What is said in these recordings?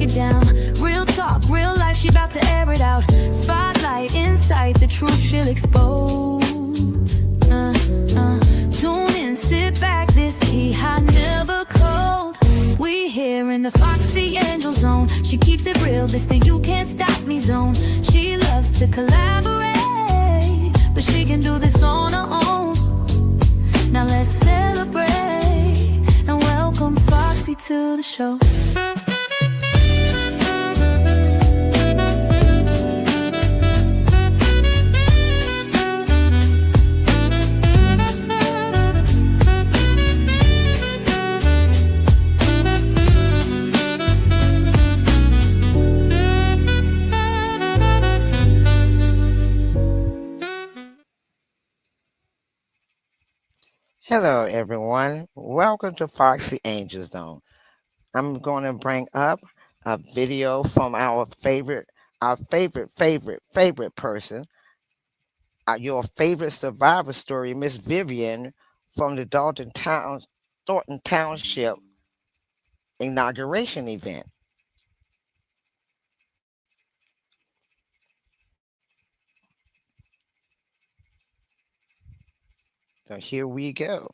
break it down. Real talk, real life, she about to air it out. Spotlight, insight, the truth she'll expose. Tune in, sit back, this tea hot, never cold. We here in the Foxy Angel Zone. She keeps it real, this the you can't stop me zone. She loves to collaborate, but she can do this on her own. Now let's celebrate and welcome Foxy to the show. Hello, everyone. Welcome to Foxy Angel Zone. I'm going to bring up a video from our favorite person, your favorite survivor story, Miss Vivian, from the Thornton Township inauguration event. So here we go.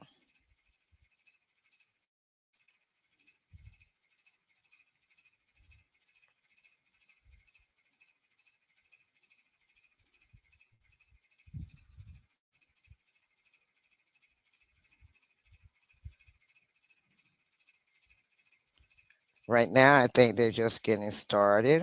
Right now, I think they're just getting started.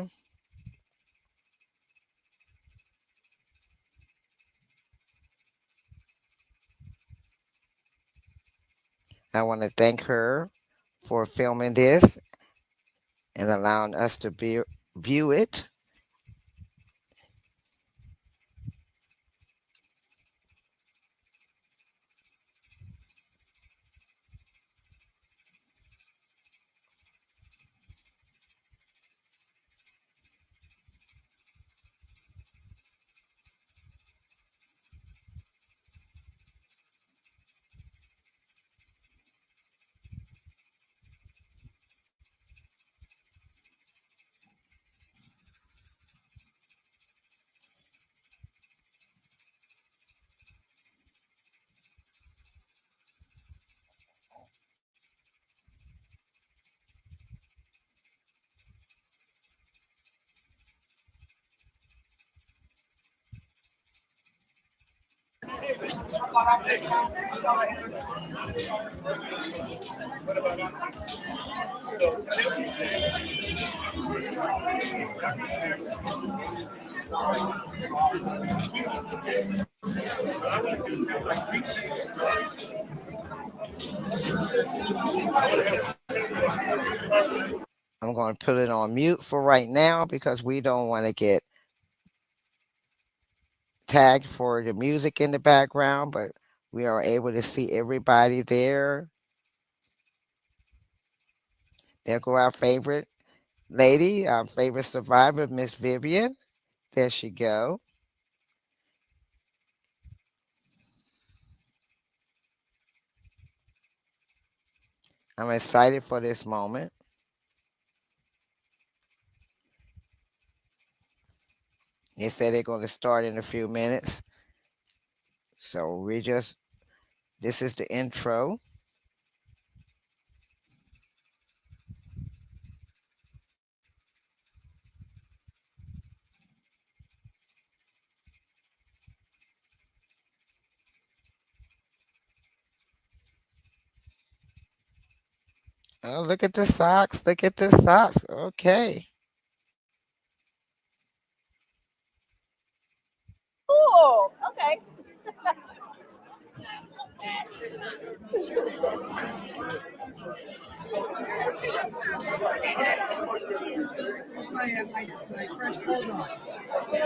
I want to thank her for filming this and allowing us to view it. I'm going to put it on mute for right now because we don't want to get tagged for the music in the background, but we are able to see everybody there. There go our favorite lady, our favorite survivor, Miss Vivian. There she go. I'm excited for this moment. They said they're going to start in a few minutes. So this is the intro. Oh, look at the socks. Look at the socks. Okay. Cool. Okay.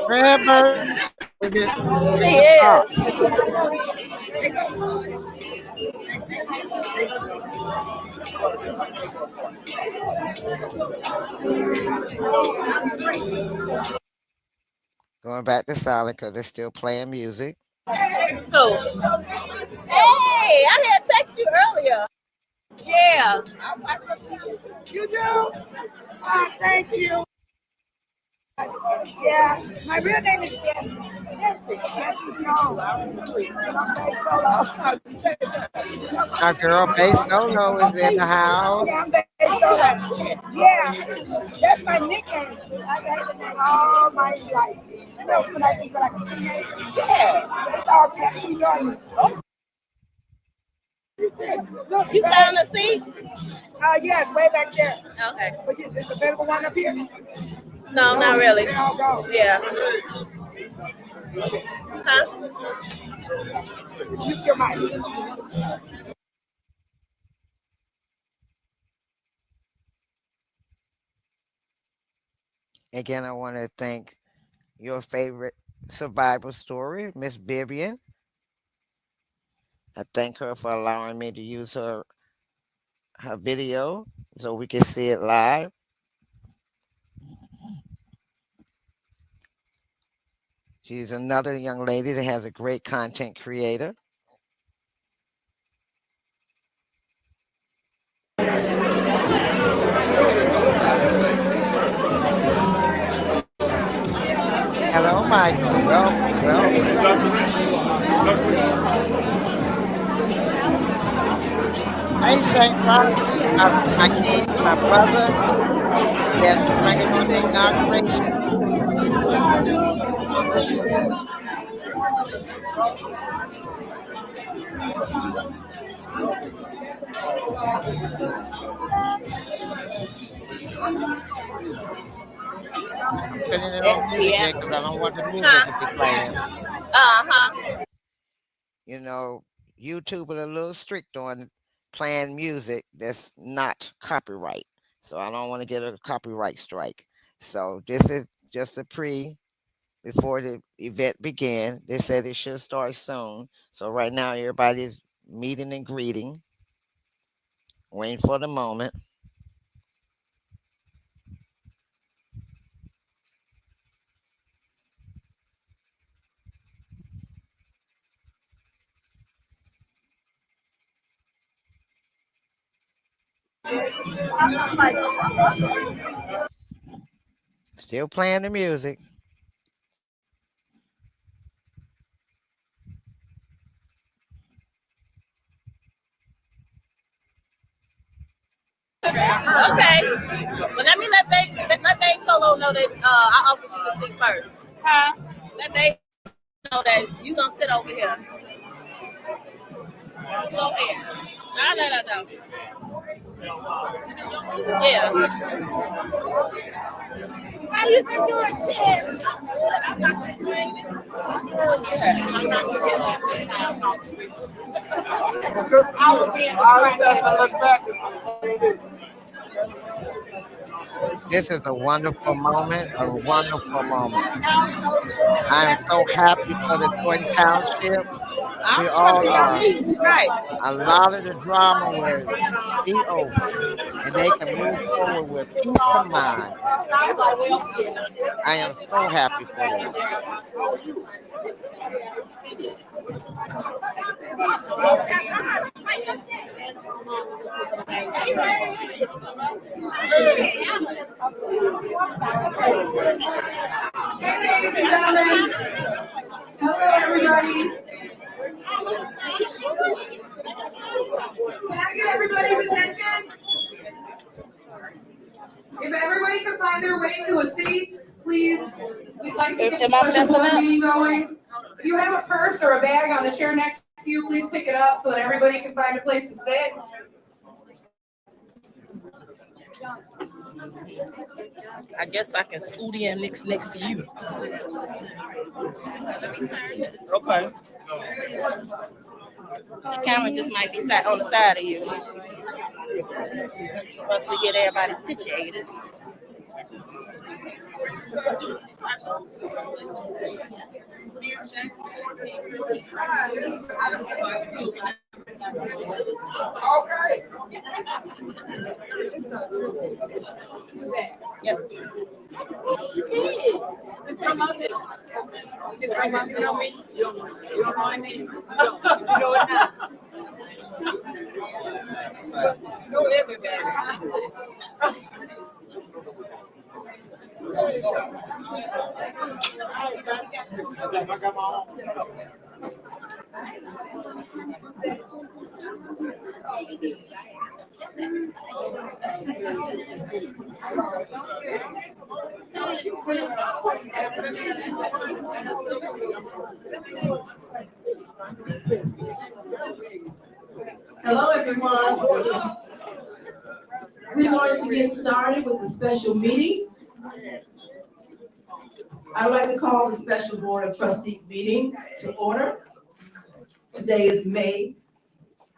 Grandma. Yes. Going back to silent because they're still playing music. So, hey, I had texted you earlier. Yeah. I watch some shows. You do? Thank you. Yeah, my real name is Jessie. Jessie Jones. I'm based Our girl Bass Solo is in the house. Yeah, I'm based Yeah, that's my nickname. I've had the name all my life. You know, when I think like a teenager. Yeah, it's all tattooed on me. Look, you found a seat? Yes, way back there. Okay. But is available one up here? No, not really. They all go. Yeah. Huh? Mute your mic. Again, I want to thank your favorite survival story, Miss Vivian. I thank her for allowing me to use her video so we can see it live. She's another young lady that has a great content creator. Hello, Michael. Welcome, welcome. Hey, St. Robert, my king, my brother. Yes, we're bringing on the inauguration. I'm putting it on mute again because I don't want the music to be playing. Uh-huh. You know, YouTube is a little strict on playing music that's not copyright. So I don't want to get a copyright strike. So this is just a before the event began. They said it should start soon. So right now everybody's meeting and greeting, waiting for the moment. Still playing the music. Okay. Well, let Babe Solo know that I offer you to speak first. Huh? Let Babe know that you gonna sit over here. Go ahead. I'll let her know. Yeah. How you been doing, shit? I'm good. I'm not complaining. I'm not This is a wonderful moment, a wonderful moment. I am so happy for the Thornton Township. We all are. A lot of the drama will be over and they can move forward with peace of mind. I am so happy for them. Hello, everybody. Can I get everybody's attention? If everybody can find their way to a seat, please. We'd like to get the special board meeting going. If you have a purse or a bag on the chair next to you, please pick it up so that everybody can find a place to sit. I guess I can scoot in next to you. Okay. The camera just might be sat on the side of you. Once we get everybody situated. Okay. Yep. It's from up there. It's from up there on me. You don't know what I mean? You know it now. Know everybody. Hello, everyone. We're going to get started with the special meeting. I would like to call the special Board of Trustees meeting to order. Today is May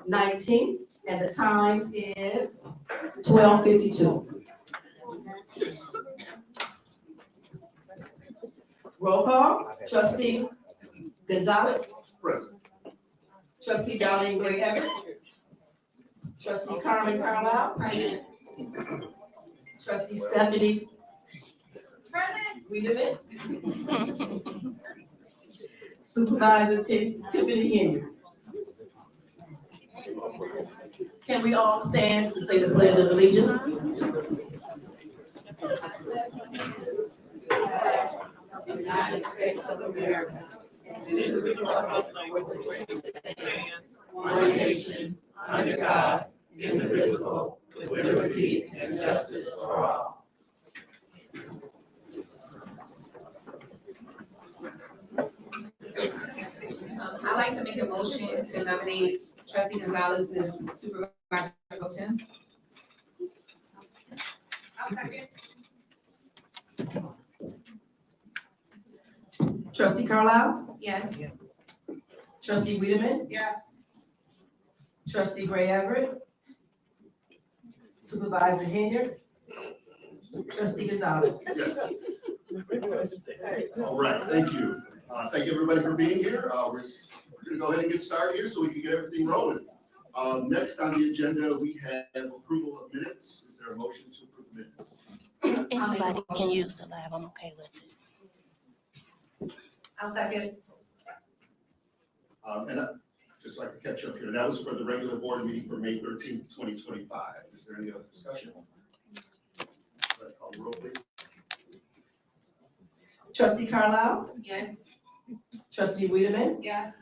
19th, and the time is 12:52. Roll call, Trustee Gonzalez. Present. Trustee Darlene Gray Everett. Trustee Carmen Carlisle. Trustee Stephanie Wiedemann. Supervisor Tiffany Henry. Can we all stand to say the Pledge of Allegiance? United States of America, to the republic for which it stands, one nation, under God, indivisible, with liberty and justice for all. I'd like to make a motion to nominate Trustee Gonzalez as Supervisor Pro Tem. Trustee Carlisle. Yes. Trustee Wiedemann. Yes. Trustee Gray Everett. Supervisor Henry. Trustee Gonzalez. Yes. All right, thank you. Thank you everybody for being here. We're gonna go ahead and get started here so we can get everything rolling. Next on the agenda, we have approval of minutes. Is there a motion to approve minutes? Anybody can use the lab, I'm okay with it. I'll second. And just so I can catch up here, that was for the regular board meeting for May 13th, 2025. Is there any other discussion? Call the roll, please. Trustee Carlisle. Yes. Trustee Wiedemann. Yes.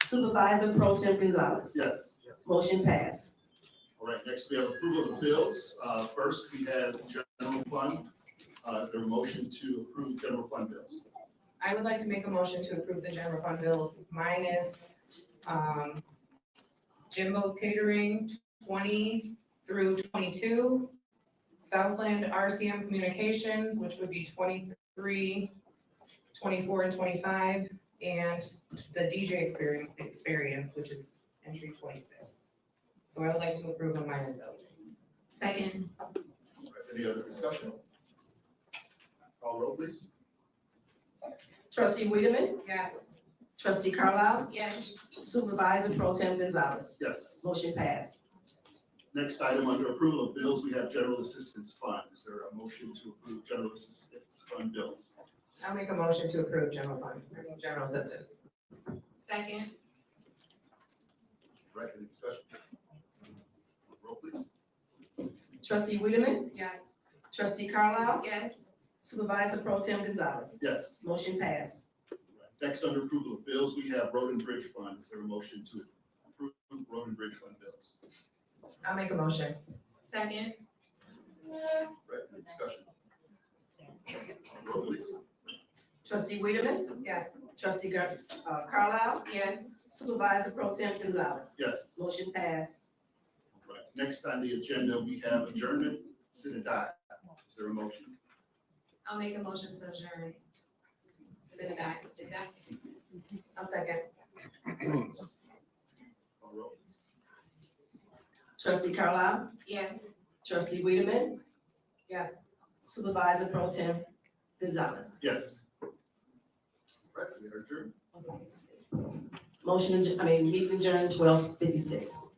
Supervisor Pro Tem Gonzalez. Yes. Motion passed. All right, next we have approval of the bills. First, we have general fund. Is there a motion to approve general fund bills? I would like to make a motion to approve the general fund bills minus Jimbo's Catering 20 through 22, Southland RCM Communications, which would be 23, 24, and 25, and the DJ experience, which is entry 26. So I would like to approve and minus those. Second. All right, any other discussion? Call roll, please. Trustee Wiedemann. Yes. Trustee Carlisle. Yes. Supervisor Pro Tem Gonzalez. Yes. Motion passed. Next item under approval of bills, we have general assistance fund. Is there a motion to approve general assistance fund bills? I'll make a motion to approve general fund, general assistance. Second. Right, any discussion? Roll, please. Trustee Wiedemann. Yes. Trustee Carlisle. Yes. Supervisor Pro Tem Gonzalez. Yes. Motion passed. Next, under approval of bills, we have road and bridge fund. Is there a motion to approve road and bridge fund bills? I'll make a motion. Second. Right, any discussion? Roll, please. Trustee Wiedemann. Yes. Trustee Carlisle. Yes. Supervisor Pro Tem Gonzalez. Yes. Motion passed. Right, next on the agenda, we have adjournment, sit and die. Is there a motion? I'll make a motion to adjourn. Sit and die. I'll second. Call roll. Trustee Carlisle. Yes. Trustee Wiedemann. Yes. Supervisor Pro Tem Gonzalez. Yes. Right, we are adjourned. Meeting adjourned 12:56.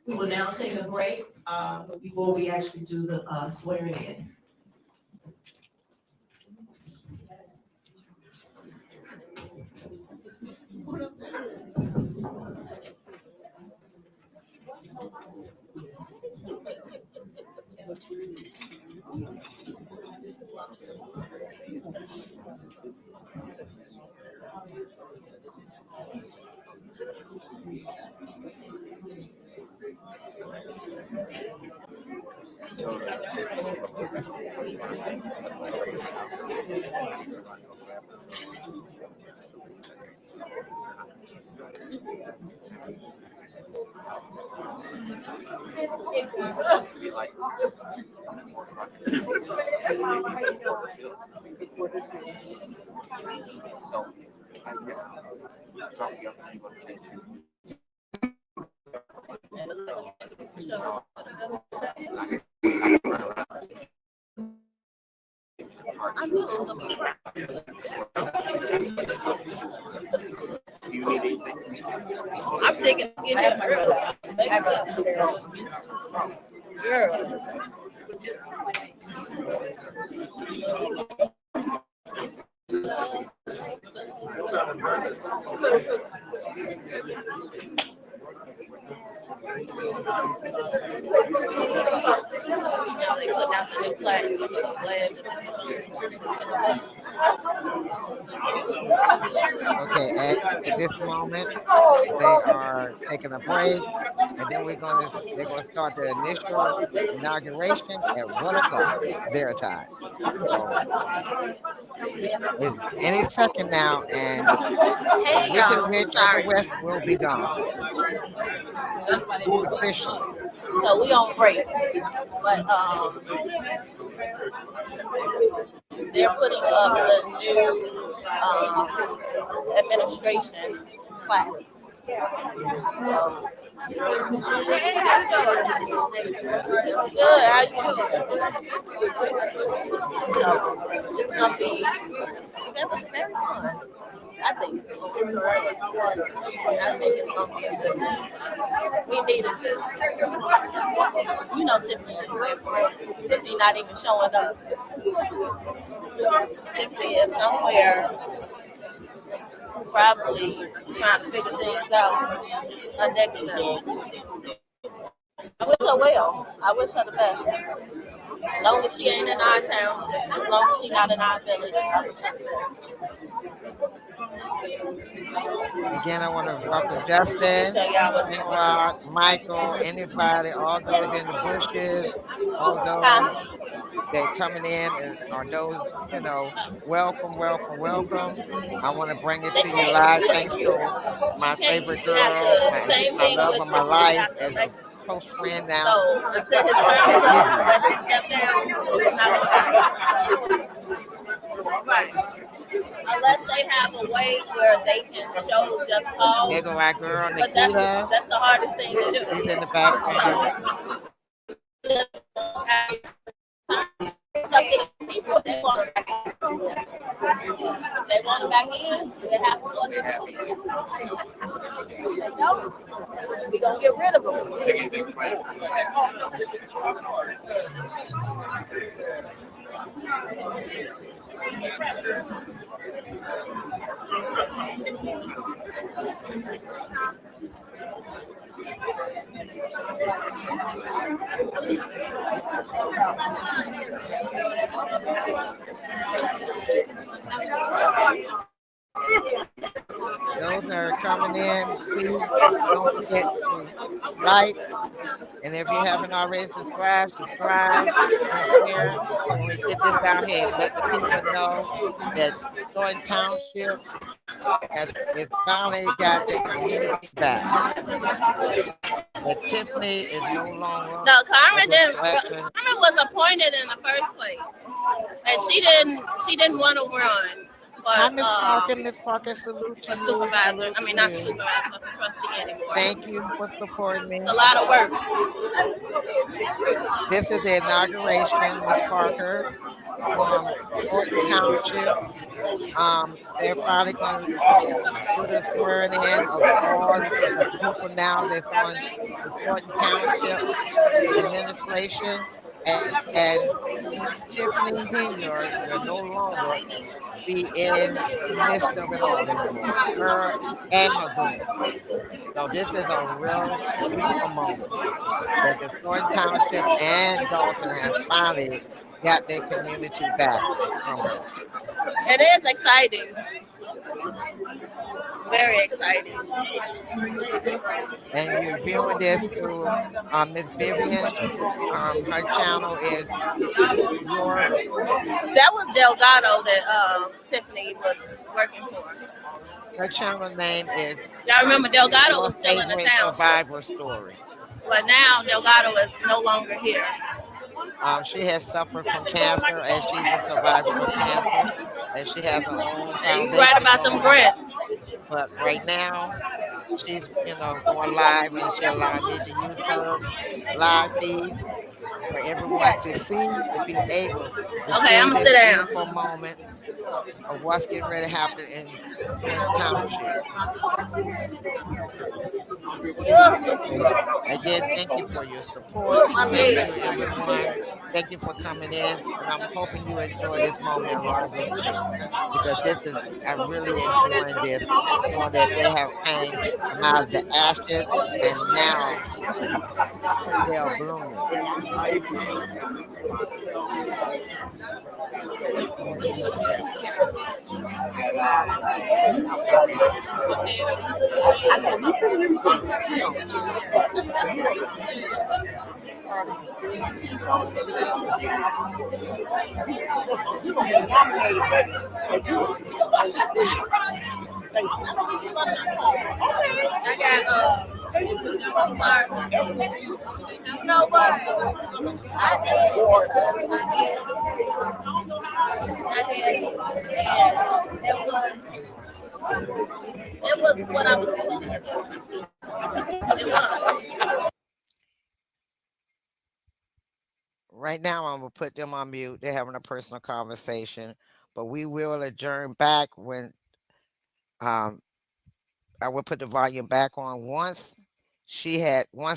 We will now take a break, before we actually do the, swearing in. I'm thinking in that girl. They put out the new flags. I'm so glad. Okay, at this moment, they are taking a break, and then they're gonna start the initial inauguration at 1 o'clock their time. So it's any second now, and the Hey Wicked y'all, Witch of the sorry. West will be gone So that's why they officially. So we on break, but they're putting up the new administration class. So, hey, how you doing? Good. How you doing? So it's gonna be very fun. I think. I think it's gonna be a good one. We needed this. You know, Tiffany not even showing up. Tiffany is somewhere, probably trying to figure things out. Her next step. I wish her well. I wish her the best. As long as she ain't in our township, as long as she not in our village. Again, I want to welcome Justin, Show y'all what's going Rod, on. Michael, anybody, all those in the bushes, all those Huh? that coming in, and are those, welcome, welcome, welcome. I want to bring it They to you can't live, really, thanks to you my can't favorite have girl, the same my thing love with of my the life, as a after close friend now, So until his term is up, Vivian. unless he step down, it's not gonna happen. Right. Unless they have a way where they can show just There cause. go our girl, But that's Nikita. the hardest thing to do. She's in the background. It's up to the people if they want it back in. If they want it back in, they have to want it back in. If they don't, we're gonna get rid of them. Those that are coming in, please don't forget to like, and if you haven't already subscribe and share. When we get this out here and let the people know that Thornton Township is finally got their community back. That Tiffany is no longer No, a Carmen didn't. distraction. Carmen was appointed in the first place, and she didn't want to run. Hi, But Miss Parker. Miss Parker, salute to for you. supervisor, Salute I mean to not for you. supervisor, but for trustee anymore. Thank you for supporting me. It's a lot of work. This is the inauguration, Miss Parker, from Thornton Township. They're finally going to do the swearing in of all the people now that's on the Thornton Township administration. And Tiffany Hinyard will no longer be in the midst of it all anymore. Her and her boom. So this is a real beautiful moment that the Thornton Township and Dalton have finally got their community back from her. It is exciting, very exciting. And you're viewing this through Miss Vivian. Her channel is your That was Delgado that Tiffany was working for. her channel name is Y'all remember Delgado Your was still in the Favorite township, Survivor Story. but now Delgado is no longer here. She has suffered from cancer and she's a survivor of cancer. And she has her own And you right foundation about them going. grants. But right now, she's, going live and she allowed me to use her live feed for everyone to see, to be able to Okay, I'm see gonna this sit down. beautiful moment of what's getting ready to happen in Thornton Township. Again, thank you for your support. My Thank leg. you, everyone. Thank you for coming in. And I'm hoping you enjoy this moment in larger scale because I'm really enjoying this, knowing that they have came from out of the ashes and now they are blooming. I got you know what? I did it because I had and it was what I was supposed to do. It was. Right now, I'm going to put them on mute. They're having a personal conversation, but we will adjourn back when um, I will put the volume back on once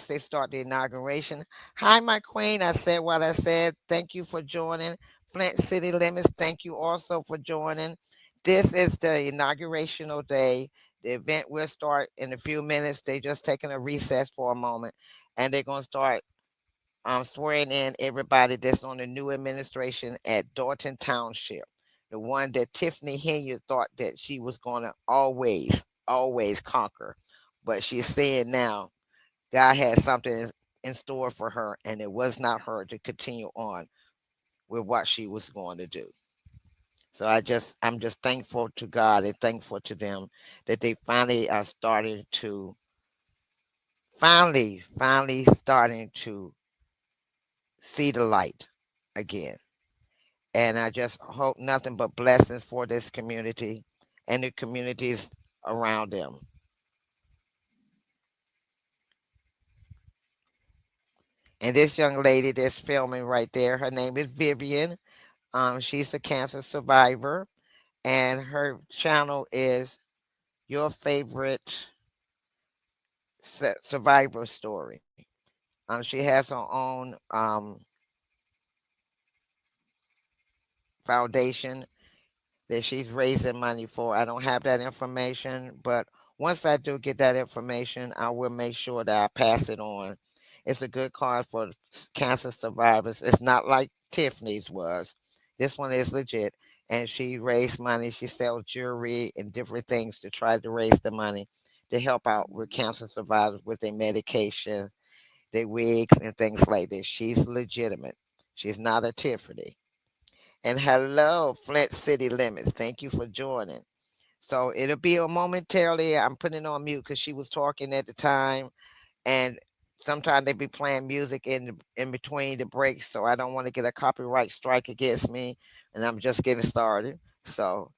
they start the inauguration. Hi, my queen. I said what I said. Thank you for joining. Flint City Limits, thank you also for joining. This is the inaugurational day. The event will start in a few minutes. They're just taking a recess for a moment, and they're going to start swearing in everybody that's on the new administration at Thornton Township. The one that Tiffany Henyard thought that she was going to always conquer. But she's saying now God had something in store for her, and it was not her to continue on with what she was going to do. So I'm just thankful to God and thankful to them that they finally are starting to finally starting to see the light again. And I just hope nothing but blessings for this community and the communities around them. And this young lady that's filming right there, her name is Vivian. She's a cancer survivor, and her channel is Your Favorite Survivor Story. She has her own foundation that she's raising money for. I don't have that information, but once I do get that information, I will make sure that I pass it on. It's a good cause for cancer survivors. It's not like Tiffany's was. This one is legit, and she raised money. She sells jewelry and different things to try to raise the money to help out with cancer survivors with their medication, their wigs, and things like this. She's legitimate. She's not a Tiffany. And hello, Flint City Limits. Thank you for joining. So it'll be a momentarily. I'm putting it on mute because she was talking at the time, and sometimes they be playing music in between the breaks. So I don't want to get a copyright strike against me, and I'm just getting started. So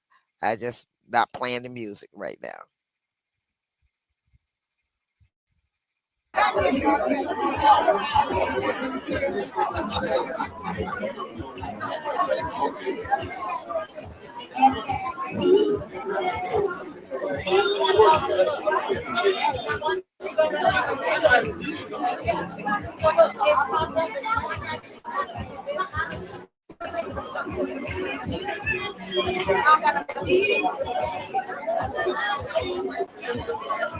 I just not playing the music right now.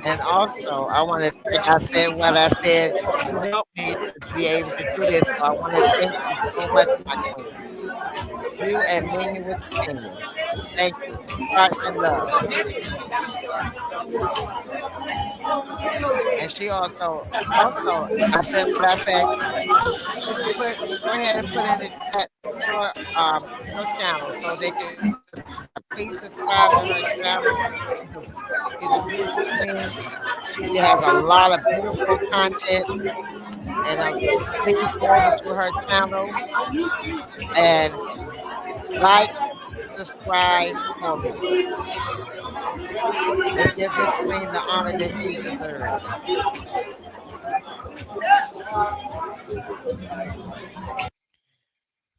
And also, I want to thank, I said what I said. You helped me to be able to do this. So I want to thank you so much, my queen. You and Minion with Opinion. Thank you. Hearts and love. And she also, I said what I said. Put, go ahead and put in the chat your, your channel so they can subscribe. Please subscribe to her channel. She's a, she's a beautiful queen. She has a lot of beautiful content. And please go over to her channel and like, subscribe for me. Let's give this queen the honor that she deserves.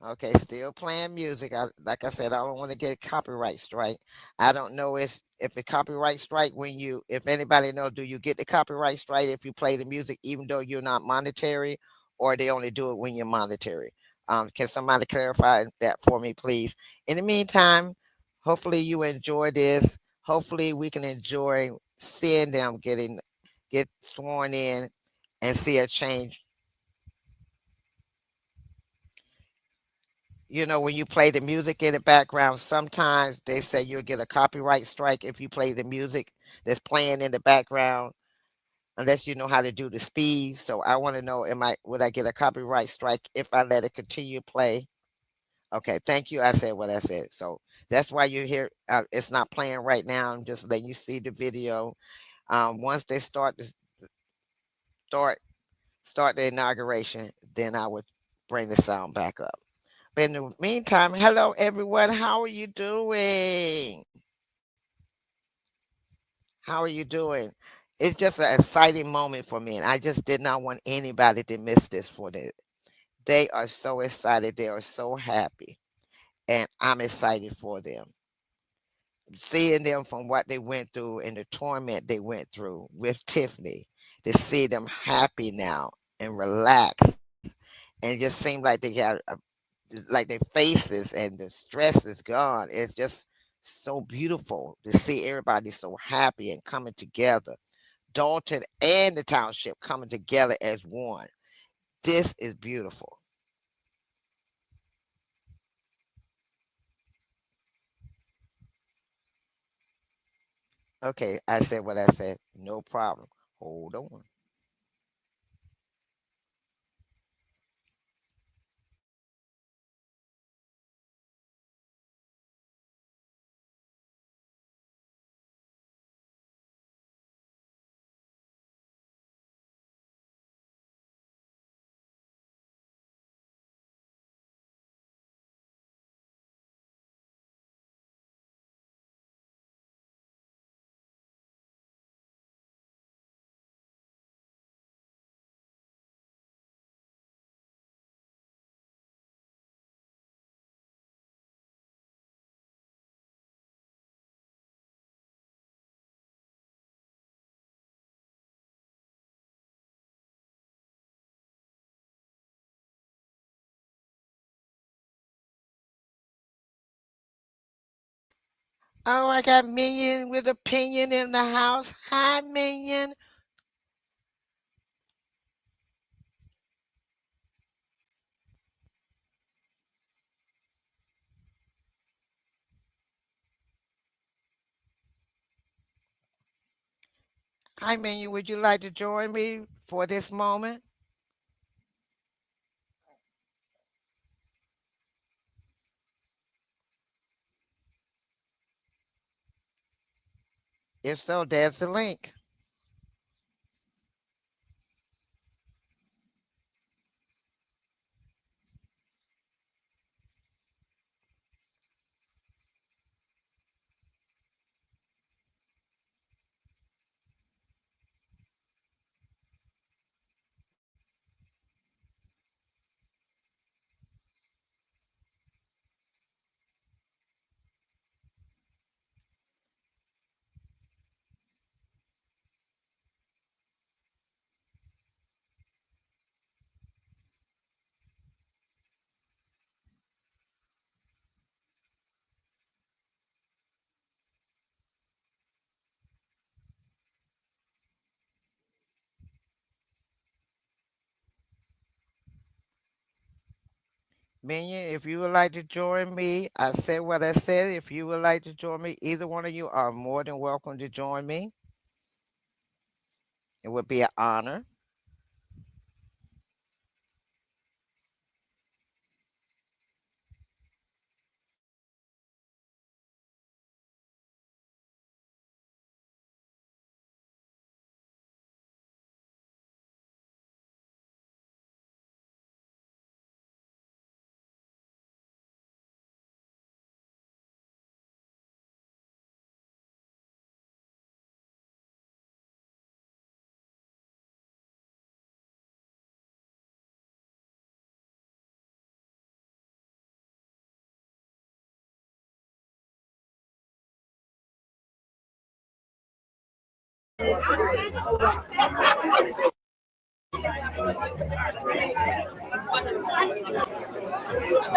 Okay, still playing music. Like I said, I don't want to get a copyright strike. I don't know if a copyright strike when you, if anybody know, do you get the copyright strike if you play the music even though you're not monetary, or they only do it when you're monetary? Can somebody clarify that for me, please? In the meantime, hopefully you enjoy this. Hopefully we can enjoy seeing them get sworn in and see a change. You know, when you play the music in the background, sometimes they say you'll get a copyright strike if you play the music that's playing in the background, unless you know how to do the speed. So I want to know, would I get a copyright strike if I let it continue to play? Okay, thank you. I said what I said. So that's why you're here. It's not playing right now. I'm just letting you see the video. Once they start start the inauguration, then I would bring the sound back up. But in the meantime, hello everyone. How are you doing? How are you doing? It's just an exciting moment for me, and I just did not want anybody to miss this for this. They are so excited. They are so happy, and I'm excited for them. Seeing them from what they went through and the torment they went through with Tiffany, to see them happy now and relaxed, and it just seemed like they had like their faces and the stress is gone. It's just so beautiful to see everybody so happy and coming together. Dalton and the township coming together as one. This is beautiful. Okay, I said what I said. No problem. Hold on. Oh, I got Minion with opinion in the house. Hi, Minion. Hi, Minion. Would you like to join me for this moment? If so, there's the link. Minion, if you would like to join me, I said what I said. If you would like to join me, either one of you are more than welcome to join me. It would be an honor.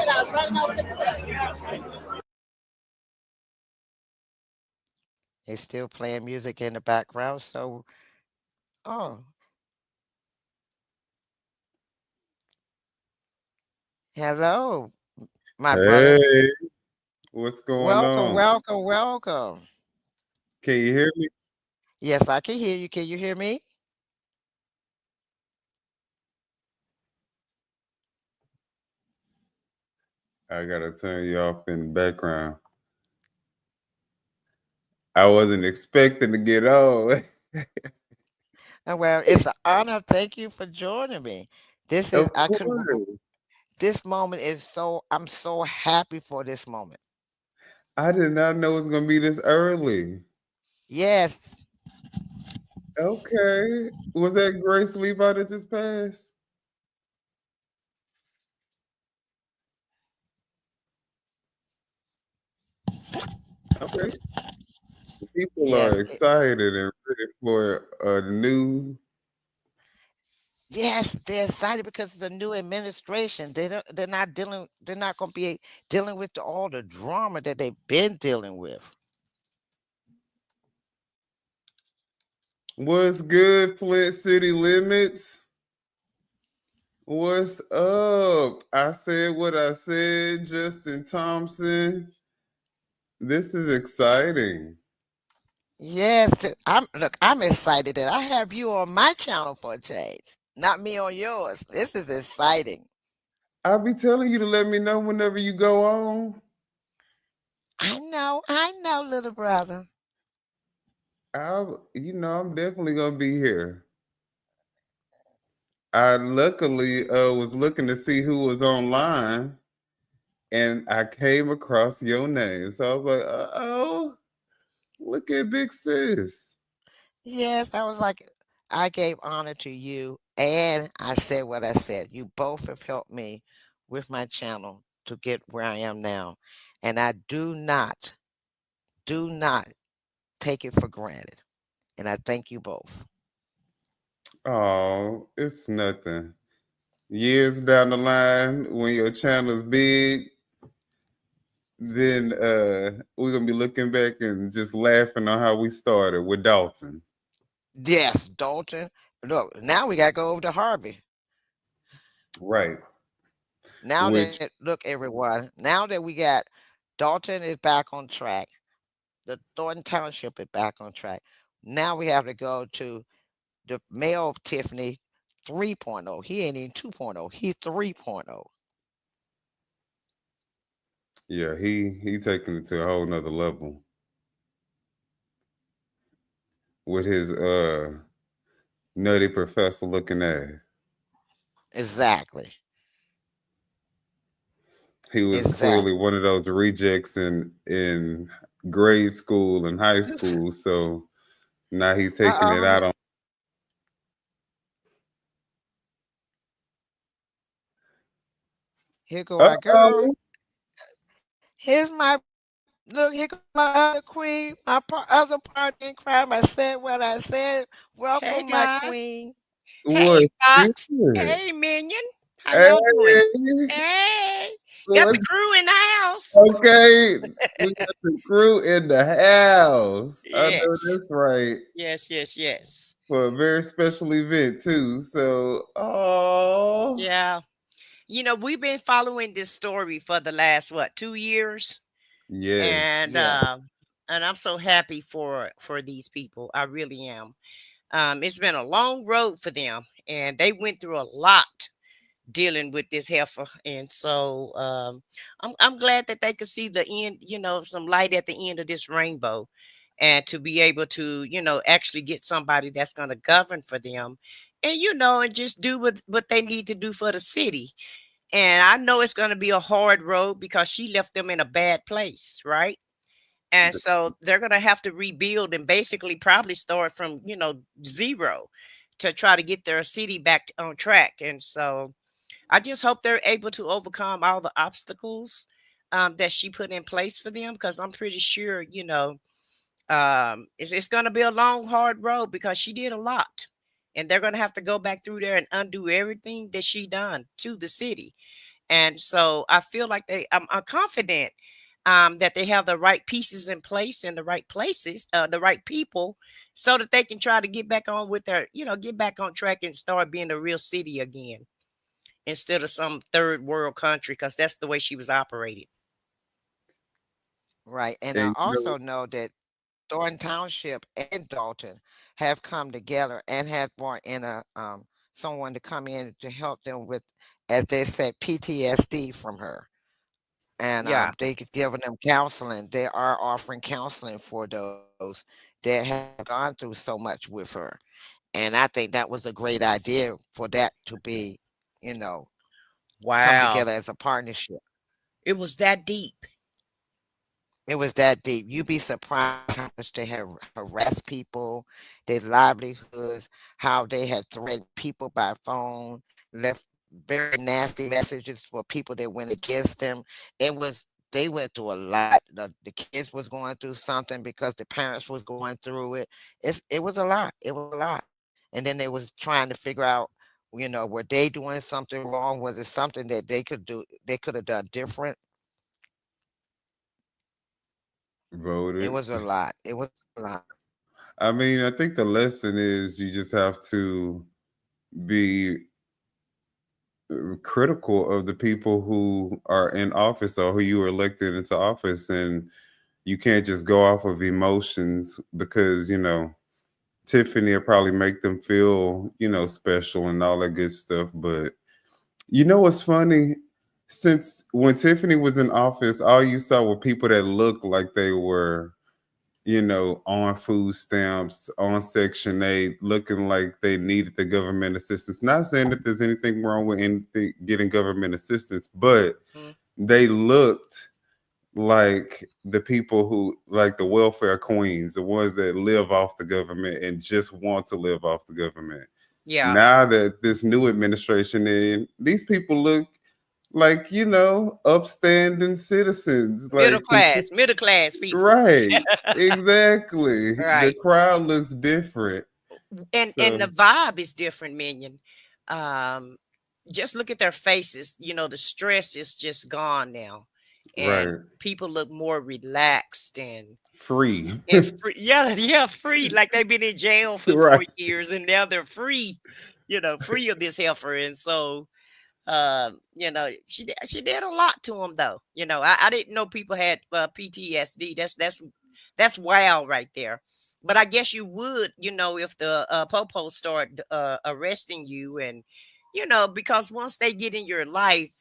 I was running over this way. It's still playing music in the background. So, oh, hello, my brother. Hey, what's going Welcome, on? welcome, welcome. Can you hear me? Yes, I can hear you. Can you hear me? I gotta turn you off in the background. I wasn't expecting to get on. Well, it's an honor. Thank you for joining me. This is Of I couldn't. course. This moment is so. I'm so happy for this moment. I did not know it was gonna be this early. Yes, Okay. Was that Grace Levi that just passed? Okay. People are yes, excited and ready for a new. yes. They're excited because of the new administration. They're not dealing. They're not going to be dealing with all the drama that they've been dealing with. What's good, Flint City Limits? What's up? I said what I said, Justin Thompson. This is exciting. Yes, I'm excited that I have you on my channel for a change, not me on yours. This is exciting. I'll be telling you to let me know whenever you go on. I know, little brother. I'm definitely gonna be here. I luckily was looking to see who was online, and I came across your name. So I was like, oh, look at Big Sis. Yes, I was like, I gave honor to you, and I said what I said. You both have helped me with my channel to get where I am now, and I do not take it for granted. And I thank you both. Oh, it's nothing. Years down the line, when your channel's big, then we're gonna be looking back and just laughing on how we started with Dalton. Yes, Dalton. Look, now we got to go over to Harvey. Right. Now Which, that look, everyone. Now that we got Dalton is back on track. The Thornton Township is back on track. Now we have to go to the male of Tiffany 3.0. He ain't even 2.0. He's 3.0. yeah, he taking it to a whole nother level with his nutty professor looking ass. Exactly. He was clearly Exactly. one of those rejects in grade school and high school, so now he's taking it Uh-oh. out on. Here go Uh our girl. oh, Here's my look. Here go my other queen. My other partner in crime. I said what I said. Hey Welcome, my guys. queen. Hey what's Fox. good? Hey Minion. How Hey, y'all doing? Hey. Got the what's crew in the house. okay? We got the crew in the house. I know Yes. that's right. Yes. For a very special event too. So, oh, Yeah. We've been following this story for the last, what, 2 years? Yes. And Yes. I'm so happy for these people. I really am. It's been a long road for them, and they went through a lot dealing with this heifer. And so I'm glad that they could see the end, some light at the end of this rainbow, and to be able to, actually get somebody that's going to govern for them, and and just do what they need to do for the city. And I know it's going to be a hard road because she left them in a bad place, right? And so they're going to have to rebuild and basically probably start from, zero, to try to get their city back on track. And so I just hope they're able to overcome all the obstacles that she put in place for them, because I'm pretty sure, it's going to be a long, hard road because she did a lot. And they're going to have to go back through there and undo everything that she done to the city. And so I feel like I'm confident that they have the right pieces in place in the right places, the right people, so that they can try to get back on with their, get back on track and start being a real city again, instead of some third world country, because that's the way she was operating. Right. And I And also know that Thornton Township and Dalton have come together and have brought in a someone to come in to help them with, as they said, PTSD from her. And Yeah. they could giving them counseling. They are offering counseling for those that have gone through so much with her. And I think that was a great idea for that to be, you know, come Wow. together as a partnership. It was that deep. It was that deep. You'd be surprised how much they have harassed people, their livelihoods, how they have threatened people by phone, left very nasty messages for people that went against them. They went through a lot. The kids was going through something because the parents was going through it. It was a lot. It was a lot. And then they was trying to figure out, were they doing something wrong? Was it something that they could do? They could have done different. It voted. was a lot. It was a lot. I mean, I think the lesson is you just have to be critical of the people who are in office or who you were elected into office, and you can't just go off of emotions, because Tiffany will probably make them feel special and all that good stuff. But what's funny, since when Tiffany was in office, all you saw were people that looked like they were on food stamps, on Section 8, looking like they needed the government assistance. Not saying that there's anything wrong with anything, getting government assistance, but Mhm. they looked like the people who, like the welfare queens, the ones that live off the government and just want to live off the government. Yeah. Now that this new administration in, these people look like, upstanding citizens, Middle like class, middle class people. right, exactly. The Right. crowd looks different. And the So vibe is different, Minion. Um, just look at their faces. The stress is just gone now, and right, people look more relaxed free. and free. Yeah, yeah, free. Like they've been in jail for Right. 4 years, and now they're free. Free of this heifer. And so, she did a lot to him, though. I didn't know people had PTSD. That's wild right there. But I guess you would, if the popos start arresting you, and because once they get in your life,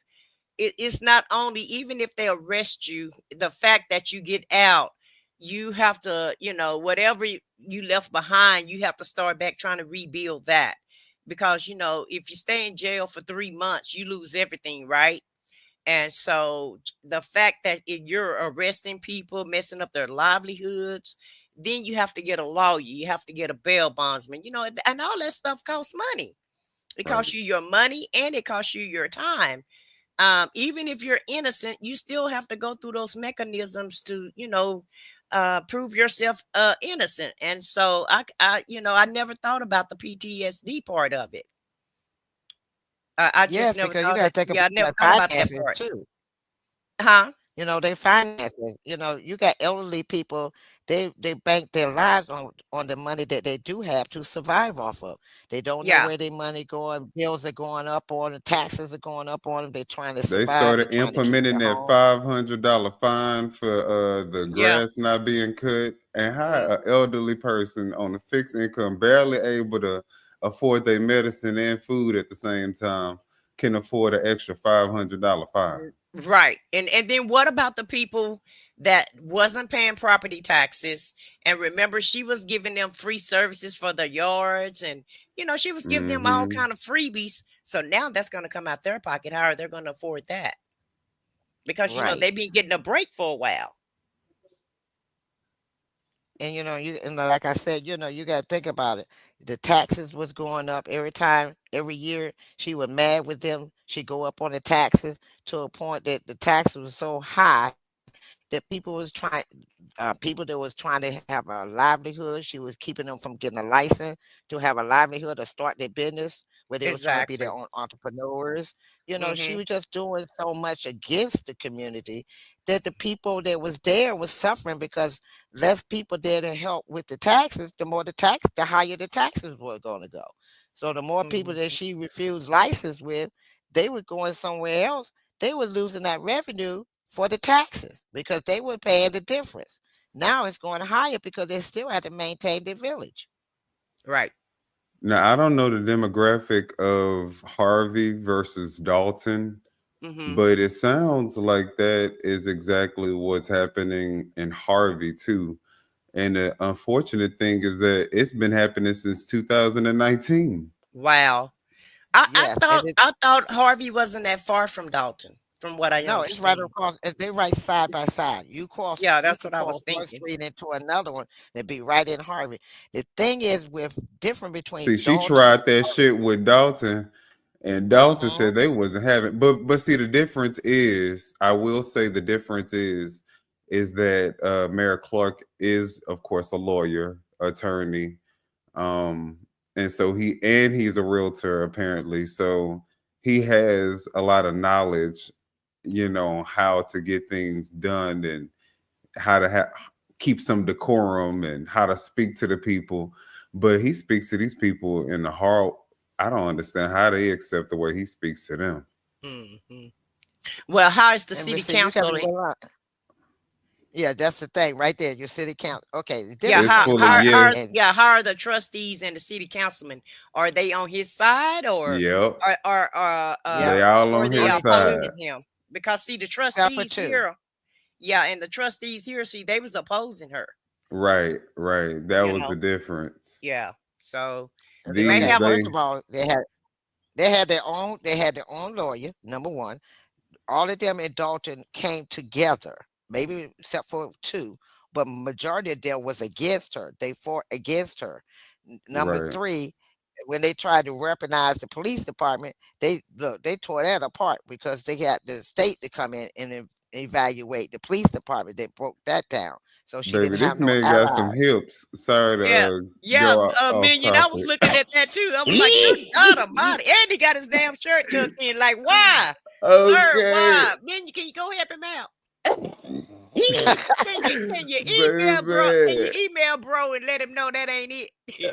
it's not only, even if they arrest you, the fact that you get out, you have to, whatever you left behind, you have to start back trying to rebuild that. Because if you stay in jail for 3 months, you lose everything, right? And so the fact that if you're arresting people, messing up their livelihoods, then you have to get a lawyer, you have to get a bail bondsman, and all that stuff costs money. It Right. costs you your money, and it costs you your time. Even if you're innocent, you still have to go through those mechanisms to, prove yourself innocent. And so I never thought about the PTSD part of it. I just Yes, never because you thought got that. to think Yeah, I about never the thought about that finances part. too. Huh? They finances. You got elderly people. They bank their lives on the money that they do have to survive off of. They don't know Yeah, where their money going. Bills are going up on them. Taxes are going up on them. They're trying to They survive. They're started trying to keep implementing their that home. $500 fine for the yeah, grass not being cut, and how an elderly person on a fixed income, barely able to afford their medicine and food at the same time, can afford an extra $500 fine. right. And then what about the people that wasn't paying property taxes? And remember, she was giving them free services for the yards, and she was giving them all Hmm. kind of freebies. So now that's going to come out their pocket. How are they going to afford that? Because Right. they've been getting a break for a while. And like I said, you got to think about it. The taxes was going up every time, every year. She was mad with them. She go up on the taxes to a point that the taxes was so high that people that was trying to have a livelihood. She was keeping them from getting a license to have a livelihood or start their business where they was trying to be their Exactly. own entrepreneurs. She Hmm. was just doing so much against the community that the people that was there was suffering because less people there to help with the taxes. The higher the taxes were going to go. So the more people that Hmm. she refused license with, they were going somewhere else. They were losing that revenue for the taxes because they were paying the difference. Now it's going higher because they still have to maintain their village. Right. Now, I don't know the demographic of Harvey versus Dalton, Hmm. but it sounds like that is exactly what's happening in Harvey too. And the unfortunate thing is that it's been happening since 2019. Wow. I Yes, and thought I thought Harvey wasn't that far from Dalton, from what I no, it's right understand. across. They right side by side. Yeah, You that's could what I cross was one thinking. street into another one. They'd be right in Harvey. The thing is, with different See, between she Dalton and tried that shit with Dalton, and Dalton hmm said they wasn't having. But see, the difference is, I will say the difference is that Mayor Clark is, of course, a lawyer, attorney, um, and so he's a realtor apparently. So he has a lot of knowledge, how to get things done and how to keep some decorum and how to speak to the people. But he speaks to these people in the heart. I don't understand how they accept the way he speaks to them. Hmm. Well, how is the and but city see, you got to council? realize. Yeah, that's the thing right there. Your city count. Okay, the Yeah, difference It's how between full of how Harvey how yes. and yeah, how are the trustees and the city councilmen? Are they on his side, or Yep. yeah, They all or are on they his only two side. opposing him? Because see, the except for trustees two. here, yeah, and the trustees here, see, they was opposing her. Right, right. That You was the know, difference. yeah. So they may These Okay, have a they first of all, they had their own lawyer. Number one, all of them in Dalton came together, maybe except for two, but majority of them was against her. They fought against her. Number right. three, when they tried to weaponize the police department, they tore that apart because they had the state to come in and evaluate the police department. They broke that down, so she Baby, didn't have this no man got some allies. hips. Sorry to yeah, yeah, go off Minion. I was topic. looking at that too. I was like, good God Almighty, and he got his damn shirt tucked in. Like, why, sir? Okay. Why, Minion? Can you go help him out? Can you email bro? Can you Baby. email bro and let him know that ain't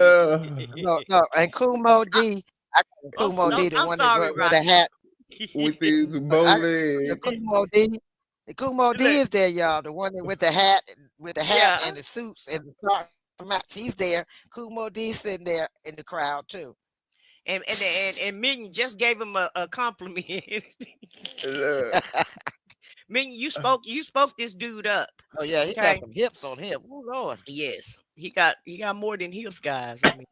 Uh, No, it? no, and Kumo D, I got Kumo D, the I'm one that sorry, with a Roxy. hat. with these bow I the legs. Kumo D, the Kumo D Look, is there, y'all. The one that with the hat yeah, and the suits and the socks match. He's there. Kumo D sitting there in the crowd too. and Ming just gave him a compliment. Look, Ming, you spoke this dude up. Oh yeah, he got Okay. some hips on him. Oh Lord. Yes, he got more than hips, guys. I mean,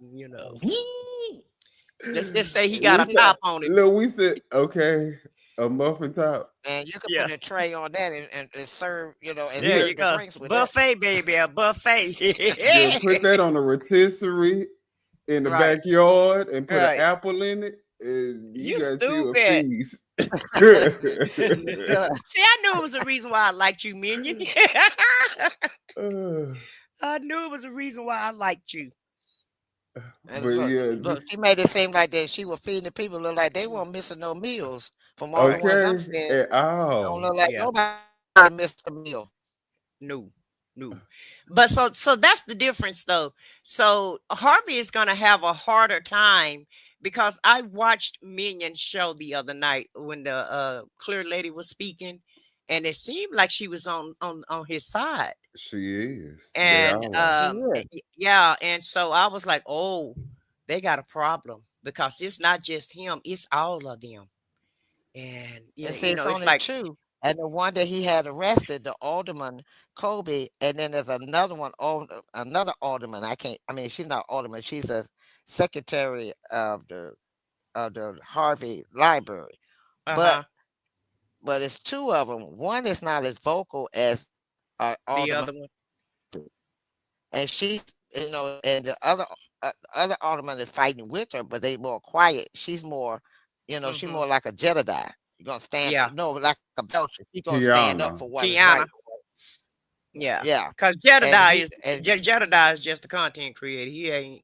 let's just say he got we a You said, top on him. look, we said, okay, a muffin top. man, you could Yeah. put a tray on that and serve, and There you serve the go. drinks with that. Buffet, baby, a buffet. Girl, put that on a rotisserie in the Right, backyard and put an right. apple in it, and you You got you a stupid. feast. Yeah, See, I knew it was a reason why I liked you, Minion. Uh, I knew it was a reason why I liked you. and but look, yeah, look, she made it seem like that she was feeding the people. Look like they weren't missing no meals from all the ones I'm okay, seeing. at Don't all. look like Yeah. nobody Mr. Mill. No, no. But so that's the difference though. So Harvey is gonna have a harder time because I watched Minion show the other night when the clear lady was speaking, and it seemed like she was on his side. She is. They And all are. She is. yeah, and so I was like, oh, they got a problem because it's not just him, it's all of them. And And see, you it's know, it's only like, two. And the one that he had arrested, the alderman, Kobe, and then there's another one, another alderman. I mean, she's not alderman, she's a secretary of the Harvey Library. But uh-huh, it's two of them. One is not as vocal as the Alderman, other one. and she's, and the other alderman is fighting with her, but they more quiet. She's more, she's Mm-hmm. more like a Jedediah. You're gonna stand, Yeah. no, like a Belcher. She's gonna stand up Kiana. for what is Kiana. right. Yeah. Yeah, Because and Jedediah he is and Jedediah is just a content creator. He ain't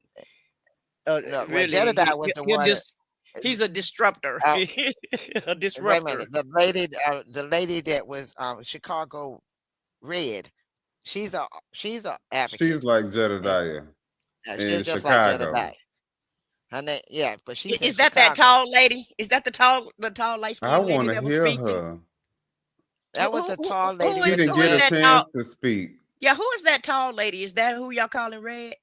no, well, really Jedediah was the he'll one. just he's a disruptor. Uh, A Wait a minute, disruptor. the lady that was Chicago Red, she's a She's advocate. like And Jedediah she's in just like Chicago. Jedediah. Her name, yeah, but she's in Is that Chicago. tall lady? Is that the tall light I skinned lady want to that was hear speaking? her. That was a tall lady She with didn't the Who get is a that red. tall? chance to speak. Yeah, who is that tall lady? Is that who y'all calling red?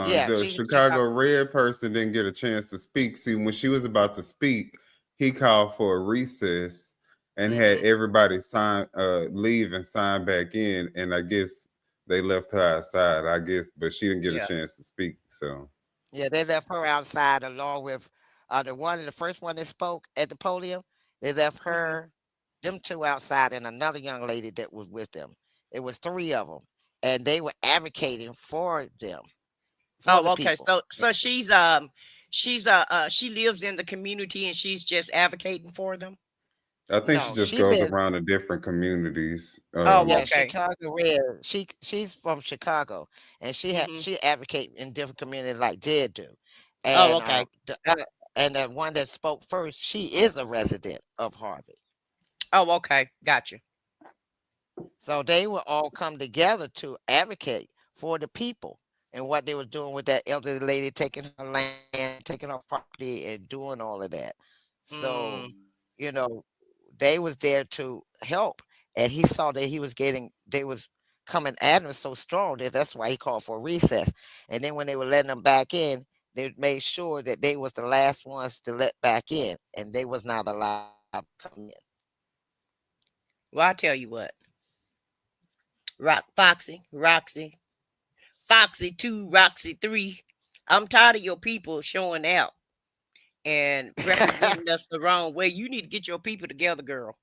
Yeah, The she's in Chicago Chicago. Red person didn't get a chance to speak. See, when she was about to speak, he called for a recess and had Mm-hmm. everybody sign leave and sign back in. And I guess they left her outside, I guess, but she didn't get a Yeah. chance to speak. So Yeah, they left her outside along with the first one that spoke at the podium. They left Mm-hmm. her, them two outside, and another young lady that was with them. It was three of them, and they were advocating for them, for the Oh, okay. people. So she lives in the community and she's just advocating for them. I think she No, just she's goes in. around to different communities. Oh, Yeah, okay. Chicago Red. She's from Chicago, and Mm-hmm. she advocate in different communities like Jed do, Oh, and okay. the one that spoke first, she is a resident of Harvey. Oh, okay. Gotcha. So they will all come together to advocate for the people and what they were doing with that elderly lady taking her land, taking her property, and doing all of that. So, Mm. you know, they was there to help, and he saw that they was coming at him so strong that that's why he called for a recess. And then when they were letting them back in, they made sure that they was the last ones to let back in, and they was not allowed to come in. Well, I tell you what, Foxy 2, Roxy 3. I'm tired of your people showing out and representing us the wrong way. You need to get your people together, girl.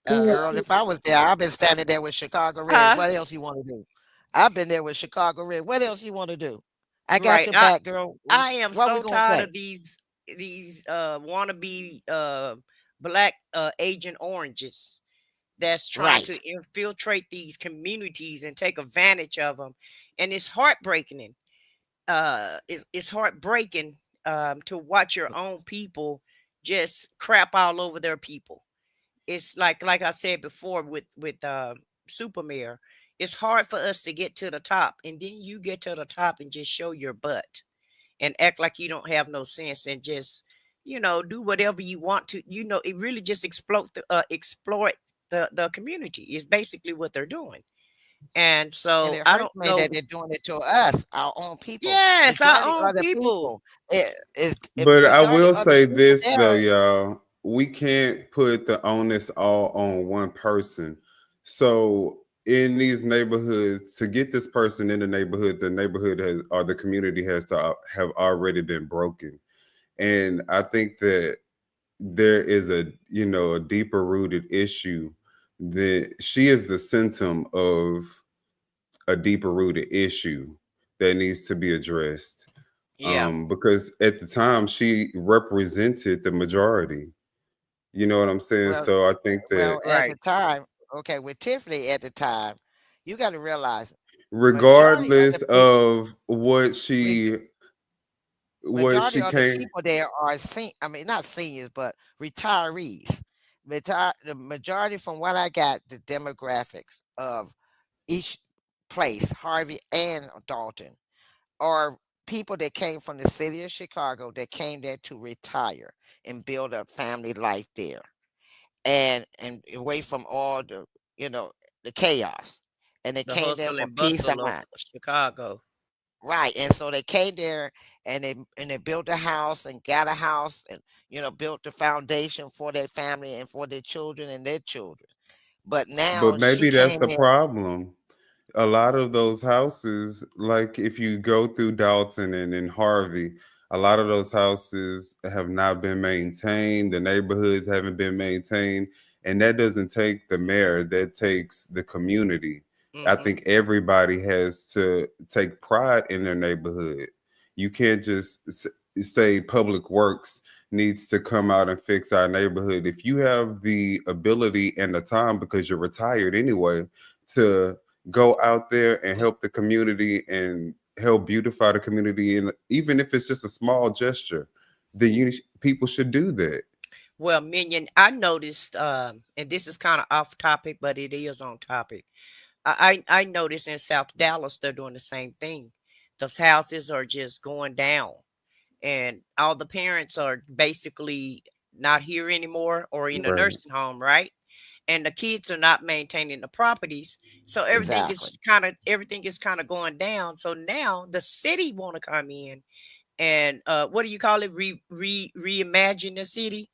Uh, Girl, if I was there, I've been standing there with Chicago Red. huh? What else you want to do? I've been there with Chicago Red. What else you want to do? I got Right. your back, girl. I am What we so gonna tired say? of these wannabe black agent oranges that's trying Right. to infiltrate these communities and take advantage of them. And it's heartbreaking. It's heartbreaking to watch your own people just crap all over their people. It's like I said before with super mayor, it's hard for us to get to the top, and then you get to the top and just show your butt and act like you don't have no sense and just do whatever you want to. It really just exploit the community is basically what they're doing. And And so it I hurts don't me know. that they're doing it to us, our own people. Yes, our Majority own of the people. people, is But I majority will of the say people this though, there. y'all. We can't put the onus all on one person. So in these neighborhoods, to get this person in the neighborhood has or the community has to have already been broken. And I think that there is a deeper rooted issue that she is the symptom of a deeper rooted issue that needs to be addressed, Yeah. because at the time she represented the majority. You know what I'm saying? Well, So I think that at the Right. time, okay, with Tiffany at the time, you got to realize majority of the regardless people, of what reg- what majority she of the came, people there are I mean, not seniors, but retirees. the majority from what I got, the demographics of each place, Harvey and Dalton, are people that came from the city of Chicago that came there to retire and build a family life there, and away from all the you know the chaos, and they The came there hustle for and peace of bustle of mind. Chicago. Right, and so they came there and they built a house and got a house and built the foundation for their family and for their children and their children. But now But she maybe that's came the in. problem. A lot of those houses, like if you go through Dalton and in Harvey, a lot of those houses have not been maintained. The neighborhoods haven't been maintained. And that doesn't take the mayor, that takes the community. I Hmm. think everybody has to take pride in their neighborhood. You can't just say Public Works needs to come out and fix our neighborhood. If you have the ability and the time, because you're retired anyway, to go out there and help the community and help beautify the community, and even if it's just a small gesture, then people should do that. Well, Minion, I noticed, and this is kind of off topic, but it is on topic. I noticed in South Dallas they're doing the same thing. Those houses are just going down, and all the parents are basically not here anymore or in a Right. nursing home, right? And the kids are not maintaining the properties, so Exactly. everything is kind of going down. So now the city want to come in and what do you call it? Reimagine the city.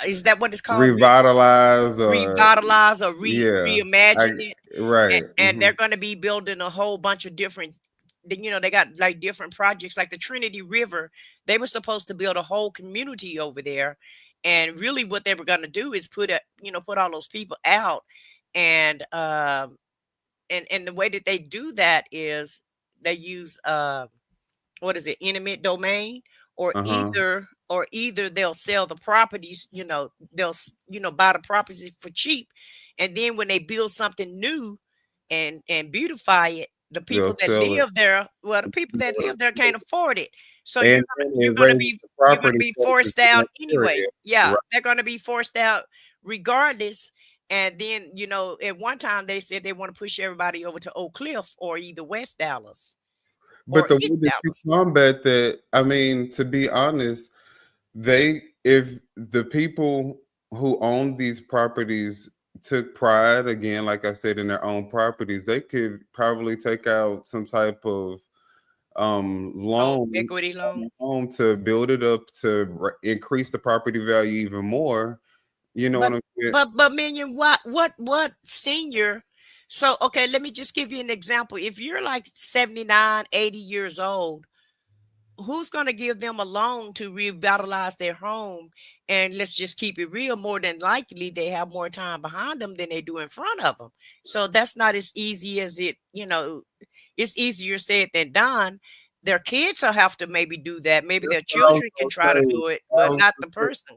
Is that what it's called? Revitalize, or Revitalize or yeah, I reimagine it. right. And they're going to be building a whole bunch of different, they got like different projects like the Trinity River. They were supposed to build a whole community over there, and really what they were going to do is put all those people out. And um and and the way that they do that is they use what is it, intimate domain, or Uh-huh. either they'll sell the properties, they'll buy the properties for cheap, and then when they build something new and beautify it, the They'll people that sell it. live there, well, the people that live there can't afford it. So And you're then gonna raise be the you're gonna property be taxes forced in out that anyway. area. Yeah, Right. they're gonna be forced out regardless. And then, at one time they said they want to push everybody over to Oak Cliff or either West Dallas But or the way East that you Dallas. combat that, I mean, to be honest, if the people who own these properties took pride, again, like I said, in their own properties, they could probably take out some type of Home loan equity on loan. the home to build it up to increase the property value even more. You know But what I'm saying? but Minion, what senior? So okay, let me just give you an example. If you're like 79, 80 years old, who's going to give them a loan to revitalize their home? And let's just keep it real, more than likely they have more time behind them than they do in front of them. So that's not as easy as it's easier said than done. Their kids will have to maybe do that. Maybe That's their what I was children can try gonna to say. do it, I but was not the gonna say, person.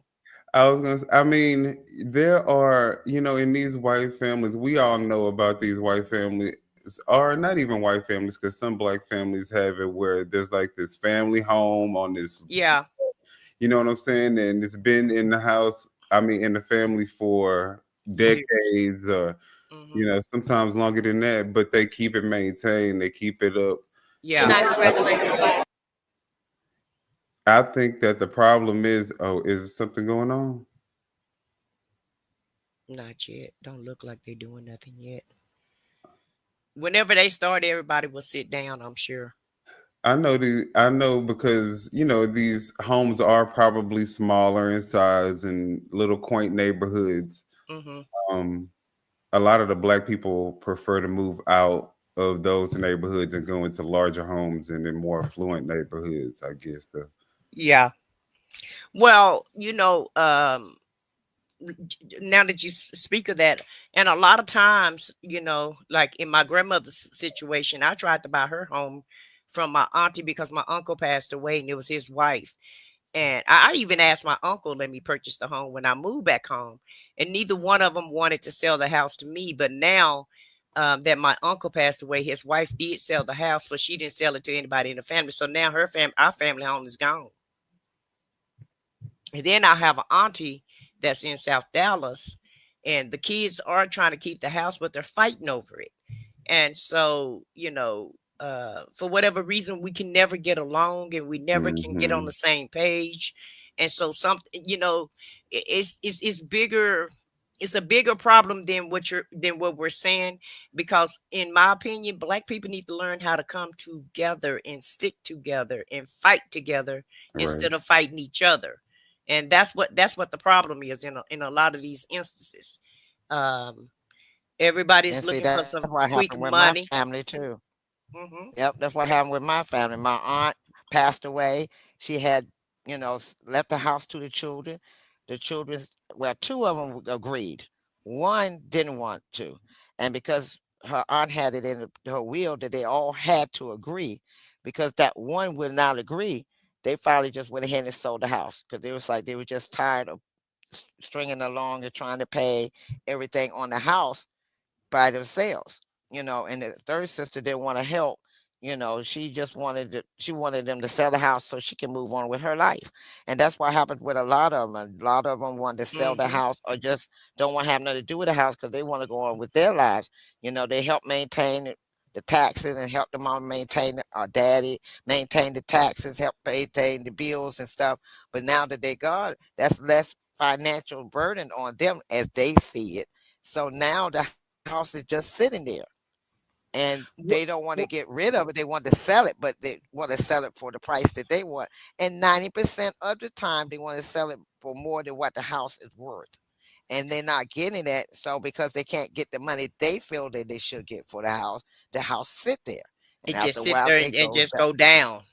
I mean, there are, in these white families, we all know about these white families, or not even white families, because some black families have it where there's like this family home on this, Yeah. you know what I'm saying? And it's been in the house, I mean, in the family for Years. decades, or, Hmm. sometimes longer than that, but they keep it maintained, they keep it up. Yeah. I think that the problem is, oh, is something going on? Not yet. Don't look like they're doing nothing yet. Whenever they start, everybody will sit down, I'm sure. I know because these homes are probably smaller in size and little quaint neighborhoods. Hmm. Um, a lot of the black people prefer to move out of those neighborhoods and go into larger homes and in more affluent neighborhoods, I guess. So. Yeah. Well, now that you speak of that, and a lot of times, like in my grandmother's situation, I tried to buy her home from my auntie because my uncle passed away and it was his wife. And I even asked my uncle, let me purchase the home when I moved back home. And neither one of them wanted to sell the house to me. But now that my uncle passed away, his wife did sell the house, but she didn't sell it to anybody in the family. So now our family home is gone. And then I have an auntie that's in South Dallas, and the kids are trying to keep the house, but they're fighting over it. And so, for whatever reason, we can never get along, and we never can get on Mm-hmm. the same page. And so something, it's bigger. It's a bigger problem than what we're saying, because in my opinion, Black people need to learn how to come together and stick together and fight together Right. instead of fighting each other. And that's what the problem is in a lot of these instances. Um, Everybody's And see, looking for that's some what quick happened with my money. family too. Hmm. Yep, that's what happened with my family. My aunt passed away. She had, left the house to the children. The children, well, two of them agreed. One didn't want to. And because her aunt had it in her will that they all had to agree, because that one would not agree, they finally just went ahead and sold the house because they was like they were just tired of stringing along and trying to pay everything on the house by themselves, and the third sister didn't want to help. She just she wanted them to sell the house so she can move on with her life. And that's what happened with a lot of them. A lot of them wanted to sell the Hmm. house or just don't want to have nothing to do with the house because they want to go on with their lives. They help maintain the taxes and help the mom maintain our daddy maintain the taxes, help maintain the bills and stuff. But now that they're gone, that's less financial burden on them as they see it. So now the house is just sitting there, and What, they don't want to what, get rid of it. They want to sell it, but they want to sell it for the price that they want. And 90% of the time, they want to sell it for more than what the house is worth. And they're not getting that. So because they can't get the money they feel that they should get for the house sit there. And it just after a sit while, there they and go just go down.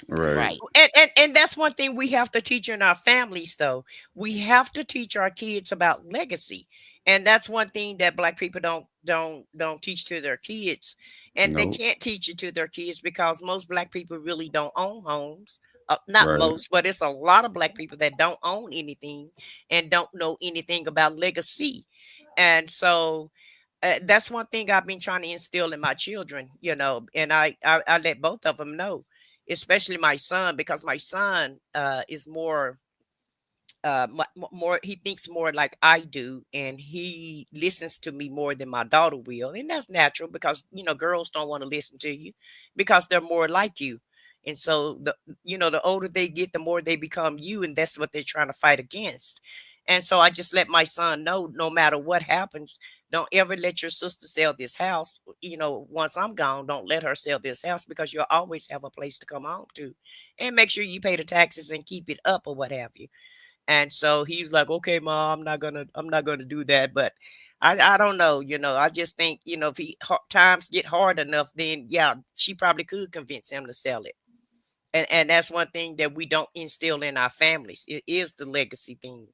Right. right. And that's one thing we have to teach in our families, though. We have to teach our kids about legacy. And that's one thing that Black people don't teach to their kids. And they Nope. can't teach it to their kids because most Black people really don't own homes. Not Right. most, but it's a lot of Black people that don't own anything and don't know anything about legacy. And so that's one thing I've been trying to instill in my children, and I let both of them know, especially my son, because my son is more more, he thinks more like I do, and he listens to me more than my daughter will. And that's natural because girls don't want to listen to you because they're more like you. And so the older they get, the more they become you, and that's what they're trying to fight against. And so I just let my son know, no matter what happens, don't ever let your sister sell this house. Once I'm gone, don't let her sell this house, because you'll always have a place to come home to, and make sure you pay the taxes and keep it up or what have you. And so he was like, "Okay, mom, I'm not gonna do that." But I don't know, I just think, if times get hard enough, then yeah, she probably could convince him to sell it. And that's one thing that we don't instill in our families. It is the legacy thing.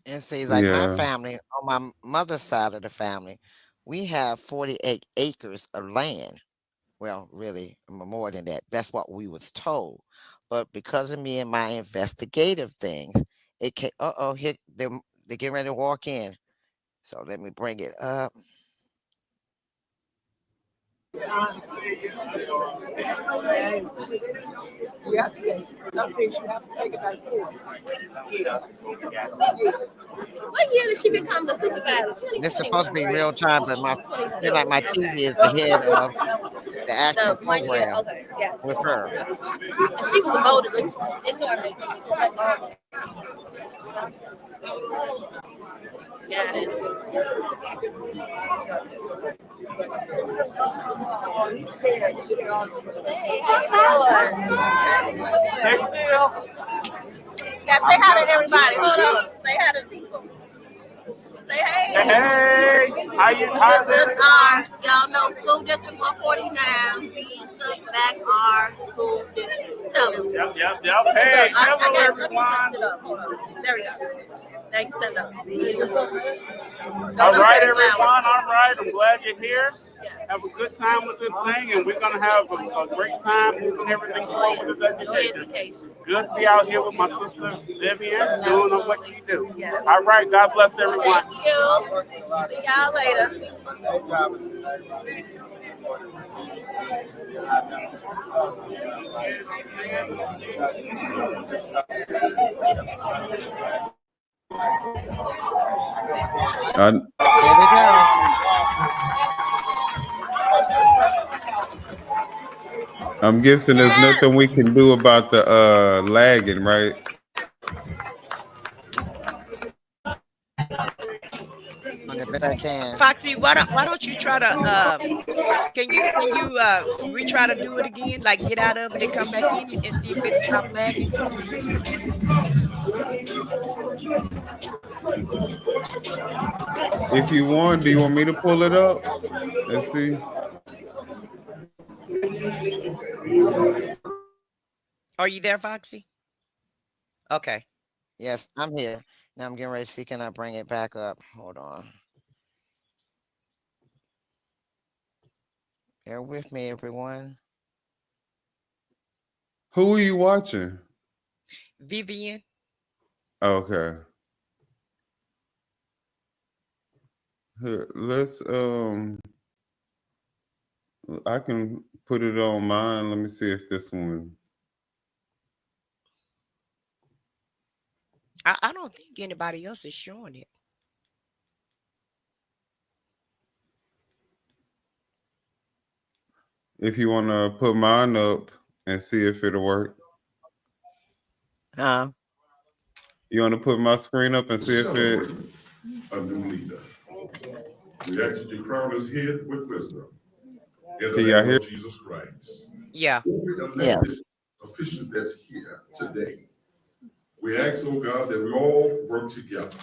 And see, like my Yeah. family, on my mother's side of the family, we have 48 acres of land. Well, really more than that. That's what we was told. But because of me and my investigative things, it came. Here they get ready to walk in. So let me bring it up. What year did she become the supervisor? This is supposed to 2021, be right? real time, but my feel 22. like my TV Okay. is ahead of the actual The 1 year. program Okay. Yeah. with her. And she was a voter, didn't know. Got it. Hey, how you doing? They still. Yeah, say hi to everybody. Hold on. Say hi to the people. Say hey. Hey, how's This is it? y'all know, School District 149 we took back our school district. Tell them. Yep. Hey, Look, I hello got, let me everyone. touch it up. Hold on. There we go. Thanks, stand up. All right, everyone. All right, I'm glad you're here. Yes. Have a good time with this thing, and we're gonna have a great time moving everything forward with this education. Good to be out here with my sister Vivian doing what she do. Yes. All right, God bless everyone. Thank you. See y'all later. I, Here they go. I'm guessing there's nothing we can do about the lagging, right? On the best I can. Foxy, why don't you try to can you retry to do it again? Like get out of it and come back in it and see if it'll stop lagging? If you want, do you want me to pull it up? Let's see. Are you there, Foxy? Okay. Yes, I'm here. Now I'm getting ready to see, can I bring it back up? Hold on. Bear with me, everyone. Who are you watching? Vivian. Okay. Here, let's I can put it on mine. Let me see if this one. I don't think anybody else is showing it. If you want to put mine up and see if it'll work. You want to put my screen up and see if it. A new leader. We ask you to crown his head with wisdom. In the Can y'all name hear? of Jesus Christ. Yeah. Every elected official that's here today. We ask, oh God, that we all work together.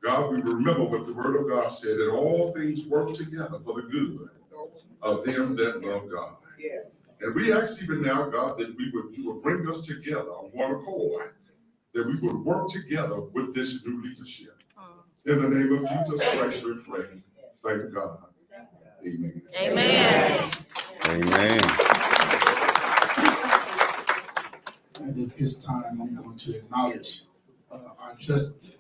God, we remember what the word of God said, that all things work together for the good of them that love God. And we ask even now, God, that you would bring us together on one accord, that we would work together with this new leadership. In the name of Jesus Christ, we pray. Thank God. Amen. Amen. Amen. And at this time, I'm going to acknowledge our Justice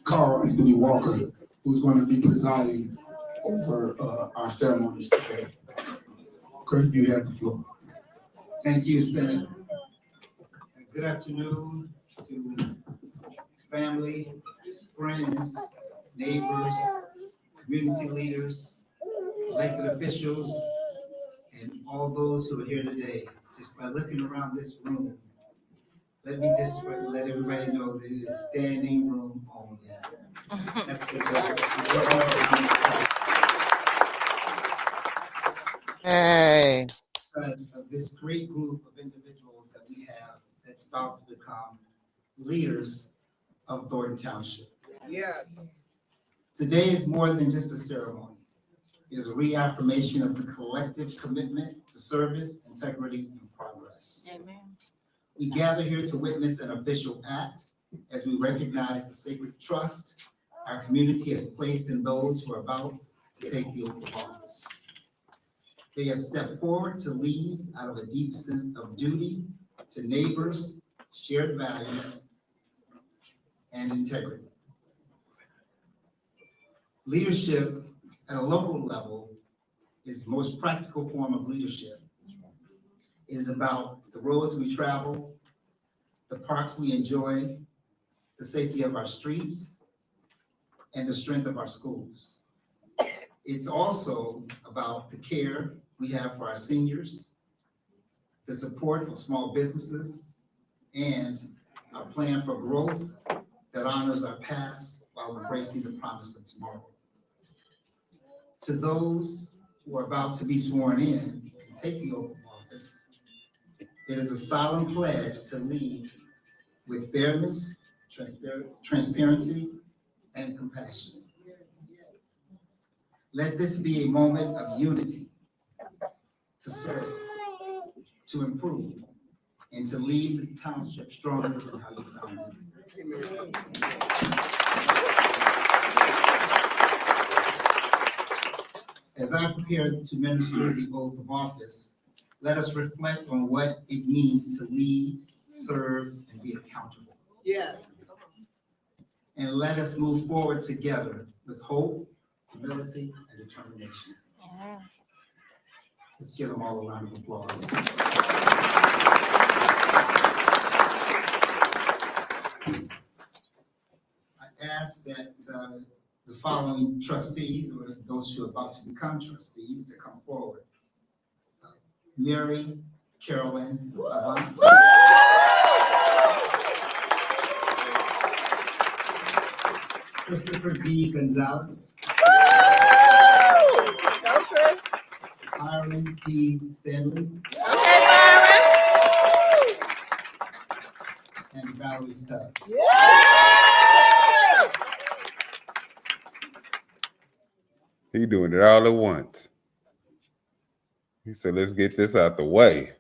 Carl Anthony Walker, who's going to be presiding over our ceremonies today. Kurt, you have the floor. Thank you, Senator. Good afternoon to family, friends, neighbors, community leaders, elected officials, and all those who are here today. Just by looking around this room, let me just let everybody know that it is standing room only. That's the Hey. of this great group of individuals that we have that's about to become leaders of Thornton Township. Yes. Today is more than just a ceremony. It is a reaffirmation of the collective commitment to service, integrity, and progress. Amen. We gather here to witness an official act as we recognize the sacred trust our community has placed in those who are about to take the oath of office. They have stepped forward to lead out of a deep sense of duty to neighbors, shared values, and integrity. Leadership at a local level is the most practical form of leadership. It is about the roads we travel, the parks we enjoy, the safety of our streets, and the strength of our schools. It's also about the care we have for our seniors, the support of small businesses, and our plan for growth that honors our past while embracing the promise of tomorrow. To those who are about to be sworn in and take the oath of office, it is a solemn pledge to lead with fairness, transparency, and compassion. Let this be a moment of unity to serve, to improve, and to leave the township stronger than how you found it. As I prepare to minister the oath of office, let us reflect on what it means to lead, serve, and be accountable. Yes. And let us move forward together with hope, humility, and determination. Let's give them all a round of applause. I ask that the following trustees, or those who are about to become trustees, to come forward. Mary Carolyn Avant. Christopher B. Gonzalez. Go, Chris. Byron P. Stanley. Okay, Byron. And Valerie Stubbs. He doing it all at once. He said, let's get this out the way.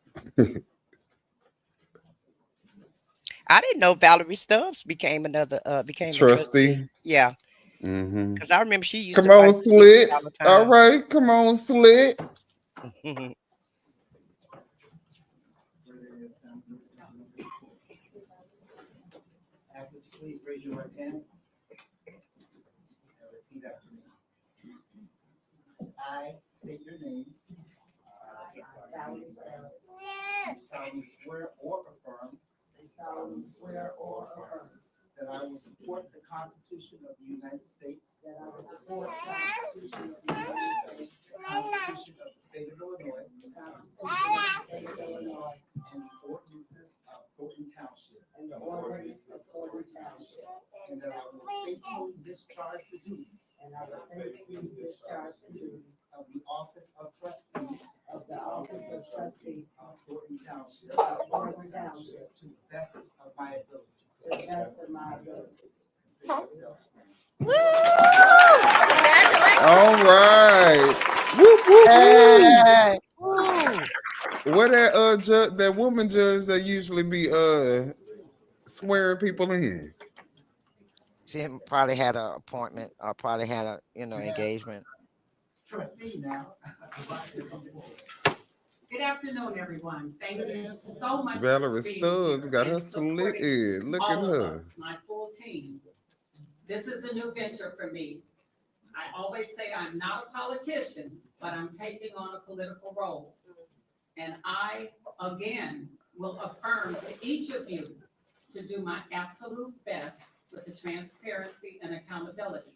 I didn't know Valerie Stubbs became a trustee. Yeah. Mm-hmm. Because I remember she used Come to on, fight Slit. all the time. All right, come on, Slit. Ask that you please raise your right hand. Repeat after me. I state your name. You solemnly swear or affirm. That I will support the Constitution of the United States. The Constitution of the State of Illinois. And the ordinances of Thornton Township. And that I will faithfully discharge the duties. Of the office of trustee. Of Thornton Township. To the best of my ability. All right. Whoop, whoop, Hey, woo. Where that that woman judge that usually be swearing people in? She probably had an appointment or probably had a engagement. Trustee now. Good afternoon, everyone. Thank you so much. Valerie for being Stubbs here got and her slit supporting in. Look at all of her. us, my full team. This is a new venture for me. I always say I'm not a politician, but I'm taking on a political role. And I, again, will affirm to each of you to do my absolute best with the transparency and accountability.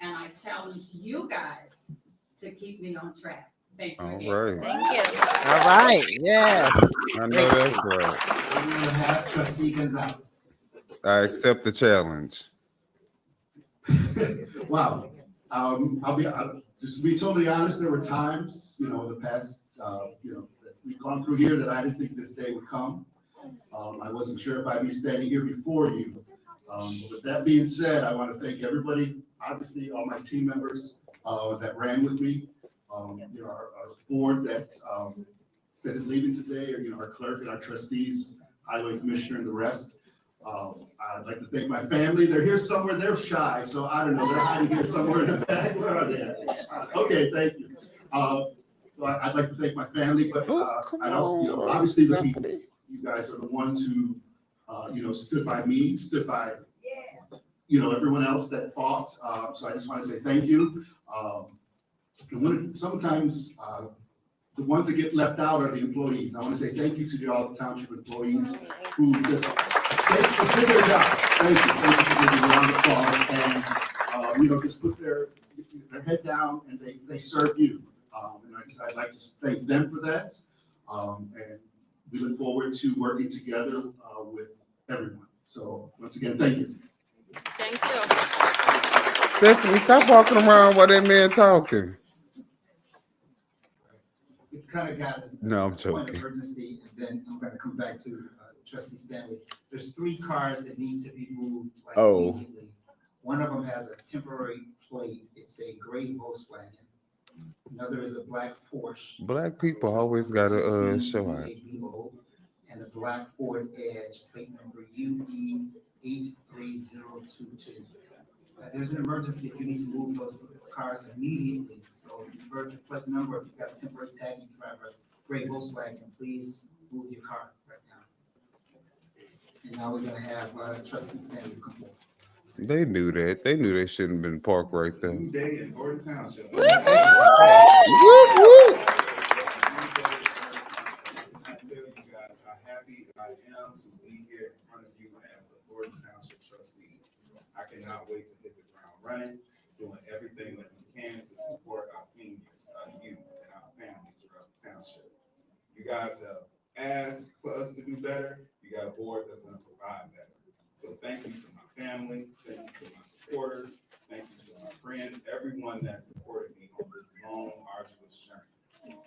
And I challenge you guys to keep me on track. Thank you. All again. right. Thank you. All right. Yes. I know that's right. We will have Trustee Gonzalez. I accept the challenge. Wow. I'll just to be totally honest, there were times, in the past, that we've gone through here that I didn't think this day would come. I wasn't sure if I'd be standing here before you. With that being said, I want to thank everybody, obviously all my team members that ran with me, our board that is leaving today, or our clerk and our trustees, highway commissioner and the rest. I'd like to thank my family. They're here somewhere. They're shy, so I don't know. They're hiding here somewhere in the back. Where are they at? Okay, thank you. So I'd like to thank my family, but I'd also, obviously the people. You guys are the ones who, stood by me, stood by, everyone else that fought. So I just want to say thank you. And sometimes the ones that get left out are the employees. I want to say thank you to all the township employees who just did their job. Thank you for giving a round of applause and just put their head down and they serve you. And I'd like to thank them for that. And we look forward to working together with everyone. So once again, thank you. Thank you. Stephanie, stop walking around while that man talking. We kind of got No, I'm point of joking. emergency, and then I'm going to come back to Trustee Stanley. There's 3 cars that need to be moved immediately. One of them has a temporary plate. It's a gray Volkswagen. Another is a black Porsche. Black people always gotta show out. And a black Ford Edge, plate number UE83022. There's an emergency if you need to move those cars immediately. So if you've heard the plate number, if you've got a temporary tag, you drive a gray Volkswagen, please move your car right now. And now we're gonna have Trustee Stanley come forward. They knew that. They knew they shouldn't have been parked right there. New day in Thornton Township. Whoop, whoop. I tell you guys how happy I am to be here in front of you as a Thornton Township trustee. I cannot wait to hit the ground running, doing everything that we can to support our seniors, our youth, and our families throughout the township. You guys have asked for us to do better. You got a board that's going to provide better. So thank you to my family, thank you to my supporters, thank you to my friends, everyone that supported me on this long, arduous journey.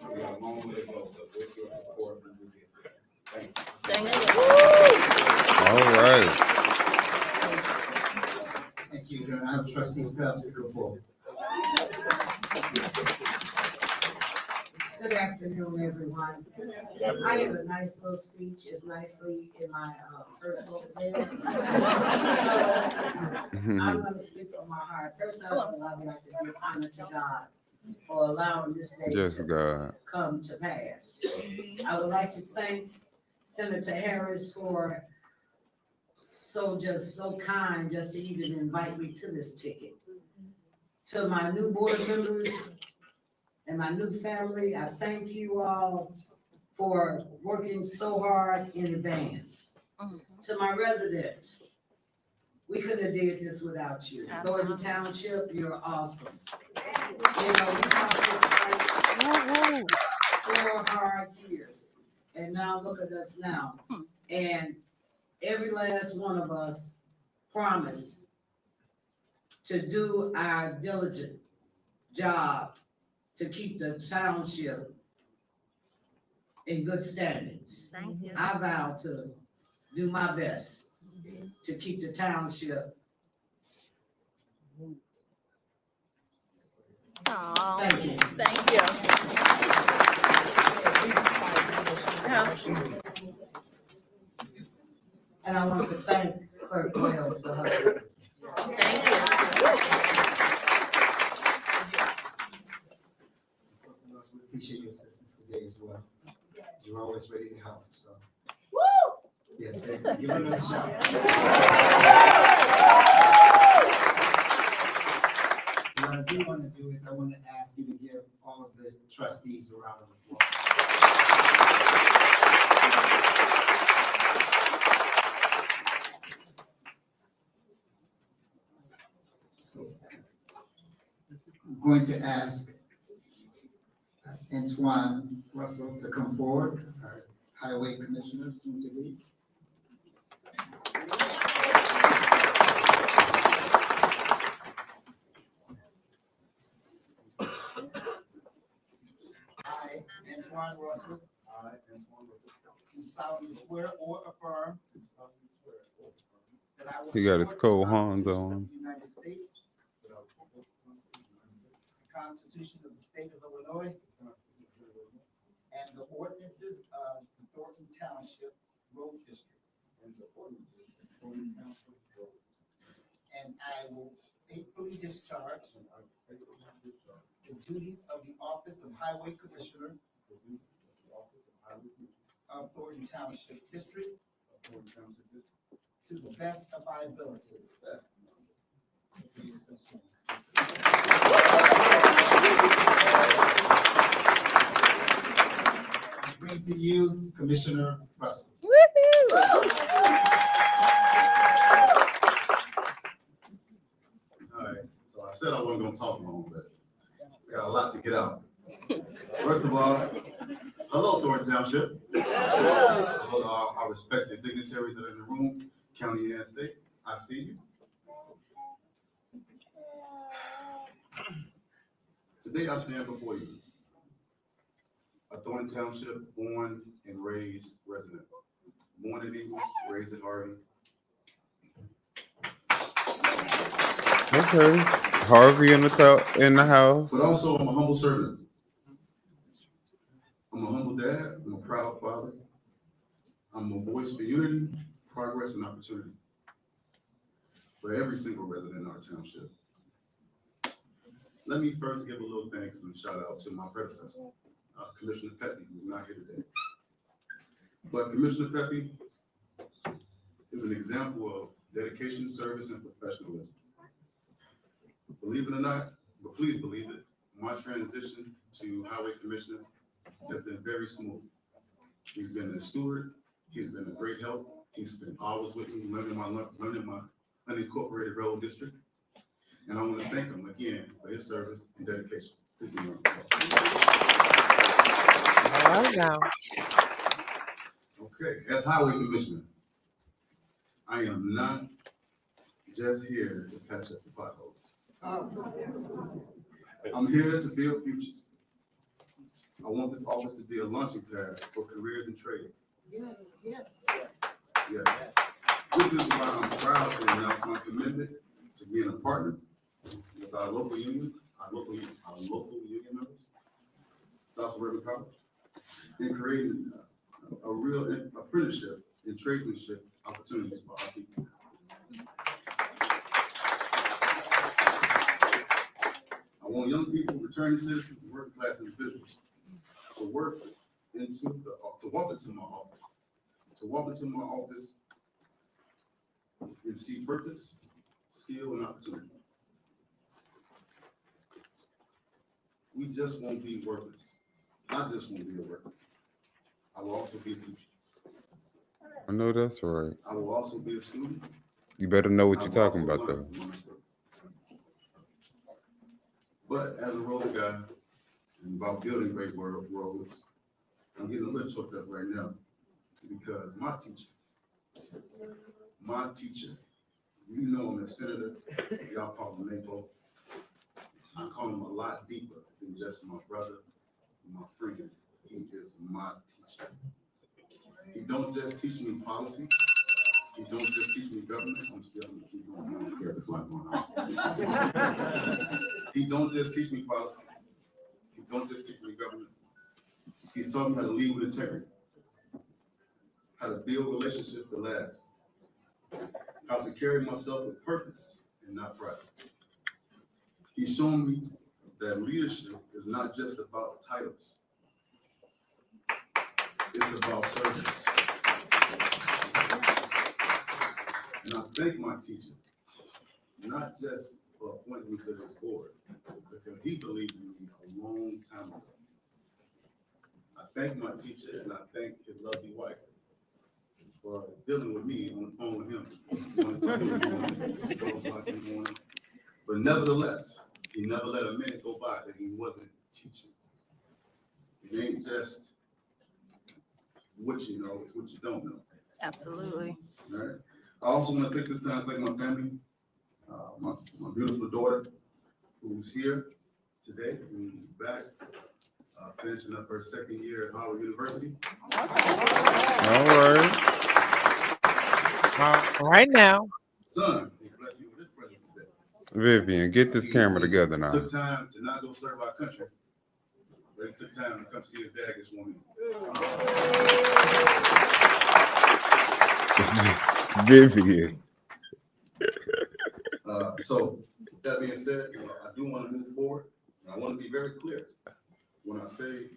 We got a long way to go, but with your support, we will get there. Thank you. All right. Thank you. We're gonna have trustee Stubbs to go forward. Good afternoon, everyone. I have a nice little speech. It's nicely in my personal bed. I'm going to speak from my heart. First of all, I would like to give honor to God for allowing this day Yes, to God. come to pass. I would like to thank Senator Harris for so kind just to even invite me to this ticket. To my new board members and my new family, I thank you all for working so hard in advance. To my residents, we couldn't have did this without you. Thornton Township, you're awesome. You know, we talked this fight 4 hard years, and now look at us now. And every last one of us promised to do our diligent job to keep the township in good standings. Thank you. I vow to do my best to keep the township. Oh, Thank you. thank you. And I want to thank Clerk Wells for her service. Thank you. We appreciate your assistance today as well. You're always ready to help, so. Yes, give her another shot. What I do want to do is I want to ask you to give all of the trustees a round of applause. So, I'm going to ask Antoine Russell to come forward, our highway commissioner, soon to be. I, Antoine Russell. I, Antoine Russell. Do solemnly swear or affirm. That I will He got his support Cole the Hans Constitution of on. the United States. The Constitution of the State of Illinois. And the ordinances of the Thornton Township Road District. And the ordinances of the Thornton Township Road. And I will faithfully discharge. The duties of the office of Highway Commissioner. Of Thornton Township District. To the best of my ability. I bring to you Commissioner Russell. All right, so I said I wasn't gonna talk long, but I got a lot to get out. First of all, hello Thornton Township. Hello to our respected dignitaries that are in the room, county and state. I see you. Today I stand before you, a Thornton Township born and raised resident. Born in Eagle, raised in Harvey. Okay. Harvey in the house. But also I'm a humble servant. I'm a humble dad, I'm a proud father. I'm a voice for unity, progress, and opportunity for every single resident in our township. Let me first give a little thanks and shout out to my predecessor, Commissioner Pepe, who's not here today. But Commissioner Pepe is an example of dedication, service, and professionalism. Believe it or not, but please believe it, my transition to Highway Commissioner has been very smooth. He's been a steward, he's been a great help, he's been always with me, running my unincorporated road district. And I want to thank him again for his service and dedication. All right now. Okay, as Highway Commissioner, I am not just here to patch up the potholes. I'm here to build futures. I want this office to be a launching pad for careers and trade. Yes, yes. Yes. This is why I'm proud to announce my commitment to being a partner with our local union, our local union members, South Suburban College, and creating a real apprenticeship and tradesmanship opportunities for our people. I want young people, returning citizens, and working class individuals to walk into my office and see purpose, skill, and opportunity. We just won't be workers. I just won't be a worker. I will also be a teacher. I know that's right. I will also be a student. You better know what I you're will talking also about, learn though. from my mistakes. But as a road guy and about building great roads, I'm getting a little choked up right now because my teacher, you know him as Senator, y'all call him Maple. I call him a lot deeper than just my brother, my friend. He is my teacher. He don't just teach me policy. He don't just teach me government. I'm still gonna keep going. I don't care if it's like going on. He don't just teach me policy. He don't just teach me government. He's taught me how to lead with integrity, how to build relationships that last, how to carry myself with purpose and not pride. He's shown me that leadership is not just about titles. It's about service. And I thank my teacher, not just for appointing me to this board, because he believed in me a long time ago. I thank my teacher and I thank his lovely wife for dealing with me on the phone with him. 1 o'clock in the morning, 12 o'clock in the morning. But nevertheless, he never let a minute go by that he wasn't teaching. It ain't just what you know, it's what you don't know. Absolutely. All right. I also want to take this time to thank my family, my beautiful daughter, who's here today, who's back, finishing up her second year at Howard University. All right. All right now. Son, he blessed me with this presence today. Vivian, get this camera together now. Took time to not go serve our country, but he took time to come see his dad this morning. Vivian. So, with that being said, I do want to move forward. And I want to be very clear when I say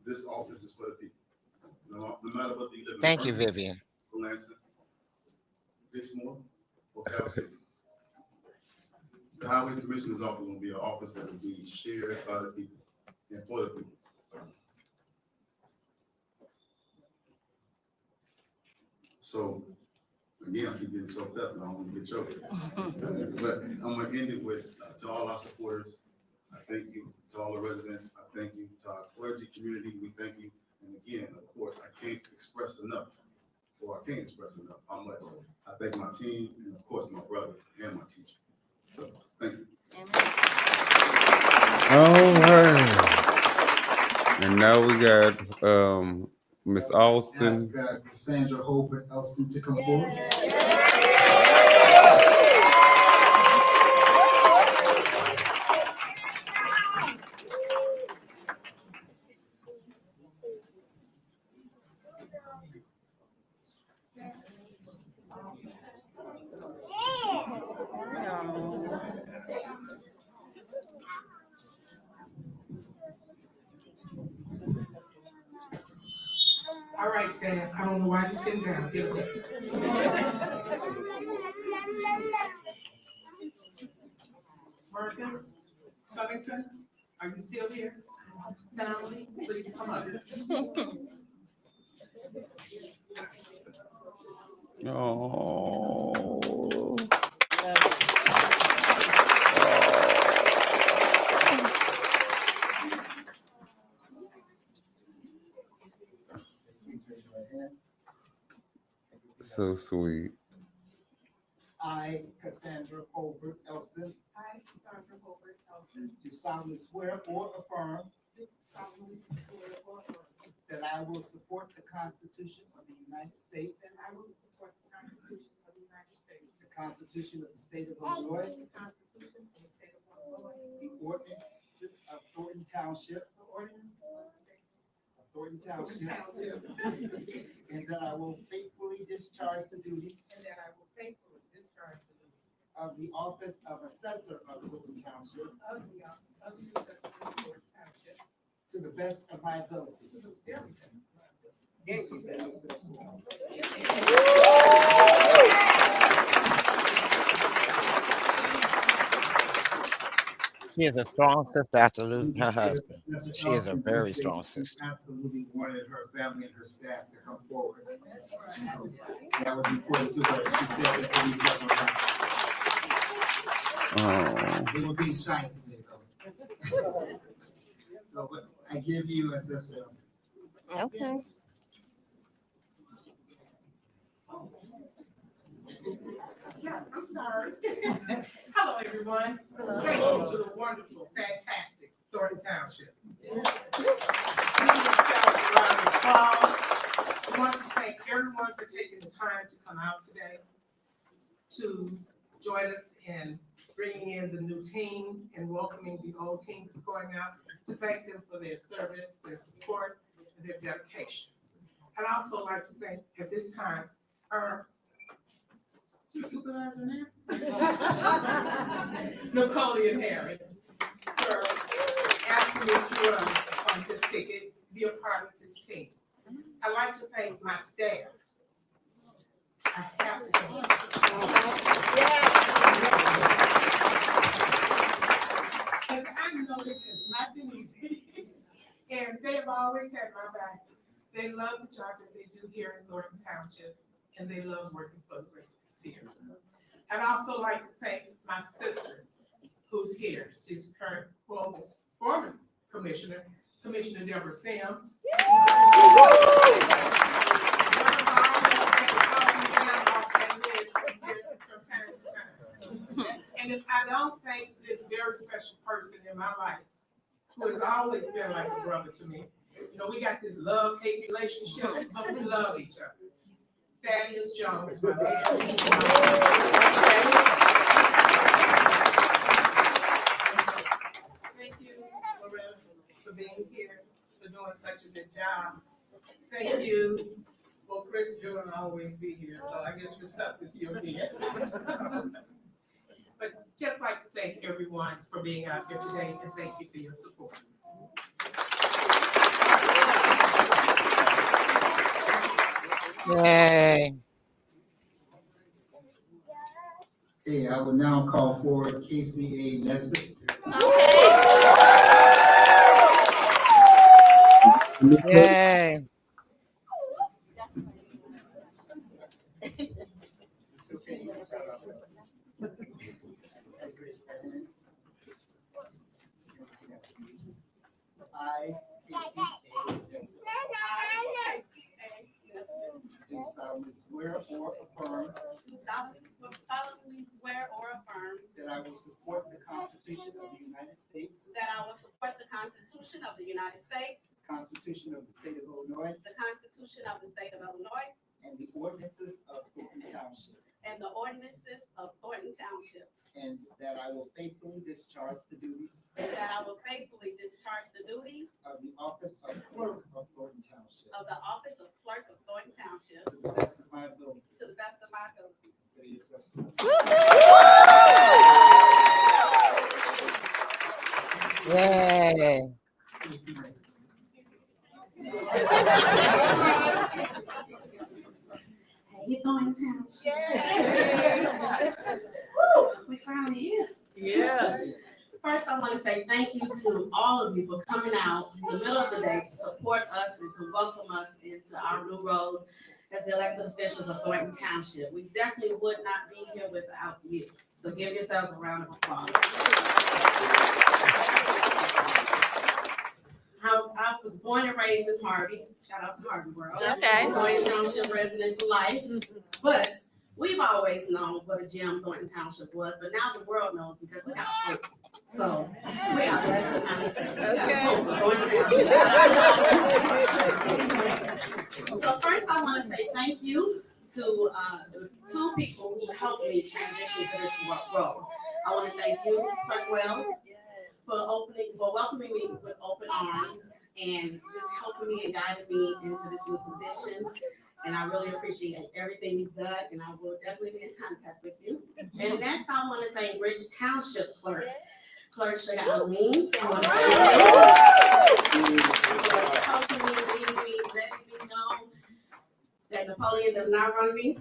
this office is for the people. No matter what you live in. Thank you, Vivian. Lansing, Dixmoor, or Cal City. The Highway Commissioner's office will be an office that will be shared by the people and for the people. So, again, I keep getting choked up, and I don't want to get choked. But I'm going to end it with, to all our supporters, I thank you. To all the residents, I thank you. To our clergy community, we thank you. And again, of course, I can't express enough how much I thank my team and, of course, my brother and my teacher. So, thank you. All right. And now we got Miss Austin. Ask Cassandra Holbert Elston to come forward. All right, staff, I don't know why you're sitting down. Get up. Marcus Covington, are you still here? Family, please come up. Oh. So sweet. I, Cassandra Colbert Elston, I, Cassandra Colbert Elton, do solemnly swear or affirm do solemnly swear or affirm that I will support the Constitution of the United States, that I will support the Constitution of the United States, the Constitution of the State of Illinois, the Constitution of the State of Illinois, the ordinances of Thornton Township, the ordinance of the State of Thornton of Township, Township, and that I will faithfully discharge the duties and that I will faithfully discharge the duties of the office of Assessor of Thornton Township of the office of the Assessor of Thornton Township to the best of my ability. to the very best of my ability. She is a strong sister after losing her husband. She is a very strong sister. Absolutely wanted her family and her staff to come forward. So that was important to her. She said that to me several times. Oh. They were being shy today, though. So, but I give you Assessor Elson. Okay. Yeah, I'm sorry. Hello, everyone. Thank you to the wonderful, fantastic Thornton Township. I want to thank everyone for taking the time to come out today to join us in bringing in the new team and welcoming the old team that's going out, to thank them for their service, their support, and their dedication. I'd also like to thank, at this time, our supervisor now? Napoleon Harris, for asking me to run on this ticket, be a part of this team. I'd like to thank my staff. I have to thank and I know it has not been easy. And they've always had my back. They love the job that they do here in Thornton Township, and they love working for the residents here. I'd also like to thank my sister, who's here. She's current former commissioner, Commissioner Deborah Sims. And if I don't thank this very special person in my life, who has always been like a brother to me, you know, we got this love-hate relationship, but we love each other. Thaddeus Jones, my man. Thank you, Loretta, for being here, for doing such a good job. Thank you. Well, Chris, you're gonna always be here, so I guess we're stuck with you here. But just like to thank everyone for being out here today, and thank you for your support. Yay. Okay, I will now call forward KCA Nesbitt. Yay. It's okay, you can shout out. I, do solemnly swear or affirm solemnly swear or affirm that I will support the Constitution of the United States, that I will support the Constitution of the United States, the Constitution of the State of Illinois, the Constitution of the State of Illinois, and the ordinances of Thornton Township, and the ordinances of Thornton Township, and that I will faithfully discharge the duties and that I will faithfully discharge the duties of the office of Clerk of Thornton Township of the office of Clerk of Thornton Township to the best of my ability. to the best of my ability. So yourself, sir. Yay. We going to town. Yeah. Woo, we finally here. Yeah. First, I want to say thank you to all of you for coming out in the middle of the day to support us and to welcome us into our new roles as the elected officials of Thornton Township. We definitely would not be here without you. So give yourselves a round of applause. I was born and raised in Harvey. Shout out to Harvey World. Okay. Thornton Township resident for life. But we've always known what a gem Thornton Township was, but now the world knows because we got hope. So we are blessed and highly favored. So first I want to say thank you to the two people who helped me transition to this role. I want to thank you, Clerk Wells, for welcoming me with open arms and just helping me and guiding me into this new position. And I really appreciate everything you've done, and I will definitely be in contact with you. And next, I want to thank Rich Township Clerk Sugar Alameen. I want to thank you for helping me, leading me, letting me know that Napoleon does not run me.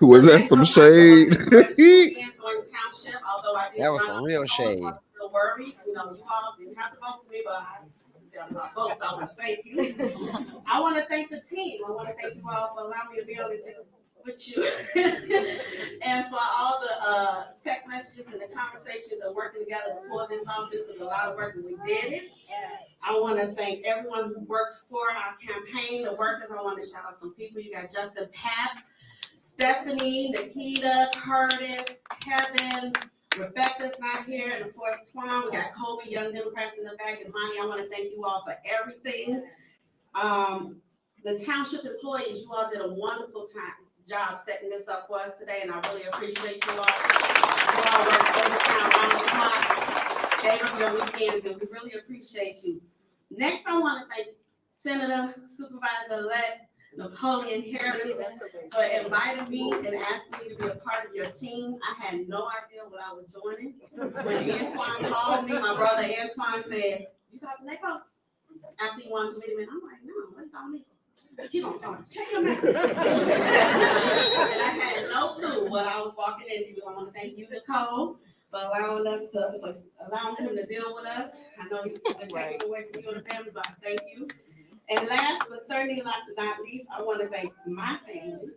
Was that some shade? That was some real shade. No worries, you know, you all didn't have to vote for me, but I vote, so I want to thank you. I want to thank the team. I want to thank you all for allowing me to be able to take with you and for all the text messages and the conversations and working together before this office. Was a lot of work and we did it. I want to thank everyone who worked for our campaign, the workers. I want to shout out some people. You got Justin Papp, Stephanie, Nikita, Curtis, Kevin, Rebecca's not here, and of course Twan. We got Kobe, Young Democrats in the back, and Monty. I want to thank you all for everything. The township employees, you all did a wonderful job setting this up for us today, and I really appreciate you all. You all worked overtime around the clock, gave up your weekends, and we really appreciate you. Next, I want to thank Senator Supervisor-elect Napoleon Harris for inviting me and asking me to be a part of your team. I had no idea what I was joining. When Antoine called me, my brother Antoine said, "You talk to Napo?" After he wanted to meet him, I'm like, "No, what you call me?" He don't call. Check your message. And I had no clue what I was walking into. I want to thank you, Nicole, for allowing him to deal with us. I know he's been taken away from you and the family, but I thank you. And last but certainly not least, I want to thank my family.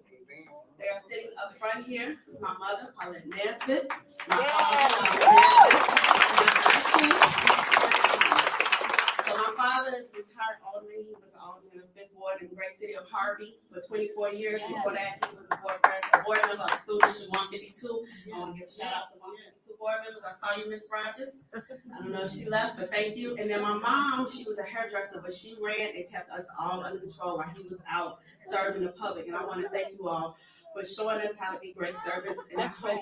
They're sitting up front here. My mother, Paulette Nesbitt. My So my father is retired alderman. He was alderman in the 5th Ward in the great city of Harvey for 24 years. Before that, he was a board member of School District 152. I want to give a shout out to 152 board members. I saw you, Miss Rogers. I don't know if she left, but thank you. And then my mom, she was a hairdresser, but she ran and kept us all under control while he was out serving the public. And I want to thank you all for showing us how to be great servants. And I hope,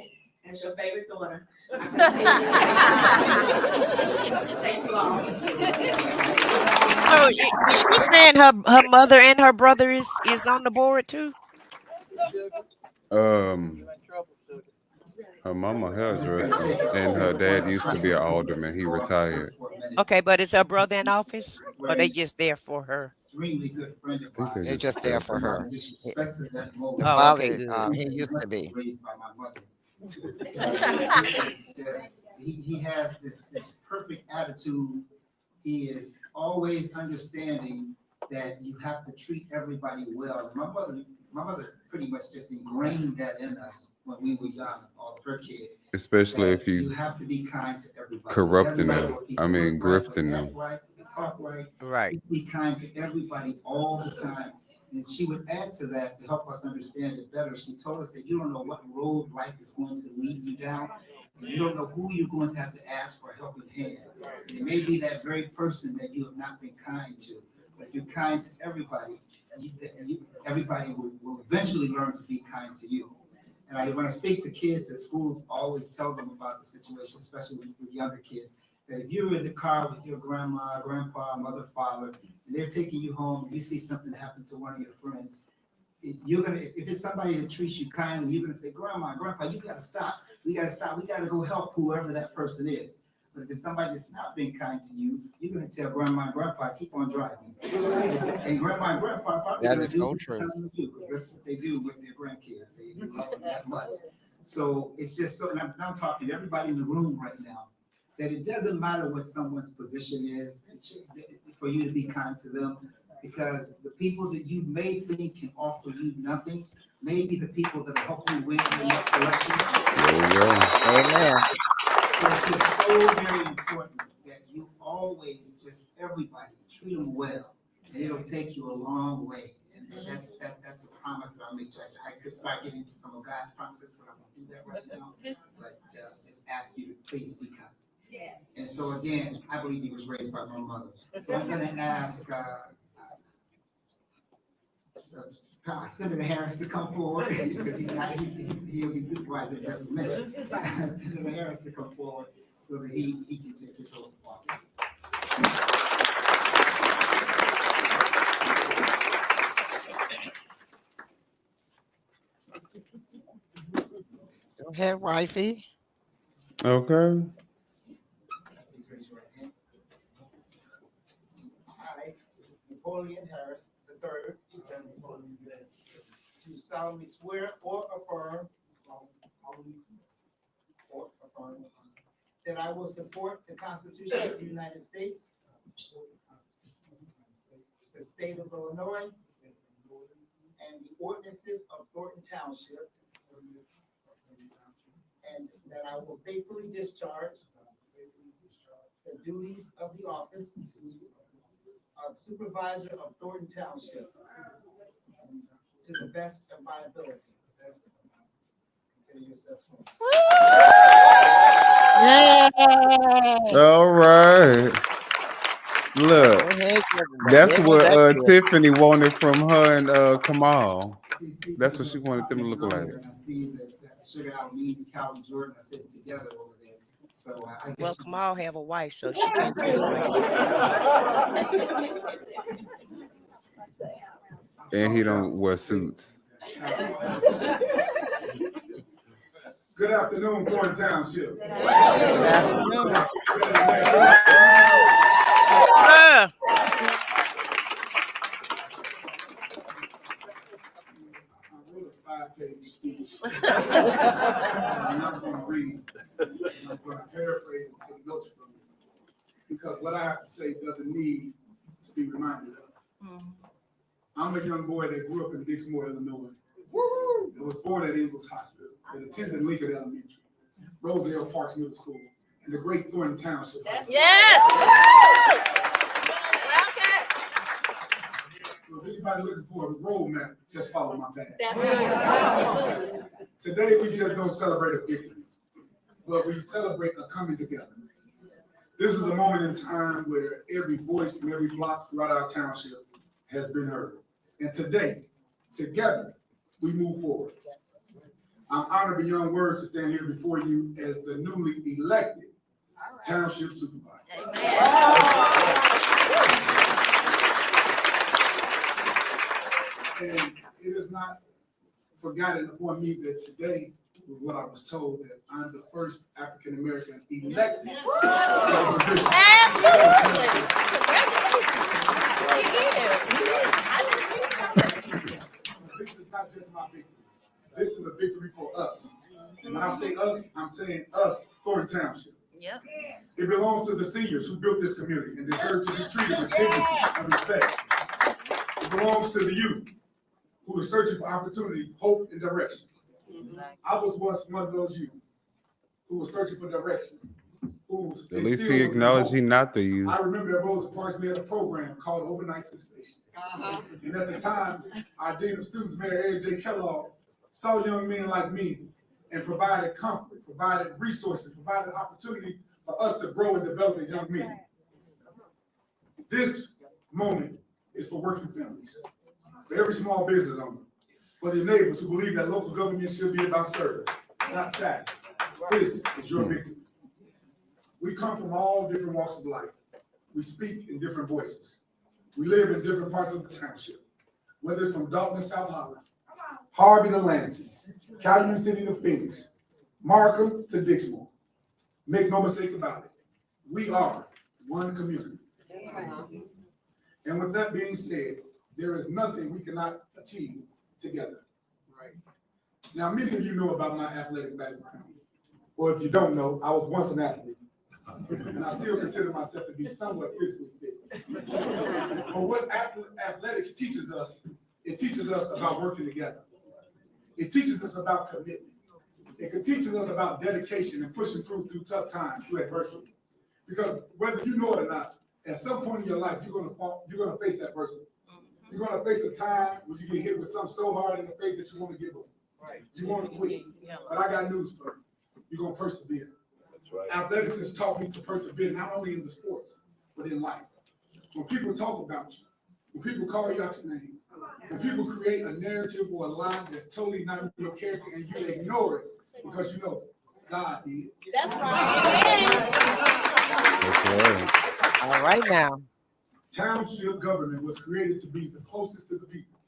as your favorite daughter, I continue. Thank you all. So is she saying her mother and her brother is on the board too? Her mama hairdresser, and her dad used to be an alderman. He retired. Okay, but is her brother in office, or they just there for her? Extremely good friend of I think mine. They're just there for her. Disrespect to that moment. The Oh, father, okay, good. he used to be. Raised by my mother. It's just, he has this perfect attitude. He is always understanding that you have to treat everybody well. My mother pretty much just ingrained that in us when we were young, all of her kids. Especially if You you have to be kind to everybody. corrupting Doesn't matter them. what people I mean, look like, grifting what them. act like, talk like. Right. Be kind to everybody all the time. And she would add to that to help us understand it better. She told us that you don't know what road life is going to lead you down. And you don't know who you're going to have to ask for a helping hand. It may be that very person that you have not been kind to. But if you're kind to everybody, everybody will eventually learn to be kind to you. And when I speak to kids at schools, I always tell them about the situation, especially with younger kids, that if you're in the car with your grandma, grandpa, mother, father, and they're taking you home, and you see something happen to one of your friends, if it's somebody that treats you kindly, you're gonna say, Grandma, Grandpa, you gotta stop. We gotta stop. We gotta go help whoever that person is. But if it's somebody that's not being kind to you, you're gonna tell Grandma and Grandpa, keep on driving. And Grandma and Grandpa are probably That gonna is do so what true. you're telling them to do, because that's what they do with their grandkids. They love them that much. So it's just so, and I'm talking to everybody in the room right now, that it doesn't matter what someone's position is, for you to be kind to them, because the people that you may think can offer you nothing, may be the people that will help you win the next election. There you go. Amen. So it's just so very important that you always, just everybody, treat them well, and it'll take you a long way. And that's a promise that I'll make to you. I could start getting into some of God's promises, but I won't do that right now. But just ask you to please be kind. And so again, I believe he was raised by my mother. So I'm gonna ask Senator Harris to come forward, because he'll be supervisor in just a minute. Senator Harris to come forward so that he can take his oath of office. Go ahead, wifey. Okay. Please raise your right hand. I, Napoleon Harris III, do solemnly swear or affirm that I will support the Constitution of the United States, the state of Illinois, and the ordinances of Thornton Township, and that I will faithfully discharge the duties of the office of supervisor of Thornton Township to the best of my ability. Consider yourself sworn. Yay! All right. Look, Go ahead, that's Kevin. what That's good. Tiffany wanted from her and Kamal. See, That's what she wanted them to look like. and I see that Sugar Alameen and Calvin Jordan are sitting together over there. So I guess. Well, Kamal have a wife, so she can't dress like that. And he don't wear suits. Good afternoon, Thornton Township. Good afternoon. I wrote a 5-page speech. I'm not going to read. I'm going to paraphrase and take notes from it, because what I have to say doesn't need to be reminded of. I'm a young boy that grew up in Dixmoor, Illinois. That was born at Ingalls Hospital, that attended Lincoln Elementary, Rosedale Parks Middle School, and the great Thornton Township. Yes. So if anybody looking for a roadmap, just follow my path. That's right. Today, we just don't celebrate a victory, but we celebrate a coming together. This is a moment in time where every voice from every block throughout our township has been heard. And today, together, we move forward. I'm honored beyond words to stand here before you as the newly elected township supervisor. And it is not forgotten upon me that today, with what I was told, that I'm the first African American elected to the position. This is not just my victory. This is a victory for us. And when I say us, I'm saying us, Thornton Township. Yep. It belongs to the seniors who built this community and deserve to be treated with dignity and respect. It belongs to the youth who are searching for opportunity, hope, and direction. I was once one of those youth who was searching for direction. At least he acknowledged he not the youth. I remember at Rosa Parks we had a program called Overnight Sensation. And at the time, our Dean of Students, Mayor A.J. Kellogg, saw young men like me and provided comfort, provided resources, provided opportunity for us to grow and develop as young men. This moment is for working families, for every small business owner, for the neighbors who believe that local government should be about service, not status. This is your victory. We come from all different walks of life. We speak in different voices. We live in different parts of the township, whether it's from Dalton, South Holland, Harvey to Lansing, Calumet City to Phoenix, Markham to Dixmoor. Make no mistake about it. We are one community. And with that being said, there is nothing we cannot achieve together. Right. Now, many of you know about my athletic background. Or if you don't know, I was once an athlete. And I still consider myself to be somewhat physically fit. But what athletics teaches us, it teaches us about working together. It teaches us about commitment. It teaches us about dedication and pushing through tough times, through adversity. Because whether you know it or not, at some point in your life, you're gonna face adversity. You're gonna face a time when you get hit with something so hard in the face that you want to give up. You want to quit. But I got news for you. You're gonna persevere. Athletics has taught me to persevere, not only in the sports, but in life. When people talk about you, when people call you out your name, when people create a narrative or a lie that's totally not your character and you ignore it because you know God did. That's right. All right now. Township government was created to be the closest to the people,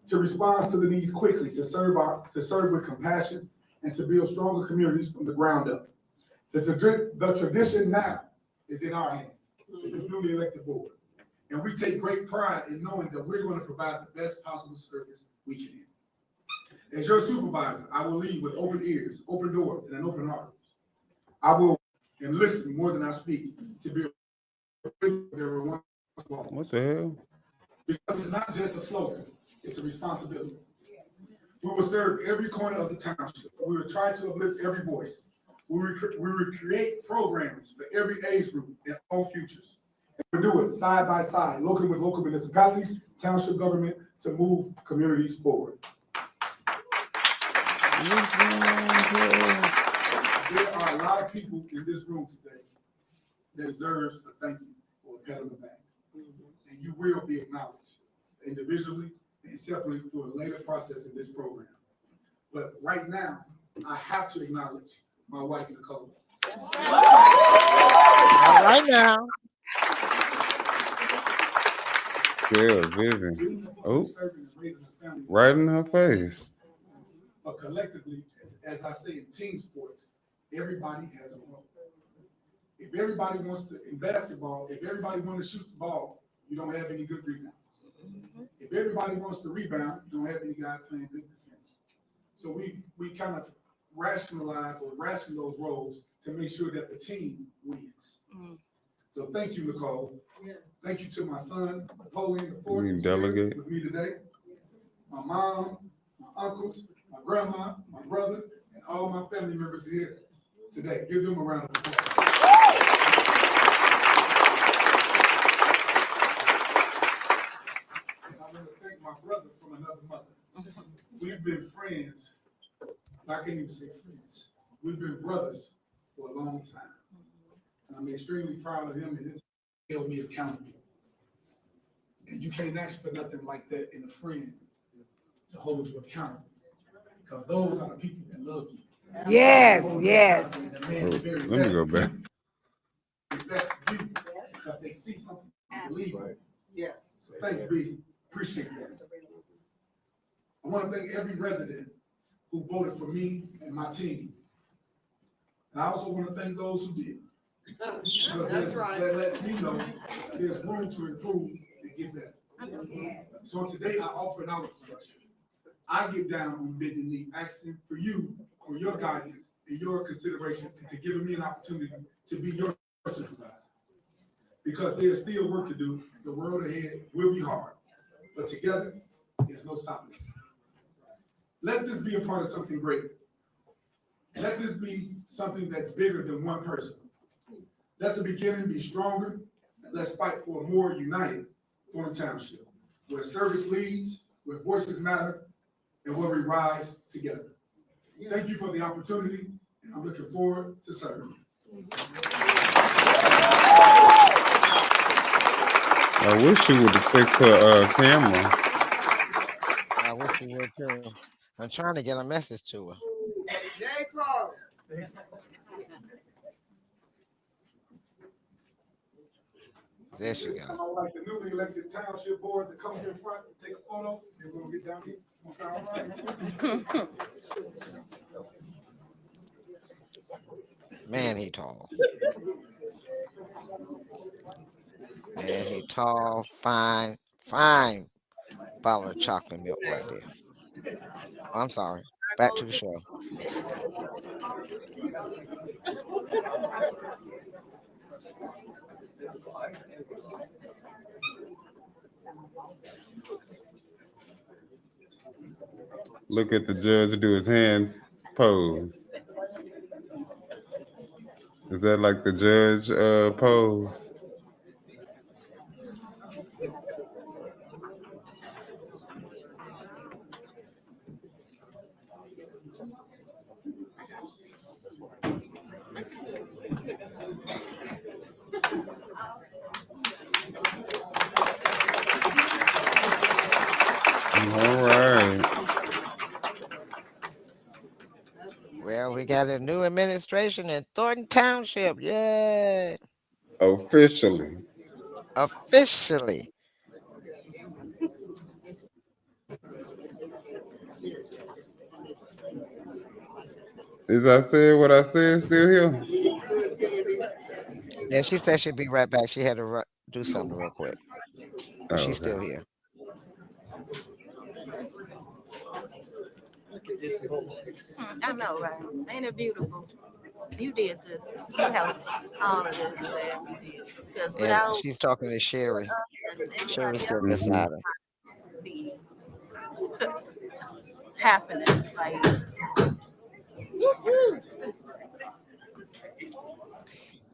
to respond to the needs quickly, to serve with compassion, and to build stronger communities from the ground up. The tradition now is in our hands, this newly elected board. And we take great pride in knowing that we're going to provide the best possible service we can. As your supervisor, I will lead with open ears, open doors, and an open heart. I will and listen more than I speak to build everyone. What the hell? Because it's not just a slogan, it's a responsibility. We will serve every corner of the township. We will try to uplift every voice. We will create programs for every age group and all futures. And we do it side by side, locally with local municipalities, township government to move communities forward. There are a lot of people in this room today that deserves a thank you or a pat on the back. And you will be acknowledged individually and separately through a later process in this program. But right now, I have to acknowledge my wife, Nicole. All right now. Yeah, Vivian. Oh, right in her face. But collectively, as I say in team sports, everybody has a role. If everybody wants to, in basketball, if everybody wants to shoot the ball, you don't have any good rebounds. If everybody wants to rebound, you don't have any guys playing good defense. So we kind of rationalize or ration those roles to make sure that the team wins. So thank you, Nicole. Yes. Thank you to my son, Napoleon the Fourth, who's here with me today. My mom, my uncles, my grandma, my brother, and all my family members here today. Give them a round of applause. And I want to thank my brother from another mother. We've been friends. I can't even say friends. We've been brothers for a long time. And I'm extremely proud of him, and this held me accountable. And you can't ask for nothing like that in a friend to hold you accountable, because those are the people that love you. Yes, yes. Let me go back. Invest in you because they see something and believe in. Yes. So thank you, B. Appreciate that. I want to thank every resident who voted for me and my team. And I also want to thank those who did. That's right. That lets me know there's room to improve and get better. So today I offer an outreach. I get down on bending knee, asking for you, for your guidance and your considerations, and to give me an opportunity to be your supervisor. Because there's still work to do. The road ahead will be hard, but together, there's no stopping us. Let this be a part of something great. Let this be something that's bigger than one person. Let the beginning be stronger, and let's fight for a more united Thornton Township, where service leads, where voices matter, and where we rise together. Thank you for the opportunity, and I'm looking forward to serving. I wish you would have fixed her camera. I wish you would too. I'm trying to get a message to her. There she I go. would like the newly elected township board to come here in front and take a photo, and we'll get down here. Okay, all right? Man, he tall. Man, he tall, fine, fine bottle of chocolate milk right there. I'm sorry. Back to the show. Look at the judge do his hands pose. Is that like the judge pose? All right. Well, we got a new administration in Thornton Township. Yay! Officially. Officially. Is I said what I said still here? Yeah, she said she'd be right back. She had to do something real quick, but Oh, she's okay. still here. I know, right? Ain't it beautiful? You did this. You helped all of this, glad you did. Because And without she's talking to Sherry. anybody Sherry's else sitting Mm-hmm. beside her. be happening, like,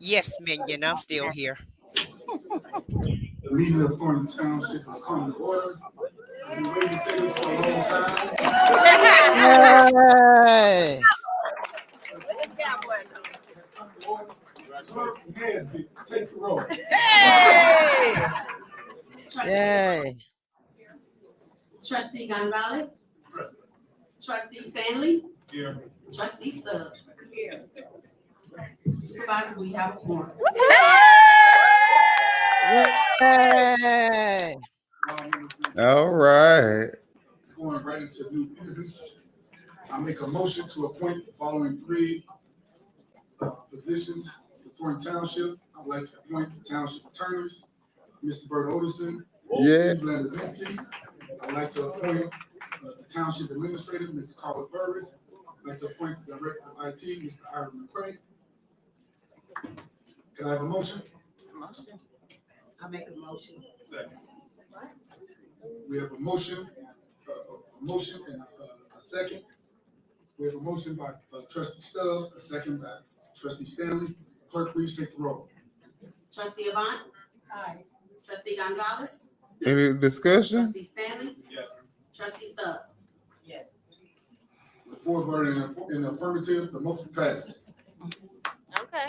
Yes, Minion, I'm still here. The meeting of Thornton Township has come to order. We've been waiting to say this for a long time. Yay! Clerk Nasby, take the roll. Yay! Trustee Gonzalez. Trustee Stanley. Here. Trustee Stubbs. Here. Supervisor, we have a quorum. Yay! All right. Going right into new business. I make a motion to appoint the following three positions for Thornton Township. I'd like to appoint the township attorneys, Mr. Bert Oderson. Yeah. Steve Landezinski. I'd like to appoint the township administrator, Ms. Carla Burris. I'd like to appoint the director of IT, Mr. Ira McCray. Can I have a motion? Motion. I make a motion. Second. We have a motion and a second. We have a motion by trustee Stubbs, a second by trustee Stanley. Clerk, please take the roll. Trustee Avant. Aye. Trustee Gonzalez. Any discussion? Trustee Stanley. Yes. Trustee Stubbs. Yes. The four voted in the affirmative, the motion passes. okay.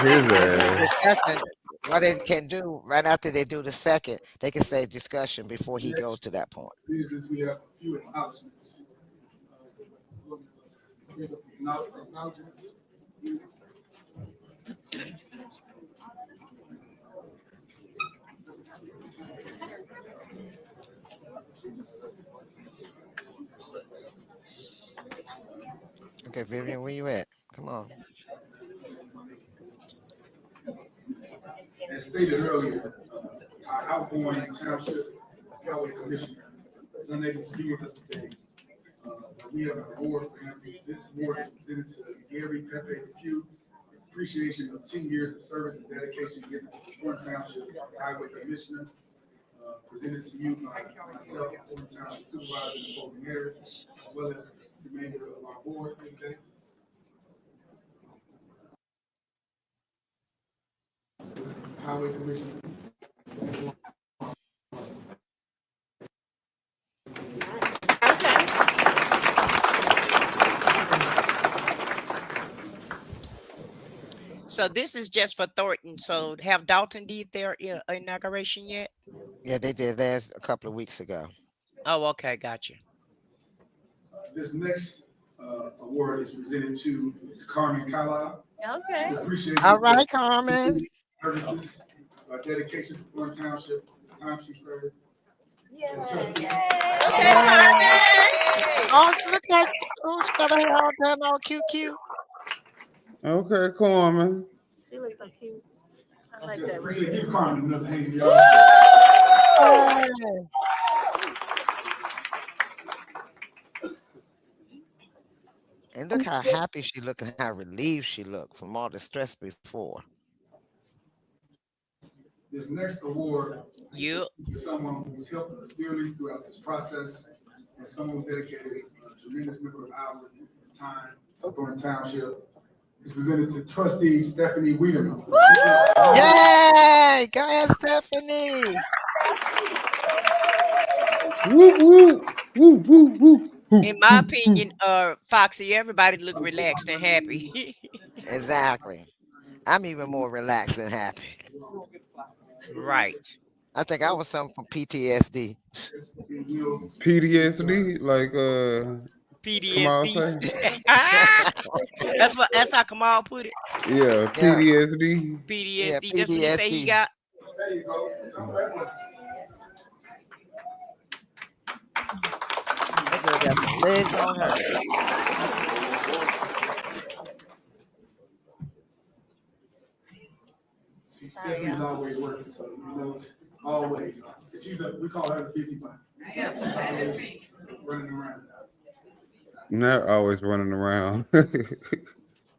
His ass. Discussion. What they can do right after they do the second, they can say discussion before he goes to that point. These is we have a few acknowledgements. Acknowledgements. Okay, Vivian, where you at? Come on. As stated earlier, our outgoing township highway commissioner is unable to be with us today. We have an award for him. This award is presented to Gary Pepe Pugh. Appreciation of 10 years of service and dedication given to Thornton Township as highway commissioner. Presented to you by myself, Thornton Township Supervisor, and Fulton Harris, as well as the remainder of our board today. Highway commissioner. So this is just for Thornton. So have Dalton did their inauguration yet? Yeah, they did that a couple of weeks ago. Oh, okay, gotcha. This next award is presented to Ms. Carmen Kala. Okay. We appreciate All you right, Carmen. services, dedication for Thornton Township, the time she served. Oh, look at who's got her hair all done all cute. Okay, Carmen. She looks so cute. I like Just that. appreciate you, Carmen, another hand, y'all. And look how happy she look and how relieved she looked from all the stress before. This next award Yep. is someone who's helped us dearly throughout this process, and someone who dedicated a tremendous number of hours and time to Thornton Township. It's presented to trustee Stephanie Wiedemann. Yay! Go ahead, Stephanie. Woo, woo, woo, woo, woo. In my opinion, Foxy, everybody look relaxed and happy. Exactly. I'm even more relaxed and happy. Right. I think I was something from PTSD. PTSD, like Kamal PTSD. say. That's how Kamal put it. Yeah, Yeah, PTSD. yeah, PTSD. That's what he say he PTSD. got. There you go. That girl got some legs on her. Stephanie's always working, so you know, always. We call her the busybody. She's always running around. Not always running around.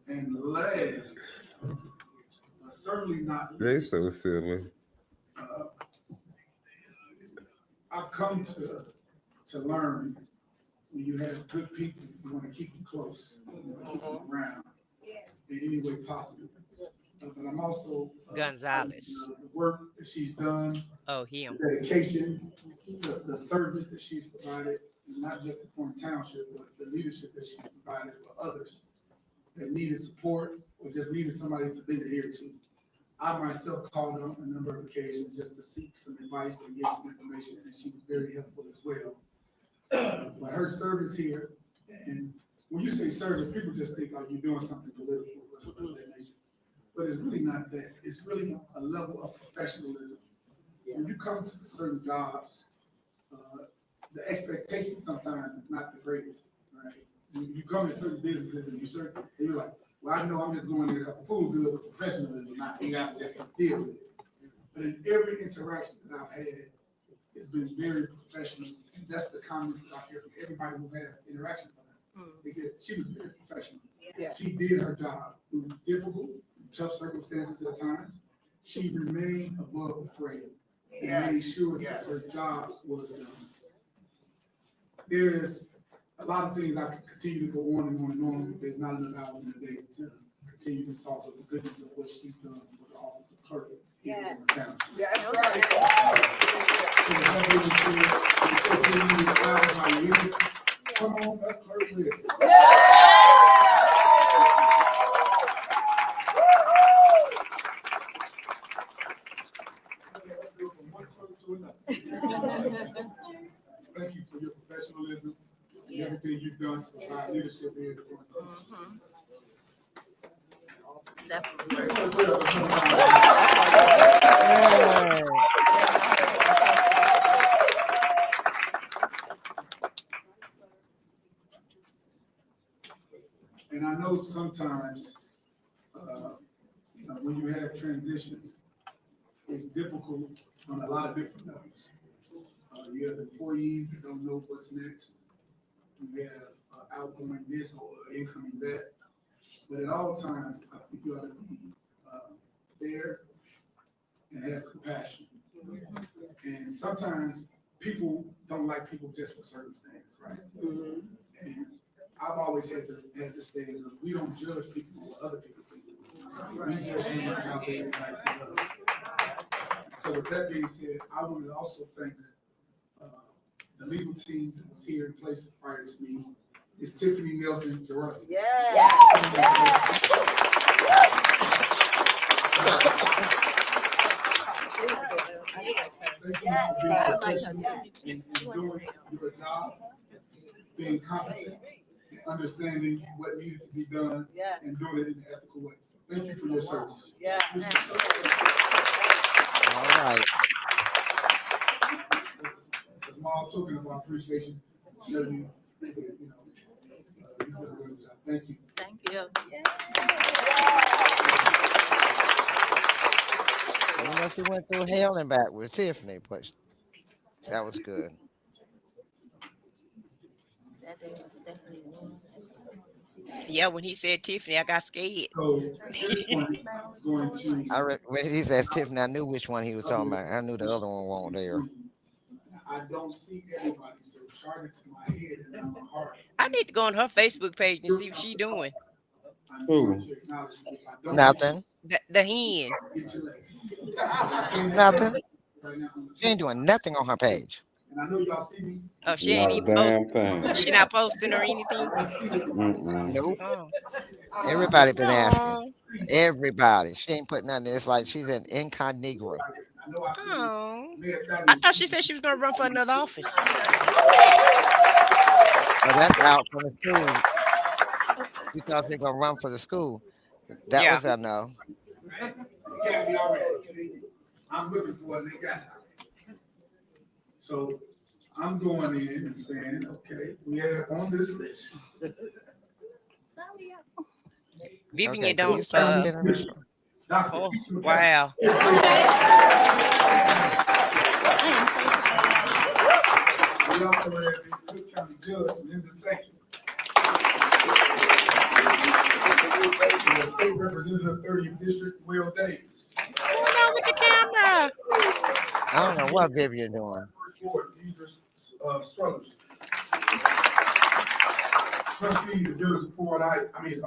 And last, but certainly not They least, so silly. I've come to learn when you have good people, you want to keep them close, you want to keep them around in any way possible. But I'm also Gonzalez. the work that she's done, Oh, him. the dedication, the service that she's provided, not just to Thornton Township, but the leadership that she's provided for others that needed support or just needed somebody to be adhere to. I myself called on a number of occasions just to seek some advice and get some information, and she was very helpful as well. But her service here, and when you say service, people just think, oh, you're doing something political or that nature. But it's really not that. It's really a level of professionalism. When you come to certain jobs, the expectation sometimes is not the greatest, right? You come to certain businesses and you're like, well, I know I'm just going there because the food good, but professionalism not. You got to just deal with it. But in every interaction that I've had, it's been very professional. And that's the comments that I hear from everybody who has interaction with her. They said she was very professional. Yeah. She did her job through difficult, tough circumstances at times. She remained above the fray and made sure that her job was done. There is a lot of things I could continue to go on and on and on, but there's not enough hours in the day to continue to talk about the goodness of what she's done with the office of clerk. Yeah. That's right. Come on, that clerk with it. Thank you for your professionalism and everything you've done to provide leadership here at the Thornton. And I know sometimes, when you have transitions, it's difficult on a lot of different levels. You have employees that don't know what's next. You have outgoing this or incoming that. But at all times, I think you ought to be there and have compassion. And sometimes people don't like people just for circumstance, right? And I've always had this thing is we don't judge people on what other people think. We judge them on how they interact with us. So with that being said, I want to also thank the legal team that was here in place prior to me. It's Tiffany Nelson Gerard. Yeah. Doing your job, being competent, and understanding what needed to be done and doing it in an ethical way. Thank you for your service. Yeah. All right. A small token of our appreciation. Show you, you did a good job. Thank you. Thank you. She went through hell and back with Tiffany, but that was good. That day was definitely one. Yeah, when he said Tiffany, I got scared. So at this point, I'm going to. When he said Tiffany, I knew which one he was talking about. I knew the other one wasn't there. I don't see everybody, so charge it to my head and not my heart. I need to go on her Facebook page and see what she's doing. Who? Nothing. The hen. Nothing. She ain't doing nothing on her page. And I know y'all see me. Oh, she ain't even posting. She not posting or anything. Nope. Oh. Everybody been asking. Everybody. She ain't putting nothing. It's like she's an incognito. Oh. I thought she said she was gonna run for another office. Well, that's out from the school. You thought they're gonna run for the school. That was a no. I'm looking for it. So I'm going in and saying, okay, we have on this list. Vivian, Okay, don't. Oh, wow. We also have a Cook County judge in the section. State Representative 30th District, Will Davis. What's on with the camera? I don't know what Vivian doing. Struthers. Trustee of the Village of Ford Heights,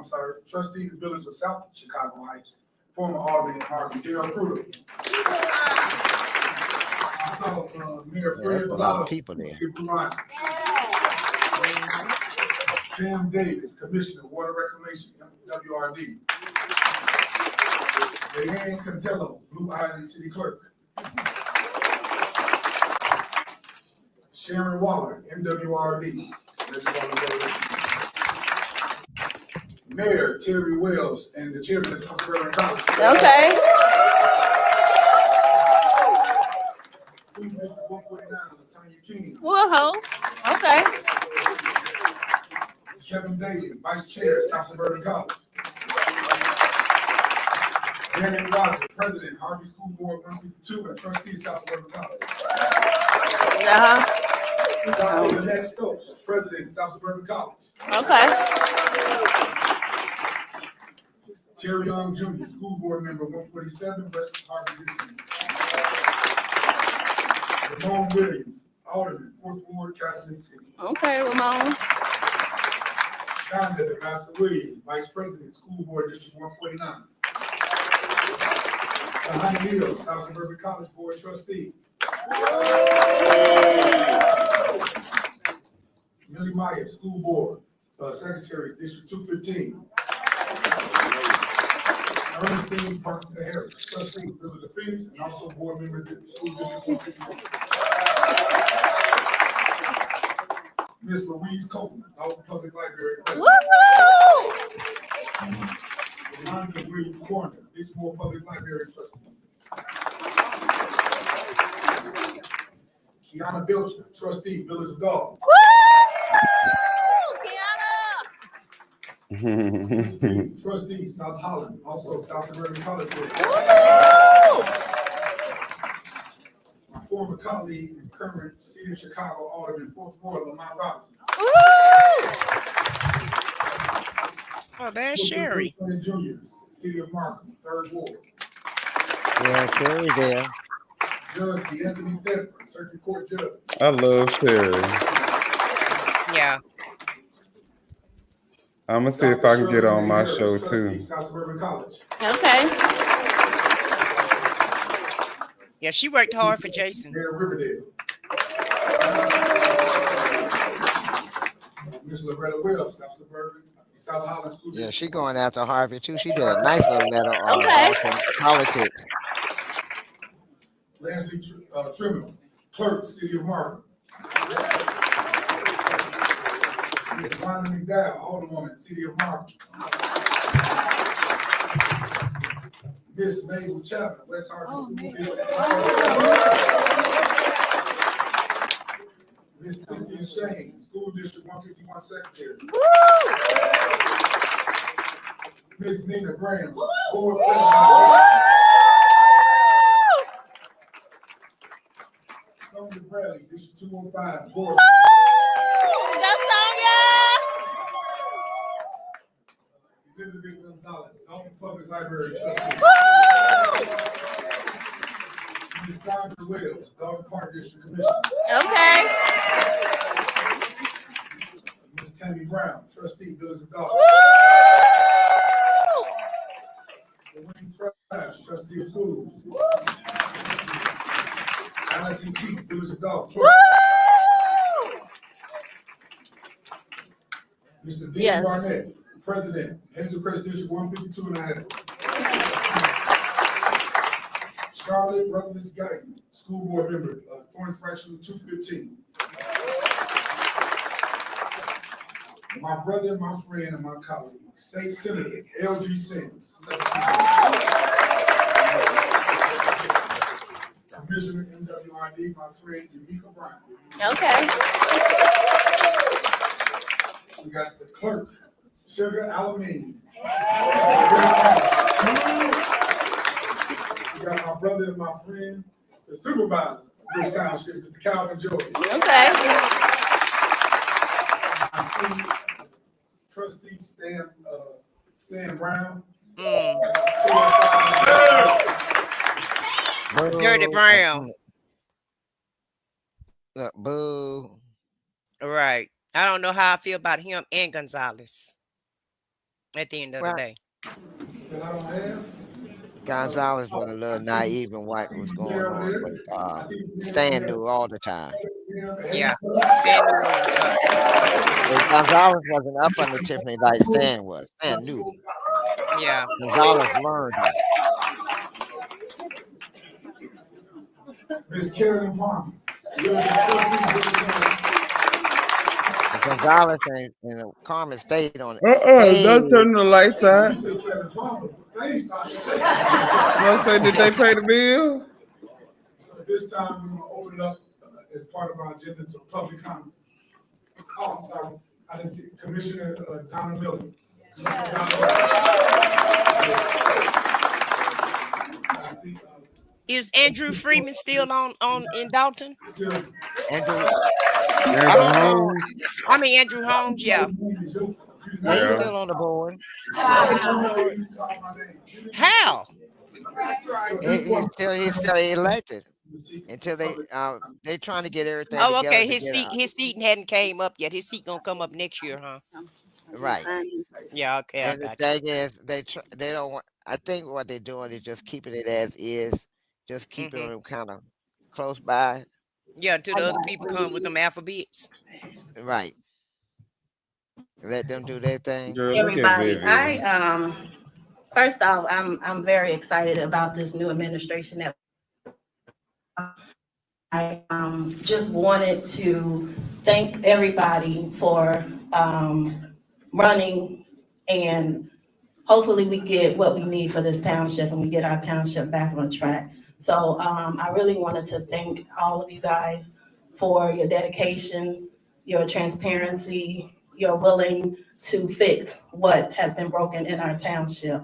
trustee of the Village of South Chicago Heights, former Alderman Harvey Dale Cruder. I saw Mayor Fred There's a lot of people there. Sam Davis, Commissioner, Water Reclamation, WRD. Leanne Cantello, Blue Island City Clerk. Sharon Waller, MWRD. Mayor Terry Wells and the chairman of South Berlin College. Okay. Whoa. Okay. Kevin Daly, Vice Chair, South Suburban College. Janet Rogers, President, Harvey School Board 152, and Trustee, South Suburban College. Dr. Lynette Stokes, President, South Suburban College. Okay. Terry Young Jr., School Board Member 147, West Harvey District. Ramon Williams, Alderman, 4th Ward, Calumet City. Okay, Ramon. Shonda Master Williams, Vice President, School Board District 149. Tahani Hill, South Suburban College Board Trustee. Millie Meyer, School Board Secretary, District 215. Ernestine Parker Harris, Trustee, Village of Phoenix, and also Board Member, School District 151. Miss Louise Copeland, Alton Public Library. Woohoo! Monica Williams Corner, Dixmoor Public Library Trustee. Kiana Belcher, Trustee, Village Dog. Kiana! Trustee, South Holland, also South Suburban College. My former colleague and current City of Chicago Alderman, 4th Ward, Lamont Robinson. Oh, there's Sherry. Juniors, City of Markham, 3rd Ward. Yeah, Sherry there. Judge Anthony Thetford, Circuit Court Judge. I love Sherry. Yeah. I'm gonna see if I can get on my show too. South Suburban College. Okay. Yeah, she worked hard for Jason. Mayor Riverdale. Miss Loretta Wells, South Suburban, South Holland School. Yeah, she going after Harvey too. She did a nice little letter on politics. Leslie Trimmer, Clerk, City of Markham. Ms. Wanda McDowell, Alderwoman, City of Marble. Miss Mabel Chapman, West Harvard School District. Miss Cynthia Shane, School District 151 Secretary. Miss Nina Graham, Board President. Sonia Bradley, District 205, Board. Elizabeth Gonzalez, Dalton Public Library Trustee. Ms. Sandra Williams, Dalton Park District Commissioner. Okay. Ms. Tammy Brown, Trustee, Village of Dalton. Dwayne Trash, Trustee of Schools. Alex E. Keith, Village of Dalton. Mr. Dean Yes. Barnett, President, Hazel Crest District 152 and a half. Charlotte Rutledge Guyton, School Board Member, Thornton Fraction 215. My brother, my friend, and my colleague, State Senator L.G. Sims. Commissioner MWRD, my friend, Jamaica Bryant. Okay. We got the clerk, Sugar Alamine. We got my brother and my friend, the supervisor of this township, Mr. Calvin George. Okay. I see Trustee Stan Brown. Dirty Brown. Boo. Right. I don't know how I feel about him and Gonzalez at the end of the day. That I don't have. Gonzalez was a little naive in what was going on, but Stan knew all the time. Yeah. Gonzalez wasn't up under Tiffany like Stan was. Stan knew. Yeah. Gonzalez learned it. Miss Carolyn Palmer. Gonzalez and Carmen stayed on it. Don't turn the lights out. Don't say, did they pay the bill? This time we're going to open it up as part of our agenda to public comment. Oh, I'm sorry. I didn't see Commissioner Donna Miller. Is Andrew Freeman still on in Dalton? Andrew Holmes. I mean Andrew Holmes, yeah. Yeah, he's still on the board. How? He's still elected until they trying to get everything. Oh, together okay. to His get seat hadn't came up yet. His seat gonna come up next year, huh? right. Yeah. Okay. And the thing is, they don't want. I think what they're doing is just keeping it as is, just keeping them kind of close by. Yeah, until the other people come with them alphabets. Right. Let them do their thing. Girl, Everybody, first off, I'm very excited about this new administration that I just wanted to thank everybody for running, and hopefully we get what we need for this township and we get our township back on track. So I really wanted to thank all of you guys for your dedication, your transparency, your willing to fix what has been broken in our township.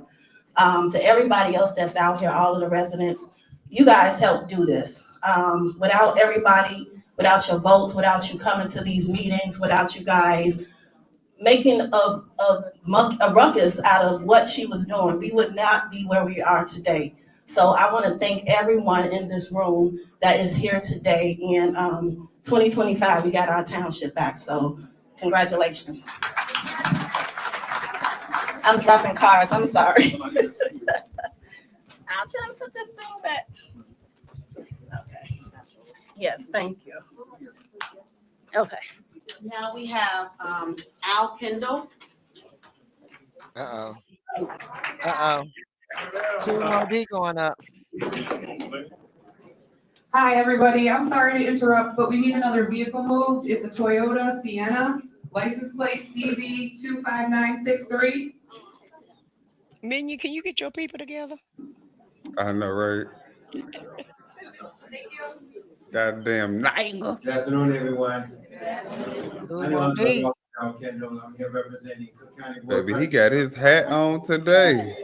To everybody else that's out here, all of the residents, you guys helped do this. Without everybody, without your votes, without you coming to these meetings, without you guys making a ruckus out of what she was doing, we would not be where we are today. So I want to thank everyone in this room that is here today. In 2025, we got our township back. So congratulations. I'm dropping cards. I'm sorry. I'll try to put this thing back. Okay. Yes, thank you. Okay. Now we have Al Kendall. Cool RD going up. Hi, everybody. I'm sorry to interrupt, but we need another vehicle moved. It's a Toyota Sienna License plate CV 25963. Minion, can you get your people together? I know, right? Goddamn nigga. Good afternoon, everyone. Who I'm gonna be? Kendall. I'm here representing Cook County Board. Baby, he got his hat on today.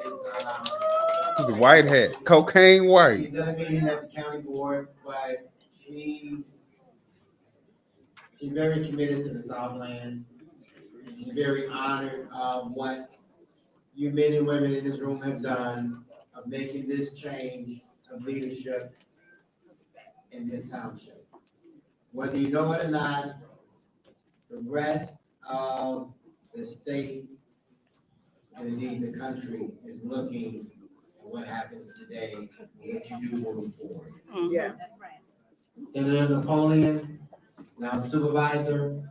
His white hat, cocaine white. He's at a meeting at the county board, but he's very committed to the Southland. He's very honored of what you men and women in this room have done of making this change of leadership in this township. Whether you know it or not, the rest of the state and indeed the country is looking at what happens today and what you do moving forward. Yeah. Senator Napoleon, now supervisor,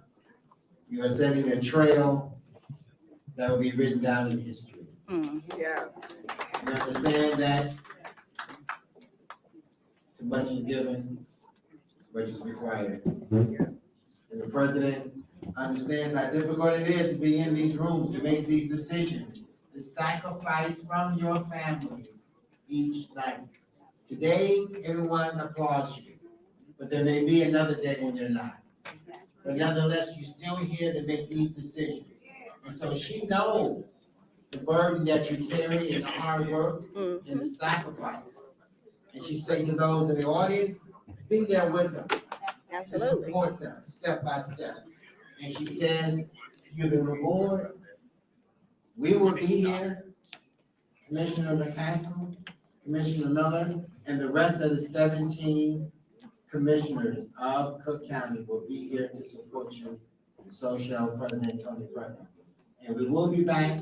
you are setting a trail that will be written down in history. Yeah. You understand that too much is given, much is required. And the president understands how difficult it is to be in these rooms, to make these decisions, to sacrifice from your families each night. Today, everyone applauds you, but there may be another day when you're not. But nonetheless, you're still here to make these decisions. And so she knows the burden that you carry and the hard work and the sacrifice. And she said to those in the audience, be there with them. To support them step by step. And she says, you're the reward. We will be here. Commissioner McCaskill, Commissioner Miller, and the rest of the 17 commissioners of Cook County will be here to support you. And so shall President Tony Brennan. And we will be back.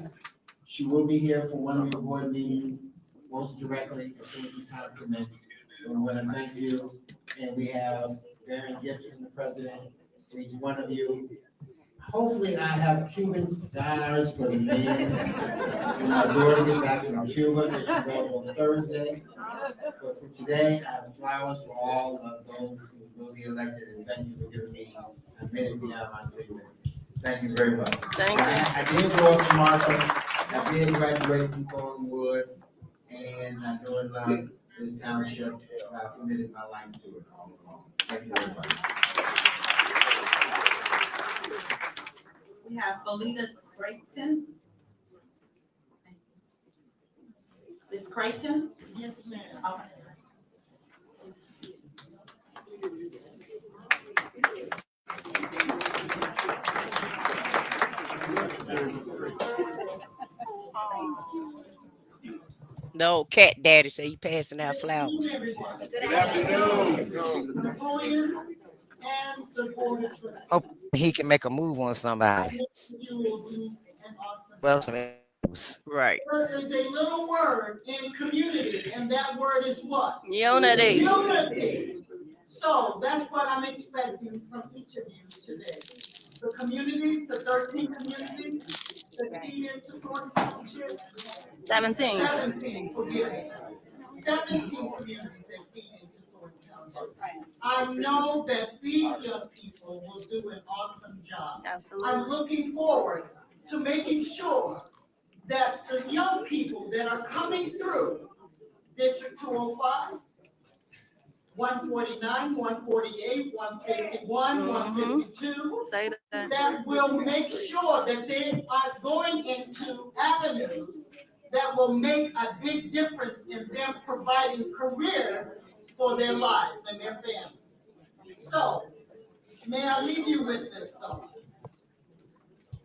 She will be here for one of your board meetings, most directly as soon as the time permits. We want to thank you. And we have Baron Gibson, the president, for each one of you. Hopefully I have Cuban cigars for the men. When my daughter gets back from Cuba, because she goes on Thursday. But for today, I have flowers for all of those who will be elected, and thank you for giving me a minute beyond my 3 minutes. Thank you very much. Thank you. I did go up to Martha. I did graduate from Thornton, and I know and love this township. I've committed my life to it all along. Thank you very much. We have Felita Creighton. Ms. Creighton? Yes, ma'am. Okay. No, cat daddy say he passing out flowers. Good afternoon. Hope he can make a move on somebody. Well, some moves. Right. There is a little word in community, and that word is what? Unity. Unity. So that's what I'm expecting from each of you today. The communities, the 13 communities, the key into Thornton Township. 17. 17, forgive me. 17 communities that feed into Thornton Township. I know that these young people will do an awesome job. Absolutely. I'm looking forward to making sure that the young people that are coming through District 205, 149, 148, 151, 152, Say that. that will make sure that they are going into avenues that will make a big difference in them providing careers for their lives and their families. So, may I leave you with this thought,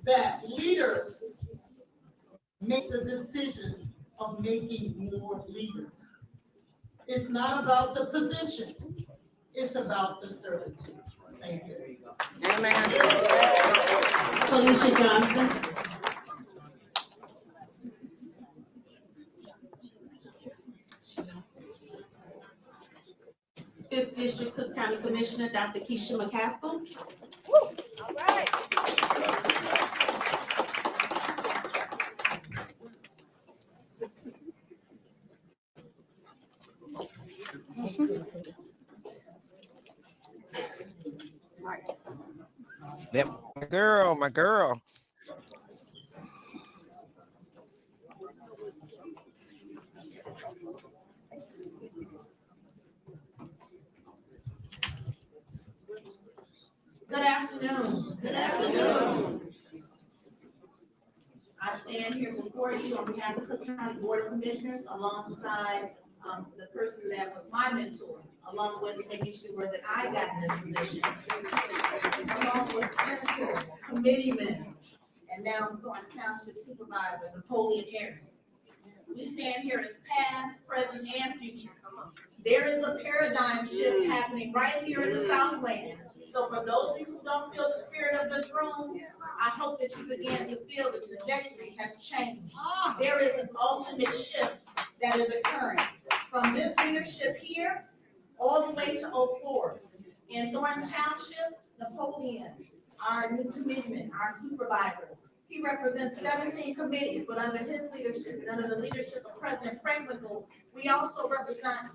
that leaders make the decision of making more leaders. It's not about the position, it's about the servitude. Thank you. Amen. Felicia Johnson. Fifth District Cook County Commissioner, Dr. Keisha McCaskill. All right. That girl, my girl. Good afternoon. Good afternoon. I stand here before you on behalf of the Cook County Board of Commissioners alongside the person that was my mentor, along with making sure that I got in this position, along with Senator, committeeman, and now Thornton Township Supervisor Napoleon Harris. We stand here as past, present, and future. There is a paradigm shift happening right here in the Southland. So for those of you who don't feel the spirit of this room, I hope that you begin to feel the trajectory has changed. There is an ultimate shift that is occurring from this leadership here all the way to Oak Forest. In Thornton Township, Napoleon, our new committeeman, our supervisor, he represents 17 committees, but under his leadership and under the leadership of President Franklin, we also represent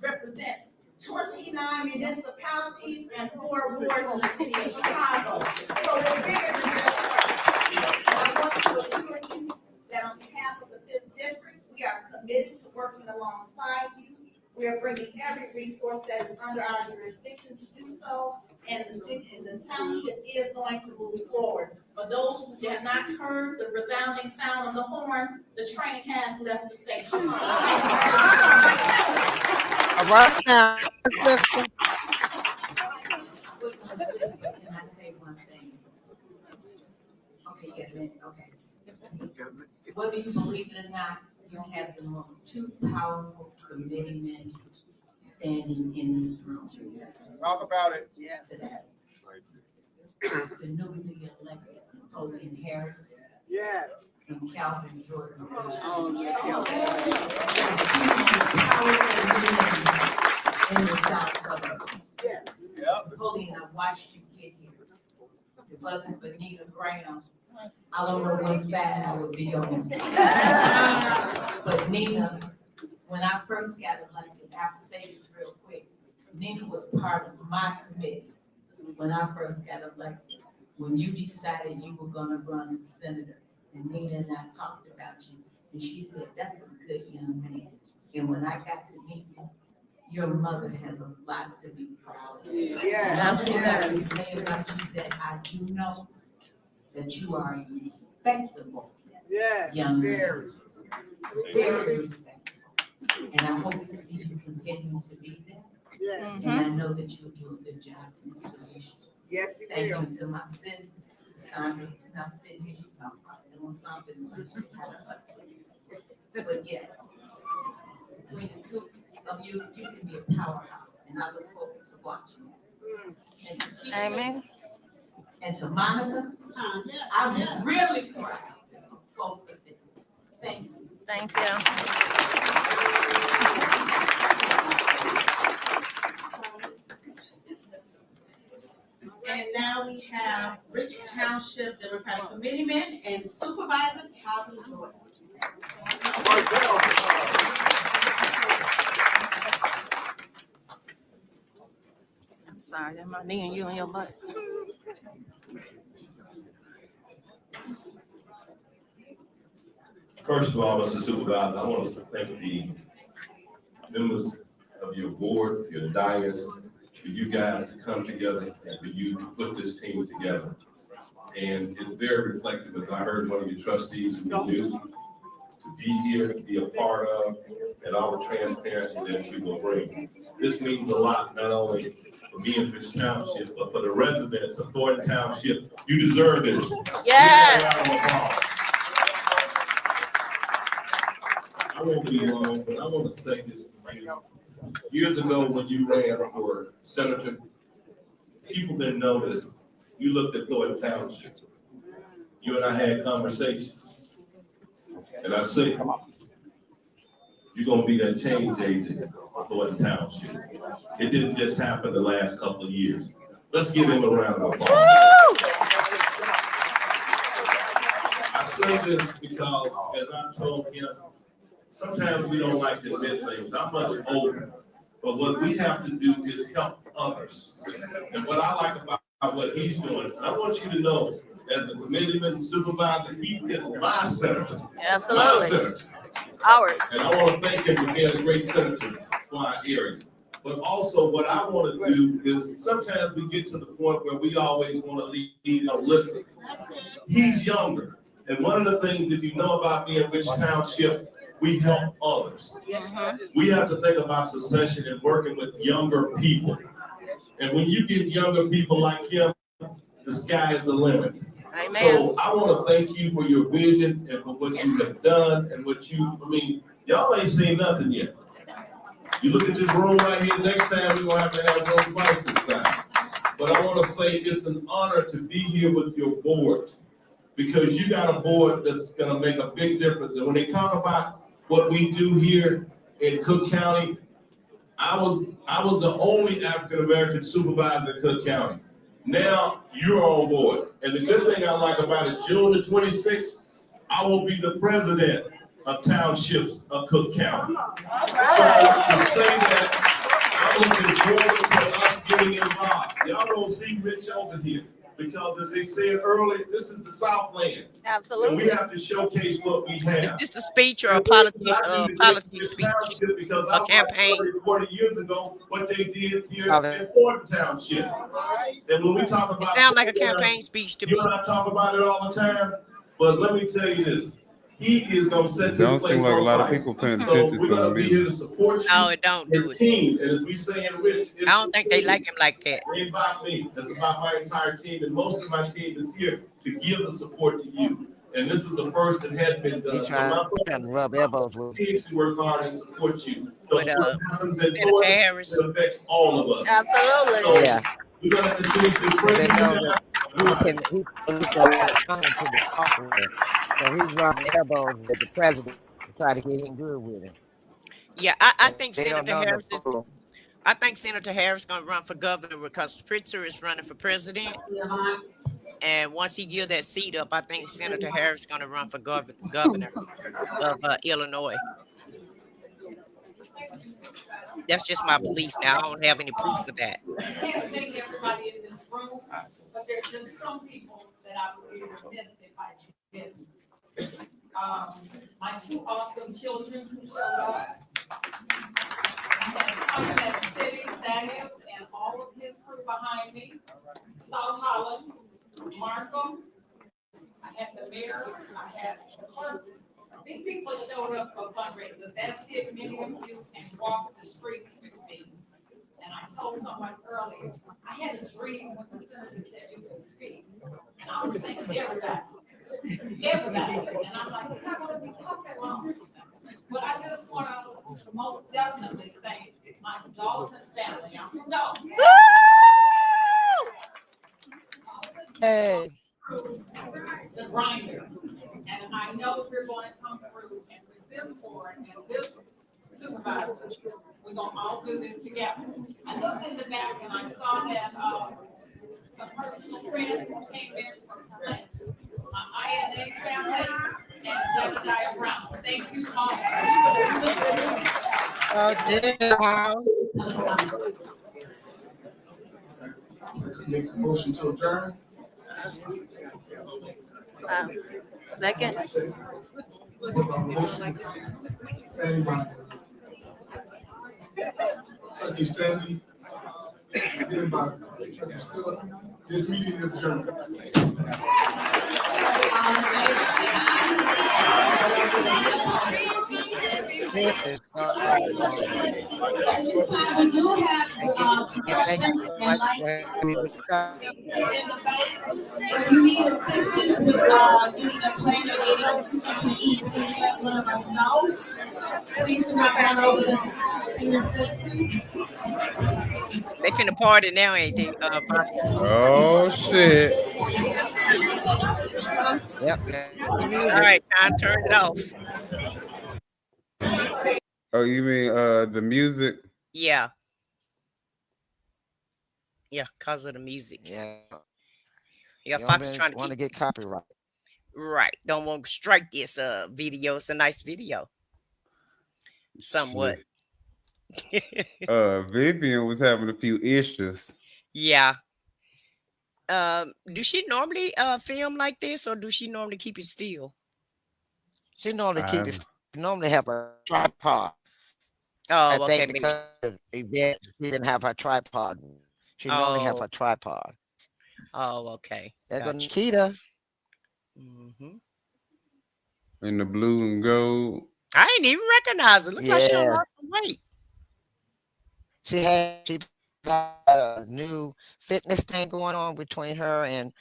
29 municipalities and 4 wards in the city of Chicago. So it's bigger than just us. I want to assure you that on behalf of the 5th District, we are committed to working alongside you. We are bringing every resource that is under our jurisdiction to do so, and the city and the township is going to move forward. For those who have not heard the resounding sound of the horn, the train has left the station. All right now. Can I say one thing? Okay, yeah, okay. Whether you believe it or not, you have the most 2 powerful committeemen standing in this room. Talk about it. Today. The newly elected Napoleon Harris. Yeah. And Calvin Jordan. Oh, yeah. In the South Suburbs. Yeah. Napoleon, I watched you get here. If it wasn't for Nina Graham, I don't know what side I would be on. But Nina, when I first got elected, I have to say this real quick, Nina was part of my committee when I first got elected. When you decided you were gonna run for senator, and Nina and I talked about you, and she said, that's a good young man. And when I got to meet you, your mother has a lot to be proud of. Yeah. Nothing I can say about you that I do know, that you are a respectable young man. Very respectable. And I hope to see you continue to be there. And I know that you'll do a good job in this position. Yes, you Thank will. you to my sis, Sandra, who's not sitting here, she's not doing something. But yes, between the 2 of you, you can be a powerhouse, and I look forward to watching it. And to Keisha, Amen. and to Monica, I'm really proud of both of them. Thank you. Thank you. And now we have Rich Township Democratic Committeeman and Supervisor Calvin Jordan. I'm sorry, that's my knee and you on your butt. First of all, Mr. Supervisor, I want to thank the members of your board, your dais, for you guys to come together and for you to put this team together. And it's very reflective, as I heard one of your trustees who knew to be here, to be a part of, and all the transparency that you will bring. This means a lot, not only for me and Rich Township, but for the residents of Thornton Township. You deserve this. Yes. I won't be long, but I want to say this to you. Years ago, when you ran for senator, people didn't know this. You looked at Thornton Township. You and I had conversations. And I said, you're going to be that change agent for Thornton Township. It didn't just happen the last couple of years. Let's give him a round of applause. I say this because, as I told him, sometimes we don't like to admit things. I'm much older, but what we have to do is help others. And what I like about what he's doing, I want you to know as a committeeman supervisor, he is my senator. Absolutely. My senator. Ours. And I want to thank him for being a great senator for our area. But also what I want to do is sometimes we get to the point where we always want to lead, listen. He's younger. And one of the things, if you know about me in Rich Township, we help others. We have to think about succession and working with younger people. And when you get younger people like him, the sky is the limit. Amen. So I want to thank you for your vision and for what you have done and what y'all ain't seen nothing yet. You look at this room right here, next time we're gonna have to have room twice this size. But I want to say it's an honor to be here with your board because you got a board that's gonna make a big difference. And when they talk about what we do here in Cook County, I was the only African-American supervisor in Cook County. Now you're on board. And the good thing I like about it, June the 26th, I will be the president of Townships of Cook County. So to say that, I'm looking forward to us getting involved. Y'all don't see Rich over here because as they said earlier, this is the Southland. Absolutely. And we have to showcase what we have. Is this a speech or a politics speech? A campaign? 40 years ago, what they did here in Thornton Township. And when we talk about it sounds like a campaign speech to me. You and I talk about it all the time, but let me tell you this. He is gonna set this Don't place seem like a on lot of fire. people paying So attention we're to gonna him. be here to support you. No, it don't do and it. team, and as we say in Rich, I don't think they like him like that. It ain't about me. It's about my entire team, and most of my team is here to give the support to you. And this is the first that has been done. He's trying to rub elbows with Teams to work hard and support you. So With, what happens in Senator Thornton, Harris. it affects all of us. Absolutely. So Yeah. we're gonna continue to They know pray. that he come to the software. So he's rubbing elbows with the president to try to get him good with him. Yeah, I And think they don't Senator know Harris is. the I think Senator Harris gonna run for governor because Spritzer is running for president. And once he give that seat up, I think Senator Harris gonna run for governor of Illinois. That's just my belief. Now I don't have any proof of that. I can't thank everybody in this room, but there's just some people that I would be remiss if I didn't. My two awesome children who showed up. That city, Thaddeus, and all of his crew behind me. South Holland, Markham. I had the mayor, I had the clerk. These people showed up for fundraisers, as did many of you, and walked the streets with me. And I told someone earlier, I had a dream when the senator said you could speak. And I was thinking everybody. And I'm like, how can we talk that long? But I just want to most definitely thank my Dalton family. I'm no. Hey. The grinder. And I know we're going to come through and with this board and this supervisor, we're going to all do this together. I looked in the back and I saw that some personal friends came in from Flint. My INA family and Jedediah Brown. Thank you all. Make a motion to adjourn. Second. Motion. Stand by. Trustee Stanley. Stand by. Trustee Stewart. This meeting is adjourned. This time we do have if you need assistance with getting a plan or please let one of us know. Please do not run over the senior citizens. They finna party now, ain't they? Oh shit. Yep. All right, time to turn it off. Oh, you mean the music? Yeah. Yeah, cause of the music. Yeah. Yeah, Fox trying to want to get copyright. Right. Don't want to strike this video. It's a nice video. Somewhat. Vivian was having a few issues. Yeah. Do she normally film like this, or do she normally keep it still? She normally I keep it. She normally have a tripod. I Oh, okay, think maybe. because of the event, she didn't have her tripod. She normally have Oh, her tripod. oh, okay, There go gotcha. Nikita. Hmm. in the blue and gold. I didn't even recognize it. Look like she done Yeah, lost some weight. she got a new fitness thing going on between her and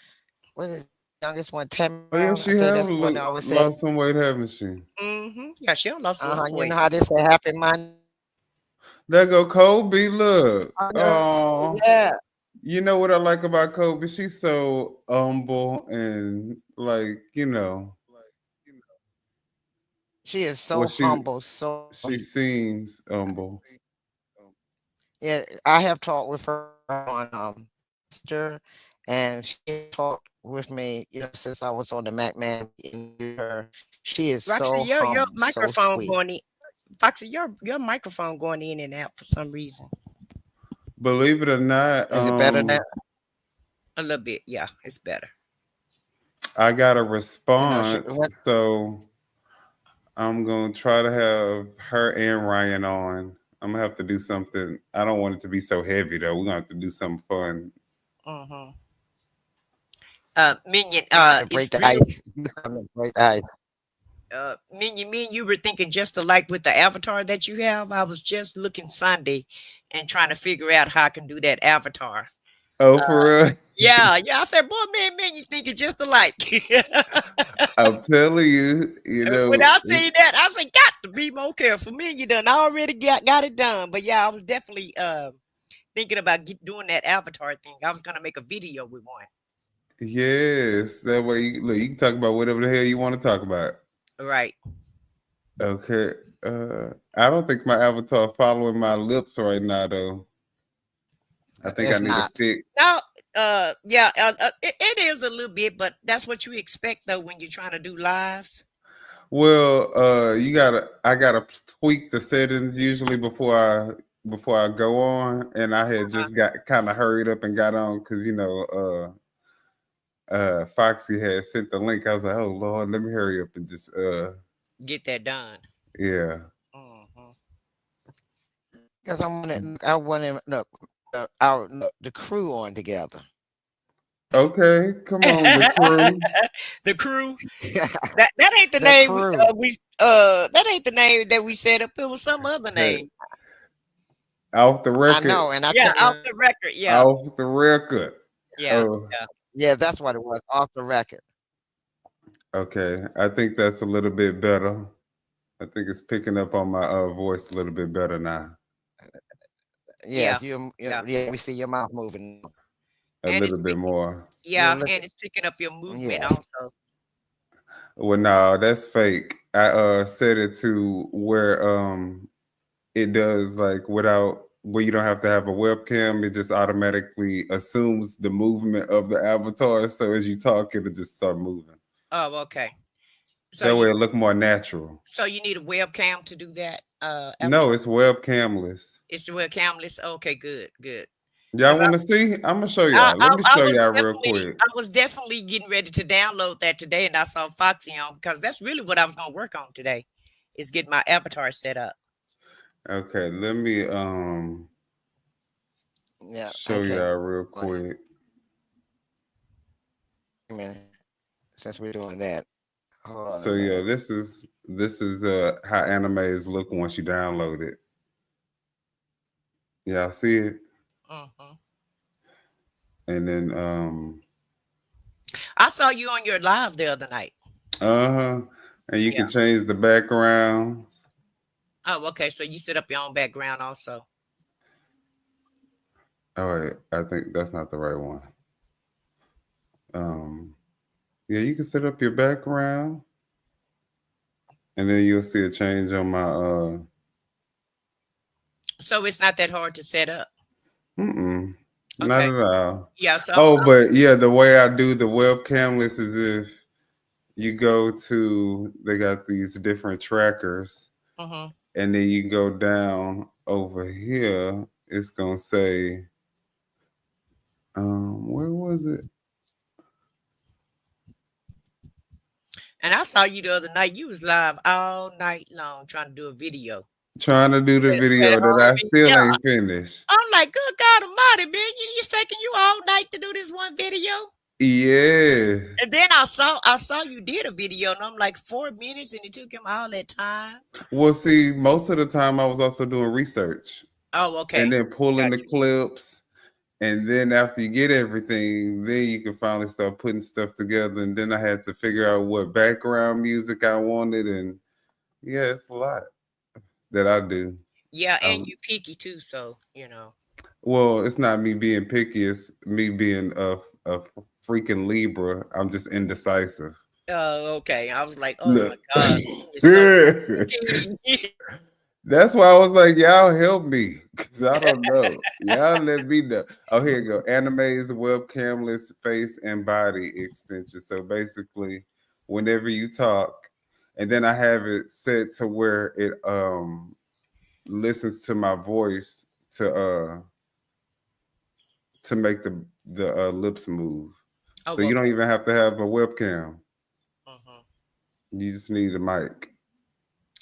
what is youngest one, Oh yeah, Tamara. I she think have that's the one that always say, lost some weight, haven't she? Yeah, she done lost a lot of you know weight. how they say happy Monday. There go Kobe. Look. I know. Oh, Yeah, you know what I like about Kobe? She's so humble and like, she is well, so humble. So she seems humble. yeah, I have talked with her on Messenger, and she talked with me, since I was on the MacMan meeting with her. She is Roxy, so your humble, so microphone sweet. going in. Foxy, your microphone going in and out for some reason. Believe it or not, Is it better now? A little bit, yeah, it's better. I got a You know, she response, so I'm gonna try to have her and Ryan on. I'm gonna have to do something. I don't want it to be so heavy though. We're gonna have to do something fun. Mm-hmm. Minion, to it's break the real. ice. Do something to break the ice. Minion, me and you were thinking just alike with the avatar that you have. I was just looking Sunday and trying to figure out how I can do that avatar. Oh, Uh, for real? yeah. I said, boy, man, you thinking just alike. I'm telling you, When I see that, I said, got to be more careful. Me and you done already got it done. But yeah, I was definitely thinking about doing that avatar thing. I was gonna make a video with one. yes. That way, look, you can talk about whatever the hell you want to talk about. Right. Okay. I don't think my avatar following my lips right now though. I think I It's need to not. fix. Now, yeah, it is a little bit, but that's what you expect though when you're trying to do lives. Well, I gotta tweak the settings usually before I go on, and I had just got kind of hurried up and got on because Foxy had sent the link. I was like, oh Lord, let me hurry up and just Get that done. yeah. Hmm. Because I wanted look, the crew on together. Okay, come on, the crew. The crew. That ain't the The name crew. that ain't the name that we set up. It was some other Hey, name. off the I record. know, and I Yeah, can't off even. the record. Yeah, Off the record. yeah, Oh, yeah. Yeah, that's what it was. Off the record. okay. I think that's a little bit better. I think it's picking up on my voice a little bit better now. Yeah, Yes, yeah. yeah, we see your mouth moving. A And it's little bit more. You're yeah, looking. and it's picking up your movement Yes. also. Well, no, that's fake. I set it to where it does like without where you don't have to have a webcam. It just automatically assumes the movement of the avatar. So as you talk, it'll just start moving. Oh, okay. So That you way it look more natural. so you need a webcam to do that No, avatar. it's webcamless. It's the webcamless. Okay, good, good. Y'all Because want to see? I'm gonna show y'all. Let me I show was y'all real definitely quick. I was definitely getting ready to download that today, and I saw Foxy on because that's really what I was gonna work on today, is get my avatar set up. Okay, let me Yeah, I show can't. y'all real Wait quick. a minute. Since we're doing that, hold on a So yeah, minute. this is how animes look once you download it. Y'all see it? Hmm. And then I saw you on your live the other night. uh-huh. And you Yeah. can change the backgrounds. Oh, okay. So you set up your own background also. Oh wait, I think that's not the right one. Yeah, you can set up your background and then you'll see a change on my So it's not that hard to set up. not Okay. at all. Yeah. So Oh, but yeah, the way I do the webcamless is if you go to they got these different trackers hmm and then you go down over here, it's gonna say where was it? And I saw you the other night. You was live all night long trying to do a video. Trying to do the video that I still ain't finished. I'm like, good God Almighty, man! It's taking you all night to do this one video. Yeah. And then I saw you did a video, and I'm like 4 minutes, and it took him all that time. Well, see, most of the time I was also doing research. Oh, okay. And then pulling the clips. And then after you get everything, then you can finally start putting stuff together. And then I had to figure out what background music I wanted. And yeah, it's a lot that I do. Yeah, and you picky too, so you know. Well, it's not me being picky, it's me being a freaking Libra. I'm just indecisive. Oh, okay. I was like, oh Look. my God. That's why I was like, y'all help me. Cause I don't know. Y'all let me know. Oh, here you go. Animes, webcamless face and body extension. So basically, whenever you talk, and then I have it set to where it listens to my voice to make the lips move. Oh, so you don't even have to have a webcam. You just need a mic.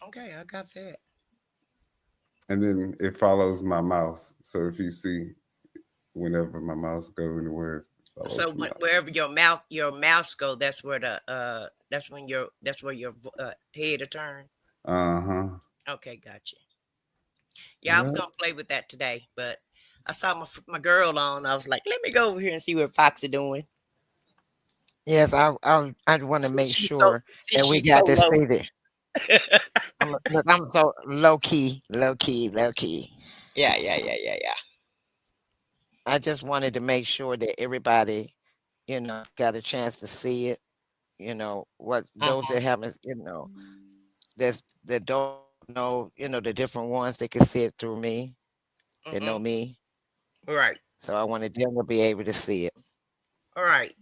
Okay, I got that. And then it follows my mouse. So if you see, whenever my mouse go anywhere, so wherever your mouse go, that's where your head will turn. Okay, gotcha. Yeah, I was gonna play with that today, but I saw my girl on. I was like, let me go over here and see what Foxy doing. Yes, I want to make sure that we got to see that. Look, I'm so low key. Yeah. I just wanted to make sure that everybody, got a chance to see it. What those that haven't, that don't know, the different ones, they can see it through me. They know me. Right. So I wanted them to be able to see it. All right.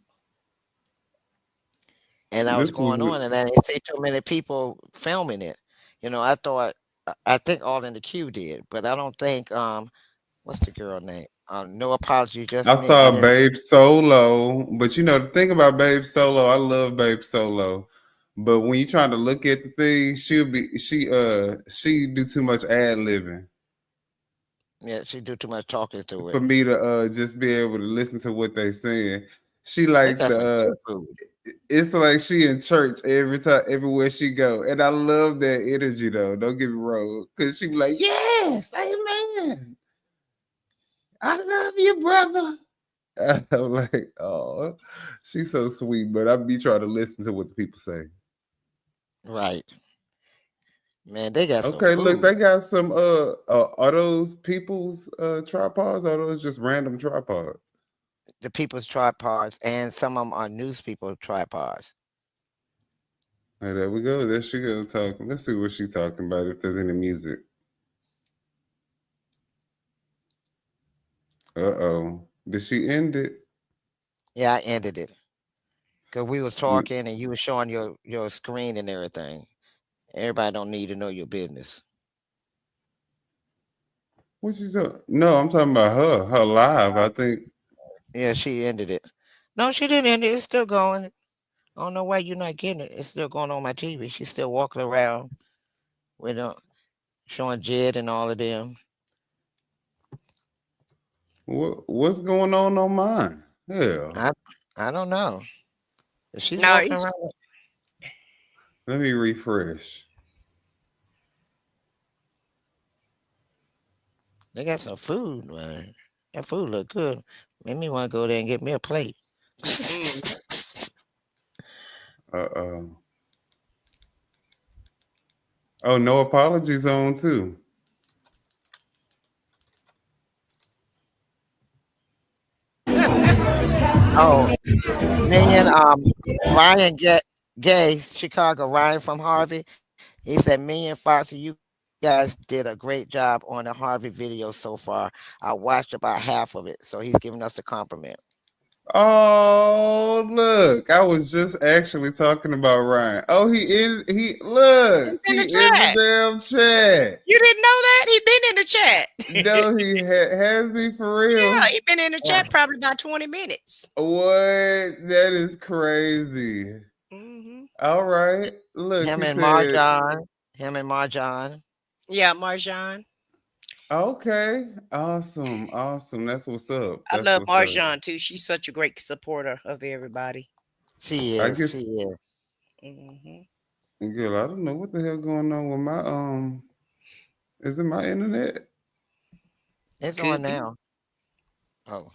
And I was going on, and I didn't see too many people filming it. I think All in the Queue did, but I don't think what's the girl name? No Apology, Just I Me. saw Babe Solo, but the thing about Babe Solo, I love Babe Solo, but when you trying to look at the thing, she do too much ad libbing. Yeah, she do too much talking to it. For me to just be able to listen to what they saying. She like it's like she in church everywhere she go. And I love that energy though. Don't get me wrong. Cause she be like, yes, amen. I love you, brother. I'm like, oh, she's so sweet, but I be trying to listen to what the people say. Right. Man, they got some okay. food. Look, they got some. Are those people's tripods? Or are those just random tripods? The people's tripods, and some of them are news people tripods. Hey, there we go. There she go talking. Let's see what she's talking about. If there's any music. Did she end it? Yeah, I ended it. Cause we was talking and you were showing your screen and everything. Everybody don't need to know your business. What you talking? No, I'm talking about her live. I think. Yeah, she ended it. No, she didn't end it. It's still going. I don't know why you're not getting it. It's still going on my TV. She's still walking around with showing Jed and all of them. What's going on mine? Yeah. I don't know. She's walking around. Let me refresh. They got some food, man. That food look good. Made me want to go there and get me a plate. Oh, No Apology Zone too. Oh, Minion, Ryan Gay, Chicago, Ryan from Harvey. He said, Minion Foxy, you guys did a great job on the Harvey video so far. I watched about half of it, so he's giving us a compliment. Oh, look, I was just actually talking about Ryan. Oh, he in the damn chat. You didn't know that? He been in the chat. No, he has he for real? Yeah, he been in the chat probably about 20 minutes. What? That is crazy. All right. Look, Him he and said, Marjan. Him and Marjan. Yeah, Marjan. okay, awesome, awesome. That's what's up. I That's love what's up. Marjan too. She's such a great supporter of everybody. She I is. She guess, is. Hmm. girl, I don't know what the hell going on with my is it my internet? It's on Could be. now. Oh.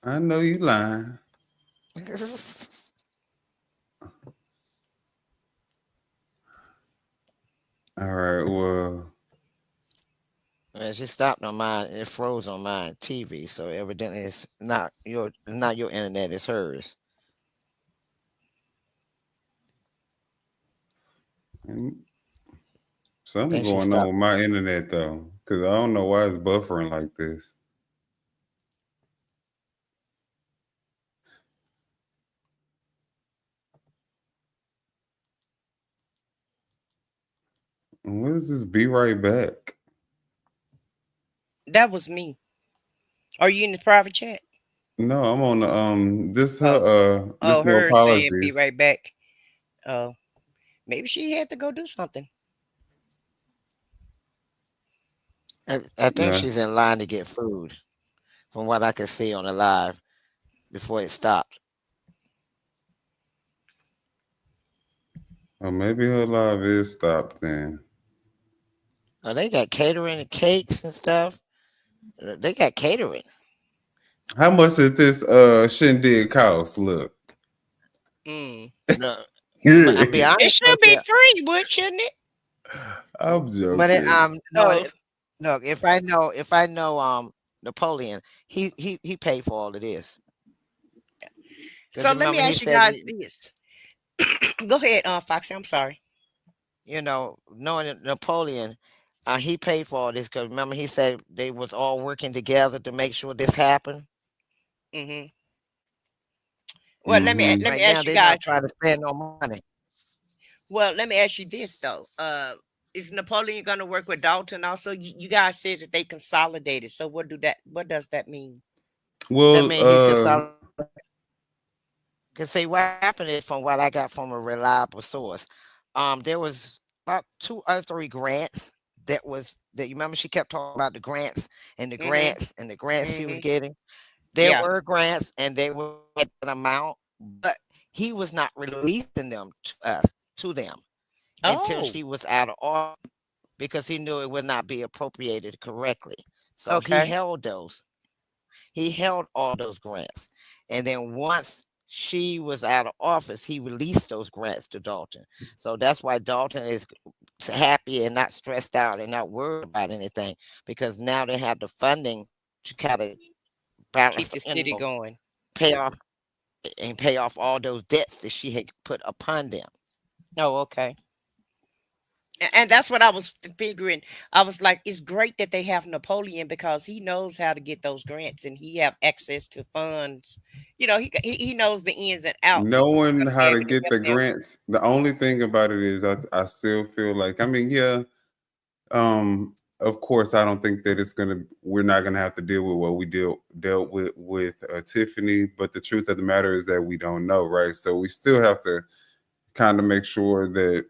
I know you lying. All right, well, And she stopped on mine. It froze on mine TV. So evidently, it's not your internet. It's hers. mm, I something think she going on stopped. with my internet though, because I don't know why it's buffering like this. And what is this? Be right back. That was me. Are you in the private chat? No, I'm on the this her Oh, oh, this no her saying be apologies. right back. Oh, maybe she had to go do something. I think Yeah, she's in line to get food, from what I could see on the live before it stopped. or maybe her live is stopped then. Oh, they got catering and cakes and stuff. They got catering. How much did this shindig cost? Look. Mm. No, I'm be It honest with should be you. free, would shouldn't it? I'm But joking. no, Oh, look, if I know Napoleon, he paid for all of this. Because so let me remember he ask you said, guys this. Go ahead, Foxy. I'm sorry. knowing that Napoleon, he paid for all this. Because remember he said they was all working together to make sure this happened. Hmm. Well, Mm-hmm. let me Right now ask you they're not guys. trying to spend no money. Well, let me ask you this though. Is Napoleon going to work with Dalton also? You guys said that they consolidated. So what does that mean? That Well, means he's consolidated. Because see, what happened is from what I got from a reliable source, there was about 2 or 3 grants that you remember she kept talking about the grants and the Hmm. grants and the grants she was Hmm. getting. There Yeah. were grants and they were at an amount, but he was not releasing them to them until Oh, she was out of office because he knew it would not be appropriated correctly. So okay. he held all those grants. And then once she was out of office, he released those grants to Dalton. So that's why Dalton is happy and not stressed out and not worried about anything because now they have the funding to kind of Keep balance, the city going. pay off pay off all those debts that she had put upon them. Oh, okay. And that's what I was figuring. I was like, it's great that they have Napoleon because he knows how to get those grants and he have access to funds. He knows the ins and outs, and he's knowing going to be how to able to get help the them. grants, the only thing about it is I still feel like, I mean, yeah, of course, I don't think that we're not gonna have to deal with what we dealt with Tiffany, but the truth of the matter is that we don't know, right? So we still have to kind of make sure that,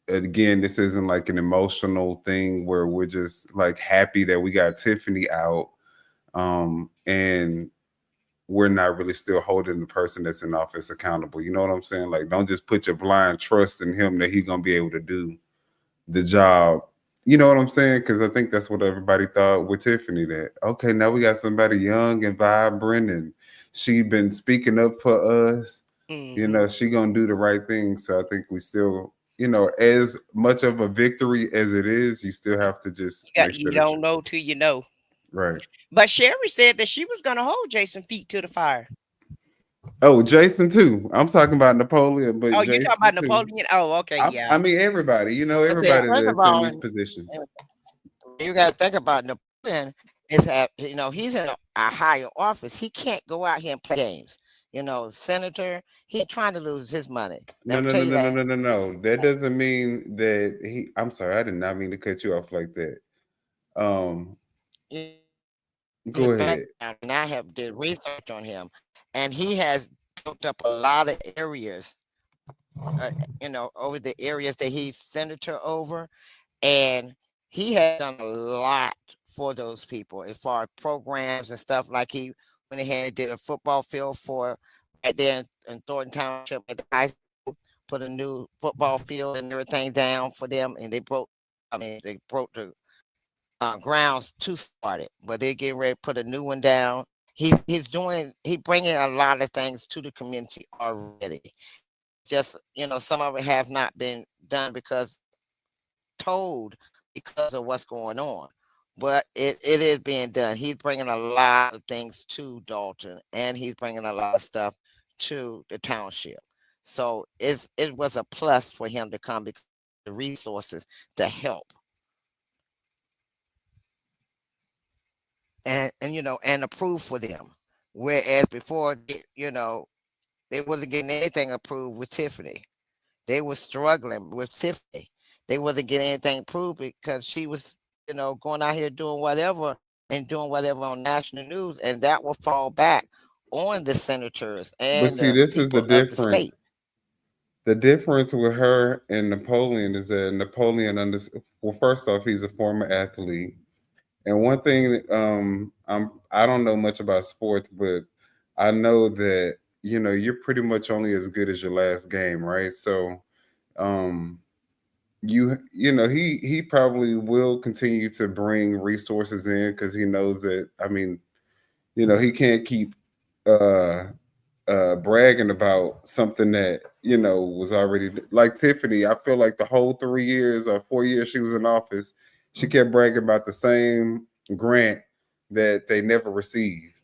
again, this isn't like an emotional thing where we're just like happy that we got Tiffany out, and we're not really still holding the person that's in office accountable. You know what I'm saying? Like, don't just put your blind trust in him that he's gonna be able to do the job. You know what I'm saying? Because I think that's what everybody thought with Tiffany. That okay, now we got somebody young and vibrant, and she been speaking up for us. Hmm. She gonna do the right thing. So I think we still, as much of a victory as it is, you still have to just make You sure that don't you're know till you know. right. But Sherry said that she was going to hold Jason feet to the fire. Oh, Jason too. I'm talking about Napoleon, but Oh, you talking Jason about too. Napoleon? Oh, okay, I yeah. mean everybody. But then Everybody first of that's in all, these positions. you got to think about Napoleon is that he's in a higher office. He can't go out here and play games. Senator, he ain't trying to lose his money. No, Let me no, tell no, you no, no, that. no, no, no. That doesn't mean that he. I'm sorry, I did not mean to cut you off like that. Um, His go ahead. background, and I have did research on him, and he has built up a lot of areas over the areas that he's senator over, and he has done a lot for those people as far as programs and stuff. Like he went ahead and did a football field for right there in Thornton Township at the high school, put a new football field and everything down for them, and they broke the grounds to start it, but they're getting ready to put a new one down. He bringing a lot of things to the community already. Just some of it have not been done because told because of what's going on, but it is being done. He's bringing a lot of things to Dalton, and he's bringing a lot of stuff to the township. So it was a plus for him to come because of the resources to help and approve for them. Whereas before, they wasn't getting anything approved with Tiffany. They were struggling with Tiffany. They wasn't getting anything approved because she was, going out here doing whatever and doing whatever on national news, and that will fall back on the senators But and see, the this is the people of the difference. state. The difference with her and Napoleon is that Napoleon well, first off, he's a former athlete. And one thing, I don't know much about sports, but I know that you're pretty much only as good as your last game, right? So, um, he probably will continue to bring resources in because he knows that. I mean, he can't keep uh bragging about something that was already like Tiffany. I feel like the whole 3 years or 4 years she was in office, she kept bragging about the same grant that they never received.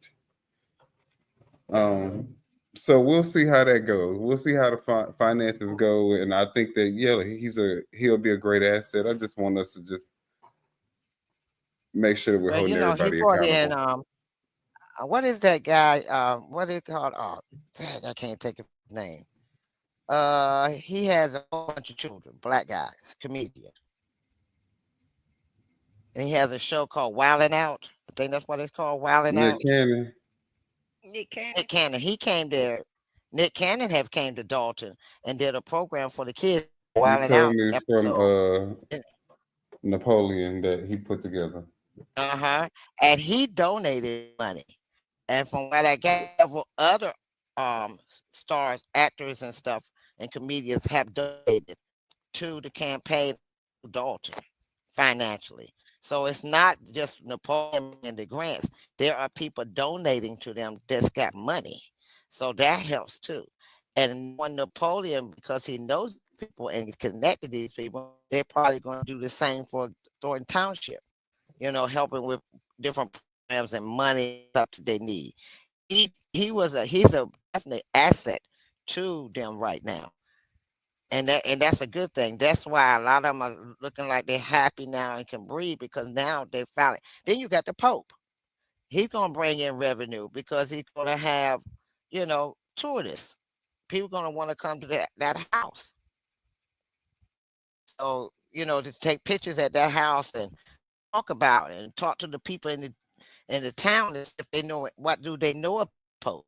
Um, so we'll see how that goes. We'll see how the finances go, and I think that he'll be a great asset. I just want us to just make sure that we're Well, holding he everybody brought in accountable. what is that guy? What is it called? Oh, dang, I can't think of his name. He has a whole bunch of children, black guys, comedian, and he has a show called Wildin' Out. I think that's what it's called, Wildin' Nick Out. Cannon, Nick Cannon. Nick Cannon, he came there. Nick Cannon have came to Dalton and did a program for the kids, you Wildin' told Out me it's from episode. Napoleon that he put together. Uh-huh. And he donated money. And from what I gather, several other stars, actors and stuff and comedians have donated to the campaign of Dalton financially. So it's not just Napoleon and the grants. There are people donating to them that's got money. So that helps too. And when Napoleon, because he knows people and he's connected to these people, they're probably going to do the same for Thornton Township, helping with different programs and money stuff that they need. He's a definite asset to them right now. And that's a good thing. That's why a lot of them are looking like they're happy now and can breathe because now they finally. Then you got the Pope. He's gonna bring in revenue because he's gonna have, tourists. People gonna want to come to that house. So to take pictures at that house and talk about it and talk to the people in the town as if they know it. What do they know about Pope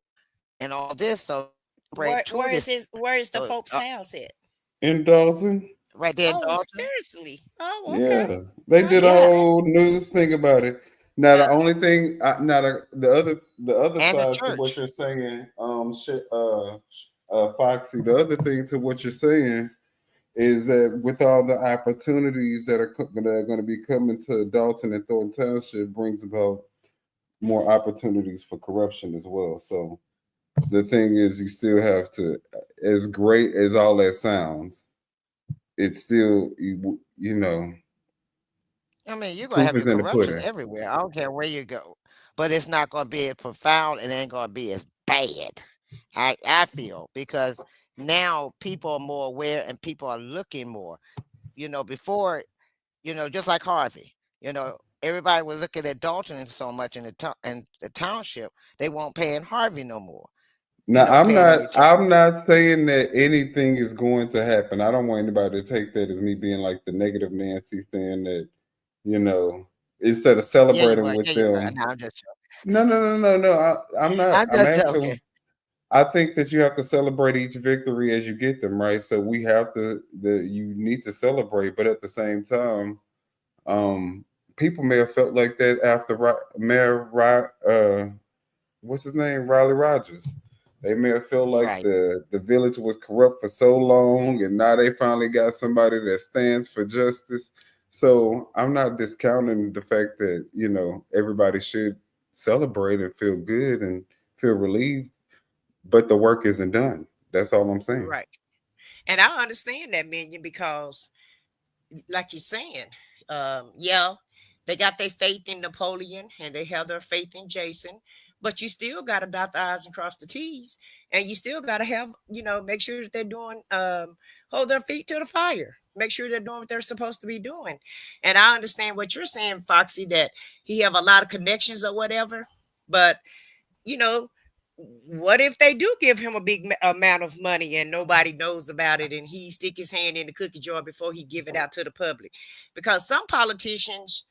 and all this? So bring tourists. Where is the So Pope's house at? In Dalton. right there in Oh, Dalton. seriously? Oh, okay. Yeah, they I did a didn't Yeah, know that. whole news thing about it. Now the Uh, only thing, the other and the side to what church. you're saying, Foxy. The other thing to what you're saying is that with all the opportunities that are going to be coming to Dalton and Thornton Township, brings about more opportunities for corruption as well. So the thing is, you still have to, as great as all that sounds, it's still I mean, you're gonna proof have is your in the corruption pudding. everywhere. I don't care where you go, but it's not gonna be as profound and it ain't gonna be as bad. I feel because now people are more aware and people are looking more. Before, just like Harvey, everybody was looking at Dalton so much in the township, they won't paying Harvey no more. Now, I'm Paying not. any attention. I'm not saying that anything is going to happen. I don't want anybody to take that as me being like the negative Nancy, saying that you know instead of Yeah, you celebrating were. with Yeah, you were. them. No, I'm just No, no, joking. no, no, no. I'm not. I'm I'm just actually. joking. I think that you have to celebrate each victory as you get them, right? So we have to you need to celebrate, but at the same time, um, people may have felt like that after what's his name, Riley Rogers. They may have felt like Right. the village was corrupt for so long, and now they finally got somebody that stands for justice. So I'm not discounting the fact that everybody should celebrate and feel good and feel relieved, but the work isn't done. That's all I'm saying. Right. And I understand that, Minion, because like you're saying, yeah, they got their faith in Napoleon and they have their faith in Jason, but you still got to dot the I's and cross the T's, and you still got to have, make sure that they're doing, hold their feet to the fire, make sure they're doing what they're supposed to be doing. And I understand what you're saying, Foxy, that he have a lot of connections or whatever, but you know, what if they do give him a big amount of money and nobody knows about it, and he stick his hand in the cookie jar before he give it out to the public? Because some politicians,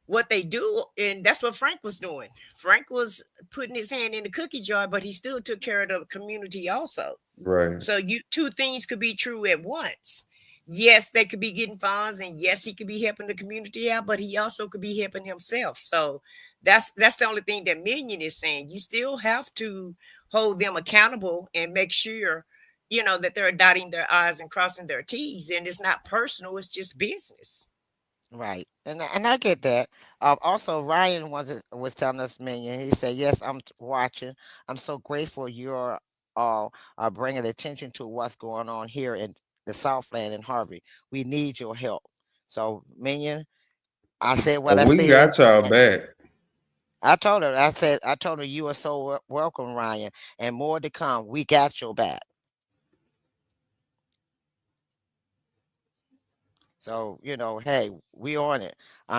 what they do, and that's what Frank was doing. Frank was putting his hand in the cookie jar, but he still took care of the community also. Right. So two things could be true at once. Yes, they could be getting funds, and yes, he could be helping the community out, but he also could be helping himself. So that's the only thing that Minion is saying. You still have to hold them accountable and make sure, that they're dotting their I's and crossing their T's, and it's not personal, it's just business. Right. And I get that. Also, Ryan was telling us, Minion. He said, "Yes, I'm watching. I'm so grateful you're all are bringing attention to what's going on here in the Southland and Harvey. We need your help." So, Minion, I said Oh, what I we said. got y'all back. I told her you are so welcome, Ryan, and more to come. We got your back. So, hey, we on it.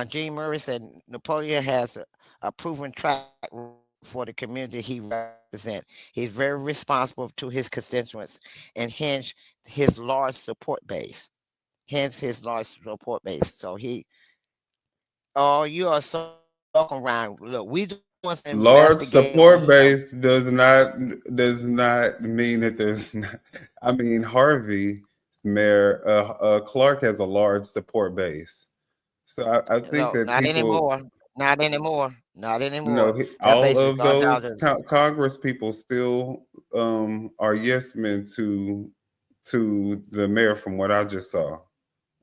Gene Murray said Napoleon has a proven track record for the community he represents. He's very responsible to his constituents, and his large support base. Hence his large support base. So oh, you are so welcome, Ryan. Look, we doing some Large investigating on support him. base does not mean that there's not. I mean, Harvey Mayor Clark has a large support base, so I think No, that not people, anymore. Not anymore. Not anymore. That all base has of gone down those to Congress people still are yes men to the mayor. From what I just saw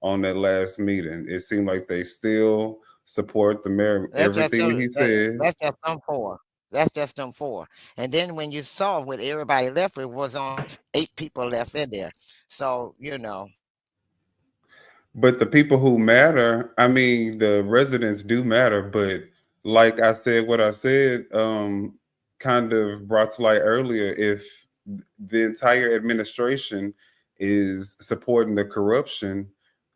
on that last meeting, it seemed like they still support the mayor, That's just everything them. he said. That's just them four. That's just them four. And then when you saw what everybody left with was on 8 people left in there. So But the people who matter, I mean, the residents do matter. But like I said, what I said, kind of brought to light earlier, if the entire administration is supporting the corruption,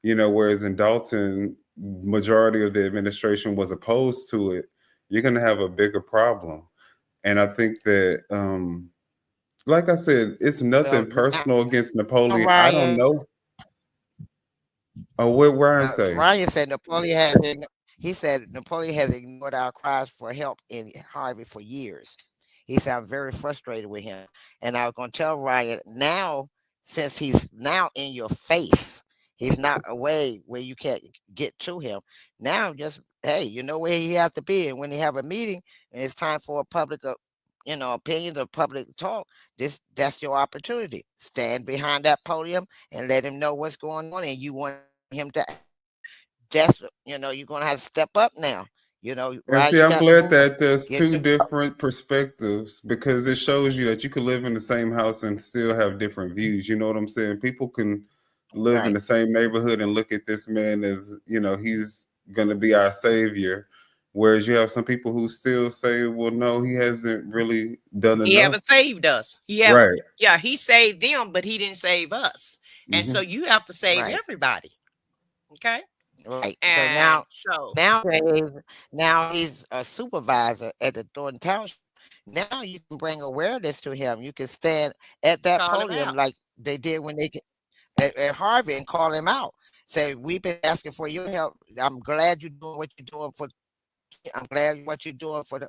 whereas in Dalton, majority of the administration was opposed to it, you're going to have a bigger problem. And I think that, like I said, it's nothing now personal against Napoleon. I don't Ryan, know. Oh, what Ryan now say? Ryan said he said Napoleon has ignored our cries for help in Harvey for years. He said I'm very frustrated with him. And I was gonna tell Ryan now, since he's now in your face, he's not away where you can't get to him. Now just hey, you know where he has to be. And when they have a meeting and it's time for a public opinion or public talk, that's your opportunity. Stand behind that podium and let him know what's going on and you want him to you're gonna have to step up now. And Ryan, see, you I'm got the glad voice. that there's Get two your different perspectives because it shows you that you could live in the same house and still have different views. You know what I'm saying? People can live in right. the same neighborhood and look at this man as, he's going to be our savior. Whereas you have some people who still say, well, no, he hasn't really done He enough. haven't saved us. Right. Yeah, he saved them, but he didn't save us. And so Hmm. you have to save Right. everybody. Okay. Right. So And so nowadays, now he's a supervisor at the Thornton Township. Now you can bring awareness to him. You can stand at that call him podium out. like they did when at Harvard and call him out. Say, we've been asking for your help. I'm glad you're doing what you're doing for. I'm glad what you're doing for the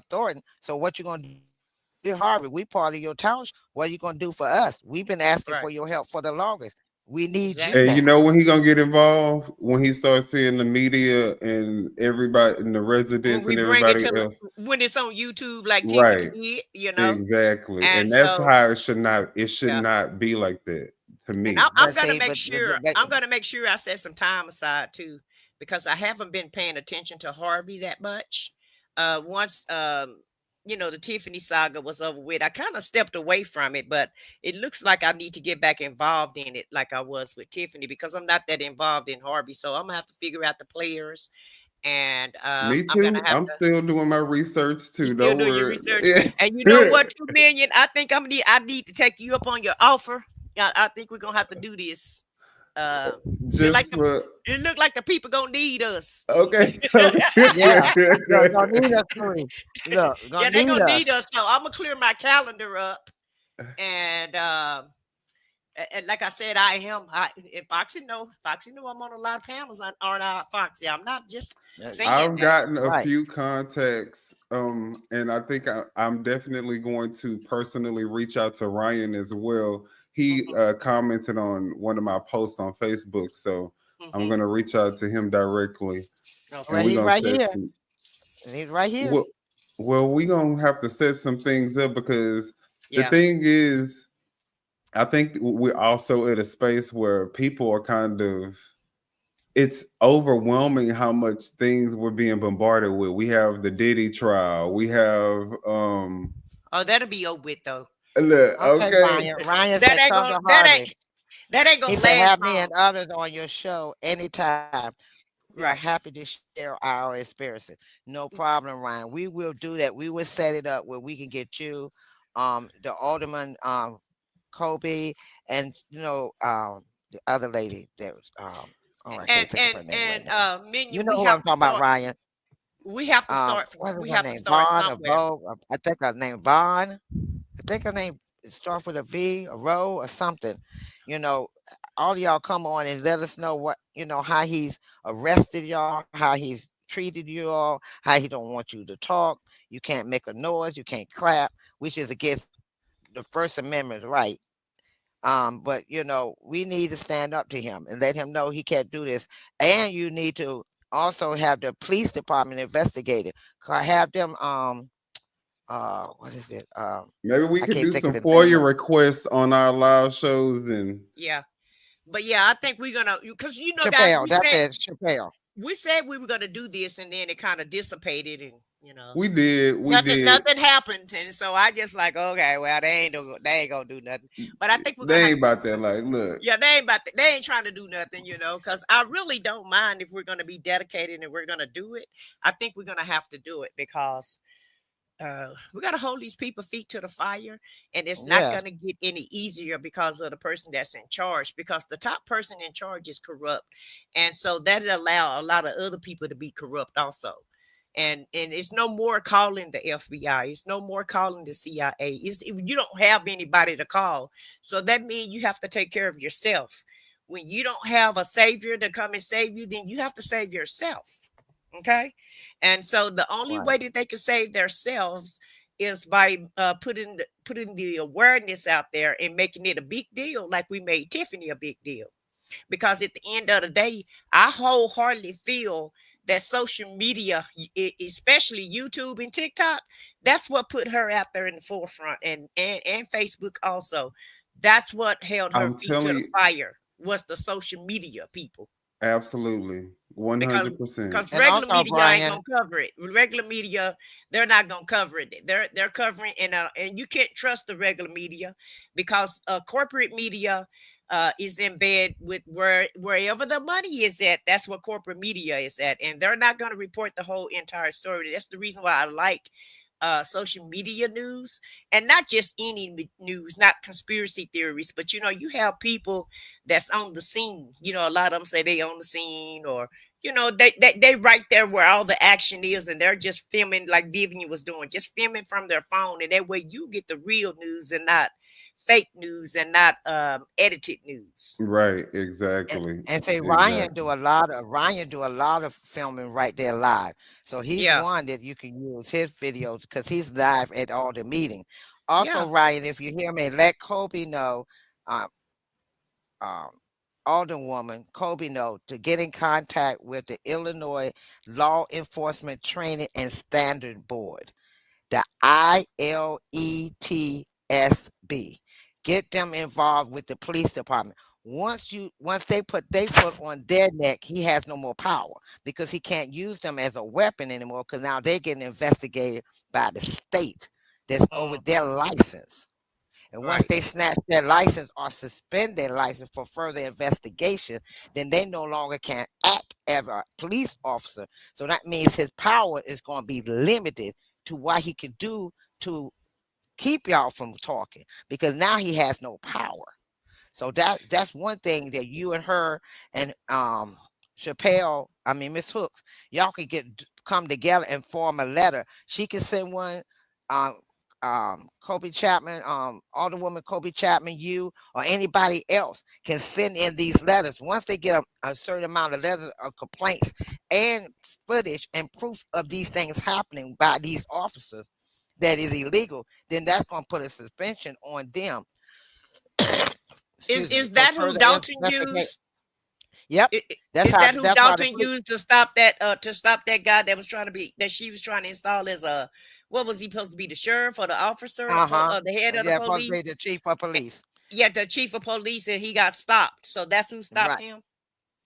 Thornton. So what you gonna do? Harvey, we part of your township. What are you gonna do for us? We've been asking Right. for your help for the longest. We need you And Exactly. you now. know when he gonna get involved? When he starts seeing the media and everybody and the When residents we and bring it everybody to else. when it's on YouTube, like Tiffany Right. did, you know, Exactly. and And that's so how it should yeah. not be like that to And me. I'm But gonna see, make sure but I set some time aside too, because I haven't been paying attention to Harvey that much. Once the Tiffany saga was over with, I kind of stepped away from it, but it looks like I need to get back involved in it like I was with Tiffany because I'm not that involved in Harvey. So I'm gonna have to figure out the players, and Me I'm gonna too. have I'm to. still doing my research You too. still Don't doing your worry. research, and you know what, 2 million? I think I need to take you up on your offer. I think we're gonna have to do this. Uh, it like Just the, for it look like the people gonna need us. okay. yeah, look, gonna need us three. Look, Yeah, gonna they need gonna us. need us. So I'm gonna clear my calendar up, and and like I said, Foxy know I'm on a lot of panels, aren't I, Foxy? I'm not just saying I've that. gotten a Right. few contacts, and I think I'm definitely going to personally reach out to Ryan as well. He Hmm. commented on one of my posts on Facebook, so I'm Hmm. going to reach out to him directly, and Well, Okay. we're he's going to right set here. some. He's right here. Well, we're going to have to set some things up because the Yeah. thing is, I think we're also at a space where people are kind of it's overwhelming how much things we're being bombarded with. We have the Diddy trial. We have Oh, that'll be over with though. look, Okay, okay. Ryan. Ryan That said, ain't "Come gonna to that Harvey." ain't that ain't He gonna said, last "Have me long. and others on your show anytime. We are Right. happy to share our experiences. No problem, Ryan. We will do that. We will set it up where we can get you, the alderman, Kobe, and the other lady that was, oh, I And can't think of and her name right and now. You Minion, know who I'm talking about, Ryan. What's we her have to name? start Vaughn or somewhere. Bo? I think her name Vaughn. I think her name starts with a V, a row, or something. You know, all of y'all come on and let us know how he's arrested y'all, how he's treated you all, how he don't want you to talk. You can't make a noise, you can't clap, which is against the First Amendment right. But we need to stand up to him and let him know he can't do this. And you need to also have the police department investigate it. Have them what is it? Maybe we I could can't do think of some the name FOIA of requests on our live shows and Yeah. But yeah, I think we're gonna because guys, Chappelle. That's it, Chappelle. we said we were gonna do this and then it kind of dissipated and we nothing did. nothing happened. And so I just like, okay, well, they ain't gonna do nothing. But I think we're gonna They have ain't about that. Like, look, yeah, they ain't trying to do nothing, because I really don't mind if we're gonna be dedicated and we're gonna do it. I think we're gonna have to do it because we got to hold these people feet to the fire, and it's not Yes. going to get any easier because of the person that's in charge, because the top person in charge is corrupt, and so that allow a lot of other people to be corrupt also. And it's no more calling the FBI, it's no more calling the CIA. You don't have anybody to call, so that means you have to take care of yourself. When you don't have a savior to come and save you, then you have to save yourself. Okay. And so the only Right. way that they can save themselves is by putting the awareness out there and making it a big deal, like we made Tiffany a big deal. Because at the end of the day, I wholeheartedly feel that social media, especially YouTube and TikTok, that's what put her out there in the forefront, and Facebook also. That's what held her I'm feet to telling the you, fire, was the social media people. absolutely, because 100%. because And regular also, media ain't Brian, gonna cover it. Regular media, they're not gonna cover it. They're covering, and you can't trust the regular media because corporate media is in bed with wherever the money is at. That's what corporate media is at, and they're not gonna report the whole entire story. That's the reason why I like social media news, and not just any news, not conspiracy theories, but you have people that's on the scene. A lot of them say they on the scene, or you know, they right there where all the action is, and they're just filming like Vivian was doing, just filming from their phone, and that way you get the real news and not fake news and not edited news. Right, And, exactly. and say Exactly. Ryan do a lot of filming right there live. So he's Yeah, one that you can use his videos because he's live at all the meetings. Also, yeah. Ryan, if you hear me, let Kobe know, um, um, Alderwoman Kobe know to get in contact with the Illinois Law Enforcement Training and Standard Board, the ILETSB. Get them involved with the police department. Once they put their foot on their neck, he has no more power because he can't use them as a weapon anymore because now they're getting investigated by the state that's over their license. And once Right. they snatch their license or suspend their license for further investigation, then they no longer can act as a police officer. So that means his power is going to be limited to what he can do to keep y'all from talking because now he has no power. So that's one thing that you and her and Chappelle, I mean Miss Hooks, y'all could come together and form a letter. She can send one, um, Kobe Chapman, Alderwoman Kobe Chapman, you or anybody else can send in these letters. Once they get a certain amount of letters of complaints and footage and proof of these things happening by these officers that is illegal, then that's going to put a suspension on them. Is Excuse me, is for that who further Dalton investigation. used? Yep, Is that who that's how the Dalton police. used to stop that guy that was trying to be that she was trying to install as a what was he supposed to be, the sheriff or the officer Uh huh. the head of the Yeah, supposed to police? be the chief of police. Yeah, the chief of police, and he got stopped. So that's who stopped Right. him.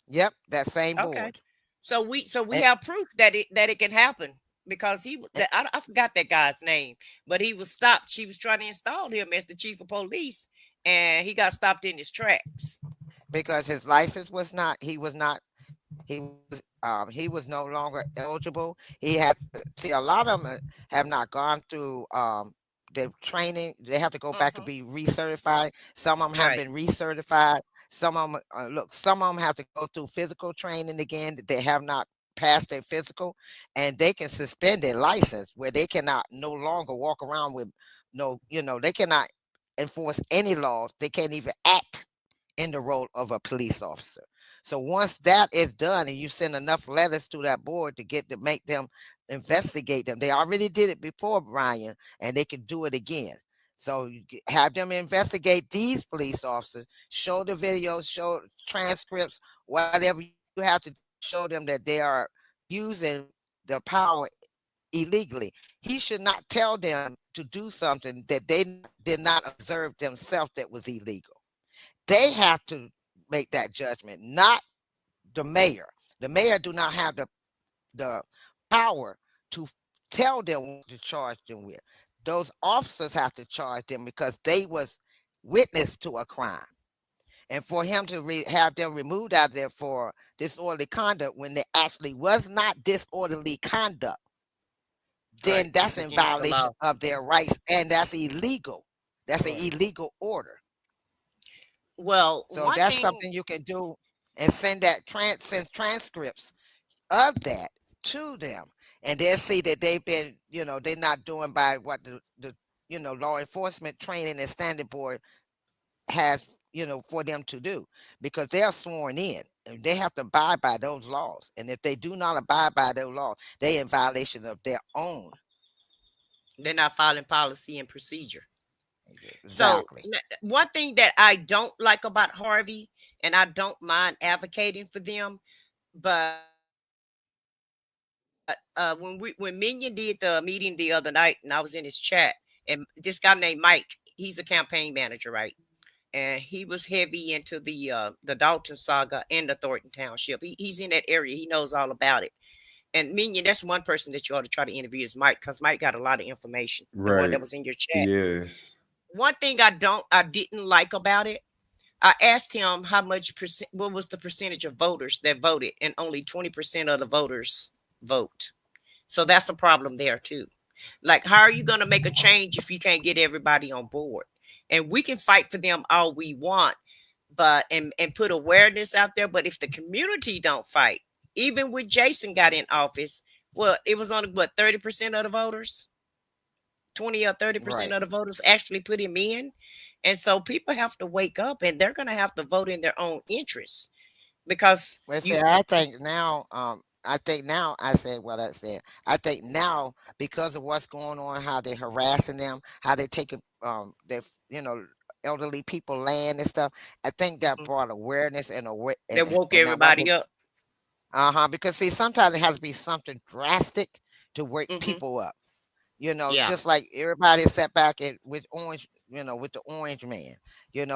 Yep, that same Okay. board. So we And, have proof that it can happen because and I forgot that guy's name, but he was stopped. She was trying to install him as the chief of police, and he got stopped in his tracks. because his license was not, he was no longer eligible. He had to see a lot of them have not gone through the training. They have to go back and Uh-huh. be recertified. Some of them have Right. been recertified. Some of them some of them have to go through physical training again that they have not passed their physical, and they can suspend their license where they cannot no longer walk around with no, they cannot enforce any laws. They can't even act in the role of a police officer. So once that is done and you send enough letters to that board to make them investigate them, they already did it before, Brian, and they can do it again. So have them investigate these police officers, show the videos, show transcripts, whatever you have to do to show them that they are using the power illegally. He should not tell them to do something that they did not observe themselves that was illegal. They have to make that judgment, not the mayor. The mayor do not have the power to tell them what to charge them with. Those officers have to charge them because they was witness to a crime. And for him to have them removed out of there for disorderly conduct when there actually was not disorderly conduct, Right. then that's It's in against the violation law. of their rights and that's illegal. That's an Right. illegal order. Well, So one that's thing. something you can do and send transcripts of that to them. And they'll see that they've been, they're not doing by what the law enforcement training and standard board has, for them to do because they are sworn in and they have to abide by those laws. And if they do not abide by those laws, they in violation of their own. They're not following policy and procedure. So Exactly. one thing that I don't like about Harvey, and I don't mind advocating for them, but when Minion did the meeting the other night, and I was in his chat, and this guy named Mike, he's a campaign manager, right? And he was heavy into the Dalton saga and the Thornton Township. He's in that area. He knows all about it. And Minion, that's one person that you ought to try to interview is Mike, because Mike got a lot of information. The one Right. that was in your chat. Yes. One thing I didn't like about it, I asked him how much percent, what was the percentage of voters that voted, and only 20% of the voters vote. So that's a problem there too. Like, how are you going to make a change if you can't get everybody on board? And we can fight for them all we want, but and put awareness out there. But if the community don't fight, even when Jason got in office, well, it was only what 30% of the voters, 20 or 30% Right. of the voters actually put him in. And so people have to wake up and they're going to have to vote in their own interests because Well, you see, I think now I said what I said. I think now because of what's going on, how they're harassing them, how they taking their elderly people land and stuff. I think that brought awareness and that woke and now what they everybody up. because see sometimes it has to be something drastic to wake Hmm. people up. Yeah, Just like everybody sat back and with orange, with the orange man.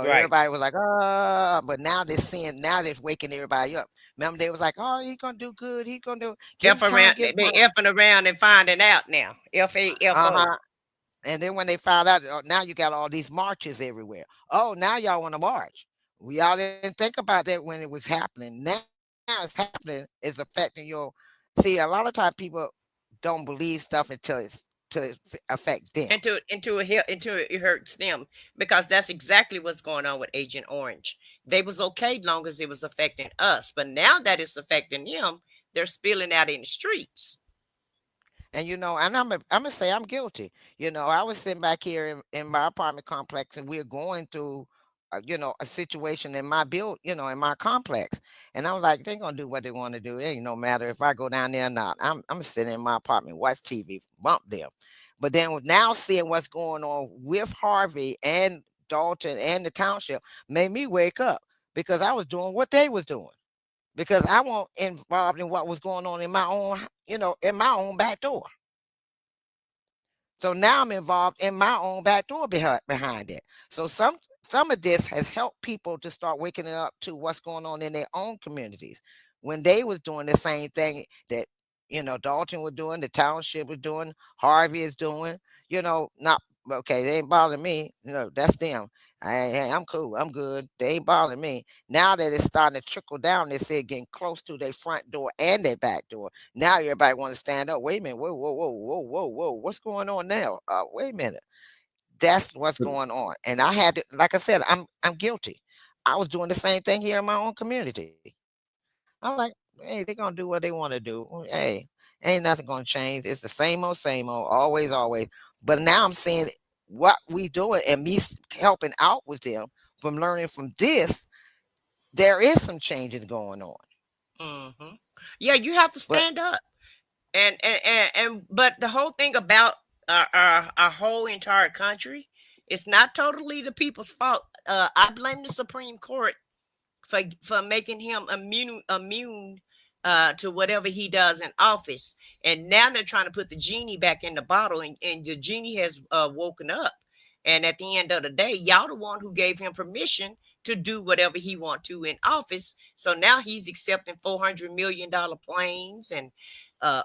right. Everybody was like, ah, but now they're seeing, now they're waking everybody up. Remember, they was like, oh, he's gonna do good, he's gonna give him F time, around, give him they time. effing around and finding out now. FAFO. Uh-huh. And then when they found out, now you got all these marches everywhere. Oh, now y'all want to march. We all didn't think about that when it was happening. Now it's happening. It's affecting your. See, a lot of time people don't believe stuff until it affect them. Until it hurts them, because that's exactly what's going on with Agent Orange. They was okay long as it was affecting us, but now that it's affecting them, they're spilling out in the streets. And I'm gonna say I'm guilty. I was sitting back here in my apartment complex, and we're going through, a situation in my in my complex, and I'm like, they're gonna do what they want to do. It ain't no matter if I go down there or not. I'm sitting in my apartment, watch TV, bump them. But then now seeing what's going on with Harvey and Dalton and the township made me wake up because I was doing what they was doing because I wasn't involved in what was going on in my own, in my own back door. So now I'm involved in my own back door behind it. So some of this has helped people to start waking up to what's going on in their own communities. When they was doing the same thing that Dalton was doing, the township was doing, Harvey is doing, not okay, they ain't bothering me. That's them. I'm cool. I'm good. They ain't bothering me. Now that it's starting to trickle down, they say getting close to their front door and their back door. Now everybody want to stand up. Wait a minute. Whoa, whoa, whoa, whoa, whoa, whoa. What's going on now? Wait a minute. That's what's But going on. And I had to, like I said, I'm guilty. I was doing the same thing here in my own community. I'm like, hey, they're gonna do what they want to do. Hey, ain't nothing gonna change. It's the same old, always, always. But now I'm seeing what we doing and me helping out with them from learning from this. There is some changing going on. Hmm. Yeah, you have to But stand up. But the whole thing about our whole entire country, it's not totally the people's fault. I blame the Supreme Court for making him immune to whatever he does in office. And now they're trying to put the genie back in the bottle, and the genie has woken up. And at the end of the day, y'all the one who gave him permission to do whatever he want to in office. So now he's accepting $400 million planes and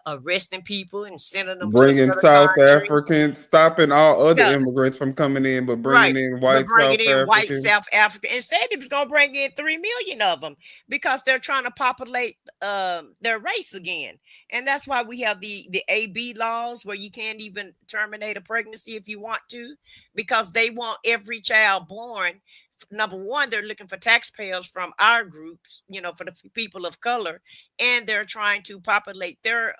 arresting people and sending them to bringing another South country. Africans, stopping all other Yeah, immigrants from coming in, but bringing right. in But white bringing South in white Africans. South Africa and said it was going to bring in 3 million of them because they're trying to populate their race again. And that's why we have the AB laws where you can't even terminate a pregnancy if you want to, because they want every child born. Number one, they're looking for taxpayers from our groups, for the people of color, and they're trying to populate their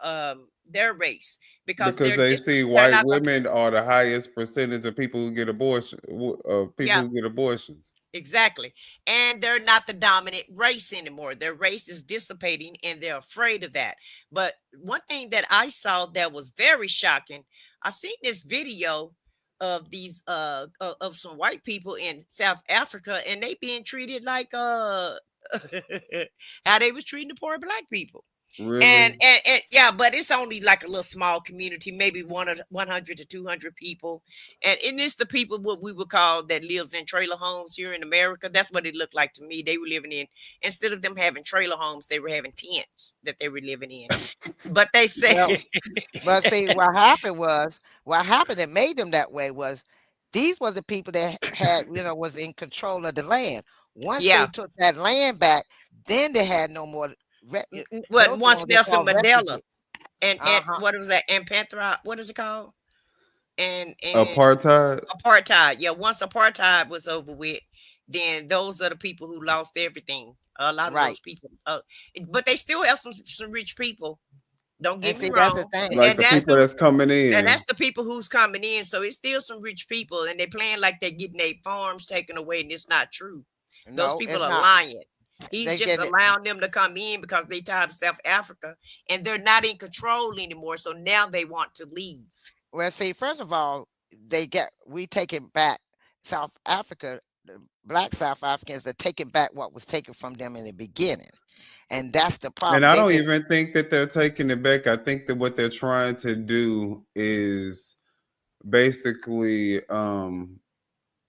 race because Because they're they this, see they're white not going to. women are the highest percentage of people who get Yeah. abortions. Exactly. And they're not the dominant race anymore. Their race is dissipating and they're afraid of that. But one thing that I saw that was very shocking, I seen this video of these of some white people in South Africa, and they being treated like how they was treating the poor black people. And, Really? and yeah, but it's only like a little small community, maybe 100 to 200 people, and it's the people what we would call that lives in trailer homes here in America. That's what it looked like to me. They were living in, instead of them having trailer homes, they were having tents that they were living in. But they say, well, but see, what happened that made them that way was these were the people that had, was in control of the land. Once they yeah, took that land back, then they had no more. what Those the once ones they Nelson call Mandela refugees. and Uh-huh. what was that, and Panthera, what is it called? And Apartheid? apartheid. Yeah, once apartheid was over with, then those are the people who lost everything. A lot of Right. those people, but they still have some rich people. Don't And get me see, that's the wrong, thing. Like and the that's people that's coming and in. that's the people who's coming in. So it's still some rich people, and they playing like they're getting their farms taken away, and it's not true. Those No, people it's are not. lying. He's They just get it. allowing them to come in because they tired of South Africa, and they're not in control anymore. So now they want to leave. Well, see, first of all, we taking back South Africa. The black South Africans are taking back what was taken from them in the beginning, and that's the And problem. I They've don't been even think that they're taking it back. I think that what they're trying to do is basically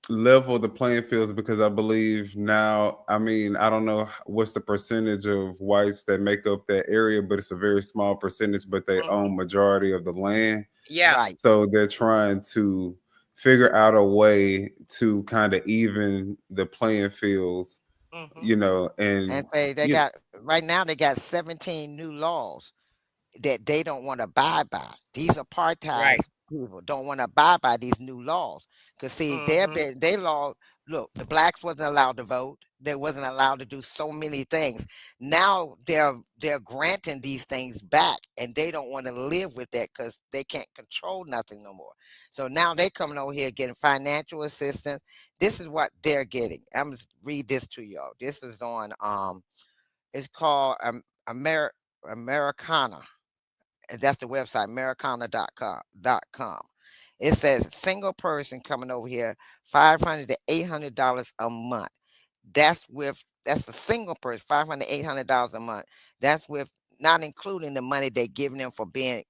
level the playing fields, because I believe now, I mean, I don't know what's the percentage of whites that make up that area, but it's a very small percentage, but they own majority of the land. Yeah. right. So they're trying to figure out a way to kind of even the playing fields, you know, And and say they you, got right now they got 17 new laws that they don't want to abide by. These Right. apartheid people don't want to abide by these new laws. Because see, they law, look, the blacks wasn't allowed to vote. They wasn't allowed to do so many things. Now they're granting these things back, and they don't want to live with that because they can't control nothing no more. So now they coming over here getting financial assistance. This is what they're getting. I'm gonna read this to y'all. This is on it's called Americana, and that's the website, americana.com. It says single person coming over here, $500 to $800 a month. That's a single person, $500 $800 a month. That's with not including the money they're giving them for being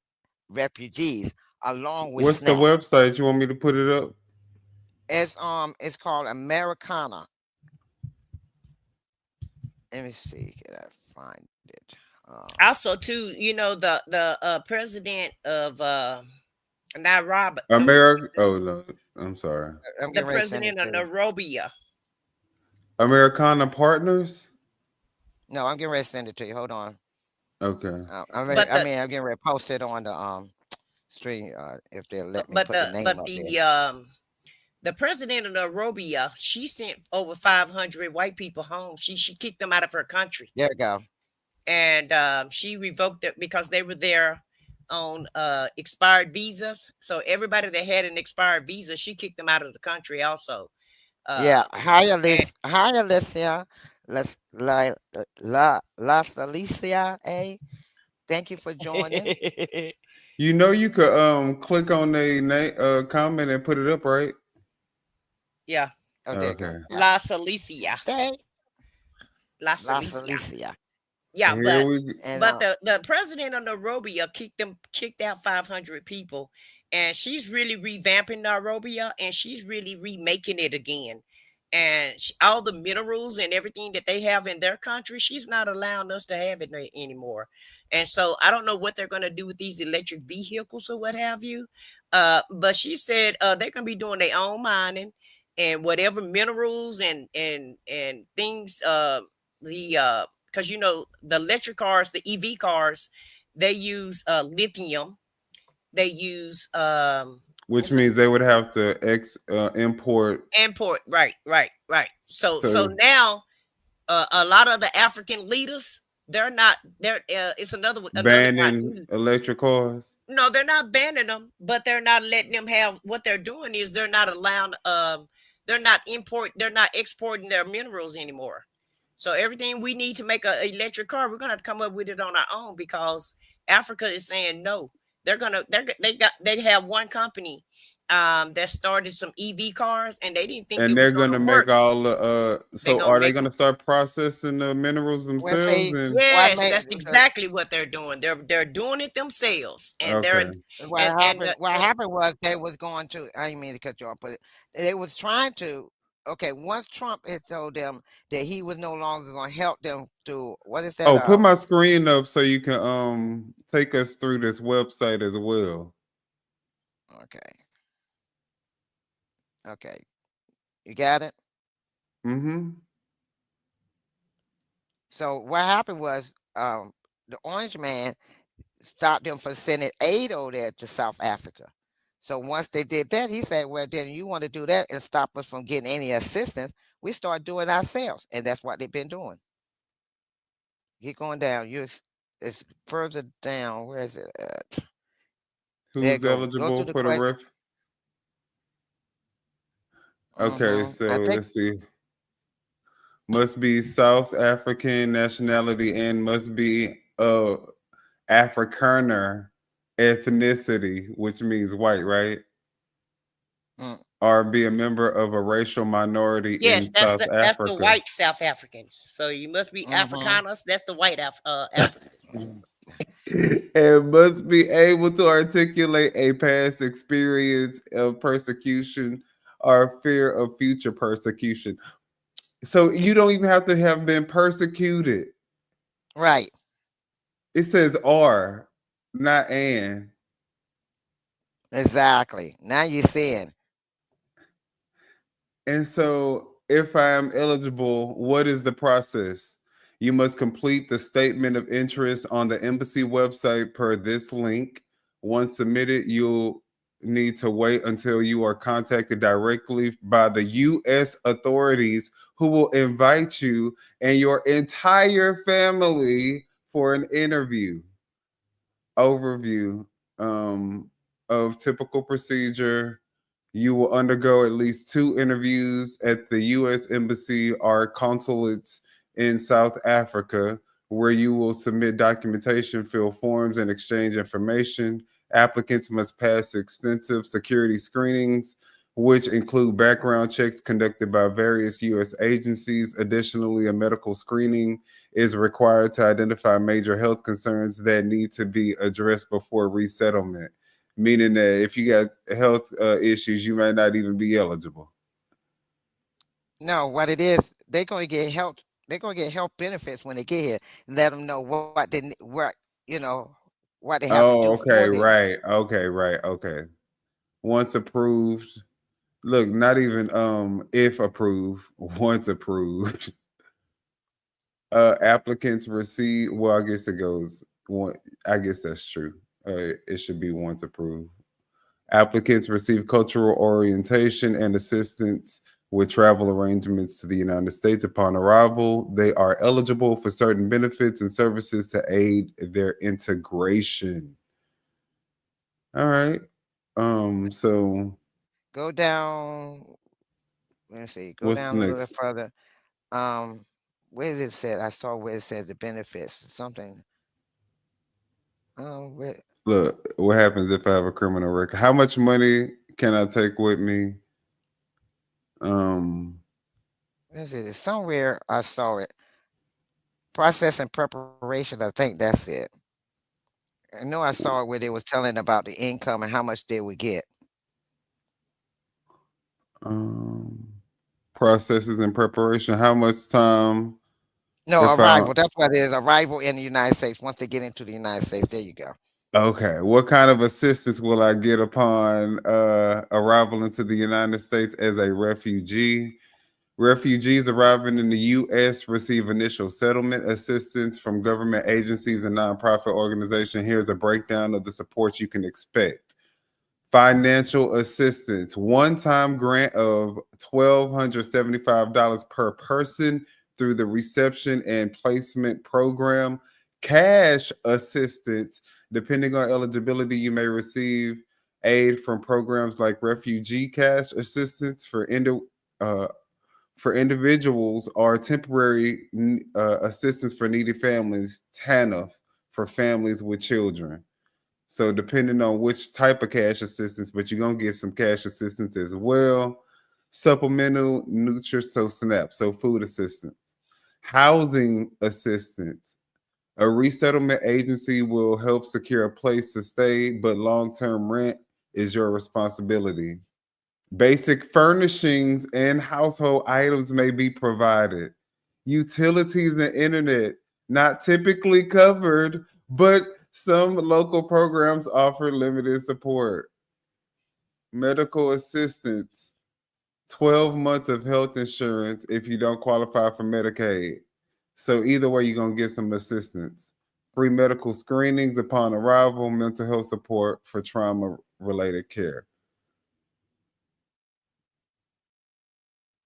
refugees, along with what's the SNAP. website? You want me to put it up? It's called Americana. Let me see, can I find it? Also, too, you know, the president of Nairobi, America. Oh no, I'm sorry. I'm the getting ready to send it president of to you. Nairobi. Americana Partners. No, I'm getting ready to send it to you. Hold on. Okay. But I'm getting ready to post it on the stream if they'll let me but put the the name but up there. the president of Nairobi, she sent over 500 white people home. She kicked them out of her country, There we go. and she revoked it because they were there on expired visas. So everybody that had an expired visa, she kicked them out of the country also. Yeah, hi And Alicia, hi Alicia, Las Alicia, thank you for joining. You know, you could click on a comment and put it up, right? yeah, Oh, there you go. Okay. La Alicia, Thank La Las Alicia. Alicia. Yeah, Here we go. And but the president of Nairobi kicked out 500 people, and she's really revamping Nairobi, and she's really remaking it again. And all the minerals and everything that they have in their country, she's not allowing us to have it anymore. And so I don't know what they're going to do with these electric vehicles or what have you. But she said they're going to be doing their own mining and whatever minerals and things. The because you know the electric cars, the EV cars, they use lithium. They use Which means they would have to import. import. Right. So So now a lot of the African leaders, they're it's another guy banning too. electric cars. No, they're not banning them, but they're not letting them have. What they're doing is they're not allowing they're not exporting their minerals anymore. So everything we need to make an electric car, we're gonna have to come up with it on our own because Africa is saying no. They have one company that started some EV cars, and they didn't think it And was they're gonna gonna make work. all the They're so gonna are they make gonna start processing the minerals well, themselves? see, And what yes, made that's exactly what they're doing. They're doing it themselves, and okay. what happened was they was going to. I didn't mean to cut you off, but they was trying to. Okay, once Trump had told them that he was no longer going to help them through what is that? Oh, put my screen up so you can take us through this website as well. Okay, you got it. Mm-hmm. So what happened was the Orange Man stopped them from sending aid over there to South Africa. So once they did that, he said, "Well, then you want to do that and stop us from getting any assistance? We start doing it ourselves," and that's what they've been doing. Keep going down. It's further down. Where is it at? There you Who's go. Go to eligible the for the question. ref? Okay, I so think let's see. Must be South African nationality and must be Afrikaner ethnicity, which means white, right? mm, Or be a member of a racial minority in Yes, South that's the Africa. white South Africans. So you must be mhm. Afrikaners. That's the white Africans. And must be able to articulate a past experience of persecution or fear of future persecution. So you don't even have to have been persecuted. Right. It says "are," not "and." Exactly. Now you're seeing. And so, if I am eligible, what is the process? You must complete the statement of interest on the embassy website per this link. Once submitted, you'll need to wait until you are contacted directly by the U.S. authorities who will invite you and your entire family for an interview. Overview of typical procedure. You will undergo at least 2 interviews at the U.S. Embassy or consulates in South Africa, where you will submit documentation, fill forms, and exchange information. Applicants must pass extensive security screenings, which include background checks conducted by various U.S. agencies. Additionally, a medical screening is required to identify major health concerns that need to be addressed before resettlement, meaning that if you got health issues, you might not even be eligible. No, what it is, they're going to get health. They're going to get health benefits when they get here. Let them know what they what you know what they have to Oh, do okay, for the. right, okay, right, okay. Once approved, look, not even if approved, once approved. Applicants receive. Well, I guess it goes one. I guess that's true. It should be once approved. Applicants receive cultural orientation and assistance with travel arrangements to the United States upon arrival. They are eligible for certain benefits and services to aid their integration. All right. So Go down. Let's see. Go what's down a little next? further. Um, where is it said? I saw where it says the benefits. Something. Where, Look, what happens if I have a criminal record? How much money can I take with me? Um, where is it? Somewhere I saw it. Process and preparation. I think that's it. I know I saw it where they was telling about the income and how much they would get. um, processes and preparation. How much time No, if I arrival. That's what it is. Arrival in the United States. Once they get into the United States, there you go. okay, what kind of assistance will I get upon arrival into the United States as a refugee? Refugees arriving in the U.S. receive initial settlement assistance from government agencies and nonprofit organizations. Here's a breakdown of the support you can expect. Financial assistance, one-time grant of $1,275 per person through the reception and placement program. Cash assistance, depending on eligibility, you may receive aid from programs like refugee cash assistance for individuals or temporary assistance for needy families, TANF for families with children. So depending on which type of cash assistance, but you're gonna get some cash assistance as well. Supplemental nutrition, SNAP, so food assistance. Housing assistance. A resettlement agency will help secure a place to stay, but long-term rent is your responsibility. Basic furnishings and household items may be provided. Utilities and internet, not typically covered, but some local programs offer limited support. Medical assistance, 12 months of health insurance if you don't qualify for Medicaid. So either way, you're going to get some assistance. Free medical screenings upon arrival, mental health support for trauma-related care.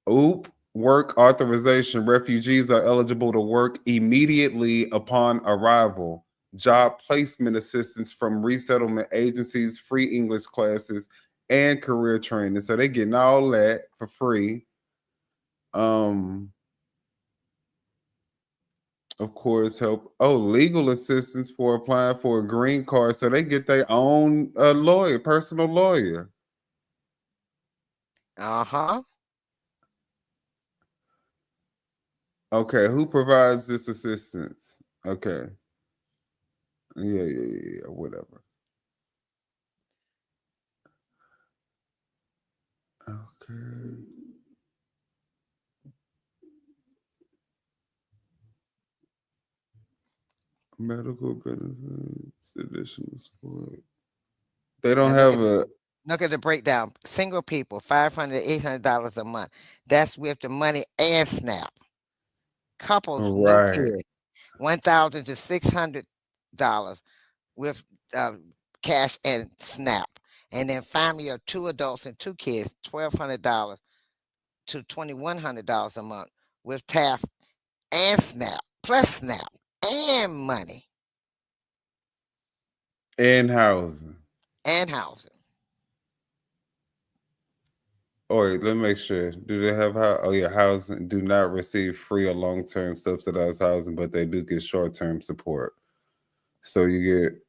Oop, Work authorization. Refugees are eligible to work immediately upon arrival. Job placement assistance from resettlement agencies, free English classes, and career training. So they getting all that for free. Of course, help. Oh, legal assistance for applying for a green card. So they get their own lawyer, personal lawyer. Uh-huh. Okay, who provides this assistance? Okay. Yeah, whatever. Okay. Medical benefits, additional support. They don't And have a. look at the breakdown. Single people, $500, $800 a month. That's with the money and SNAP. Couples, no Right. kids, $1,000 to $600 with cash and SNAP. And then family of 2 adults and 2 kids, $1,200 to $2,100 a month with TAF and SNAP, plus SNAP and money And housing. and housing. Oh, wait, let me make sure. Do they have Oh, yeah, housing. Do not receive free or long-term subsidized housing, but they do get short-term support. So it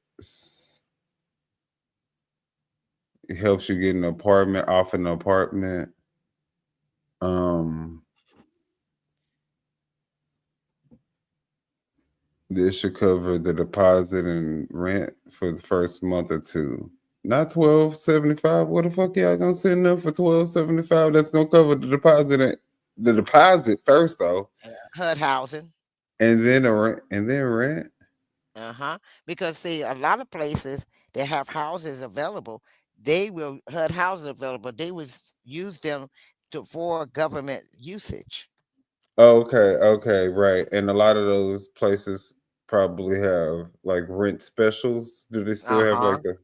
helps you get an apartment, off an apartment. This should cover the deposit and rent for the first month or two. Not $1,275. What the fuck y'all gonna send them for $1,275? That's gonna cover the deposit first though, HUD housing. and then rent. Uh-huh. Because see, a lot of places that have houses available, they will HUD houses available. They would use them for government usage. Okay, right. And a lot of those places probably have like rent specials. Do they still have Uh-huh. like a?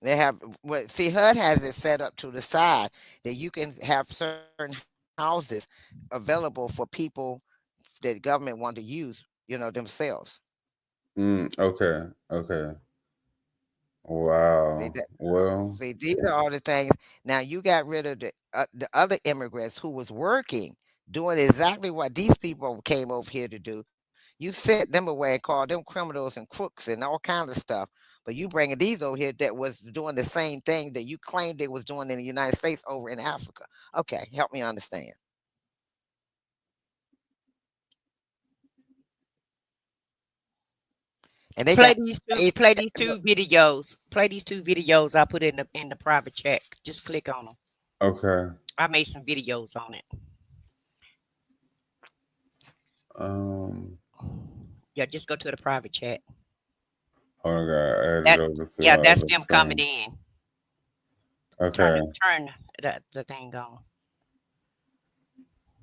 They have see, HUD has it set up to the side that you can have certain houses available for people that government want to use, themselves. Okay. See, Wow. Well, see, these are all the things. Now you got rid of the other immigrants who was working, doing exactly what these people came over here to do. You sent them away and called them criminals and crooks and all kinds of stuff. But you bringing these over here that was doing the same thing that you claimed they was doing in the United States over in Africa. Okay, help me understand. And they Play got these two. eight. Play these two videos. Play these two videos. I put in the private chat. Just click on them. okay. I made some videos on it. Um, Yeah, just go to the private chat. Hold on, I added That over to yeah, my that's other them coming screen. in. Okay, Turn the thing on,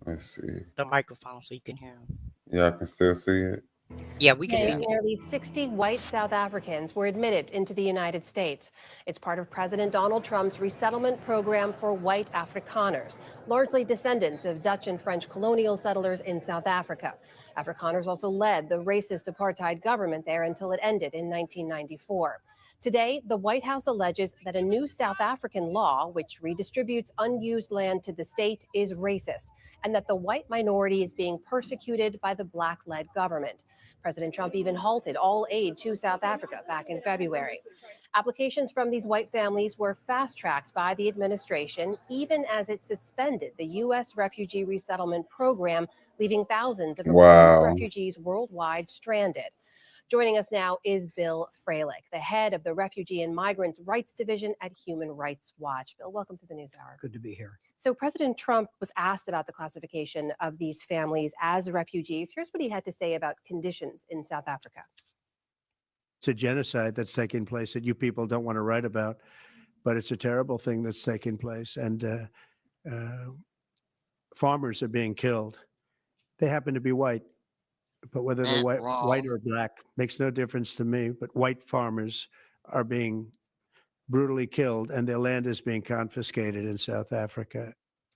let's see. the microphone, so you can hear them. Y'all can still see it. Yeah, we can see Yeah. it. Nearly 60 white South Africans were admitted into the United States. It's part of President Donald Trump's resettlement program for white Afrikaners, largely descendants of Dutch and French colonial settlers in South Africa. Afrikaners also led the racist apartheid government there until it ended in 1994. Today, the White House alleges that a new South African law, which redistributes unused land to the state, is racist, and that the white minority is being persecuted by the Black-led government. President Trump even halted all aid to South Africa back in February. Applications from these white families were fast-tracked by the administration, even as it suspended the U.S. refugee resettlement program, leaving thousands of approved refugees worldwide stranded. Joining us now is Bill Freilich, the head of the Refugee and Migrant Rights Division at Human Rights Watch. Bill, welcome to the NewsHour. Good to be here. So President Trump was asked about the classification of these families as refugees. Here's what he had to say about conditions in South Africa. It's a genocide that's taking place that you people don't want to write about, but it's a terrible thing that's taking place. And farmers are being killed. They happen to be white, but whether they're white or black makes no difference to me. But white farmers are being brutally killed, and their land is being confiscated in South Africa.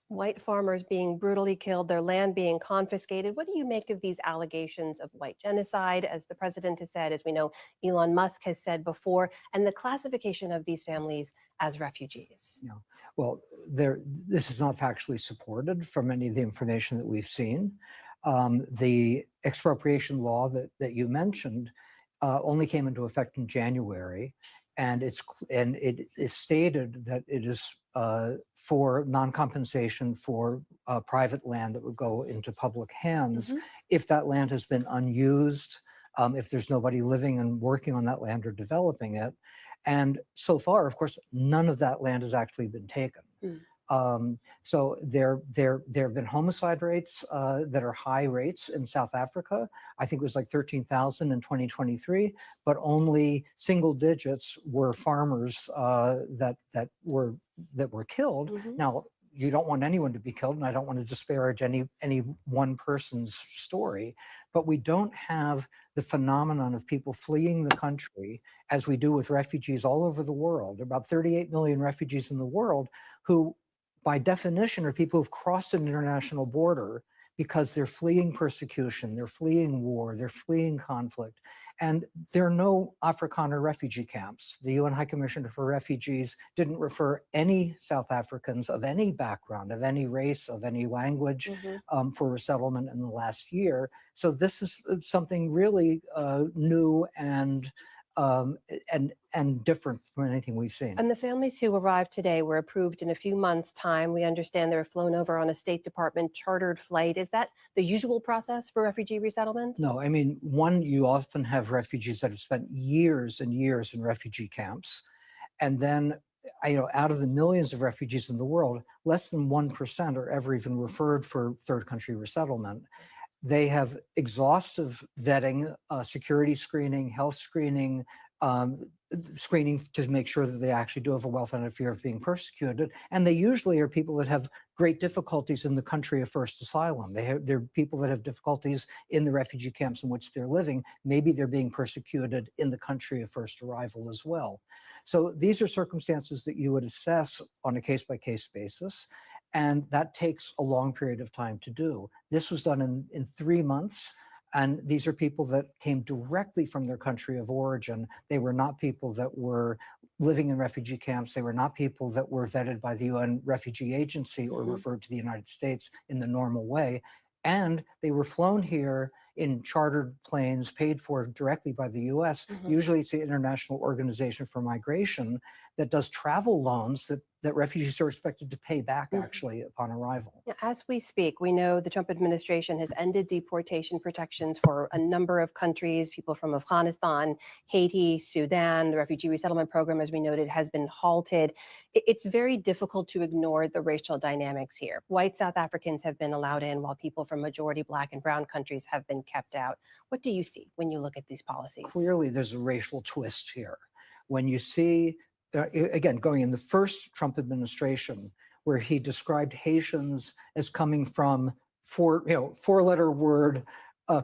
White farmers being brutally killed, their land being confiscated. What do you make of these allegations of white genocide, as the president has said, as we know Elon Musk has said before, and the classification of these families as refugees? Yeah. Well, this is not factually supported from any of the information that we've seen. The expropriation law that you mentioned only came into effect in January, and it is stated that it is for non-compensation for private land that would go into public hands if that land has been unused, if there's nobody living and working on that land or developing it. And so far, of course, none of that land has actually been taken. So there have been homicide rates that are high rates in South Africa. I think it was like 13,000 in 2023, but only single digits were farmers that were killed. Now, you don't want anyone to be killed, and I don't want to disparage any one person's story, but we don't have the phenomenon of people fleeing the country as we do with refugees all over the world. About 38 million refugees in the world who, by definition, are people who've crossed an international border because they're fleeing persecution, they're fleeing war, they're fleeing conflict. And there are no Afrikaner refugee camps. The UN High Commissioner for Refugees didn't refer any South Africans of any background, of any race, of any language for resettlement in the last year. So this is something really new and different from anything we've seen. And the families who arrived today were approved in a few months' time. We understand they were flown over on a State Department chartered flight. Is that the usual process for refugee resettlement? No, I mean, you often have refugees that have spent years and years in refugee camps. And then, out of the millions of refugees in the world, less than 1% are ever even referred for third country resettlement. They have exhaustive vetting, security screening, health screening, screening to make sure that they actually do have a well-founded fear of being persecuted. And they usually are people that have great difficulties in the country of first asylum. They're people that have difficulties in the refugee camps in which they're living. Maybe they're being persecuted in the country of first arrival as well. So these are circumstances that you would assess on a case-by-case basis. And that takes a long period of time to do. This was done in 3 months. And these are people that came directly from their country of origin. They were not people that were living in refugee camps. They were not people that were vetted by the UN Refugee Agency or referred to the United States in the normal way. And they were flown here in chartered planes paid for directly by the US. Usually it's the International Organization for Migration that does travel loans that refugees are expected to pay back actually upon arrival. As we speak, we know the Trump administration has ended deportation protections for a number of countries, people from Afghanistan, Haiti, Sudan. The refugee resettlement program, as we noted, has been halted. It's very difficult to ignore the racial dynamics here. White South Africans have been allowed in while people from majority Black and brown countries have been kept out. What do you see when you look at these policies? Clearly, there's a racial twist here. When you see again, going in the first Trump administration, where he described Haitians as coming from four-letter word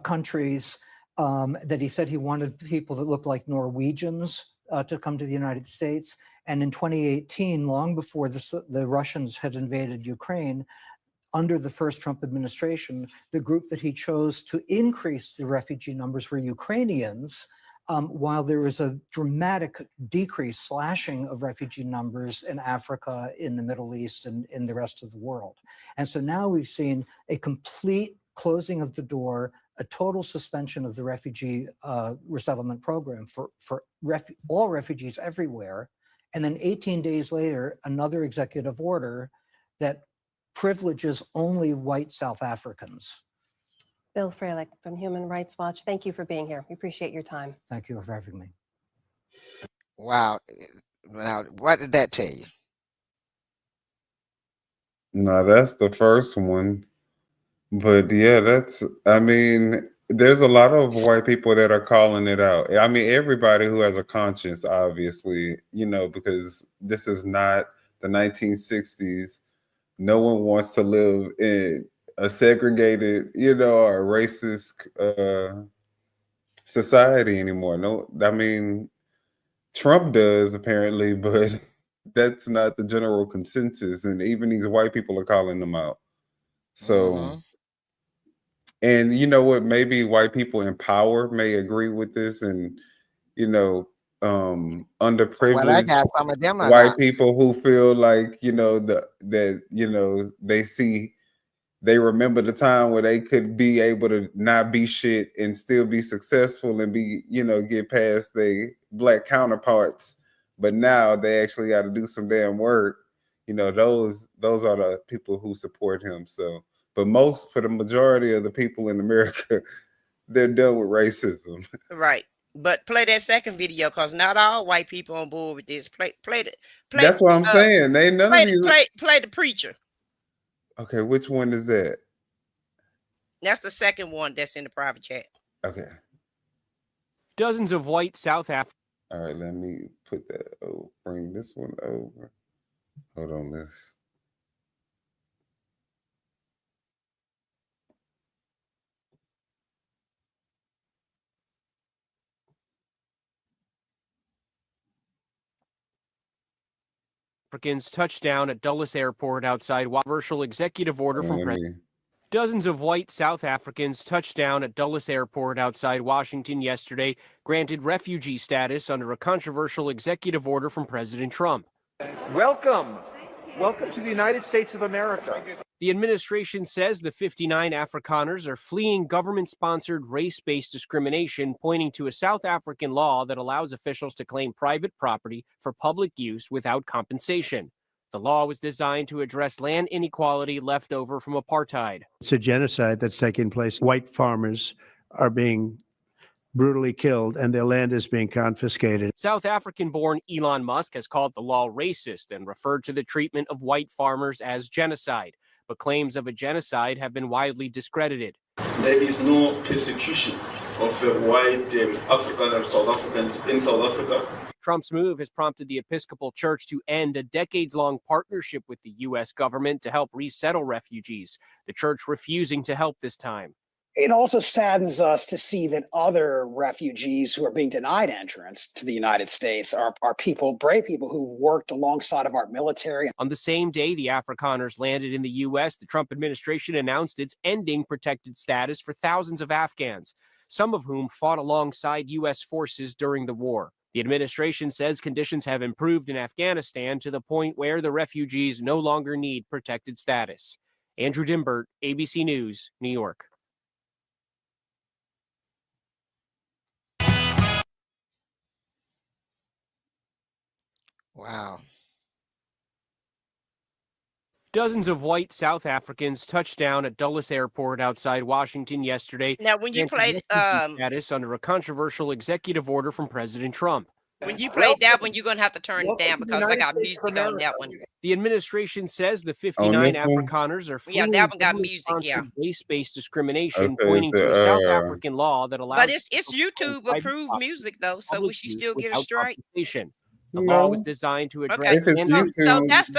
countries, that he said he wanted people that looked like Norwegians to come to the United States. And in 2018, long before the Russians had invaded Ukraine, under the first Trump administration, the group that he chose to increase the refugee numbers were Ukrainians, while there was a dramatic decrease, slashing of refugee numbers in Africa, in the Middle East, and in the rest of the world. And so now we've seen a complete closing of the door, a total suspension of the refugee resettlement program for all refugees everywhere. And then 18 days later, another executive order that privileges only white South Africans. Bill Freilich from Human Rights Watch, thank you for being here. We appreciate your time. Thank you for having me. Wow. Now, what did that tell you? No, that's the first one. But yeah, there's a lot of white people that are calling it out. I mean, everybody who has a conscience, obviously, because this is not the 1960s. No one wants to live in a segregated, or racist society anymore. No, I mean, Trump does apparently, but that's not the general consensus, and even these white people are calling them out. So, and you know what? Maybe white people in power may agree with this, and you know, Well, I got underprivileged some of them are white not. people who feel like they remember the time where they could be able to not be shit and still be successful and be, get past their black counterparts. But now they actually got to do some damn work. Those are the people who support him. So, but for the majority of the people in America, they're done with racism. Right. But play that second video, because not all white people on board with this. Play That's what I'm saying. Play the preacher. Okay, which one is that? That's the second one that's in the private chat. Okay. Dozens of white South Africans. All right, let me put that over. Bring this one over. Hold on, this. Africans touched down at Dulles Airport outside controversial executive order from President. Dozens of white South Africans touched down at Dulles Airport outside Washington yesterday, granted refugee status under a controversial executive order from President Trump. Welcome to the United States of America. The administration says the 59 Afrikaners are fleeing government-sponsored race-based discrimination, pointing to a South African law that allows officials to claim private property for public use without compensation. The law was designed to address land inequality left over from apartheid. It's a genocide that's taking place. White farmers are being brutally killed and their land is being confiscated. South African-born Elon Musk has called the law racist and referred to the treatment of white farmers as genocide. But claims of a genocide have been widely discredited. There is no persecution of white African and South Africans in South Africa. Trump's move has prompted the Episcopal Church to end a decades-long partnership with the U.S. government to help resettle refugees, the church refusing to help this time. It also saddens us to see that other refugees who are being denied entrance to the United States are people, brave people who've worked alongside of our military. On the same day the Afrikaners landed in the U.S., the Trump administration announced it's ending protected status for thousands of Afghans, some of whom fought alongside U.S. forces during the war. The administration says conditions have improved in Afghanistan to the point where the refugees no longer need protected status. Andrew Dimbert, ABC News, New York. Wow. Dozens of white South Africans touched down at Dulles Airport outside Washington yesterday. Now, when you played status under a controversial executive order from President Trump. When you played that one, you're going to have to turn it down because I got music on that one. The administration says the 59 Afrikaners are fleeing that one got music, race-based discrimination, pointing to a South African law that allows. But it's YouTube approved music though, so we should still get a strike. The law was designed to address. So that's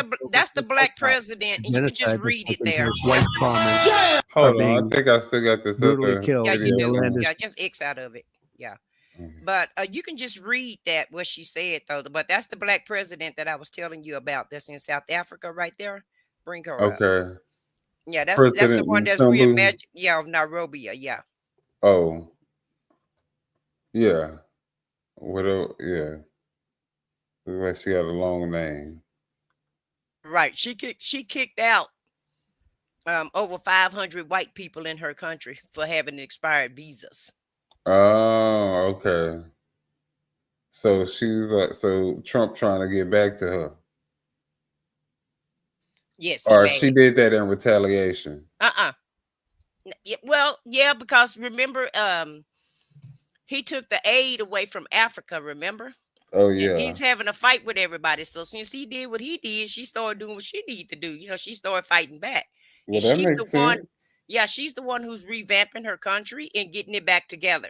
the black president, and you can just read it there. White farmers Hold on, I think I still got this brutally other killed. Yeah, you and their do. land is Yeah, just X out of it. Yeah. But you can just read that what she said though. But that's the black president that I was telling you about. That's in South Africa right there. Bring her up. Okay. Yeah, that's the one that's reimagined. Yeah, of Nairobi. Yeah. Oh. Yeah. Yeah. Looks like she got a long name. Right. She kicked out over 500 white people in her country for having expired visas. Oh, okay. So she's like, so Trump trying to get back to her. Yes. Or she did that in retaliation. Well, yeah, because remember, he took the aid away from Africa, remember? Oh, yeah. And he's having a fight with everybody. So since he did what he did, she started doing what she needed to do. You know, she started fighting back. Well, that makes sense. Yeah, she's the one who's revamping her country and getting it back together.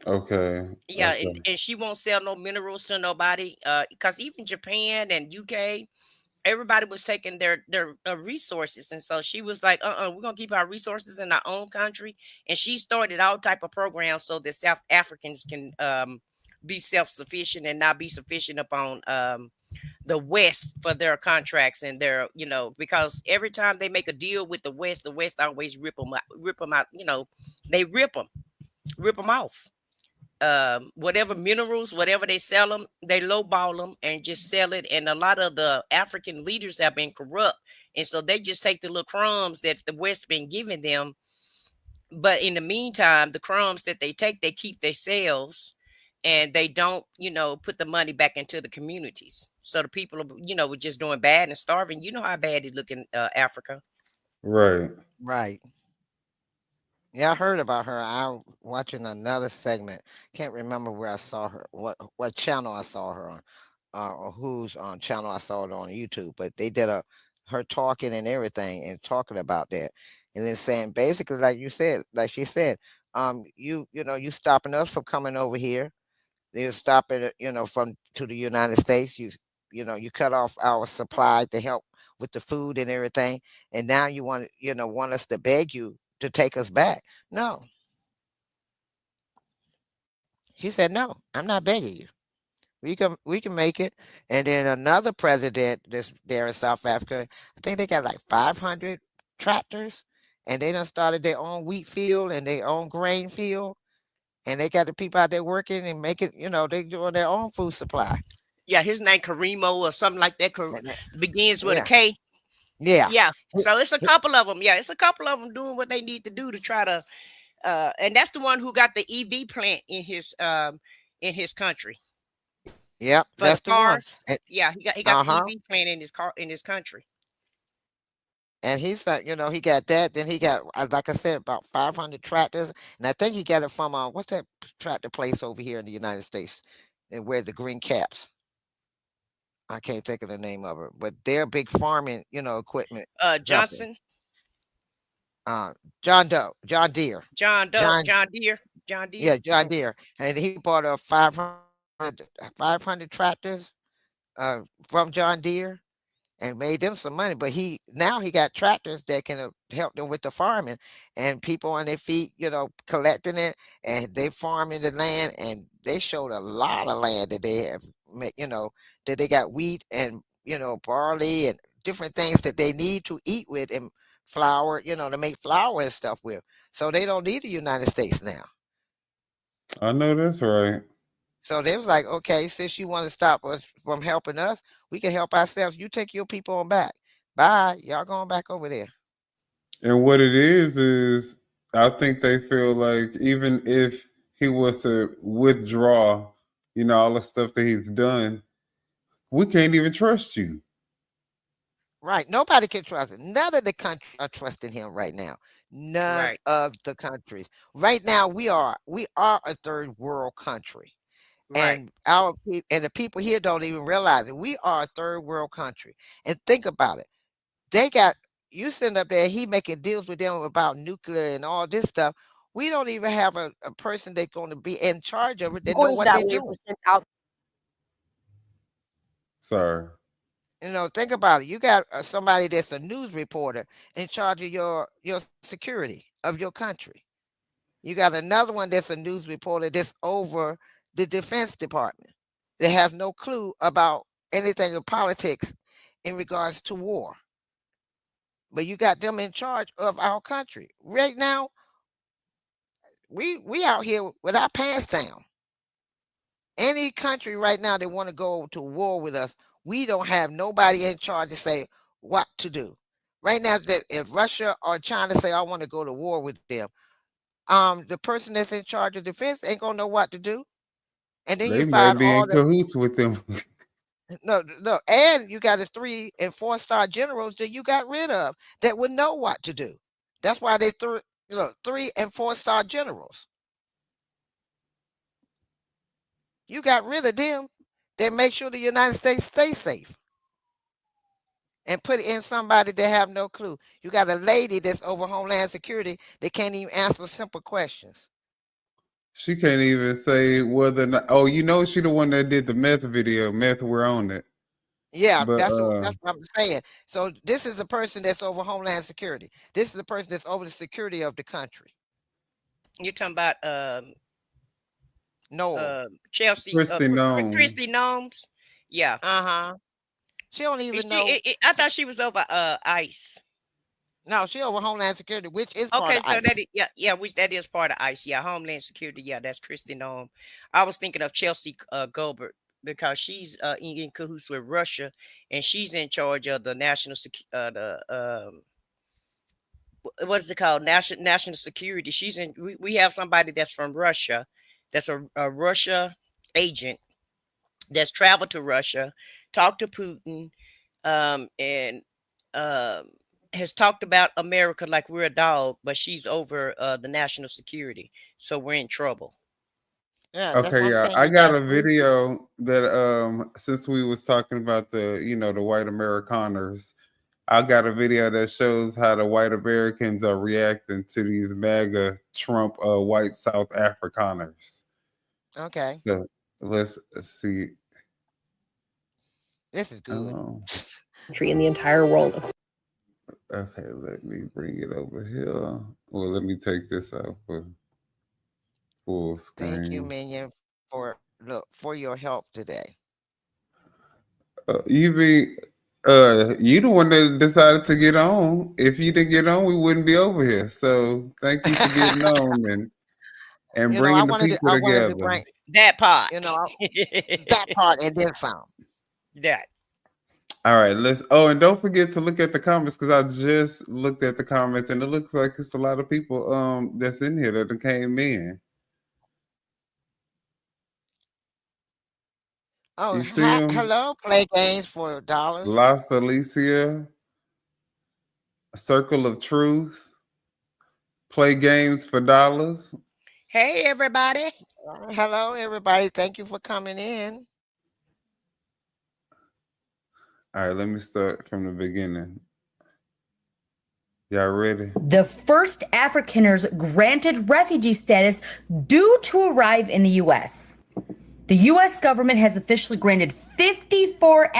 Okay. Yeah, okay. And she won't sell no minerals to nobody. Because even Japan and UK, everybody was taking their resources. And so she was like, we're going to keep our resources in our own country. And she started all type of programs so that South Africans can be self-sufficient and not be sufficient upon the West for their contracts and their, because every time they make a deal with the West always rip them out. They rip them off. Whatever minerals, whatever they sell them, they lowball them and just sell it. And a lot of the African leaders have been corrupt, and so they just take the little crumbs that the West been giving them. But in the meantime, the crumbs that they take, they keep themselves, and they don't, put the money back into the communities. So the people, were just doing bad and starving. You know how bad it look in Africa. Right. Right. Yeah, I heard about her. I'm watching another segment. Can't remember where I saw her, what channel I saw her on, or whose on channel I saw it on YouTube. But they did her talking and everything and talking about that, and then saying basically like you said, like she said, you stopping us from coming over here. They're stopping it, from to the United States. You cut off our supply to help with the food and everything, and now you want us to beg you to take us back. No, she said no. I'm not begging you. We can make it. And then another president that's there in South Africa, I think they got like 500 tractors, and they done started their own wheat field and their own grain field, and they got the people out there working and making. They doing their own food supply. Yeah, his name Karimo or something like that. Begins with a Yeah. K. Yeah. Yeah. So it's a couple of them. Yeah, it's a couple of them doing what they need to do to try to. And that's the one who got the EV plant in his country. Yep, For that's the the one. cars. Yeah, he got the Uh-huh. EV plant in his country. And he's like, he got that. Then he got, like I said, about 500 tractors. And I think he got it from, what's that tractor place over here in the United States? And where the green caps. I can't think of the name of it, but they're big farming, equipment. company. Johnson, John Doe, John Deere. John Deere. Yeah, John Deere. And he bought 500 tractors from John Deere and made them some money. But now he got tractors that can help them with the farming, and people on their feet, collecting it, and they farming the land. And they showed a lot of land that they have, that they got wheat and barley and different things that they need to eat with, and flour, to make flour and stuff with. So they don't need the United States now. I know that's right. So they was like, okay, since you want to stop us from helping us, we can help ourselves. You take your people on back. Bye. Y'all going back over there. And what it is I think they feel like even if he was to withdraw, all the stuff that he's done, we can't even trust you. Right. Nobody can trust him. None of the countries are trusting him right now. None of the countries. Right now, we are a third world country. Right. And the people here don't even realize it. We are a third world country. And think about it. They got you sitting up there, he making deals with them about nuclear and all this stuff. We don't even have a person that's going to be in charge of it that know what they're doing. Sorry. Think about it. You got somebody that's a news reporter in charge of your security of your country. You got another one that's a news reporter that's over the Defense Department. They have no clue about anything in politics in regards to war. But you got them in charge of our country. Right now, we out here with our pants down. Any country right now that want to go to war with us, we don't have nobody in charge to say what to do. Right now, that if Russia or China say I want to go to war with them, the person that's in charge of defense ain't gonna know what to do. And then They you may find be all in the cahoots with them. no, and you got the 3- and 4-star generals that you got rid of that would know what to do. That's why they threw 3- and 4-star generals. You got rid of them. That make sure the United States stays safe. And put in somebody that have no clue. You got a lady that's over Homeland Security that can't even answer simple questions. She can't even say whether or not. Oh, she the one that did the meth video. Meth, we're on it. Yeah, But that's what I'm saying. So this is a person that's over Homeland Security. This is a person that's over the security of the country. You're talking about No. Chelsea Christy Gnomes. Christy Gnomes. Yeah. She don't even know. I thought she was over ICE. No, she over Homeland Security, which is part Okay, of so ICE. that is, which that is part of ICE. Yeah, Homeland Security. Yeah, that's Christy Nome. I was thinking of Chelsea Gilbert because she's in cahoots with Russia, and she's in charge of the national what's it called? National security. She's in. We have somebody that's from Russia, that's a Russia agent that's traveled to Russia, talked to Putin, and has talked about America like we're a dog, but she's over the national security, so we're in trouble. Yeah, Okay, yeah, I got a video that since we was talking about the the white Amerikaners, I got a video that shows how the white Americans are reacting to these MAGA Trump white South Afrikaners. Okay. So let's see. This is good. Country in the entire world. Okay, let me bring it over here. Well, let me take this out for full screen. Thank you, Minion, for your help today. You the one that decided to get on. If you didn't get on, we wouldn't be over here. So thank you for getting on and bringing the people together. That part. That part and then some. That. All right, and don't forget to look at the comments because I just looked at the comments and it looks like it's a lot of people that's in here that came in. Oh, you see hello, Play Games for $. Las Alicia, Circle of Truth, Play Games for $. Hey, everybody. Hello, everybody. Thank you for coming in. All right, let me start from the beginning. Y'all ready? The first Afrikaners granted refugee status due to arrive in the U.S. The U.S. government has officially granted 54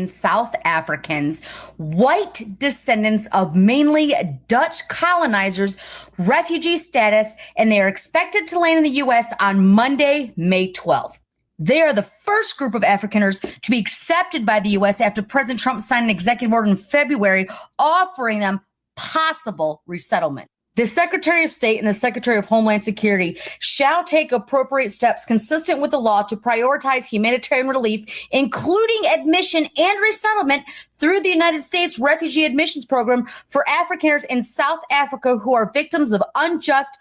South Africans, white descendants of mainly Dutch colonizers, refugee status, and they are expected to land in the U.S. on Monday, May 12th. They are the first group of Afrikaners to be accepted by the U.S. after President Trump signed an executive order in February offering them possible resettlement. The Secretary of State and the Secretary of Homeland Security shall take appropriate steps consistent with the law to prioritize humanitarian relief, including admission and resettlement through the United States Refugee Admissions Program for Afrikaners in South Africa who are victims of unjust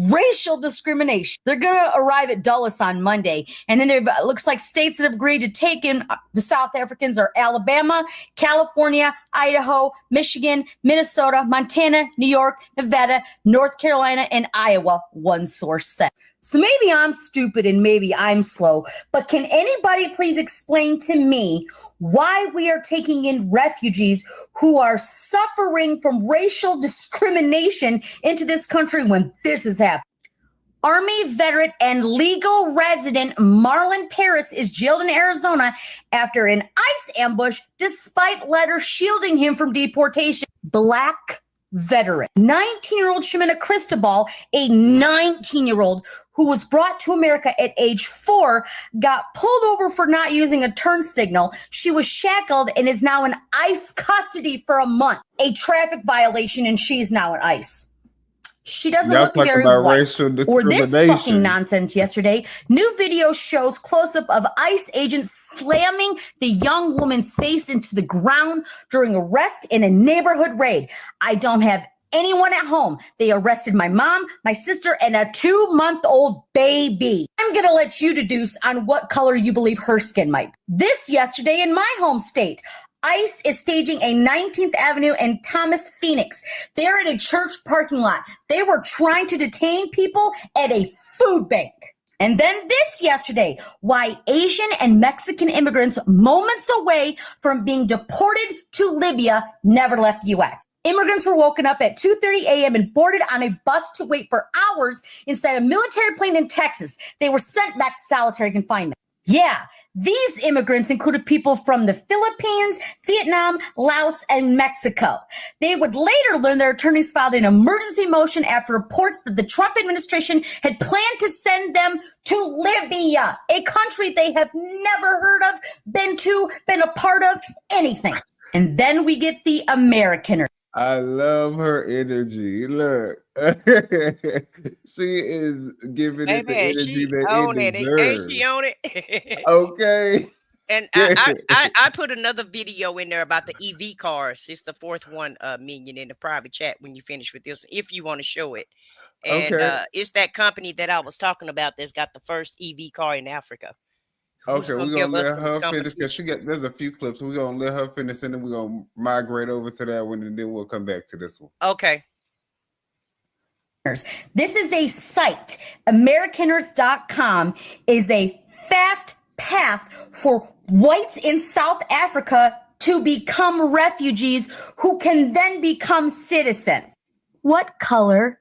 racial discrimination. They're going to arrive at Dulles on Monday. And then it looks like states that have agreed to take in the South Africans are Alabama, California, Idaho, Michigan, Minnesota, Montana, New York, Nevada, North Carolina, and Iowa, one source said. So maybe I'm stupid and maybe I'm slow, but can anybody please explain to me why we are taking in refugees who are suffering from racial discrimination into this country when this is happening? Army veteran and legal resident Marlon Paris is jailed in Arizona after an ICE ambush despite letters shielding him from deportation. Black veteran. 19-year-old Shimena Cristobal, a 19-year-old who was brought to America at age 4, got pulled over for not using a turn signal. She was shackled and is now in ICE custody for a month. A traffic violation, and she's now in ICE. She doesn't look very white or this fucking nonsense yesterday. New video shows close-up of ICE agents slamming the young woman's face into the ground during arrest in a neighborhood raid. I don't have anyone at home. They arrested my mom, my sister, and a 2-month-old baby. I'm going to let you deduce on what color you believe her skin might be. This yesterday in my home state. ICE is staging a 19th Avenue and Thomas Phoenix. They're in a church parking lot. They were trying to detain people at a food bank. And then this yesterday, why Asian and Mexican immigrants moments away from being deported to Libya never left the U.S. Immigrants were woken up at 2:30 a.m. and boarded on a bus to wait for hours inside a military plane in Texas. They were sent back to solitary confinement. Yeah, These immigrants included people from the Philippines, Vietnam, Laos, and Mexico. They would later learn their attorneys filed an emergency motion after reports that the Trump administration had planned to send them to Libya, a country they have never heard of, been to, been a part of, anything. And then we get the Americaners. I love her energy. Look, she is giving it the energy that it deserves. Ain't she on it? Okay. And I put another video in there about the EV cars. It's the fourth one, Minion, in the private chat when you finish with this, if you want to show it. And it's that company that I was talking about that's got the first EV car in Africa. Okay, we're gonna let her finish because there's a few clips. We're gonna let her finish and then we're gonna migrate over to that one and then we'll come back to this one. Okay. This is a site. Americaners.com is a fast path for whites in South Africa to become refugees who can then become citizens. What color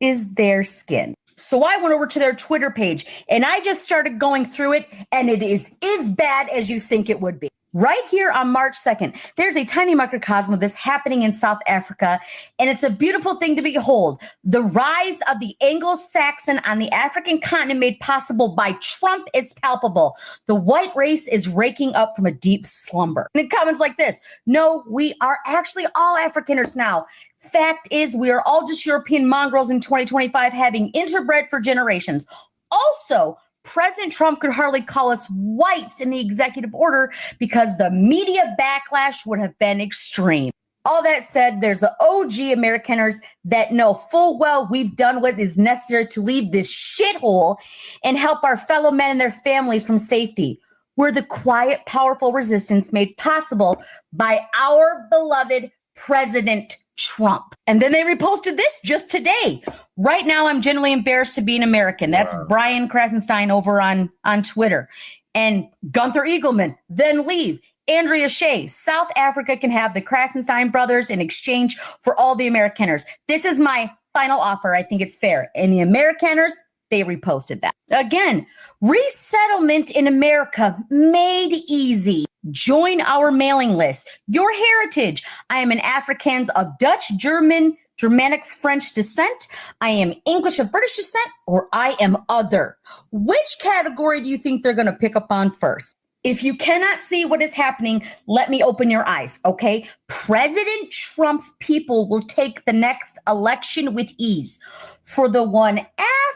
is their skin? So I went over to their Twitter page and I just started going through it, and it is as bad as you think it would be. Right here on March 2nd, there's a tiny microcosm of this happening in South Africa, and it's a beautiful thing to behold. The rise of the Anglo-Saxon on the African continent made possible by Trump is palpable. The white race is waking up from a deep slumber. And it comments like this: no, we are actually all Afrikaners now. Fact is, we are all just European mongrels in 2025 having interbred for generations. Also, President Trump could hardly call us whites in the executive order because the media backlash would have been extreme. All that said, there's the OG Americaners that know full well we've done what is necessary to leave this shithole and help our fellow men and their families from safety. We're the quiet, powerful resistance made possible by our beloved President Trump. And then they reposted this just today. Right now, I'm genuinely embarrassed to be an American. That's Brian Krasenstein over on Twitter. And Gunther Eagleman, then leave. Andrea Shea, South Africa can have the Krasenstein brothers in exchange for all the Americaners. This is my final offer. I think it's fair. And the Americaners, they reposted that. Again, resettlement in America made easy. Join our mailing list. Your heritage. I am an Afrikaans of Dutch, German, Germanic, French descent. I am English of British descent, or I am other. Which category do you think they're going to pick up on first? If you cannot see what is happening, let me open your eyes, okay? President Trump's people will take the next election with ease. For the one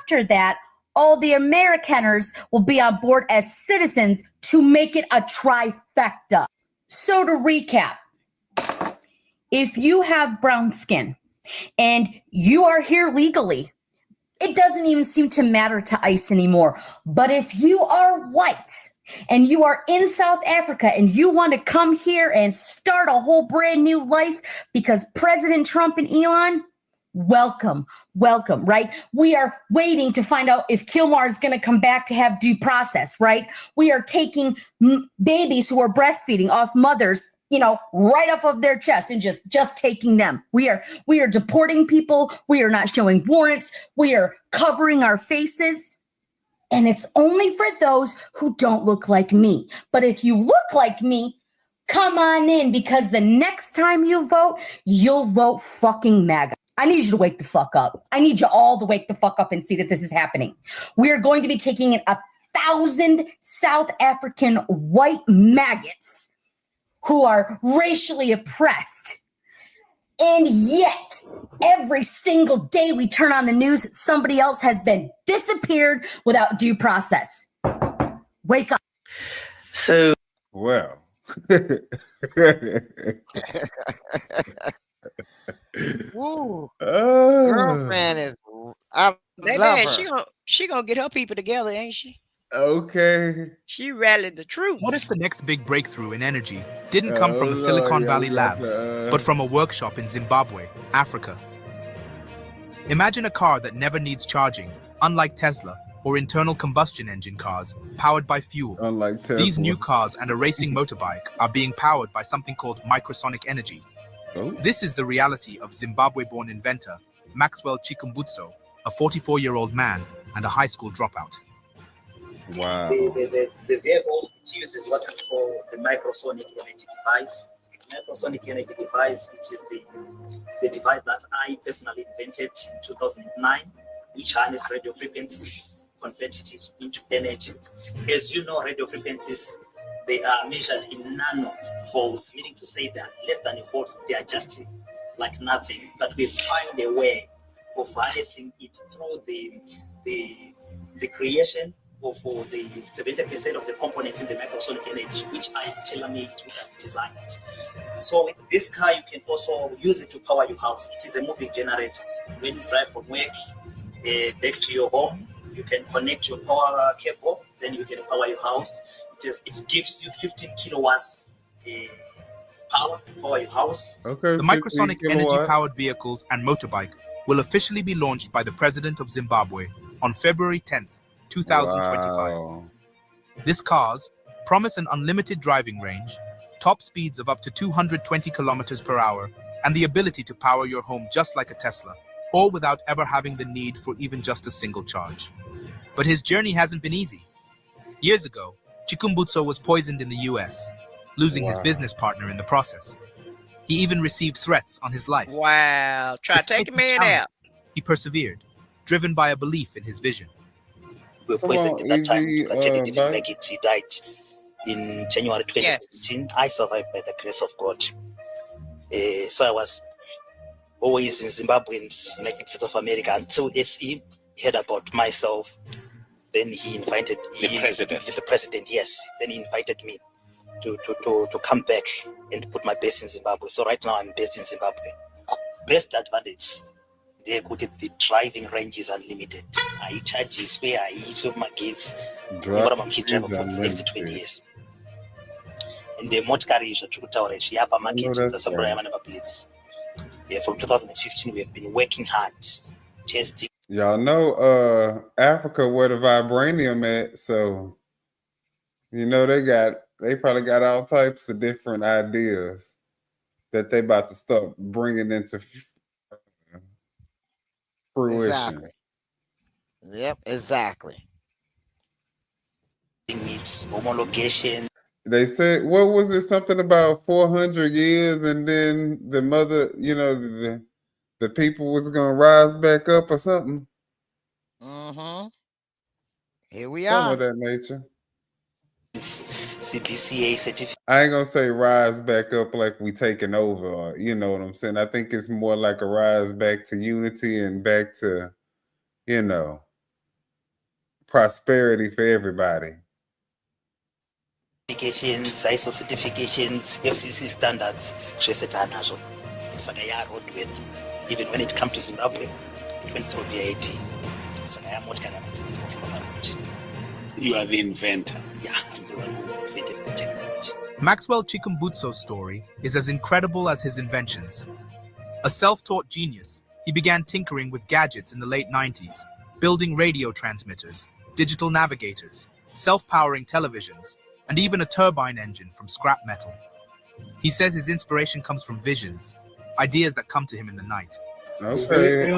after that, all the Americaners will be on board as citizens to make it a trifecta. So to recap, if you have brown skin and you are here legally, it doesn't even seem to matter to ICE anymore. But if you are white and you are in South Africa and you want to come here and start a whole brand new life because President Trump and Elon, welcome, right? We are waiting to find out if Kilmar is going to come back to have due process, right? We are taking babies who are breastfeeding off mothers, right off of their chest and just taking them. We are deporting people. We are not showing warrants. We are covering our faces. And it's only for those who don't look like me. But if you look like me, come on in, because the next time you vote, you'll vote fucking MAGA. I need you to wake the fuck up. I need you all to wake the fuck up and see that this is happening. We are going to be taking in 1,000 South African white maggots who are racially oppressed. And yet, every single day we turn on the news, somebody else has been disappeared without due process. Wake up. So, well. Woo. Girlfriend is, I love her. She gonna get her people together, ain't she? Okay. She rallied the troops. What if the next big breakthrough in energy didn't come from a Silicon Valley lab, but from a workshop in Zimbabwe, Africa? Imagine a car that never needs charging, unlike Tesla, or internal combustion engine cars powered by fuel. Unlike Tesla. These new cars and a racing motorbike are being powered by something called microsonic energy. Oh. This is the reality of Zimbabwe-born inventor Maxwell Chikumbutso, a 44-year-old man and a high school dropout. Wow. The vehicle uses what we call the microsonic energy device. Microsonic energy device, which is the device that I personally invented in 2009, which harness radio frequencies, converted it into energy. As you know, radio frequencies, they are measured in nanovolts, meaning to say they are less than a volt. They are just like nothing. But we find a way of harnessing it through the creation of the 70% of the components in the microsonic energy, which I tailor-made to have designed. So with this car, you can also use it to power your house. It is a moving generator. When you drive from work back to your home, you can connect your power cable, then you can power your house. It gives you 15 kilowatts power to power your house. Okay, the microsonic energy-powered vehicles and motorbike will officially be launched by the President of Zimbabwe on February 10th, 2025. Wow. This cars promise an unlimited driving range, top speeds of up to 220 kilometers per hour, and the ability to power your home just like a Tesla, all without ever having the need for even just a single charge. But his journey hasn't been easy. Years ago, Chikumbutso was poisoned in the US, losing his business partner in the process. He even received threats on his life. Wow. Try to take a man out. He persevered, driven by a belief in his vision. We were poisoned at that time. Actually didn't make it. He died in January 2017. Yes. I survived by the grace of God. So I was always in Zimbabwe and United States of America until SE heard about myself. Then he invited the president, yes. Then he invited me to come back and put my base in Zimbabwe. So right now I'm based in Zimbabwe. Best advantage, they put it, the driving range is unlimited. I charge where I eat with my kids. Remember, I'm a kid driver for the next 20 years. And the motor car is a true tower. Market, from 2015, we have been working hard, testing. Y'all know Africa where the vibranium at, so you know they probably got all types of different ideas that they about to start bringing into fruition. Exactly. Yep, exactly. Needs homologation. They said, what was it? Something about 400 years, and then the mother, you know, the people was gonna rise back up or something. Mm-hmm. Here we Something are. of that nature. CPCA certificate. I ain't gonna say rise back up like we taking over, or, you know what I'm saying? I think it's more like a rise back to unity and back to, you know, prosperity for everybody. Certifications, ISO certifications, FCC standards, even when it comes to Zimbabwe, it went through VAT. You are the inventor. Yeah, I'm the one who invented the technology. Maxwell Chikumbutso's story is as incredible as his inventions. A self-taught genius, he began tinkering with gadgets in the late 90s, building radio transmitters, digital navigators, self-powering televisions, and even a turbine engine from scrap metal. He says his inspiration comes from visions, ideas that come to him in the night. Okay.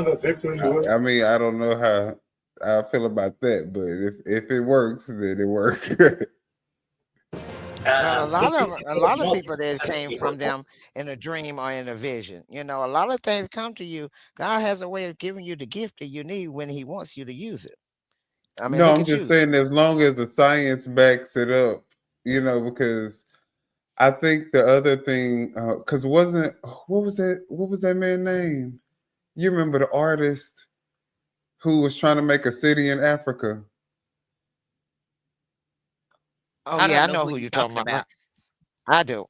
I mean, I don't know how I feel about that, but if it works, then it works. A lot of people that came from them in a dream or in a vision. You know, a lot of things come to you. God has a way of giving you the gift that you need when He wants you to use it. I mean, no, I'm just saying, as long as the science backs it up, you know, because I think the other thing, because what was that man's name? You remember the artist who was trying to make a city in Africa? Oh, yeah, I know who you're talking about. I do.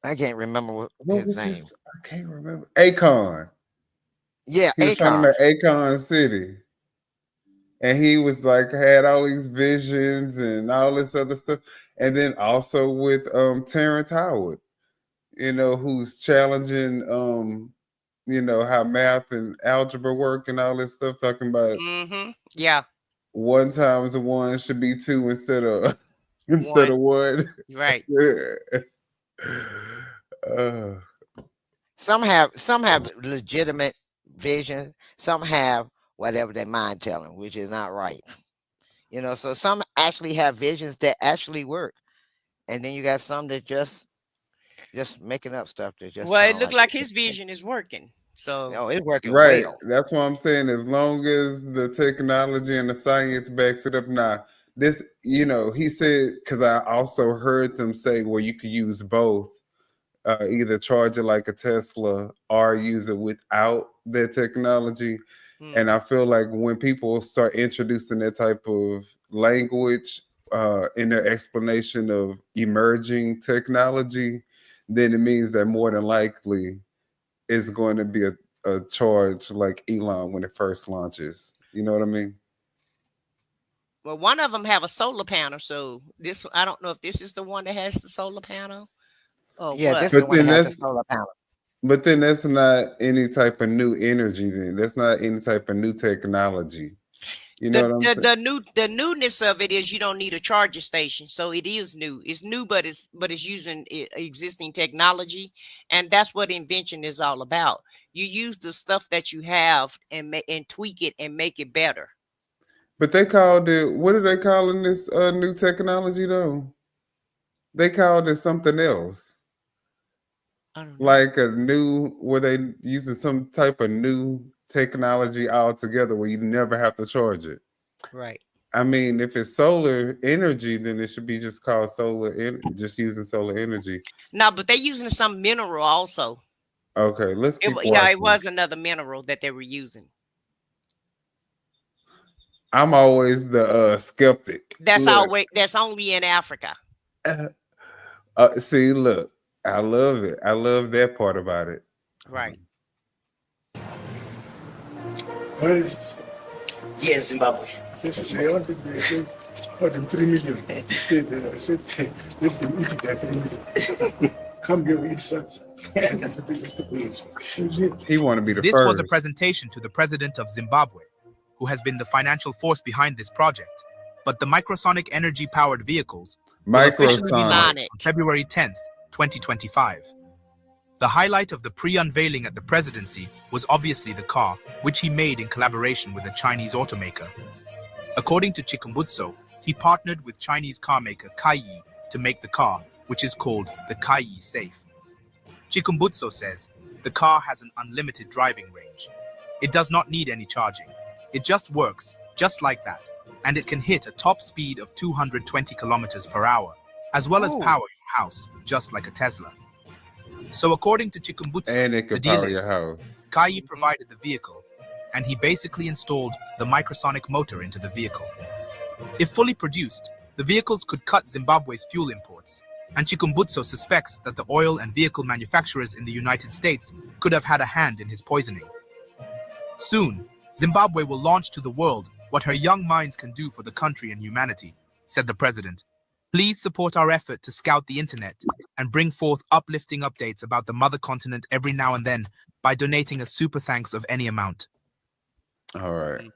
I can't remember what his name. I can't remember. Akon. Yeah, he was trying to make Akon City. And he was like, had all these visions and all this other stuff. And then also with Terrence Howard, you know, who's challenging, you know, how math and algebra work and all this stuff, talking about yeah, 1 times 1 should be 2 instead of one. Right. Some have legitimate vision. Some have whatever their mind telling, which is not right. You know, so some actually have visions that actually work, and then you got some that just making up stuff that just Well, it sound looked like like it. his vision is working. So No, it's working Right. well. That's what I'm saying. As long as the technology and the science backs it up. Now, this, he said, because I also heard them say, well, you could use both, either charge it like a Tesla or use it without that technology. And I feel like when people start introducing that type of language in their explanation of emerging technology, then it means that more than likely it's going to be a charge like Elon when it first launches. You know what I mean? well, one of them have a solar panel. So this, I don't know if this is the one that has the solar panel or Yeah, what. this is the one that has the solar panel. But then that's not any type of new energy. Then that's not any type of new technology. You know what I'm saying? The newness of it is you don't need a charger station, so it is new. It's new, but it's using existing technology, and that's what invention is all about. You use the stuff that you have and tweak it and make it better. But they called it. What are they calling this new technology though? They called it something else. I don't know. Like a new, where they using some type of new technology altogether, where you never have to charge it. Right. I mean, if it's solar energy, then it should be just called just using solar energy. No, but they're using some mineral also. Okay, let's keep watching. Yeah, it was another mineral that they were using. I'm always the skeptic. That's only in Africa. See, look, I love it. I love that part about it. Right. Where is it? Yes, Zimbabwe. Yes, I wanted to support them 3 million. I said, let them eat their 3 million. Come here, eat such. He want to be the This first. was a presentation to the president of Zimbabwe, who has been the financial force behind this project. But the microsonic energy-powered vehicles will officially be launched on February 10th, 2025. The highlight of the pre-unveiling at the presidency was obviously the car, which he made in collaboration with a Chinese automaker. According to Chikumbutso, he partnered with Chinese carmaker Kaiyi to make the car, which is called the Kaiyi Safe. Chikumbutso says the car has an unlimited driving range. It does not need any charging. It just works, just like that, and it can hit a top speed of 220 kilometers per hour, as well as power your house, just like a Tesla. So according to Chikumbutso, the deal is, Kaiyi provided the vehicle, and he basically installed the microsonic motor into the vehicle. If fully produced, the vehicles could cut Zimbabwe's fuel imports, and Chikumbutso suspects that the oil and vehicle manufacturers in the United States could have had a hand in his poisoning. Soon, Zimbabwe will launch to the world what her young minds can do for the country and humanity, said the president. Please support our effort to scout the internet and bring forth uplifting updates about the mother continent every now and then by donating a super thanks of any amount. All right.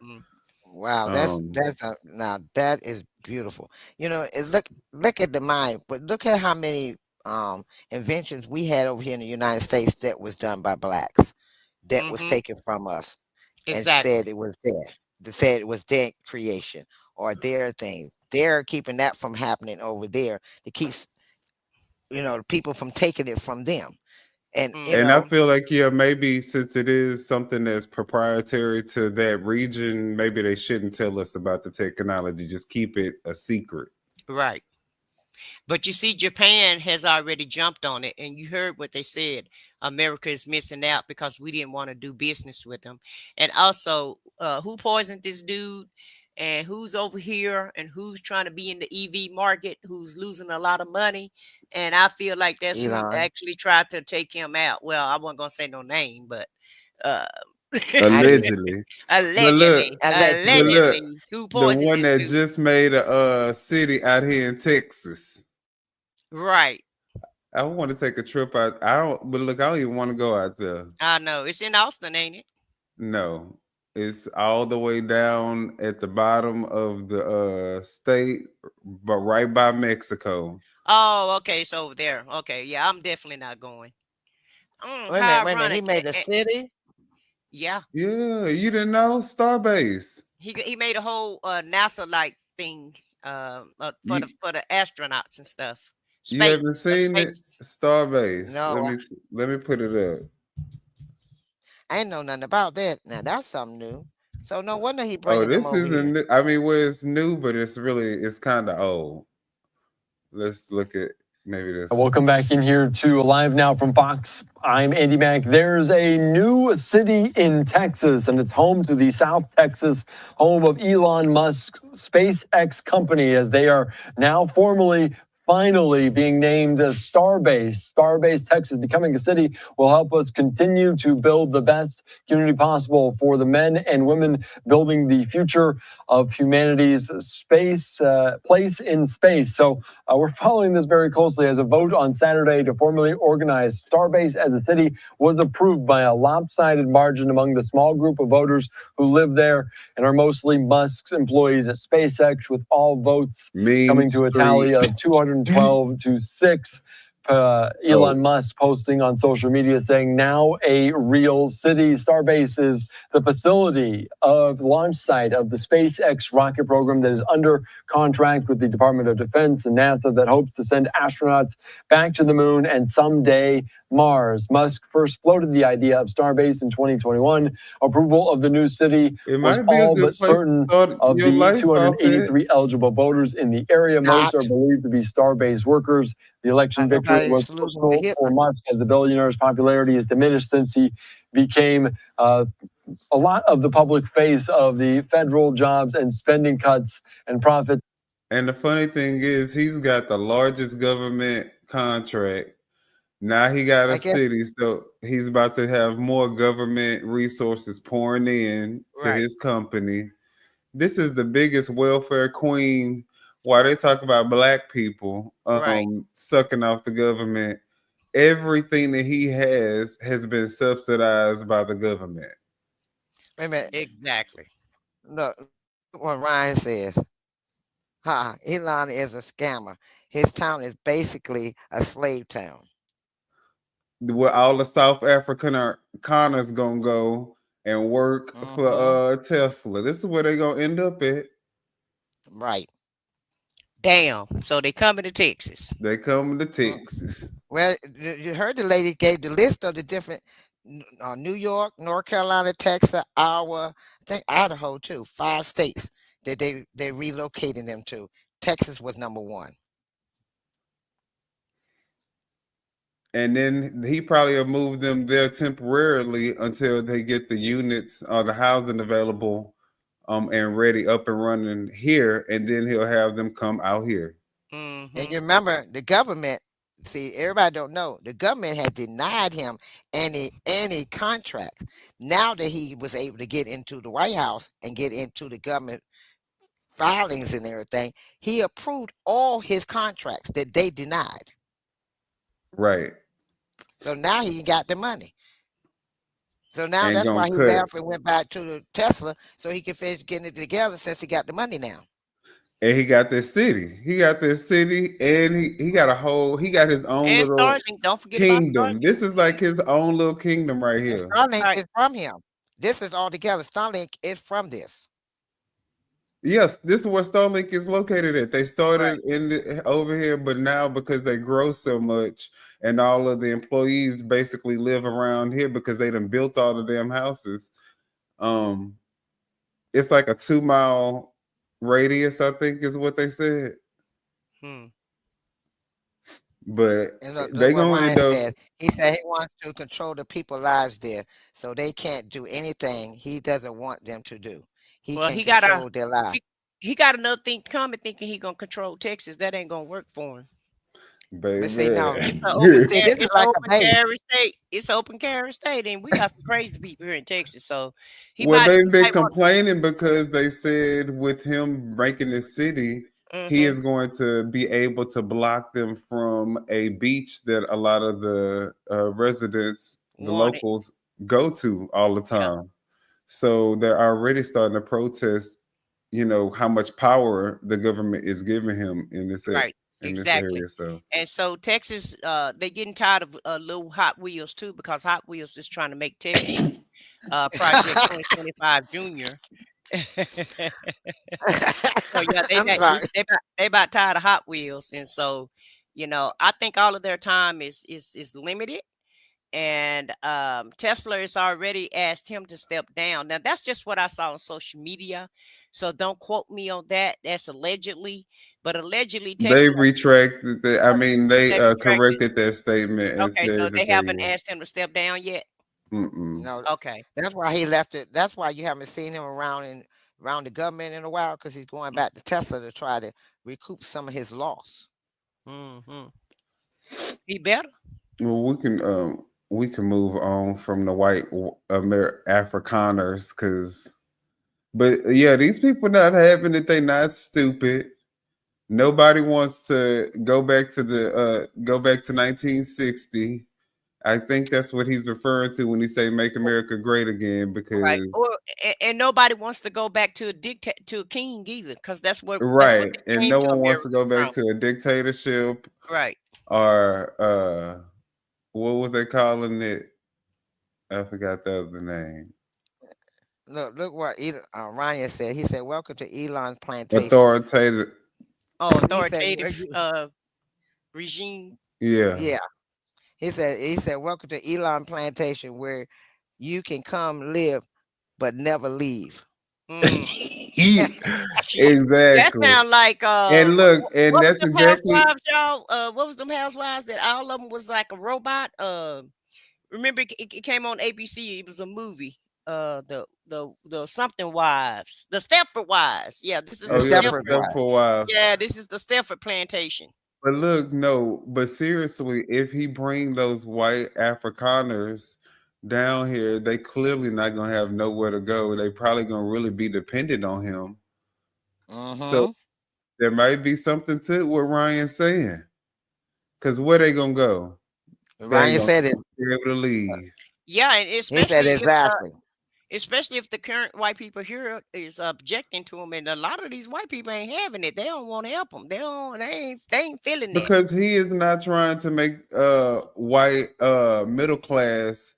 Wow, now that is beautiful. Look at the mind, but look at how many inventions we had over here in the United States that was done by blacks, that was taken from us, and said it was there. They said it was their creation or their things. They're keeping that from happening over there. It keeps, the people from taking it from them. And I feel like, maybe since it is something that's proprietary to that region, maybe they shouldn't tell us about the technology. Just keep it a secret. Right. But you see, Japan has already jumped on it, and you heard what they said. America is missing out because we didn't want to do business with them. And also, who poisoned this dude, and who's over here, and who's trying to be in the EV market, who's losing a lot of money. And I feel like that's who actually tried to take him out. Well, I wasn't going to say no name, but allegedly. Allegedly. Who poisoned the one this that dude? just made a city out here in Texas. Right. I want to take a trip out. I don't even want to go out there. I know. It's in Austin, ain't it? No. It's all the way down at the bottom of the state, but right by Mexico. Oh, okay. It's over there. Okay. Yeah, I'm definitely not going. Wait a minute. He made a city? Yeah. Yeah, you didn't know? Starbase. He made a whole NASA-like thing for the astronauts and stuff. You haven't seen it? Space. Starbase. No, Let me put it up. I ain't know nothing about that. Now that's something new. So no wonder he Oh, bringing them this over isn't here. new. I mean, well, it's new, but it's kind of old. Let's look at maybe this. Welcome back in here to Live Now from Fox. I'm Andy Mack. There's a new city in Texas, and it's home to the South Texas home of Elon Musk's SpaceX company, as they are now finally being named Starbase. Starbase, Texas, becoming a city will help us continue to build the best community possible for the men and women building the future of humanity's place in space. So we're following this very closely as a vote on Saturday to formally organize Starbase as a city was approved by a lopsided margin among the small group of voters who live there and are mostly Musk's employees at SpaceX, with all votes coming to a tally of 212 to 6. Elon Musk posting on social media saying, now a real city. Starbase is the facility of launch site of the SpaceX rocket program that is under contract with the Department of Defense and NASA that hopes to send astronauts back to the moon and someday Mars. Musk first floated the idea of Starbase in 2021. Approval of the new city was all but certain of the 283 eligible voters in the area. Most are believed to be Starbase workers. The election victory was crucial for Musk as the billionaire's popularity has diminished since he became a lot of the public face of the federal jobs and spending cuts and profits. And the funny thing is, he's got the largest government contract. Now he got a city, so he's about to have more government resources pouring in to his company. This is the biggest welfare queen. While they talk about black people sucking off the government, everything that he has been subsidized by the government. Wait a minute. Exactly. Look what Ryan says. Elon is a scammer. His town is basically a slave town. Where all the South Africaners gonna go and work for Tesla. This is where they gonna end up at. Right. Damn. So they coming to Texas. They coming to Texas. Well, you heard the lady gave the list of the different New York, North Carolina, Texas, Iowa, I think Idaho too. 5 states that they relocating them to. Texas was number 1. And then he probably will move them there temporarily until they get the units or the housing available and ready up and running here. And then he'll have them come out here. And you remember the government, see, everybody don't know, the government had denied him any contract. Now that he was able to get into the White House and get into the government filings and everything, he approved all his contracts that they denied. Right. So now he got the money. So now that's why he left and went back to the Tesla so he could finish getting it together since he got the money now. And he got this city. He got this city, and he got his own little Starlink, don't forget kingdom. about Starlink. This is like his own little kingdom right here. And Starlink is from him. This is all together. Starlink is from this. Yes, this is where Starlink is located at. They started over here, but now because they grow so much and all of the employees basically live around here because they done built all the damn houses. It's like a 2-mile radius, I think is what they said. But they gonna end up. He said he wants to control the people's lives there, so they can't do anything he doesn't want them to do. He can control their lives. He got another thing coming, thinking he gonna control Texas. That ain't gonna work for him. Baby. See, now, It's open carry state, and we got some crazy people here in Texas. So they've been complaining because they said with him breaking the city, he is going to be able to block them from a beach that a lot of the residents, the locals, go to all the time. Yeah. So they're already starting to protest, how much power the government is giving him in this area. Right. Exactly. This area, and so Texas, they're getting tired of little Hot Wheels too, because Hot Wheels is trying to make Texas Project 2025 Junior. So yeah, I'm sorry. they about tired of Hot Wheels, and so I think all of their time is limited. And Tesla has already asked him to step down. Now that's just what I saw on social media, so don't quote me on that. That's allegedly, but allegedly They Tesla retracted the, I mean, they they retracted. corrected that statement and Okay, so said they that haven't they. asked him to step down yet. Mm-mm. No, Okay. that's why he left it. That's why you haven't seen him around the government in a while, because he's going back to Tesla to try to recoup some of his loss. Mm-hmm. He better. Well, we can move on from the white Afrikaners, but yeah, these people not having it. They not stupid. Nobody wants to go back to 1960. I think that's what he's referring to when he say "Make America Great Again," Right. because Or and nobody wants to go back to a king either, because that's what right, they and came no to one wants America to go back from. to a dictatorship Right. or what was they calling it? I forgot the other name. Look what Ryan said. He said, "Welcome to Elon's plantation." Authoritative. Oh, He said, authoritative regime. Yeah. "Yeah." He said, "Welcome to Elon plantation, where you can come live but never leave." That Exactly. sound like And look, and what was that's them exactly housewives, y'all? What was them housewives that all of them was like a robot? Remember it came on ABC. It was a movie. The something wives, the Stepford wives. Yeah, this is oh the yeah, the Stepford. stuff for a while. Yeah, this is the Stepford plantation. But look, no, but seriously, if he bring those white Afrikaners down here, they clearly not gonna have nowhere to go. They probably gonna really be dependent on him. So there might be something to what Ryan's saying. Cause where they gonna go? They ain't Ryan gonna said it. be able to leave. Yeah, and He said exactly. especially if the current white people here is objecting to them, and a lot of these white people ain't having it. They don't want to help them. They ain't feeling that. Because he is not trying to make white middle class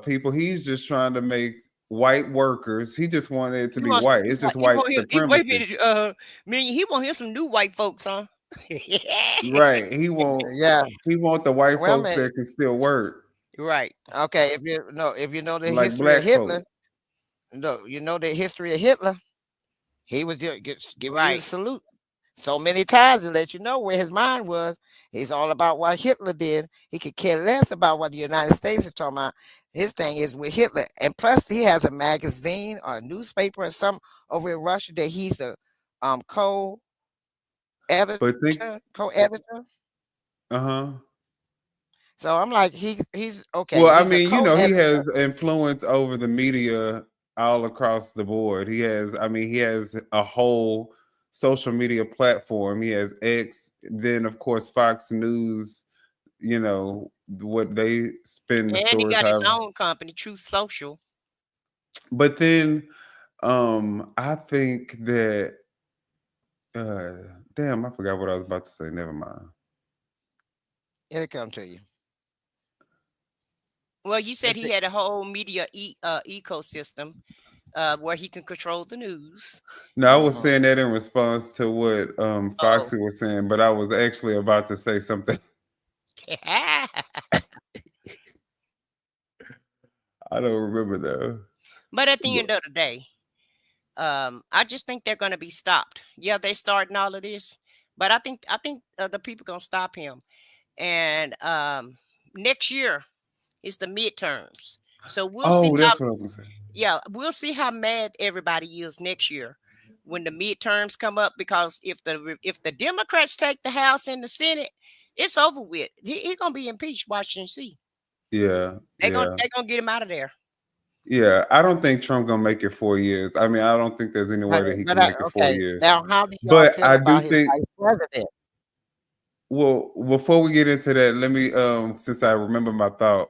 people. He's just trying to make white workers. He just wanted it to He be wants white. It's just he white want him, wait a supremacy. minute, Million, he want him some new white folks, huh? Right. He want the white Well, folks man. that can still work. Right. Okay. If you know the Like history of black Hitler, folk. no, you know the history of Hitler. He was just giving you the salute so many times to let you know where his mind was. He's all about what Hitler did. He could care less about what the United States are talking about. His thing is with Hitler. And plus, he has a magazine or a newspaper or something over in Russia that he's the co-editor. But think So I'm like, he's okay. well, I He's a mean, he co-editor. has influence over the media all across the board. He has a whole social media platform. He has X, then of course Fox News, what they spin the And he stories got his have. own company, Truth Social. But then I think that damn, I forgot what I was about to say. Never mind. It'll come to you. Well, you said he had a whole media ecosystem where he can control the news. No, I was saying that in response to what Foxy was saying, but I was actually about to say something. I don't remember though. But at the end of the day, I just think they're going to be stopped. Yeah, they're starting all of this, but I think the people going to stop him. And next year is the midterms, so we'll see. That's what I was gonna say. Yeah, we'll see how mad everybody is next year when the midterms come up. Because if the Democrats take the House and the Senate, it's over with. He's gonna be impeached. Watch and see. Yeah, They're gonna get him out of there. Yeah, I don't think Trump gonna make it 4 years. I mean, I don't think there's any way that he can make it 4 years. Now, how do y'all feel about his vice president? Well, before we get into that, let me since I remember my thought,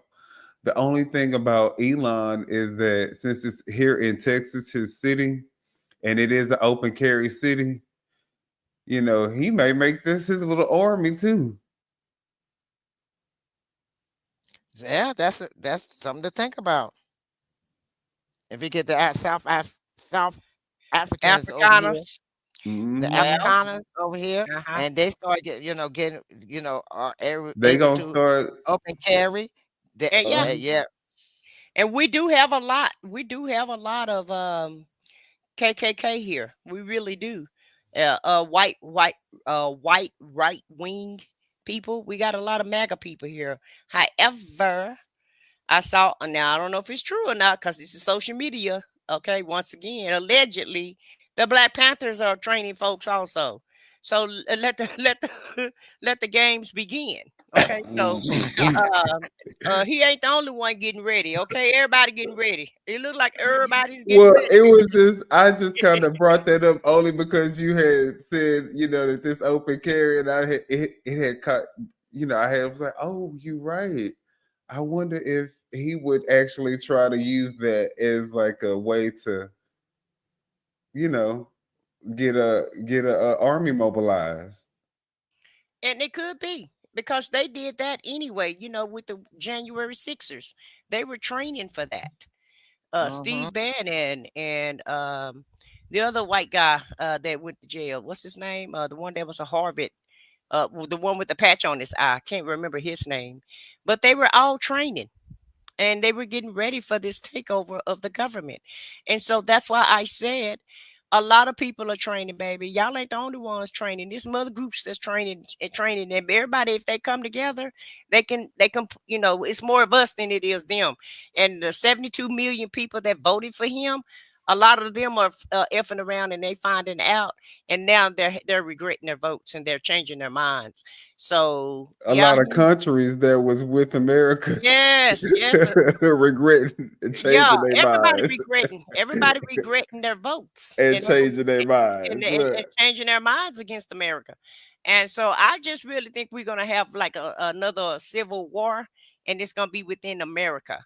the only thing about Elon is that since it's here in Texas, his city, and it is an open carry city, he may make this his little army too. Yeah, that's something to think about. If you get the South Africans over here, Afrikaners. the Mhm. Well, Afrikaners over here, uh-huh. and they start getting, They able gonna to start. open carry. And yeah, Yeah, and we do have a lot. We do have a lot of KKK here. We really do. White right wing people. We got a lot of MAGA people here. However, I saw now I don't know if it's true or not because this is social media. Okay, once again, allegedly the Black Panthers are training folks also. So let the let the games begin. Okay, so he ain't the only one getting ready. Okay, everybody getting ready. It look like everybody's getting Well, it ready. was just I just kind of brought that up only because you had said that this open carry, and I had it had caught I was like, oh, you're right. I wonder if he would actually try to use that as like a way to you know get a army mobilized. And it could be because they did that anyway, with the January Sixers. They were training for that. uh-huh. Steve Bannon and the other white guy that went to jail. What's his name? The one that was a Harvard, the one with the patch on his eye. I can't remember his name. But they were all training. And they were getting ready for this takeover of the government. And so that's why I said a lot of people are training, baby. Y'all ain't the only ones training. There's some other groups that's training and training them. Everybody, if they come together, they can, it's more of us than it is them. And the 72 million people that voted for him, a lot of them are effing around and they finding out, and now they're regretting their votes and they're changing their minds. So A yeah, lot of countries that was with America yes, regretting and yeah, changing their minds everybody regretting their votes and and changing their and, minds. and, Look, and changing their minds against America. And so I just really think we're gonna have like another civil war, and it's gonna be within America,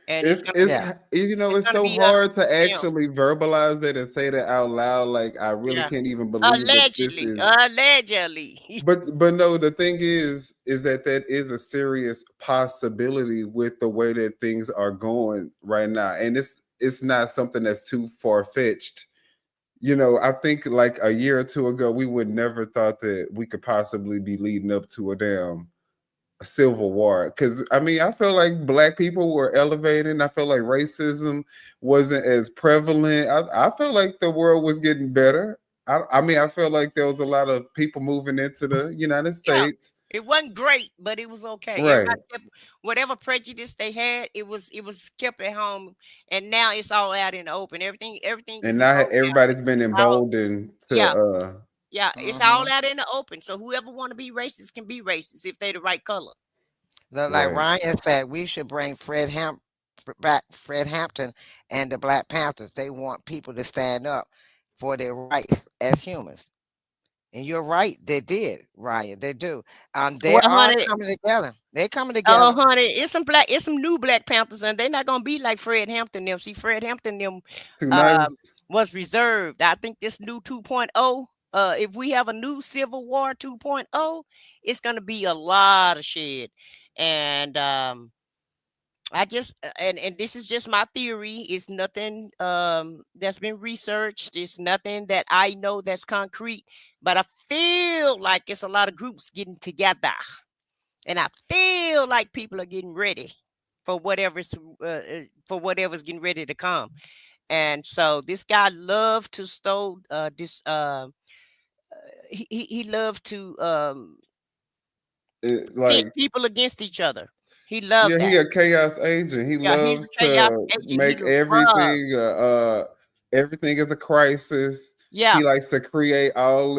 and it's be it's Yeah. it's it's gonna so be us hard to and them. actually verbalize that and say that out loud. Like I really Yeah, can't even believe that this is. allegedly. But no, the thing is that is a serious possibility with the way that things are going right now, and it's not something that's too far fetched. I think like a year or two ago, we would never thought that we could possibly be leading up to a damn civil war. Because I mean, I feel like black people were elevating. I feel like racism wasn't as prevalent. I feel like the world was getting better. I mean, I feel like there was a lot of people moving into the United Yeah, States. it wasn't great, but it was okay. Right. Everybody kept whatever prejudice they had, it was kept at home, and now it's all out in the open. Everything And is now voted out. everybody's been It's all emboldened yeah, to yeah. It's Mm-hmm. all out in the open. So whoever want to be racist can be racist if they the right color. Like right. Ryan said, we should bring back Fred Hampton and the Black Panthers. They want people to stand up for their rights as humans. And you're right, they did, Ryan. They do. They Well, are honey, coming together. They're coming oh, together. honey, it's some new Black Panthers, and they're not gonna be like Fred Hampton them. See, Fred Hampton them Too nice. was reserved. I think this new 2.0, if we have a new Civil War 2.0, it's gonna be a lot of shit. And I just and this is just my theory. It's nothing that's been researched. It's nothing that I know that's concrete, but I feel like it's a lot of groups getting together. And I feel like people are getting ready for whatever's getting ready to come. And so this guy loved to stole this he loved to pit Like people against each other. He loved yeah, that. he a chaos agent. He Yeah, he's a loves chaos to agent. He make loves, everything is a crisis. yeah, He likes to create all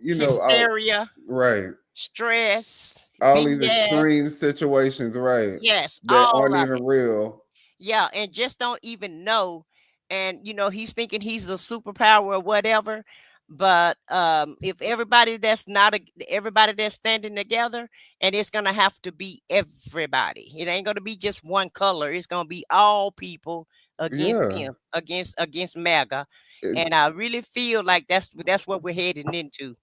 hysteria, right. stress, All these BS. extreme situations, right? Yes, That all aren't of even it. real. Yeah, and just don't even know. And he's thinking he's a superpower or whatever. But if everybody that's standing together, and it's gonna have to be everybody. It ain't gonna be just one color. It's gonna be all people against Yeah. him, against MAGA. It- And I really feel like that's what we're heading into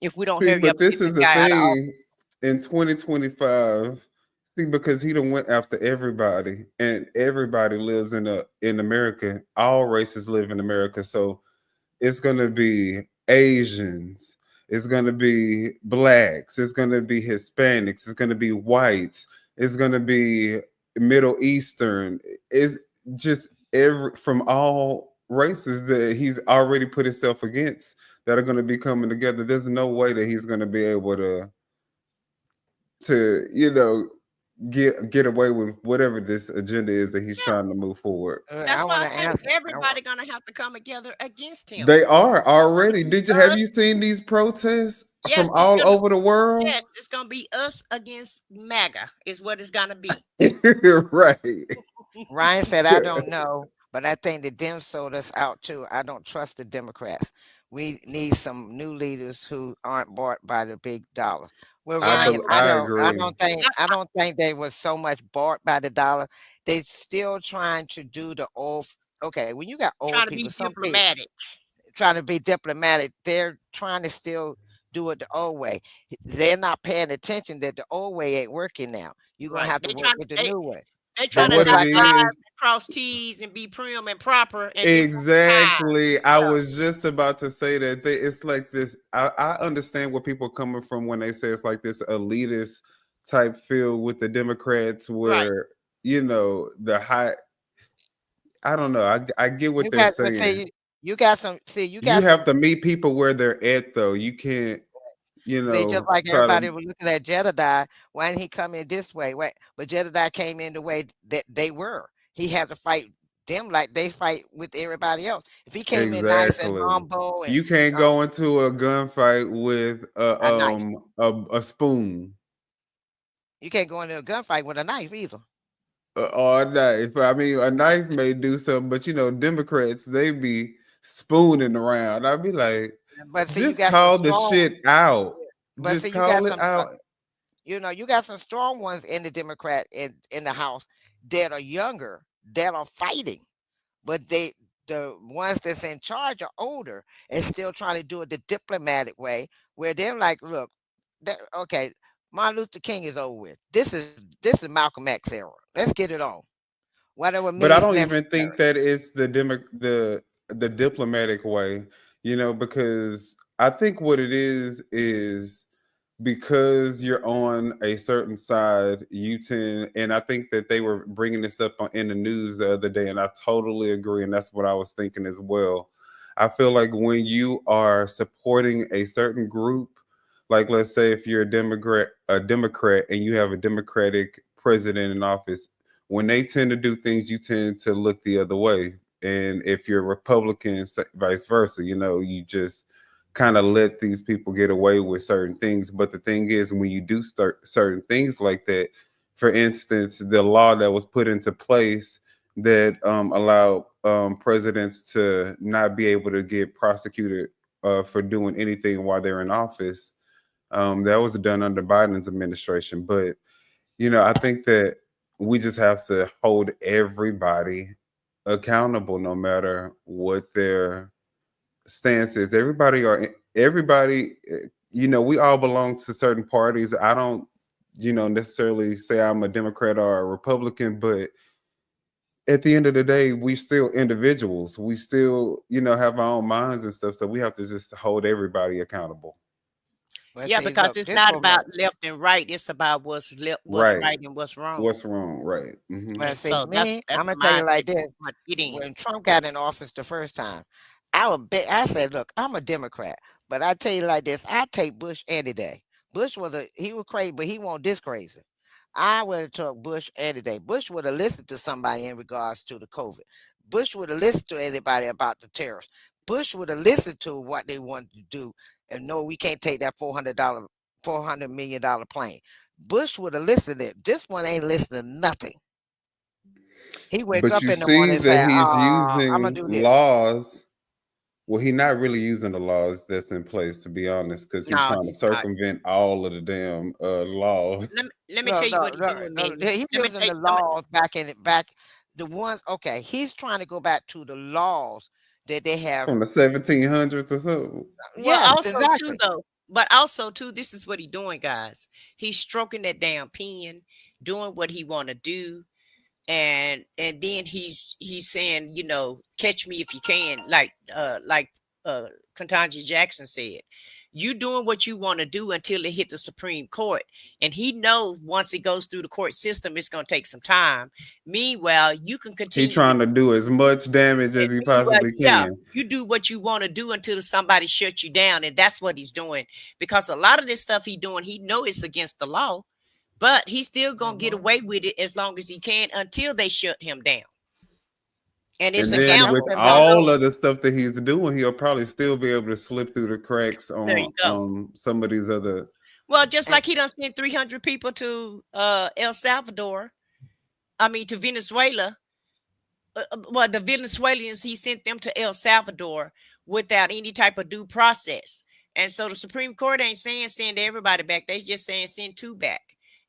if we don't See, hurry up but and get this is this the guy out of thing office. in 2025. See, because he done went after everybody, and everybody lives in America. All races live in America, so it's gonna be Asians, it's gonna be blacks, it's gonna be Hispanics, it's gonna be whites, it's gonna be Middle Eastern. It's just every from all races that he's already put himself against that are gonna be coming together. There's no way that he's gonna be able to get away with whatever this agenda is that he's trying to move forward. That's why I say everybody gonna have to come together against him. They are already. Have you seen these protests Yes, from all over the world? Yes, it's gonna be us against MAGA, is what it's gonna be. Right. Ryan said, I don't know, but I think the Dems sold us out too. I don't trust the Democrats. We need some new leaders who aren't bought by the big dollar. Well, Ryan, I agree. don't think they were so much bought by the dollar. They still trying to do the old. Okay, when you got old Trying to people, be some people diplomatic. trying to be diplomatic, they're trying to still do it the old way. They're not paying attention that the old way ain't working now. You're gonna have to work with the new way. They trying to dot I's and cross T's and be prim and proper. And Exactly. I was just about to say that it's like this. I understand where people are coming from when they say it's like this elitist type feel with the Democrats, where the high. I don't know. I get what they're saying. You got some. See, you have to meet people where they're at, though. You can't. See, just like everybody was looking at Jedediah, why didn't he come in this way? But Jedediah came in the way that they were. He had to fight them like they fight with everybody else. If he came in nice and humble, and you can't go into a gunfight with a spoon. You can't go into a gunfight with a knife either. Or a knife. I mean, a knife may do something, but Democrats, they be spooning around. I'd be like, but see, just call the shit out. But just see, call it out. You got some strong ones in the Democrat in the House that are younger, that are fighting, but the ones that's in charge are older and still trying to do it the diplomatic way, where they're like, look, okay, Martin Luther King is over with. This is Malcolm X era. Let's get it on. Whatever. But I don't even think that it's the diplomatic way, because I think what it is because you're on a certain side, you tend, and I think that they were bringing this up in the news the other day, and I totally agree, and that's what I was thinking as well. I feel like when you are supporting a certain group, like let's say if you're a Democrat and you have a Democratic president in office, when they tend to do things, you tend to look the other way. And if you're Republican, vice versa, you just kind of let these people get away with certain things. But the thing is, when you do start certain things like that, for instance, the law that was put into place that allowed presidents to not be able to get prosecuted for doing anything while they're in office, that was done under Biden's administration. But, I think that we just have to hold everybody accountable, no matter what their stance is. Everybody, we all belong to certain parties. I don't, necessarily say I'm a Democrat or a Republican, but at the end of the day, we still individuals. We still, have our own minds and stuff. So we have to just hold everybody accountable. Because it's not about left and right. It's about what's right and what's wrong. What's wrong, right. Mm-hmm. Well, see, I'm going to tell you like this. When Trump got in office the first time, I said, look, I'm a Democrat, but I tell you like this, I take Bush any day. Bush he was crazy, but he wasn't this crazy. I would have took Bush any day. Bush would have listened to somebody in regards to the COVID. Bush would have listened to anybody about the tariffs. Bush would have listened to what they wanted to do. And no, we can't take that $400 million plane. Bush would have listened to it. This one ain't listening to nothing. He wake up in the morning and say, I'm gonna do this. Laws. Well, he's not really using the laws that's in place, to be honest, because he's trying to circumvent all of the damn laws. Let me tell you what he's doing. He's using the laws back. The ones, okay, he's trying to go back to the laws that they have from the 1700s or so. Well, also too, this is what he's doing, guys. He's stroking that damn pen. doing what he want to do, and then he's saying, you know, catch me if you can, like Ketanji Jackson said. You doing what you want to do until it hit the Supreme Court. And he knows once it goes through the court system, it's going to take some time. Meanwhile, you can continue. He's trying to do as much damage as he possibly can. You do what you want to do until somebody shuts you down. And that's what he's doing. Because a lot of this stuff he's doing, he know it's against the law, but he's still going to get away with it as long as he can until they shut him down. And it's and a then gamble. with all of the stuff that he's doing, he'll probably still be able to slip through the cracks on some of these other. Well, just like he done sent 300 people to El Salvador. I mean, to Venezuela. Well, the Venezuelans, he sent them to El Salvador without any type of due process. And so the Supreme Court ain't saying send everybody back. They just saying send 2 back.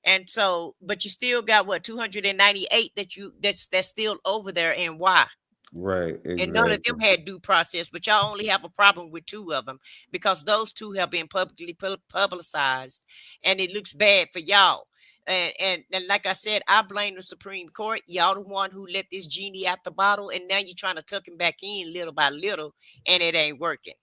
And so, but you still got what, 298 that's still over there, and why? Right, exactly. And none of them had due process, but y'all only have a problem with 2 of them because those 2 have been publicly publicized, and it looks bad for y'all. And like I said, I blame the Supreme Court. Y'all the one who let this genie out the bottle, and now you're trying to tuck him back in little by little, and it ain't working.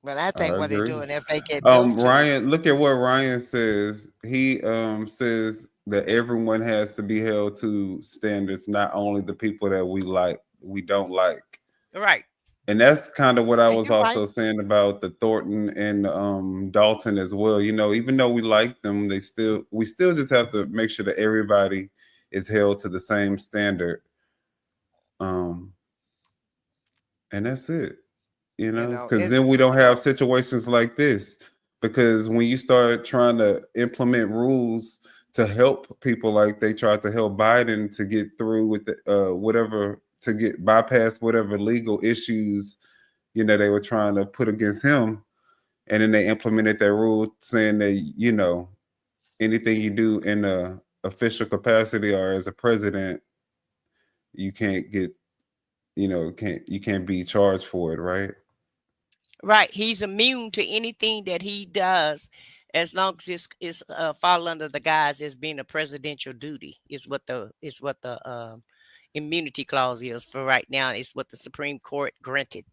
But I think what they're doing, if they get Ryan, look at what Ryan says. He says that everyone has to be held to standards, not only the people that we don't like. Right. And that's kind of what I was also saying about the Thornton and Dalton as well. You know, even though we like them, we still just have to make sure that everybody is held to the same standard. And that's it. You know, because then we don't have situations like this. Because when you start trying to implement rules to help people, like they tried to help Biden to get through with bypass whatever legal issues, you know, they were trying to put against him, and then they implemented that rule saying that, you know, anything you do in a official capacity or as a president, you can't get, you know, you can't be charged for it, right? Right. He's immune to anything that he does as long as it's fall under the guise as being a presidential duty is what the immunity clause is for right now. It's what the Supreme Court granted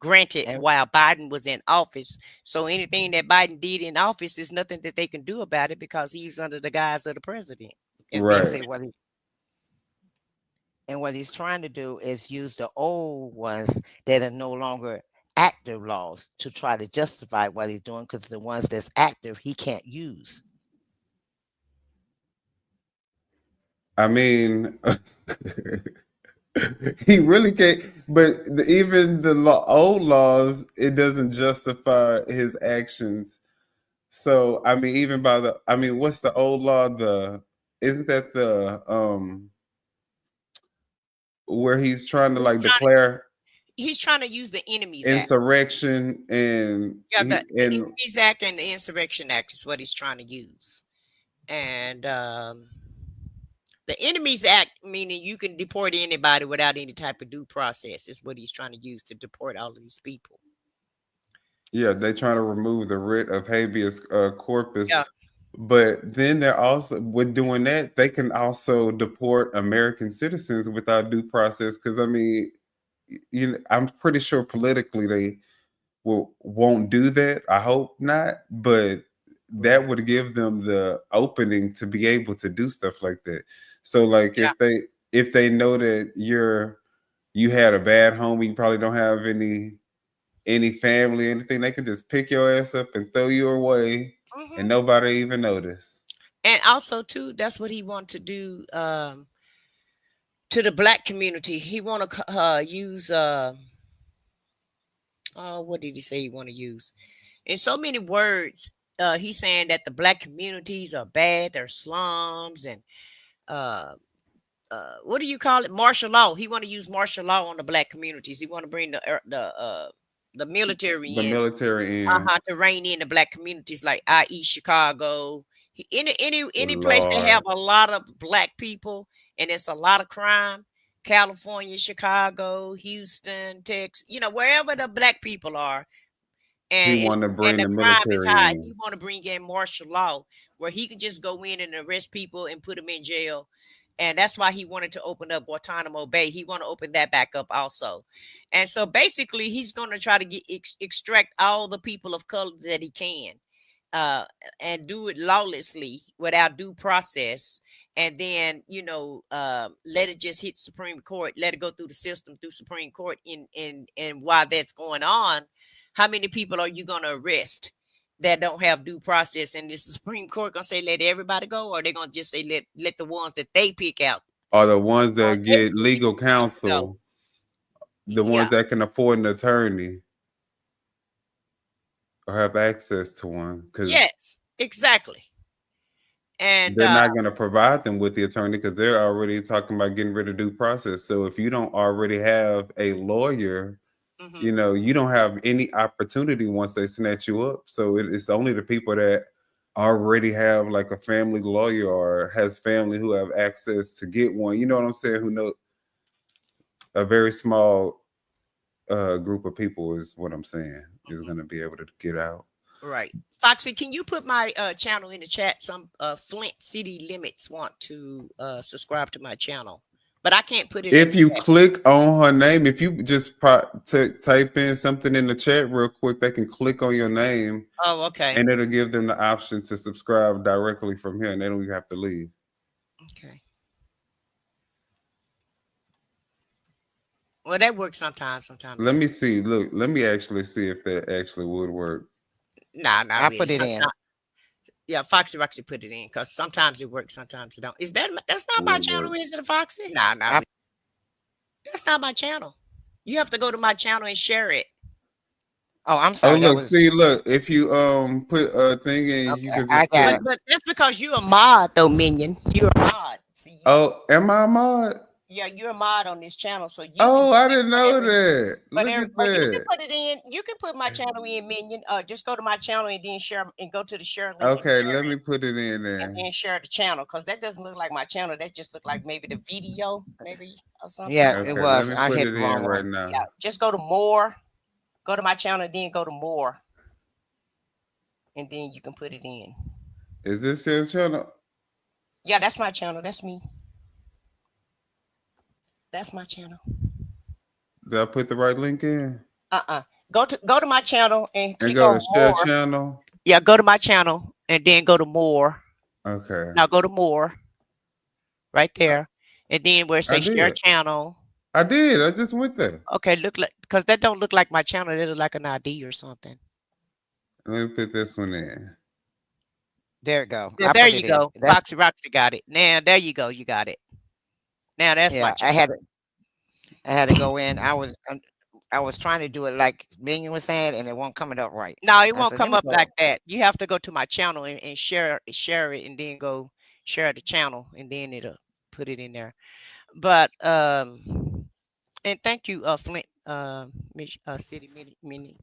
while Biden was in office. So anything that Biden did in office is nothing that they can do about it because he's under the guise of the president. Right. And what he's trying to do is use the old ones that are no longer active laws to try to justify what he's doing, because the ones that's active he can't use. I mean, he really can't. But even the old laws, it doesn't justify his actions. So I mean, even what's the old law? Isn't that the where he's trying to declare? He's trying to use the Enemies Insurrection Act. And the Enemies Act and the Insurrection Act is what he's trying to use. And the Enemies Act, meaning you can deport anybody without any type of due process, is what he's trying to use to deport all of these people. Yeah, they're trying to remove the writ of habeas corpus. Yeah. But then they're also, with doing that, they can also deport American citizens without due process. Because I mean, you know, I'm pretty sure politically they won't do that. I hope not, but that would give them the opening to be able to do stuff like that. So, like, if they know that you had a bad home, you probably don't have any family, anything, they can just pick your ass up and throw you away, and nobody even notice. And also, too, that's what he wants to do. To the Black community, he want to use what did he say he want to use? In so many words, he's saying that the Black communities are bad, they're slums, and what do you call it? Martial law. He want to use martial law on the Black communities. He want to bring the military in to rein in the Black communities, like i.e. Chicago, any place that have a lot of Black people. And it's a lot of crime. California, Chicago, Houston, Texas, you know, wherever the Black people are. And he want to bring the crime military is high. in. You want to bring in martial law, where he could just go in and arrest people and put them in jail. And that's why he wanted to open up Guantanamo Bay. He want to open that back up also. And so basically he's going to try to extract all the people of color that he can, and do it lawlessly without due process. And then, let it just hit Supreme Court, let it go through the system, through Supreme Court. And while that's going on, how many people are you going to arrest that don't have due process? And is the Supreme Court gonna say let everybody go, or are they gonna just say let the ones that they pick out, Are the ones that get legal counsel, the ones that can afford an attorney or have access to one? Because yes, exactly. And they're not going to provide them with the attorney because they're already talking about getting rid of due process. So if you don't already have a lawyer, you don't have any opportunity once they snatch you up. So it's only the people that already have like a family lawyer or has family who have access to get one. You know what I'm saying? Who know a very small group of people is what I'm saying is going to be able to get out. Right. Foxy, can you put my channel in the chat? Some Flint City Limits want to subscribe to my channel. But I can't put it. If you click on her name, if you just type in something in the chat real quick, they can click on your name. Oh, okay. And it'll give them the option to subscribe directly from here, and they don't even have to leave. Okay. Well, that works sometimes. Let me see. Look, let me actually see if that actually would work. Nah, I really. put it in. Yeah, Foxy Roxy put it in because sometimes it works, sometimes it don't. That's not my channel, is it, Foxy? Nah. That's not my channel. You have to go to my channel and share it. Oh, I'm sorry. Oh, look, if you put a thing in, you can just But that's because you're a mod, though, Minion. You're a mod. See, am I a mod? Yeah, you're a mod on this channel, so you. I didn't know that. Look at You that. can put it in. You can put my channel in, Minion. Just go to my channel and then share and go to the share link. Okay, let me put it in there. And then share the channel, because that doesn't look like my channel. That just look like maybe the video, maybe or something. Yeah, okay, it was. Let me put hit it in right now. Yeah, just go to more. Go to my channel and then go to more. And then you can put it in. Is this your channel? Yeah, that's my channel. That's me. That's my channel. Did I put the right link in? Go to my channel and click go on to share more. channel. Yeah, go to my channel and then go to more. Okay. Now go to more. Right there. And then where it says share channel. I did. I just went there. Okay, because that don't look like my channel. It look like an ID or something. Let me put this one in. There it go. Yeah, there you go. Roxy got it. Now there you go. You got it. Now that's my channel. I had to go in. I was trying to do it like Minion was saying, and it won't coming up right. No, it won't come up like that. You have to go to my channel and share it, and then go share the channel, and then it'll put it in there. But and thank you, Flint City Mini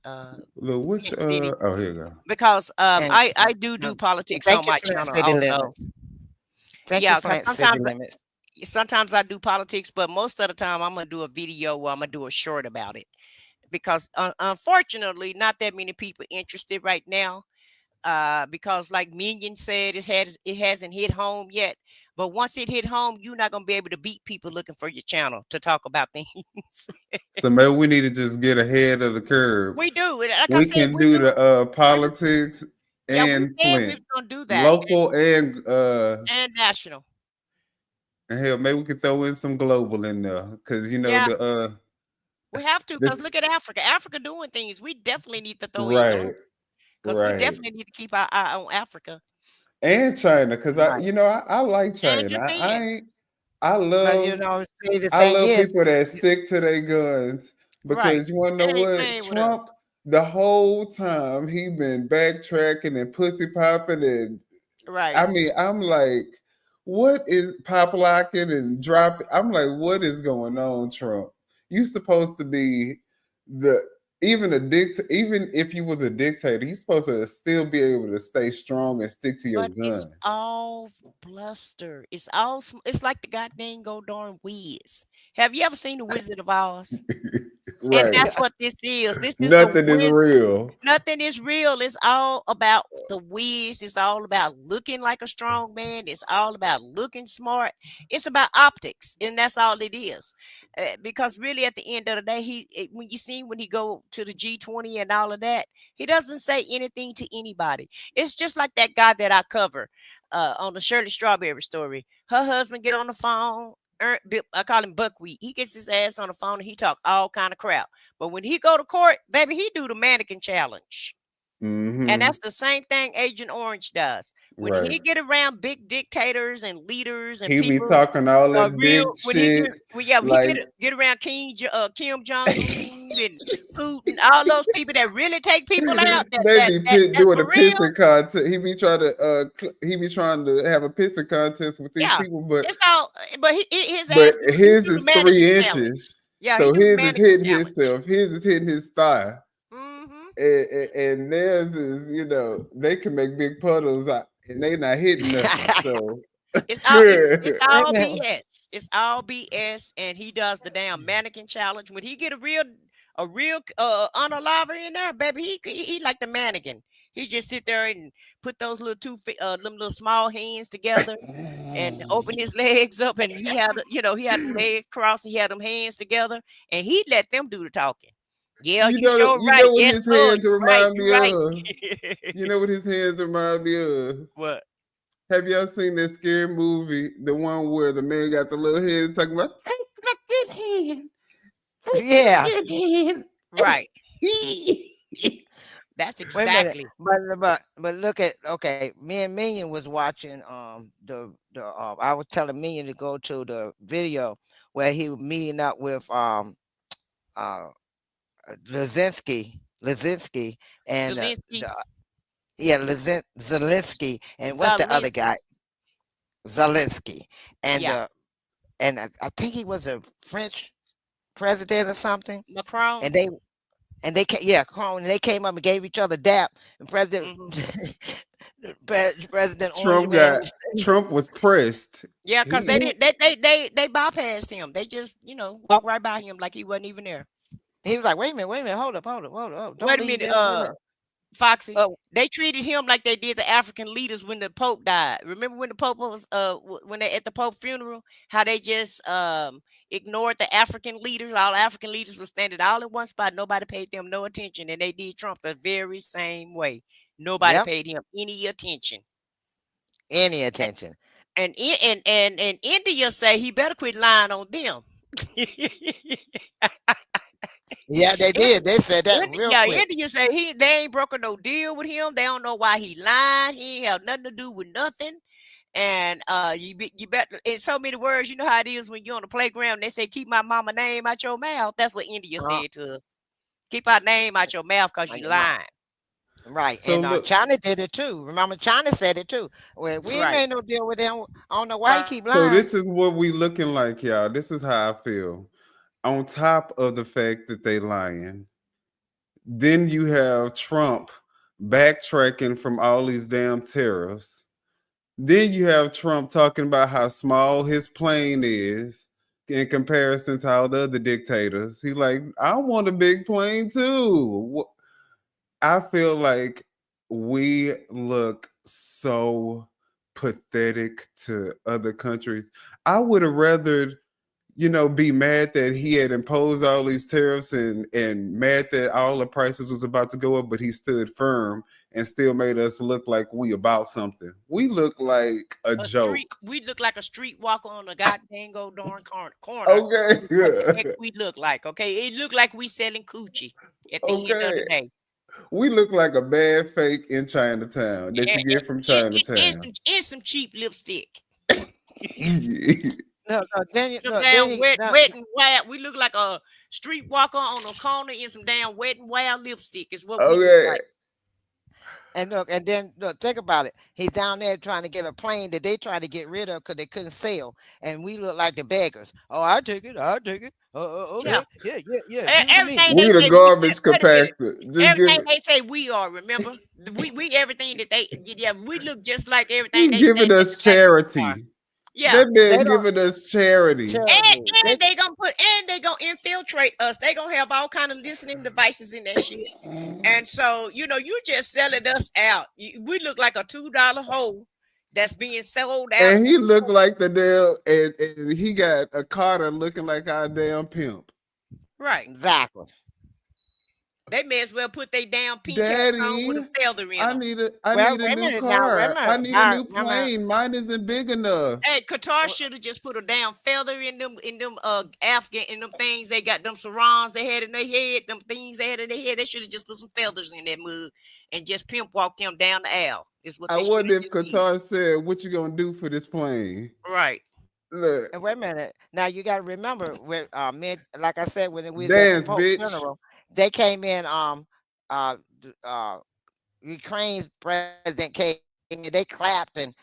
Look, which City. oh, here you go. Because I do politics on my channel also. Yeah, because sometimes I do politics, but most of the time I'm gonna do a video or I'm gonna do a short about it. Because unfortunately, not that many people interested right now. Because like Minion said, it hasn't hit home yet. But once it hit home, you're not gonna be able to beat people looking for your channel to talk about things. So maybe we need to just get ahead of the curve. We do. Like we can do the politics and we gonna do that. Local and national. And hell, maybe we could throw in some global in there, because we have to, because look at Africa. Africa doing things. We definitely need to throw in because we definitely need to keep our eye on Africa. And China, because I like China. I love people that stick to their guns, because you want to know what? Trump, the whole time he been backtracking and pussy popping and I mean, I'm like, what is pop locking and dropping? I'm like, what is going on, Trump? You supposed to be even if you was a dictator, you're supposed to still be able to stay strong and stick to your gun. It's all bluster. It's like the goddamn go darn Wiz. Have you ever seen the Wizard of Oz? And that's what this is. This is Nothing the is real. Nothing is real. It's all about the whiz. It's all about looking like a strong man. It's all about looking smart. It's about optics, and that's all it is. Because really, at the end of the day, when he go to the G20 and all of that, he doesn't say anything to anybody. It's just like that guy that I cover on the Shirley Strawberry story. Her husband get on the phone. I call him Buckwheat. He gets his ass on the phone and he talk all kind of crap. But when he go to court, baby, he do the mannequin challenge. And that's the same thing Agent Orange does. When he get around big dictators and leaders and he people be talking all that big when shit. he get around Kim Jong-un and Putin, all those people that really take people out. They be doing a pissing contest. He be trying to have a pissing contest with these people, but it's all. But his is 3 inches. Yeah, so his is hitting himself. His is hitting his thigh. And theirs is, they can make big puddles and they not hitting nothing. So it's all BS. It's all BS. And he does the damn mannequin challenge. When he get a real unaliver in there, baby, he like the mannequin. He just sit there and put those little them little small hands together and open his legs up, and he had them legs crossed, he had them hands together, and he let them do the talking. Yeah, you sure right. You know what yes, his hands remind me right. of? You know what his hands remind me of? What? Have y'all seen that scary movie? The one where the man got the little head talking about, take my good hand. Yeah. Good hand. Right. That's exactly. But look at me and Minion was watching I was telling Minion to go to the video where he was meeting up with Zelensky and Zelensky and what's the other guy? Zelensky and and I think he was a French president or something. Macron. And they came up and gave each other dap. And President Trump was pressed. Yeah, because they bypassed him. They just walked right by him like he wasn't even there. He was like, wait a minute, hold up. Don't wait a minute, Foxy. They treated him like they did the African leaders when the Pope died. Remember when the Pope was when they at the Pope funeral, how they just ignored the African leaders. All African leaders were standing all in one spot. Nobody paid them no attention, and they did Trump the very same way. Nobody paid him any attention. And India say he better quit lying on them. Yeah, they did. They said that real quick. India say they ain't broken no deal with him. They don't know why he lied. He ain't have nothing to do with nothing. And you better, in so many words, you know how it is when you're on the playground and they say, keep my mama name out your mouth. That's what India said to us. Keep our name out your mouth because you lying. Right. So and China did it too. Remember, China said it too. Well, we ain't made no deal with them. I don't know why he keep lying. So this is what we looking like, y'all. This is how I feel. On top of the fact that they lying, then you have Trump backtracking from all these damn tariffs. Then you have Trump talking about how small his plane is in comparison to all the other dictators. He's like, I want a big plane too. I feel like we look so pathetic to other countries. I would have rather, be mad that he had imposed all these tariffs and mad that all the prices was about to go up, but he stood firm and still made us look like we about something. We look like a joke. We look like a street walker on a goddamn darn corner. Okay. Yeah. We look like, okay? It look like we selling coochie at the end of the day. We look like a bad fake in Chinatown that you get from Chinatown. And some cheap lipstick. No, then wet and wild. We look like a street walker on a corner in some damn wet and wild lipstick. Is what we look like. And then think about it. He's down there trying to get a plane that they tried to get rid of because they couldn't sell, and we look like the beggars. Oh, I'll take it. Okay. Yeah. Everything we the garbage compactor. Everything they say we are. Remember, we everything that they. Yeah, we look just like everything. He's giving us charity. Yeah, That man giving us charity. and they gonna infiltrate us. They gonna have all kind of listening devices in that shit. And so, you just selling us out. We look like a $2 hole that's being sold out. And he looked like the damn, and he got a Carter looking like our damn pimp. Right. Exactly. They may as well put their damn pink hats on with a feather in them. I need a new car. I need a new plane. Mine isn't big enough. Hey, Qatar should have just put a damn feather in them Afghan in them things. They got them sarongs they had in their head, them things they had in their head. They should have just put some feathers in that mug and just pimp walk them down the aisle. Is what I wonder if Qatar said, "What you gonna do for this plane?" Right. Look. And wait a minute. Now you got to remember, when like I said, when we was Dance, at the Pope bitch. funeral, they came in. Ukraine's president came in. They clapped, and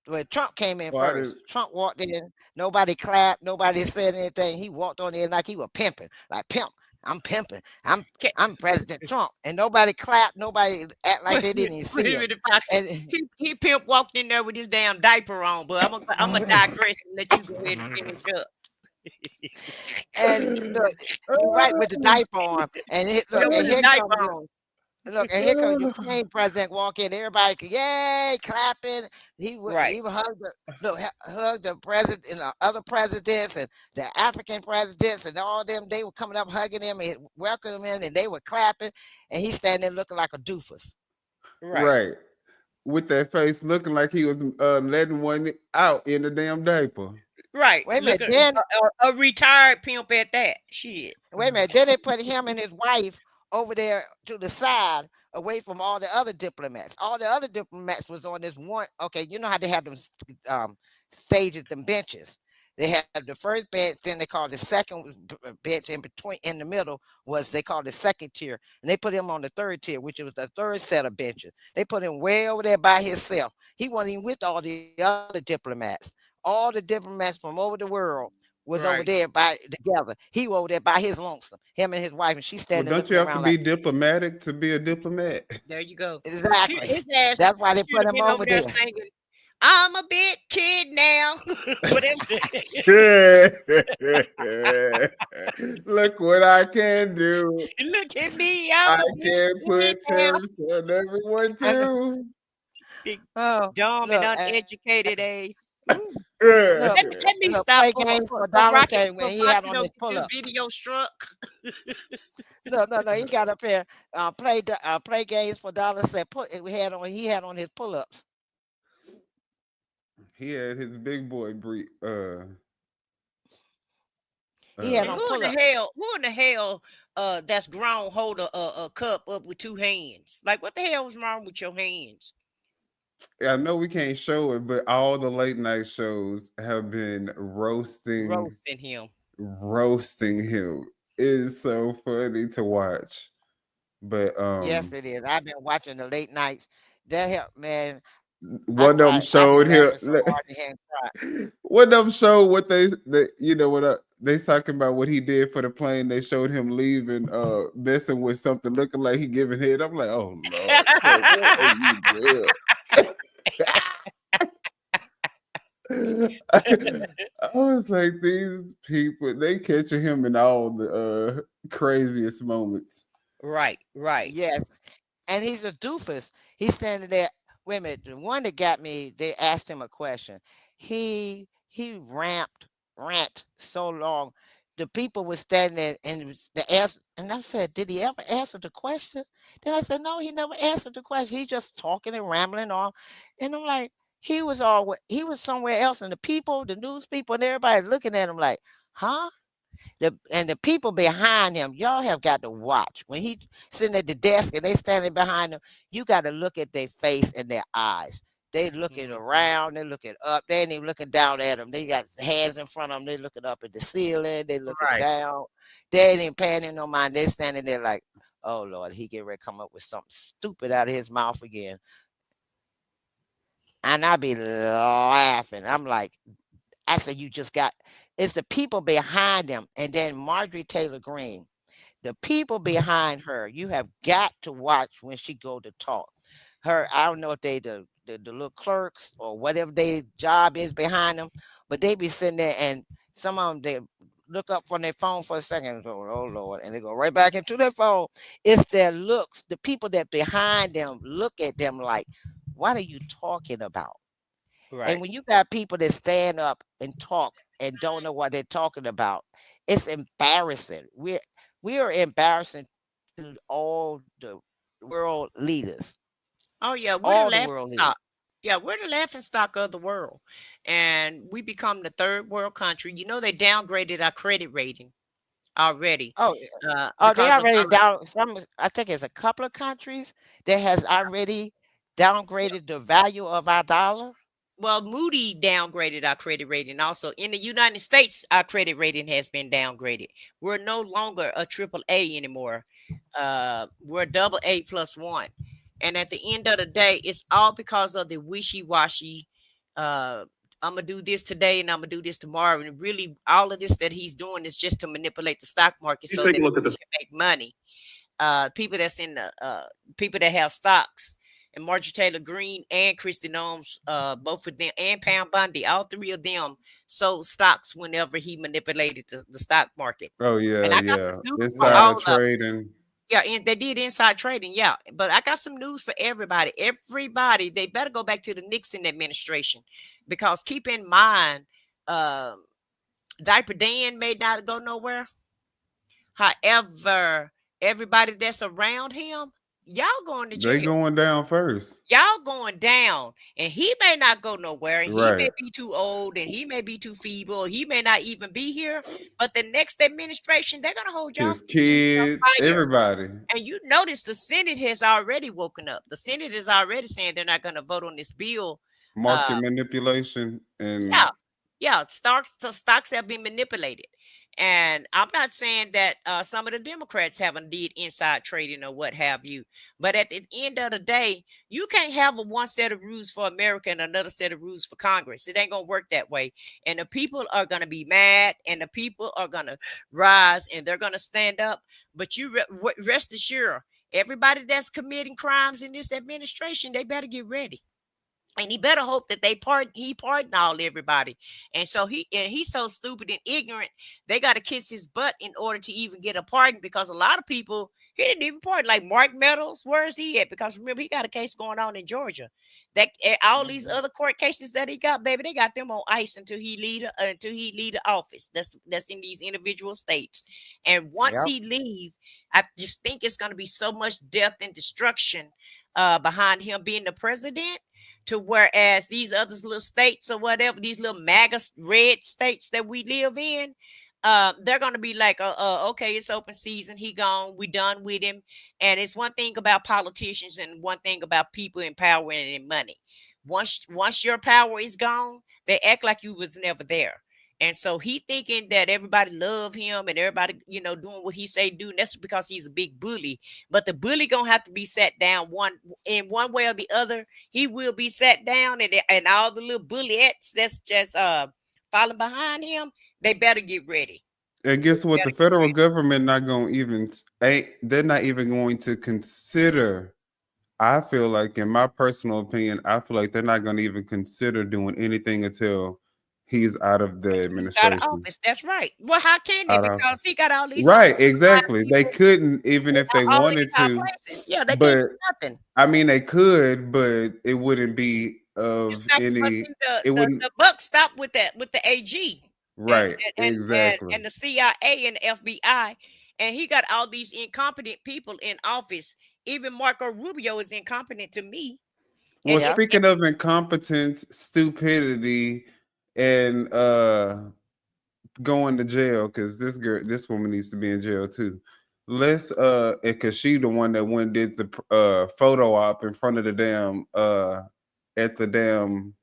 when Trump came in first, Trump walked in. Nobody clapped. Nobody said anything. He walked on in like he was pimping, like pimp. I'm pimping. I'm President Trump, and nobody clapped. Nobody act like they didn't even see him. And he pimp walked in there with his damn diaper on. But I'm gonna digress and let you go ahead and finish up. And look, right with the diaper on, and here comes Ukraine president walk in. Everybody, yay, clapping. He would hug the president and the other presidents and the African presidents and all them. They were coming up hugging him and welcoming him, and they were clapping. And he's standing there looking like a doofus. Right. With that face looking like he was letting one out in the damn diaper. Right. Wait a minute. Then a retired pimp at that. Shit. Wait a minute. Then they put him and his wife over there to the side, away from all the other diplomats. All the other diplomats was on this one. Okay, you know how they have them stages, them benches. They have the first bench, then they call the second bench in the middle was they call the second tier, and they put him on the third tier, which was the third set of benches. They put him way over there by himself. He wasn't even with all the other diplomats. All the diplomats from over the world was over there together. He was over there by his lonesome. Him and his wife, and she's standing. Well, don't you have to be diplomatic to be a diplomat? There you go. Exactly. That's why they put him over there. Singing, I'm a big kid now. Look what I can do. Look at me. I can put terms on everyone too. Big dumb and uneducated ass. Let me stop games for dollar thing when he had on his pull-up. Video struck. No. He got up here. Play games for dollar. Said he had on his pull-ups. He had his big boy brief. He had on who pull-ups. in the hell that's grown hold a cup up with two hands? Like, what the hell was wrong with your hands? I know we can't show it, but all the late night shows have been roasting him. It is so funny to watch. But yes, it is. I've been watching the late nights. That helped, man. One of them showed him. One of them showed what they they talking about what he did for the plane. They showed him leaving, messing with something looking like he giving head. I'm like, oh Lord, what are you doing? I was like, these people, they catching him in all the craziest moments. Right. Yes, and he's a doofus. He's standing there. Wait a minute. The one that got me, they asked him a question. He rant so long. The people were standing there and the answer, and I said, did he ever answer the question? Then I said, no, he never answered the question. He just talking and rambling on. And I'm like, he was somewhere else, and the news people and everybody's looking at him like, huh? And the people behind him, y'all have got to watch. When he sitting at the desk and they standing behind him, you got to look at their face and their eyes. They looking around, they looking up, they ain't even looking down at them. They got hands in front of them, they looking up at the ceiling, they looking down. They ain't even paying no mind. They standing there like, oh Lord, he get ready to come up with something stupid out of his mouth again. And I be laughing. I'm like, I said, it's the people behind them. And then Marjorie Taylor Greene, the people behind her, you have got to watch when she go to talk. I don't know if they the the little clerks or whatever their job is behind them, but they be sitting there and some of them they look up from their phone for a second and go, oh Lord, and they go right back into their phone. It's their looks. The people that behind them look at them like, what are you talking about? Right. And when you got people that stand up and talk and don't know what they're talking about, it's embarrassing. We are embarrassing to all the world leaders. Oh yeah, we're All the the laughing world leaders. stock. Yeah, we're the laughing stock of the world, and we become the third world country. You know, they downgraded our credit rating already. Oh, they Because of already our down. I think it's a couple of countries that has already downgraded the value of our dollar. well, Moody downgraded our credit rating. Also, in the United States, our credit rating has been downgraded. We're no longer a triple A anymore. We're double A plus one. And at the end of the day, it's all because of the wishy-washy. I'm gonna do this today and I'm gonna do this tomorrow. And really, all of this that he's doing is just to manipulate the stock market so that take a look at this. he can make money. People that's in the people that have stocks. And Marjorie Taylor Greene and Kristi Noem's, both of them, and Pam Bondi, all three of them sold stocks whenever he manipulated the stock market. Oh yeah, And I got yeah. some news for Insider all of them. trading. Yeah, and they did inside trading, yeah. But I got some news for everybody. Everybody, they better go back to the Nixon administration, because keep in mind, Diaper Dan may not go nowhere. However, everybody that's around him, y'all going to jail. They going down first. Y'all going down, and he may not go nowhere, and he may Right. be too old, and he may be too feeble, he may not even be here. But the next administration, they're gonna hold y'all His to the kids, fire. everybody. And you notice the Senate has already woken up. The Senate is already saying they're not going to vote on this bill. Market manipulation and Yeah, stocks have been manipulated. And I'm not saying that some of the Democrats haven't did inside trading or what have you. But at the end of the day, you can't have one set of rules for America and another set of rules for Congress. It ain't going to work that way. And the people are going to be mad, and the people are going to rise, and they're going to stand up. But you rest assured, everybody that's committing crimes in this administration, they better get ready. And he better hope that he pardon all everybody. And so he's so stupid and ignorant, they got to kiss his butt in order to even get a pardon, because a lot of people, he didn't even pardon. Like Mark Meadows, where is he at? Because remember, he got a case going on in Georgia. That all these other court cases that he got, baby, they got them on ice until he leave the office. That's in these individual states. And once he leave, I just think it's going to be so much death and destruction behind him being the president. To whereas these other little states or whatever, these little MAGA red states that we live in, they're going to be like, okay, it's open season. He gone. We done with him. And it's one thing about politicians and one thing about people in power and money. Once your power is gone, they act like you was never there. And so he thinking that everybody love him and everybody, doing what he say do. And that's because he's a big bully. But the bully gonna have to be sat down one way or the other. He will be sat down, and all the little bulliettes that's just following behind him, they better get ready. And guess what? The federal government not gonna they're not even going to consider. I feel like, in my personal opinion, I feel like they're not gonna even consider doing anything until he's out of the administration. Out of office. That's right. Well, how can they? Because he got all these. Right, exactly. They couldn't, even if they wanted to. Yeah, they can't do nothing. I mean, they could, but it wouldn't be of any. The buck stopped with the AG. Right, exactly. And the CIA and the FBI, and he got all these incompetent people in office. Even Marco Rubio is incompetent to me. Well, speaking of incompetence, stupidity, and going to jail, because this woman needs to be in jail too. Let's because she the one that went and did the photo op in front of the damn at the damn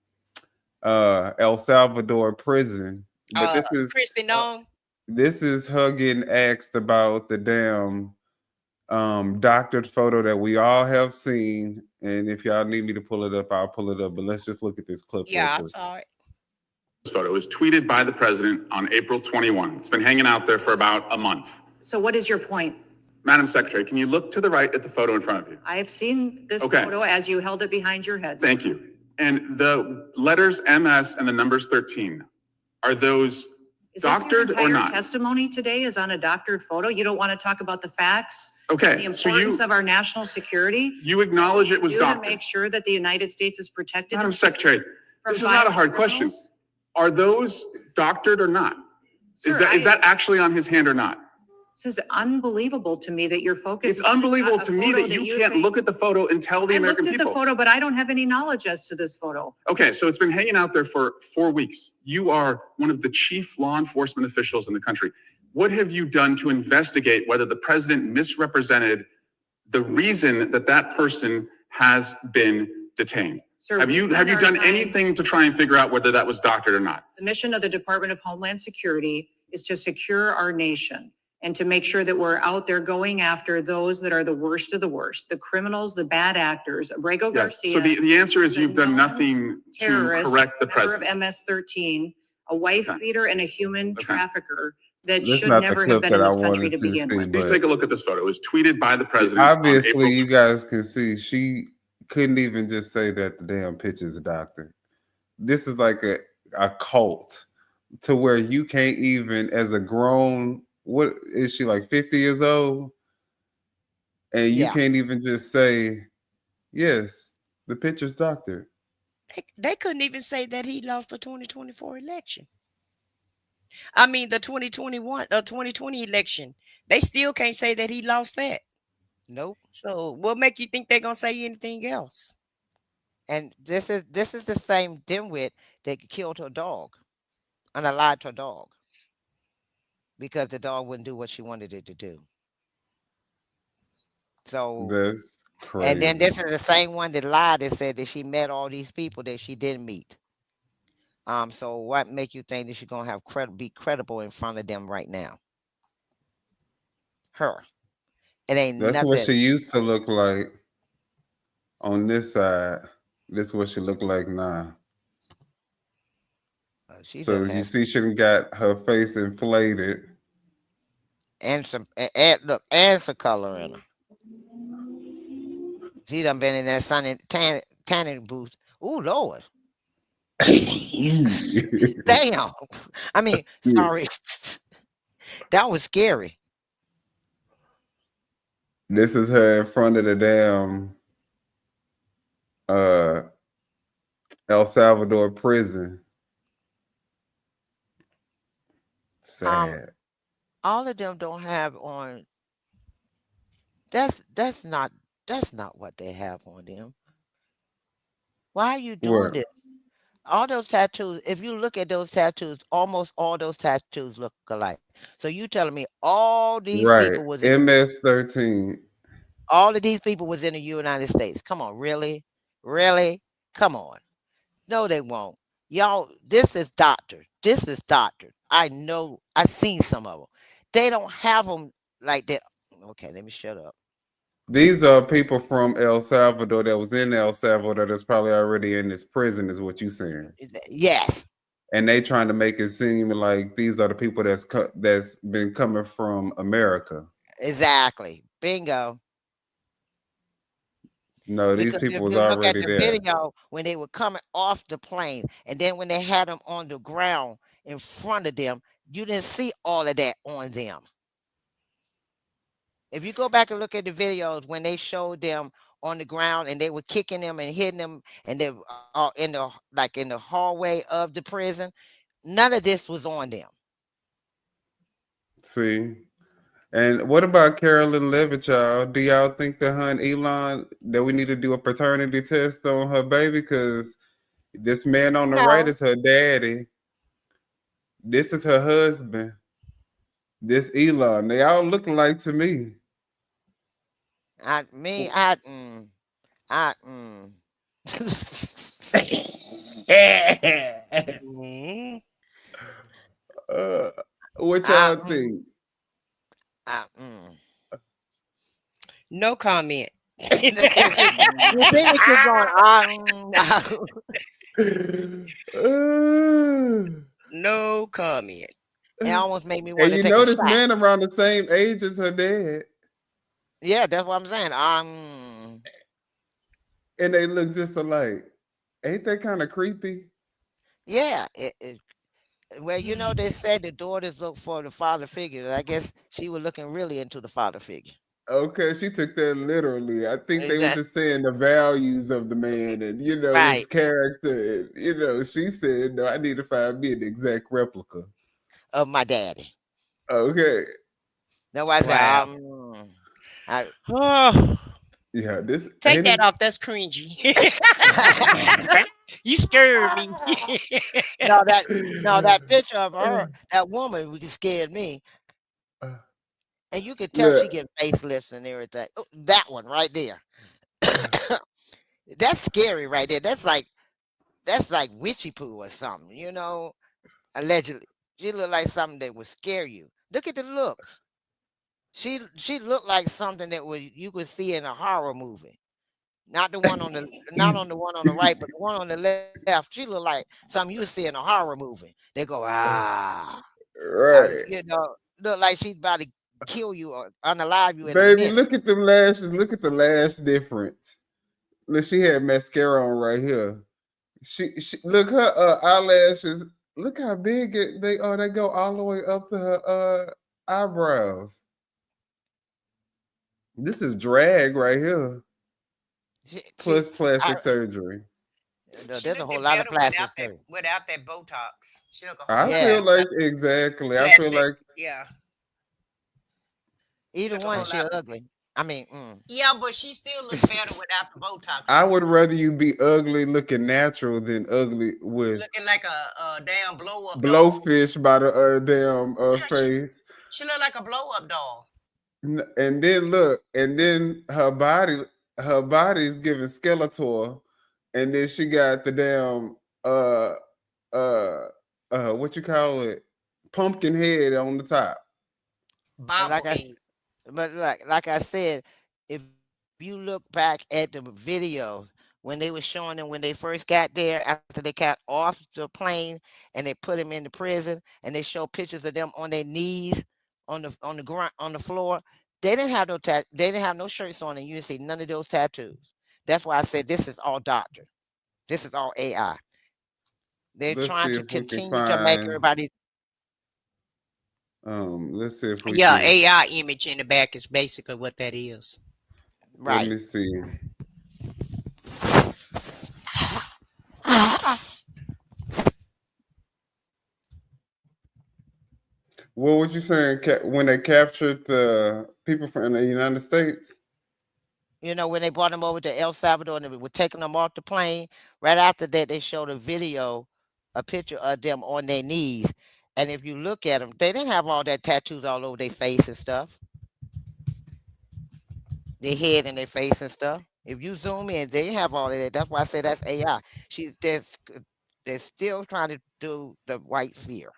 El Salvador prison. But this is Kristi Noem. This is her getting asked about the damn doctored photo that we all have seen. And if y'all need me to pull it up, I'll pull it up. But let's just look at this clip. Yeah, I saw it. This photo was tweeted by the president on April 21. It's been hanging out there for about a month. So what is your point? Madam Secretary, can you look to the right at the photo in front of you? I have seen this Okay. photo as you held it behind your head. Thank you. And the letters MS and the numbers 13, are those doctored or not? Testimony today is on a doctored photo. You don't want to talk about the facts. Okay, The importance of our national security. You acknowledge it was to doctored. make sure that the United States is protected. Madam Secretary, this is not a hard question. Are those doctored or not? Sir, is that actually on his hand or not? This is unbelievable to me that you're focused. It's unbelievable to me that you can't look at the photo and tell the American people. I looked at the photo, but I don't have any knowledge as to this photo. Okay, so it's been hanging out there for 4 weeks. You are one of the chief law enforcement officials in the country. What have you done to investigate whether the president misrepresented the reason that that person has been detained? Sir, have you done anything to try and figure out whether that was doctored or not? The mission of the Department of Homeland Security is to secure our nation and to make sure that we're out there going after those that are the worst of the worst, the criminals, the bad actors. Abrego Garcia. So the answer is you've done nothing to correct the president. Member of MS-13, a wife beater and a human trafficker that That's should not the never clip have been that in I this country wanted to to begin see, with. Please but take a look at this photo. It was tweeted by the president. obviously you guys can see she couldn't even just say that the damn picture's doctored. This is like a cult to where you can't even, as a grown, what is she, like 50 years old? And you can't even just say, yes, the picture's doctored. They couldn't even say that he lost the 2024 election. I mean, the 2020 election. They still can't say that he lost that. Nope. So what make you think they're gonna say anything else? And this is the same dimwit that killed her dog, and lied to her dog because the dog wouldn't do what she wanted it to do. So That's crazy. and then this is the same one that lied and said that she met all these people that she didn't meet. So what make you think that she's gonna have be credible in front of them right now? Her. It ain't That's nothing. what she used to look like on this side. This is what she look like now. So you see she done got her face inflated. And some color in her. She done been in that sun tanning booth. Ooh, Lord. Damn. I mean, sorry. That was scary. This is her in front of the damn El Salvador prison. Sad. All of them don't have on. That's not what they have on them. Why are you doing this? All those tattoos, if you look at those tattoos, almost all those tattoos look alike. So you telling me all these people was in MS-13. all of these people was in the United States. Come on, really? Really? Come on. No, they won't. Y'all, this is doctored. This is doctored. I know. I seen some of them. They don't have them like that. Okay, let me shut up. These are people from El Salvador that was in El Salvador that's probably already in this prison, is what you're saying. Yes. And they trying to make it seem like these are the people that's been coming from America. Exactly. Bingo. No, these Because people if was you look at already the there. video when they were coming off the plane, and then when they had them on the ground in front of them, you didn't see all of that on them. If you go back and look at the videos when they showed them on the ground and they were kicking them and hitting them, and they were in the hallway of the prison, none of this was on them. See? And what about Carolyn Levitt, y'all? Do y'all think that her and Elon, that we need to do a paternity test on her baby? Because this man on the right is her daddy. This is her husband. This Elon. They all look alike to me. What y'all think? No comment. You think we keep going? No comment. It almost made me want And to you take know a this shot. man around the same age as her dad. Yeah, that's what I'm saying. And they look just alike. Ain't that kind of creepy? Yeah. Well, you know, they said the daughters look for the father figure. I guess she was looking really into the father figure. Okay, she took that literally. I think they was That- just saying the values of the man and his right. character. And, she said, "No, I need to find me an exact replica." Of my daddy. Okay. That's why I said, Yeah, this Take ain't that it. off. That's cringy. You scared me. no, that picture of her, that woman, scared me. And you could tell she Look, getting facelifts and everything. Oh, that one right there. That's scary right there. That's like witchy poo or something, allegedly. She looked like something that would scare you. Look at the looks. She looked like something that you could see in a horror movie. Not the one on the one on the right, but the one on the left. She looked like something you would see in a horror movie. They go, right. Look like she's about to kill you or unalive you in a Baby, minute. look at them lashes. Look at the lash difference. Look, she had mascara on right here. She look her eyelashes. Look how big they are. They go all the way up to her eyebrows. This is drag right here. Plus plastic surgery. There's a whole lot of plastic surgery. Without that Botox. She look a whole I lot feel like better. exactly. I feel Plastic, like yeah. Either one, she ugly. I mean, yeah, but she still looks better without the Botox. I would rather you be ugly looking natural than ugly with looking like a damn blow up blowfish by the damn face. She look like a blow up doll. And then look, and then her body's giving Skeletor, and then she got the damn what you call it, pumpkin head on the top. Like I said, if you look back at the video when they were showing them when they first got there after they got off the plane and they put them in the prison and they show pictures of them on their knees on the ground on the floor, they didn't have no shirts on and you didn't see none of those tattoos. That's why I said this is all doctor. This is all AI. They're trying to continue to make everybody. Let's see if we can. AI image in the back is basically what that is. Right. Let me see. What was you saying when they captured the people from the United States? When they brought them over to El Salvador and they were taking them off the plane, right after that, they showed a picture of them on their knees. And if you look at them, they didn't have all that tattoos all over their face and stuff. Their head and their face and stuff. If you zoom in, they have all of that. That's why I say that's AI. They're still trying to do the white fear.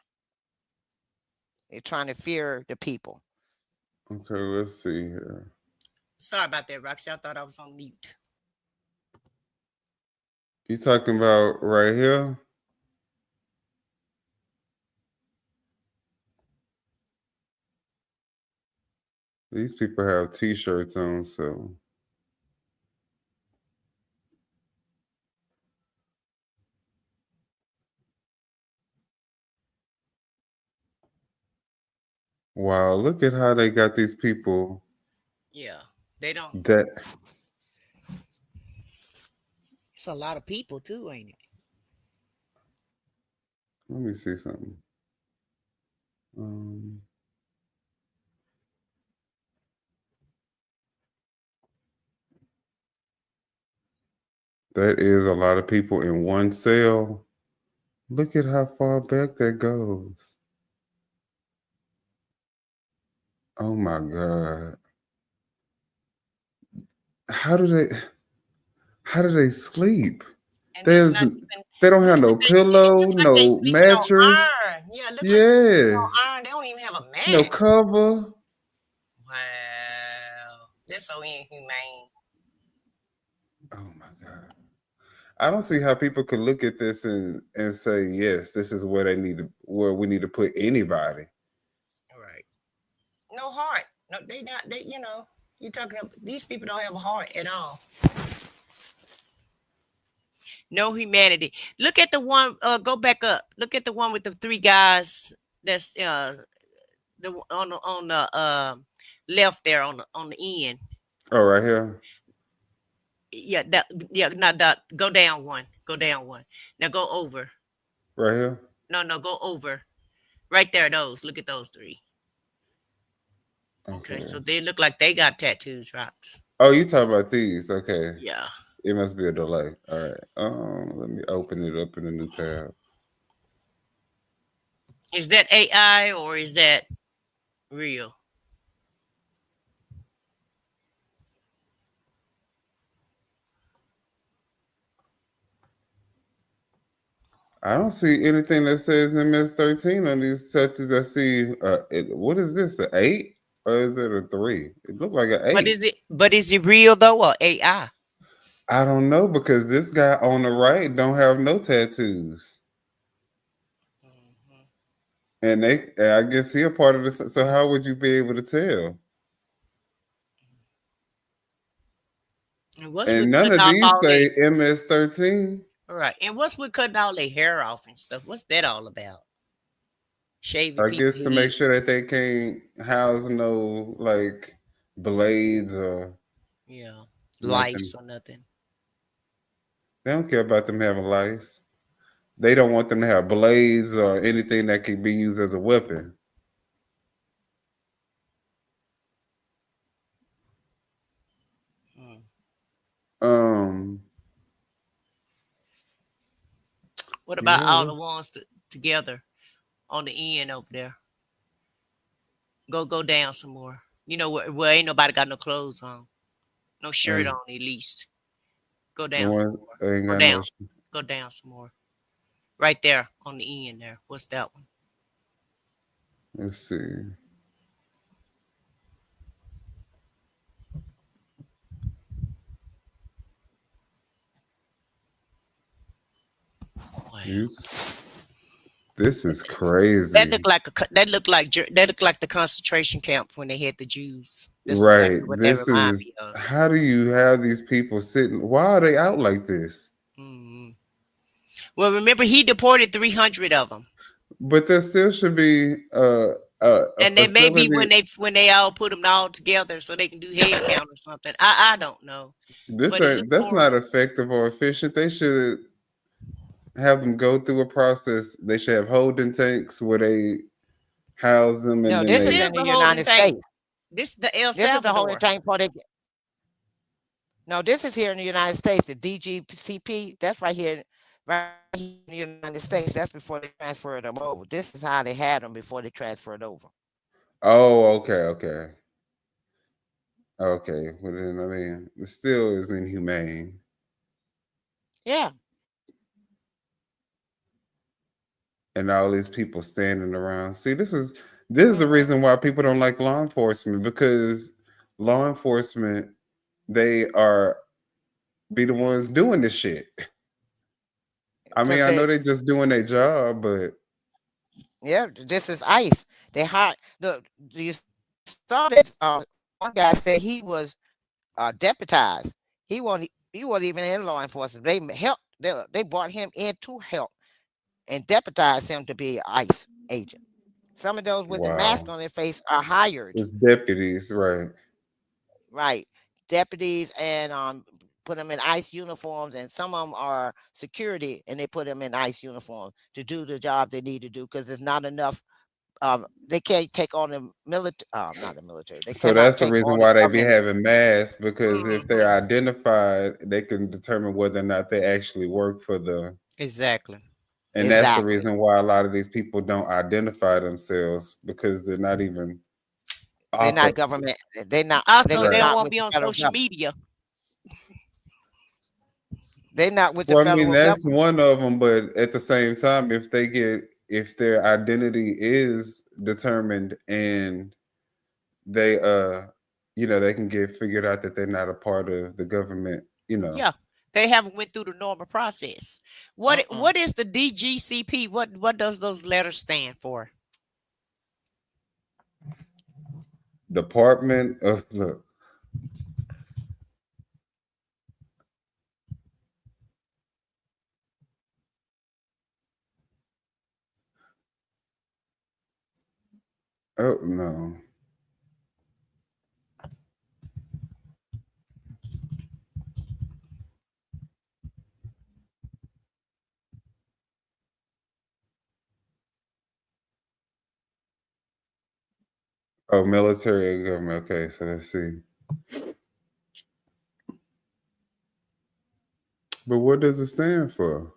They're trying to fear the people. Okay, let's see here. Sorry about that, Roxy. I thought I was on mute. You talking about right here? These people have t-shirts on, so. Wow, look at how they got these people. Yeah, they don't. It's a lot of people too, ain't it? Let me see something. That is a lot of people in one cell. Look at how far back that goes. Oh my God. How do they sleep? They don't have no pillow, no mattress. Yeah, look yes. like iron. They don't even have a mat. No cover. Wow. That's so inhumane. Oh my God. I don't see how people could look at this and say, yes, this is where we need to put anybody. All right. No heart. No, they not, you're talking about these people don't have a heart at all. No humanity. Look at the one. Go back up. Look at the one with the 3 guys. That's the on the left there on the end. Oh, right here. Yeah, now that go down one. Go down one. Now go over. Right here. No, go over. Right there, those. Look at those 3. Okay, so they look like they got tattoos, Rocks. Oh, you talk about these? Okay. Yeah. It must be a delay. All right. Let me open it up in a new tab. Is that AI or is that real? I don't see anything that says MS-13 on these tattoos. I see. What is this? An 8 or is it a 3? It looked like an 8. But is it real though or AI? I don't know because this guy on the right don't have no tattoos. And I guess he a part of this. So how would you be able to tell? And none of these say MS-13. All right. And what's with cutting all their hair off and stuff? What's that all about? Shaving I guess to make sure that they can't house no like blades or lice or nothing. They don't care about them having lice. They don't want them to have blades or anything that can be used as a weapon. What about all the ones together on the end over there? Go down some more. You know where ain't nobody got no clothes on, no shirt on at least. Go down some more. Go down. Go down some more. Right there on the end there. What's that one? Let's see. This is crazy. That looked like the concentration camp when they had the Jews. That's right. Exactly what this is how do you have these people sitting? Why are they out like this? Well, remember he deported 300 of them. But there still should be and then maybe when they all put them all together so they can do head count or something. I don't know. That's not effective or efficient. They should have them go through a process. They should have holding tanks where they house them. And no, this is in the United States. This is the El Salvador. This is the holding tank for the. No, this is here in the United States. The DGCP. That's right here in the United States. That's before they transferred them over. This is how they had them before they transferred over. Oh, okay. Well, then, I mean, it still is inhumane. Yeah. And all these people standing around. See, this is the reason why people don't like law enforcement, because law enforcement, they be the ones doing this shit. I mean, I know they're just doing their job, but yeah, this is ICE. They hired. Look, you saw that one guy said he was deputized. He wasn't even in law enforcement. They helped. They brought him in to help and deputized him to be an ICE agent. Some of those with the mask on their face are hired. It's deputies, right? Right, deputies, and put them in ICE uniforms, and some of them are security, and they put them in ICE uniforms to do the job they need to do because there's not enough. They can't take on the military, not the military. So that's the reason why they be having masks, because if they're identified, they can determine whether or not they actually work for the. Exactly. And that's the reason why a lot of these people don't identify themselves, because they're not even. They're not government. They're not. Also, they don't want to be on social media. They're not with the federal government. That's one of them, but at the same time, if their identity is determined and they they can get figured out that they're not a part of the government, Yeah, they haven't went through the normal process. What is the DGCP? What does those letters stand for? Department of look. No. Oh, military and government. Okay, so let's see. But what does it stand for?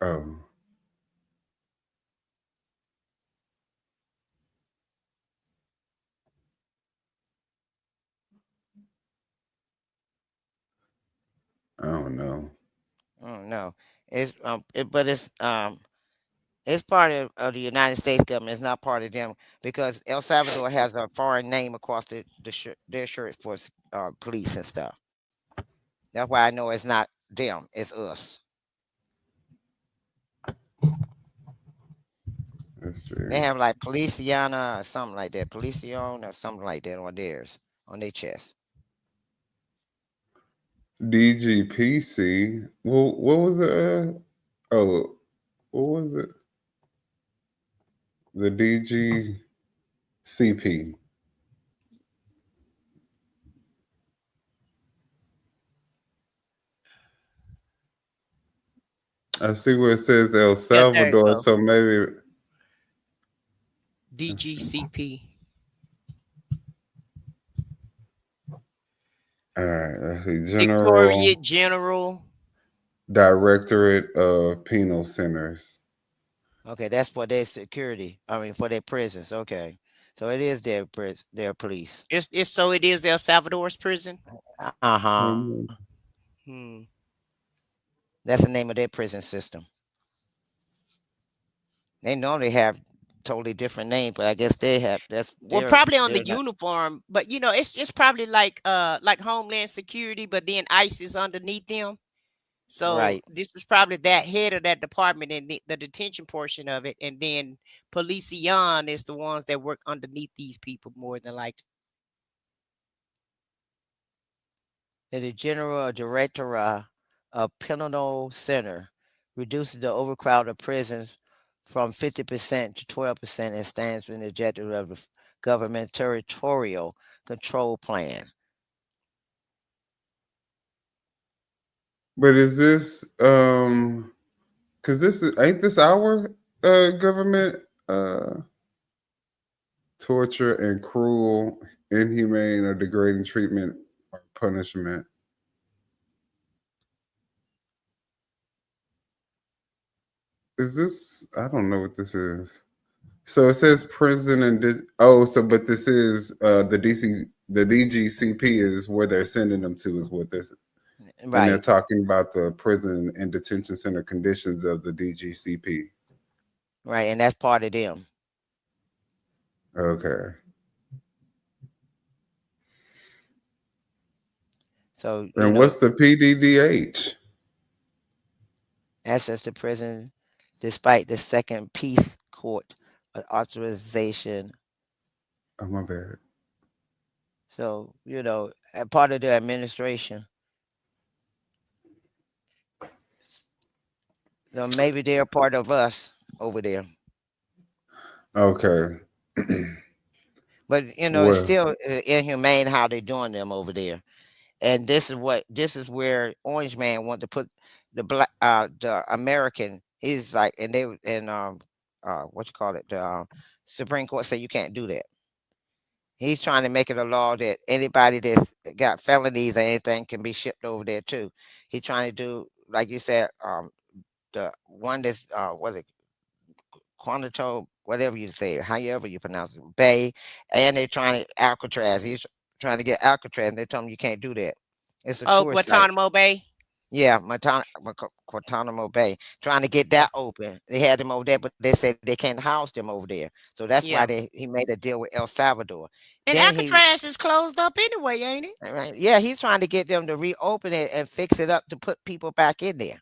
Oh. I don't know. No, but it's part of the United States government. It's not part of them because El Salvador has a foreign name across their shirt for police and stuff. That's why I know it's not them. It's us. They have like Policiana or something like that, Policion or something like that on theirs, on their chest. DGPC. Well, what was it? Oh, what was it? The DGCP. I see where it says El Yeah, there you Salvador, go. so maybe DGCP. all right. Let's see. Victoria General. Directorate of Penal Centers. Okay, that's for their security. I mean, for their prisons. Okay, so it is their police. It's so it is El Salvador's prison. Uh-huh. Hmm. That's the name of their prison system. They normally have totally different names, but I guess they have. Well, probably on the uniform, but you know, it's probably like Homeland Security, but then ICE is underneath them. So right. This is probably that head of that department and the detention portion of it, and then Policion is the ones that work underneath these people more than likely. The General Director of Penal Center reduces the overcrowded of prisons from 50% to 12% and stands in the objective of the government territorial control plan. But is this because ain't this our government torture and cruel, inhumane, or degrading treatment or punishment? Is this? I don't know what this is. So it says prison and but this is the DGCP is where they're sending them to is what this. Right. And they're talking about the prison and detention center conditions of the DGCP. Right, and that's part of them. Okay. So and what's the PDDH? Access to prison despite the second peace court authorization. Oh, my bad. So, part of the administration. So maybe they're part of us over there. Okay. But, it's still inhumane how they're doing them over there. And this is where Orange Man want to put the black, the American. He's like, and what you call it? The Supreme Court said you can't do that. He's trying to make it a law that anybody that's got felonies or anything can be shipped over there too. He's trying to do, like you said, the one that's Quantico, whatever you say, however you pronounce it, Bay, and they're trying to Alcatraz. He's trying to get Alcatraz, and they tell him you can't do that. It's a tourist Guantanamo Bay. Yeah, Guantanamo Bay, trying to get that open. They had them over there, but they said they can't house them over there. So that's why he made a deal with El Salvador. And then Alcatraz is closed up anyway, ain't it? Right? Yeah, he's trying to get them to reopen it and fix it up to put people back in there.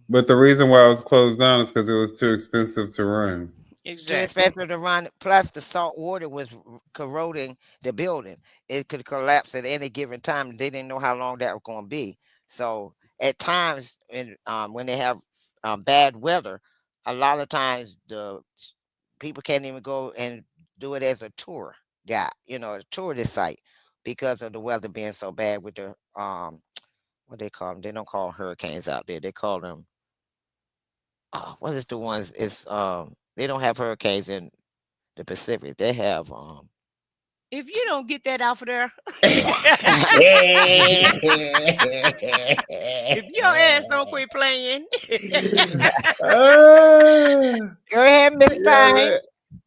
But the reason why it was closed down is because it was too expensive to run. Exactly. Too expensive to run. Plus, the salt water was corroding the building. It could collapse at any given time. They didn't know how long that was going to be. So at times, when they have bad weather, a lot of times the people can't even go and do it as a tour guide, a tourist site because of the weather being so bad with the what they call them. They don't call hurricanes out there. They call them what is the ones? It's they don't have hurricanes in the Pacific. They have If you don't get that out of there, if your ass don't quit playing, go ahead, Miss Time.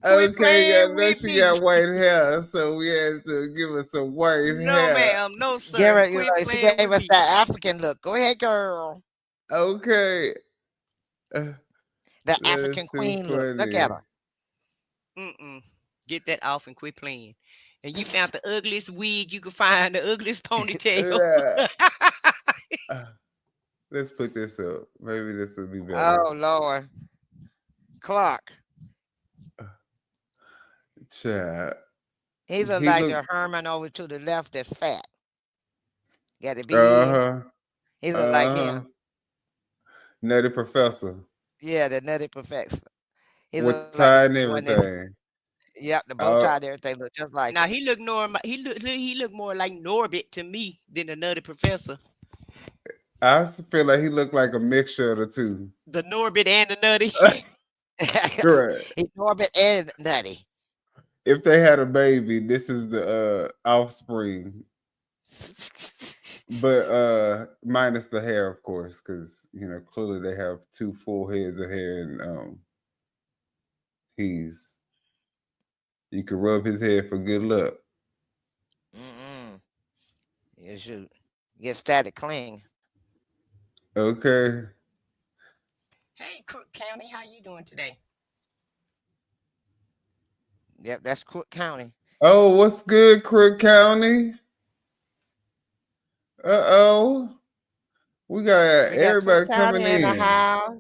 Okay, I know she got white hair, so we had to give her some white no, hair. ma'am, no, sir. Give her, Quit she playing gave with us me. that African look. Go ahead, girl. Okay. The That's African too queen look. Look funny. at her. Get that off and quit playing. And you found the ugliest wig you could find, the ugliest ponytail. Let's put this up. Maybe this will be better. Oh Lord, Clark. Chat. He look like the Herman over to the left that's fat. Got the big head. He look like him. Nutty Professor. Yeah, the Nutty Professor. He With look tie like and everything. Yep, the bow tie and everything look just like. Now he look normal. He look more like Norbit to me than the Nutty Professor. I feel like he looked like a mixture of the two. The Norbit and the Nutty. Correct. He's Norbit and Nutty. If they had a baby, this is the offspring. But minus the hair, of course, because clearly they have 2 full heads of hair, and you can rub his head for good luck. You should get static clean. Okay. Hey, Crook County, how you doing today? Yep, that's Crook County. Oh, what's good, Crook County? We got everybody Crook coming County in the house.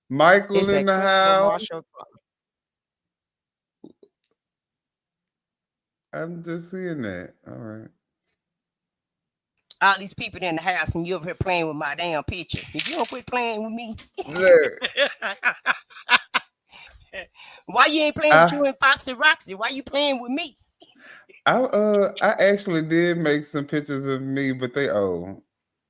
Michael in the house. I'm just seeing that. All right. All these people in the house and you over here playing with my damn picture. If you don't quit playing with me. Why you ain't playing with you and Foxy Roxy? Why you playing with me? I actually did make some pictures of me, but they old.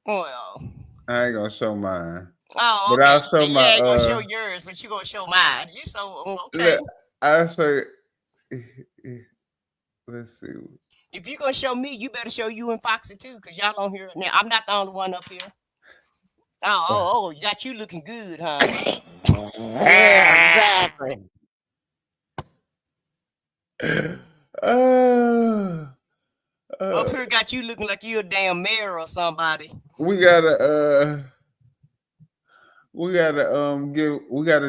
Well, I ain't gonna show mine. Oh, okay. But I'll show you my ain't gonna show yours, but you gonna show mine. You so okay. Look, I'll show let's see. If you gonna show me, you better show you and Foxy too, because y'all on here now. I'm not the only one up here. Oh, got you looking good, huh? Yeah, exactly. Up here got you looking like you a damn mayor or somebody. We gotta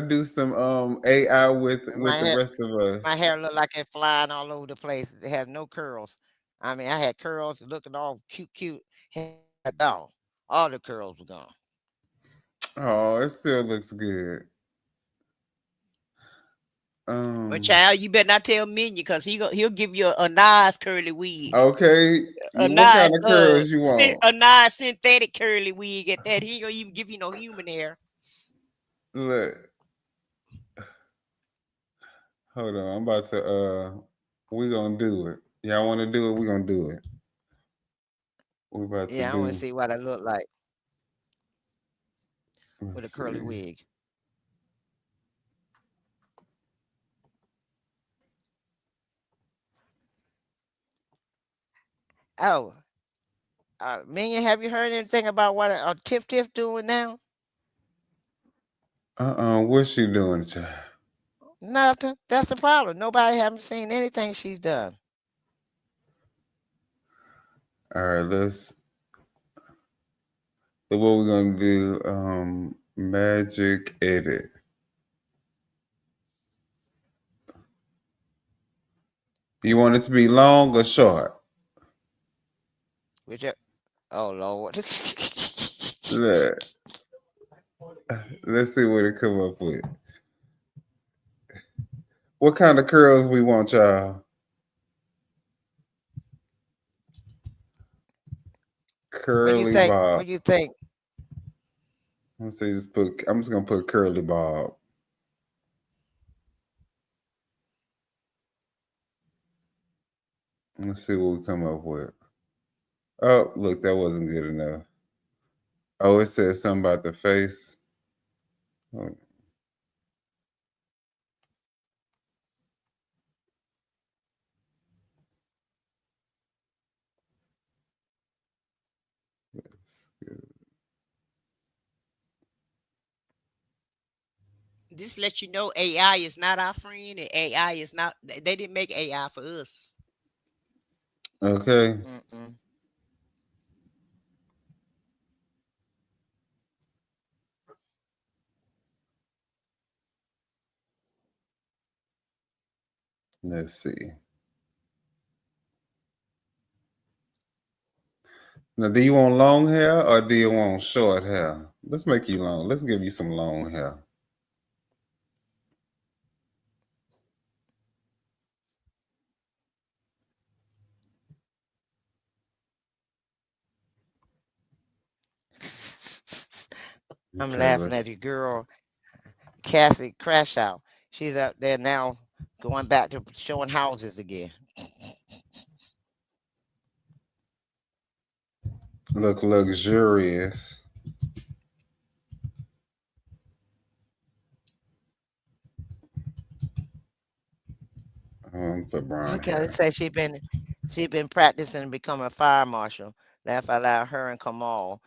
do some AI with the rest of us. My hair looked like it flying all over the place. It had no curls. I mean, I had curls looking all cute. Hair gone. All the curls were gone. Oh, it still looks good. But child, you better not tell Minion, because he'll give you a nice curly wig. Okay. What kind of curls you want? A nice synthetic curly wig at that. He ain't gonna even give you no human hair. Look. Hold on. I'm about to we're gonna do it. Y'all wanna do it? We're gonna do it. We're about to I want to see what I look like with a curly wig. Oh, Minion, have you heard anything about what Tiff doing now? What's she doing, child? Nothing. That's the problem. Nobody haven't seen anything she's done. All right, so what we're gonna do, magic edit. You want it to be long or short? Oh Lord. Look. Let's see what it come up with. What kind of curls we want, y'all? Curly bob. What do you think? I'm just gonna put curly bob. Let's see what we come up with. Oh, look, that wasn't good enough. Oh, it says something about the face. Oh. This lets you know AI is not our friend, and AI is not. They didn't make AI for us. Okay. Let's see. Now, do you want long hair or do you want short hair? Let's make you long. Let's give you some long hair. I'm Okay, laughing at your girl, Cassie Crash Out. She's out there now going back to showing houses again. look luxurious. Put brown Okay, hair. they say she been practicing to become a fire marshal. Laugh out loud, her and Kamal.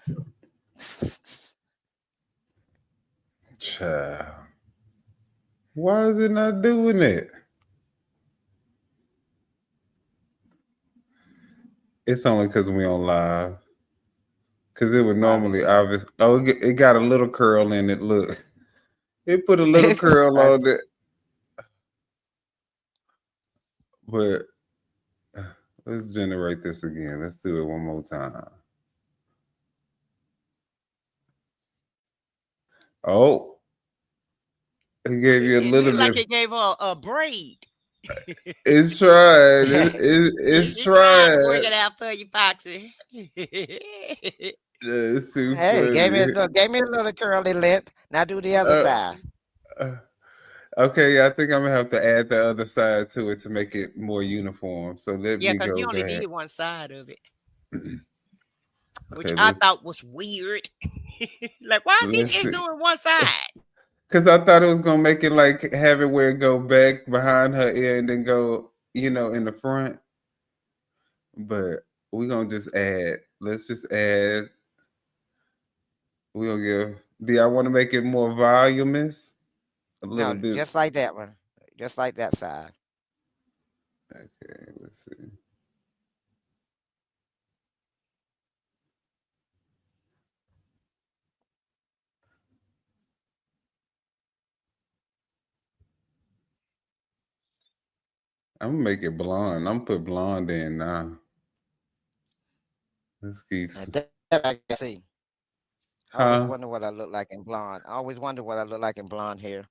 Child. Why is it not doing it? It's only because we on live. Because it would normally obvious. Oh, it got a little curl in it. Look, it put a little curl on it. But let's generate this again. Let's do it one more time. Oh, it gave you a It little looked like bit. it gave her a braid. It's trying. It's It's trying to work trying. it out for you, Foxy. It's too Hey, gave me funny. a little curly length. Now do the other side. Okay, I think I'm gonna have to add the other side to it to make it more uniform. So let Yeah, me because go you only back. did one side of it, which Okay, I thought was weird. Like, why is he let's just see. doing one side? Because I thought it was gonna make it like have it where it go back behind her ear and then go, in the front. But we're gonna just add. Let's just add. We'll give. Do y'all want to make it more voluminous? A little No, bit. just like that one. Just like that side. Okay, let's see. I'm gonna make it blonde. I'm gonna put blonde in now. Let's keep. That I can see. I always Huh? wonder what I look like in blonde. I always wonder what I look like in blonde hair.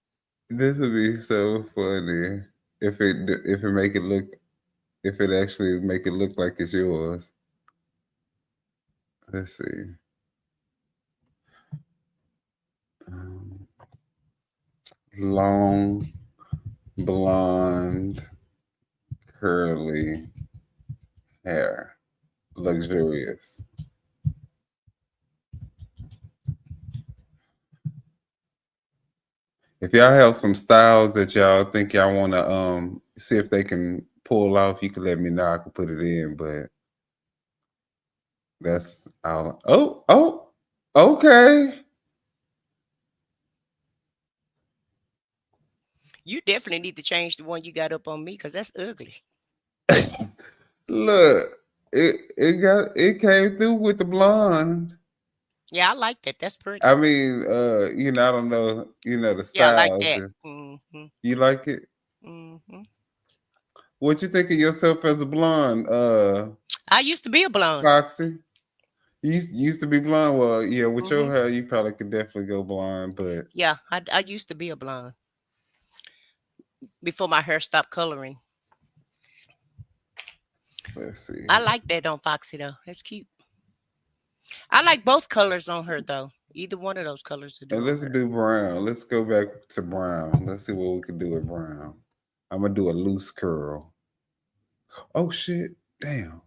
This would be so funny if it make it look if it actually make it look like it's yours. Let's see. Long, blonde, curly hair, luxurious. If y'all have some styles that y'all think y'all want to see if they can pull off, you can let me know. I can put it in, but that's all. Oh, okay. You definitely need to change the one you got up on me because that's ugly. Look, it came through with the blonde. Yeah, I like that. That's pretty. I mean, I don't know, the styles. Yeah, I like that. Mm-hmm. You like it? Mm-hmm. What you think of yourself as a blonde? I used to be a blonde. Foxy. You used to be blonde. Well, yeah, with your Mhm. hair, you probably could definitely go blonde, but Yeah, I used to be a blonde before my hair stopped coloring. let's see. I like that on Foxy though. That's cute. I like both colors on her though. Either one of those colors. And let's do brown. Let's go back to brown. Let's see what we can do with brown. I'm gonna do a loose curl. Oh shit. Damn.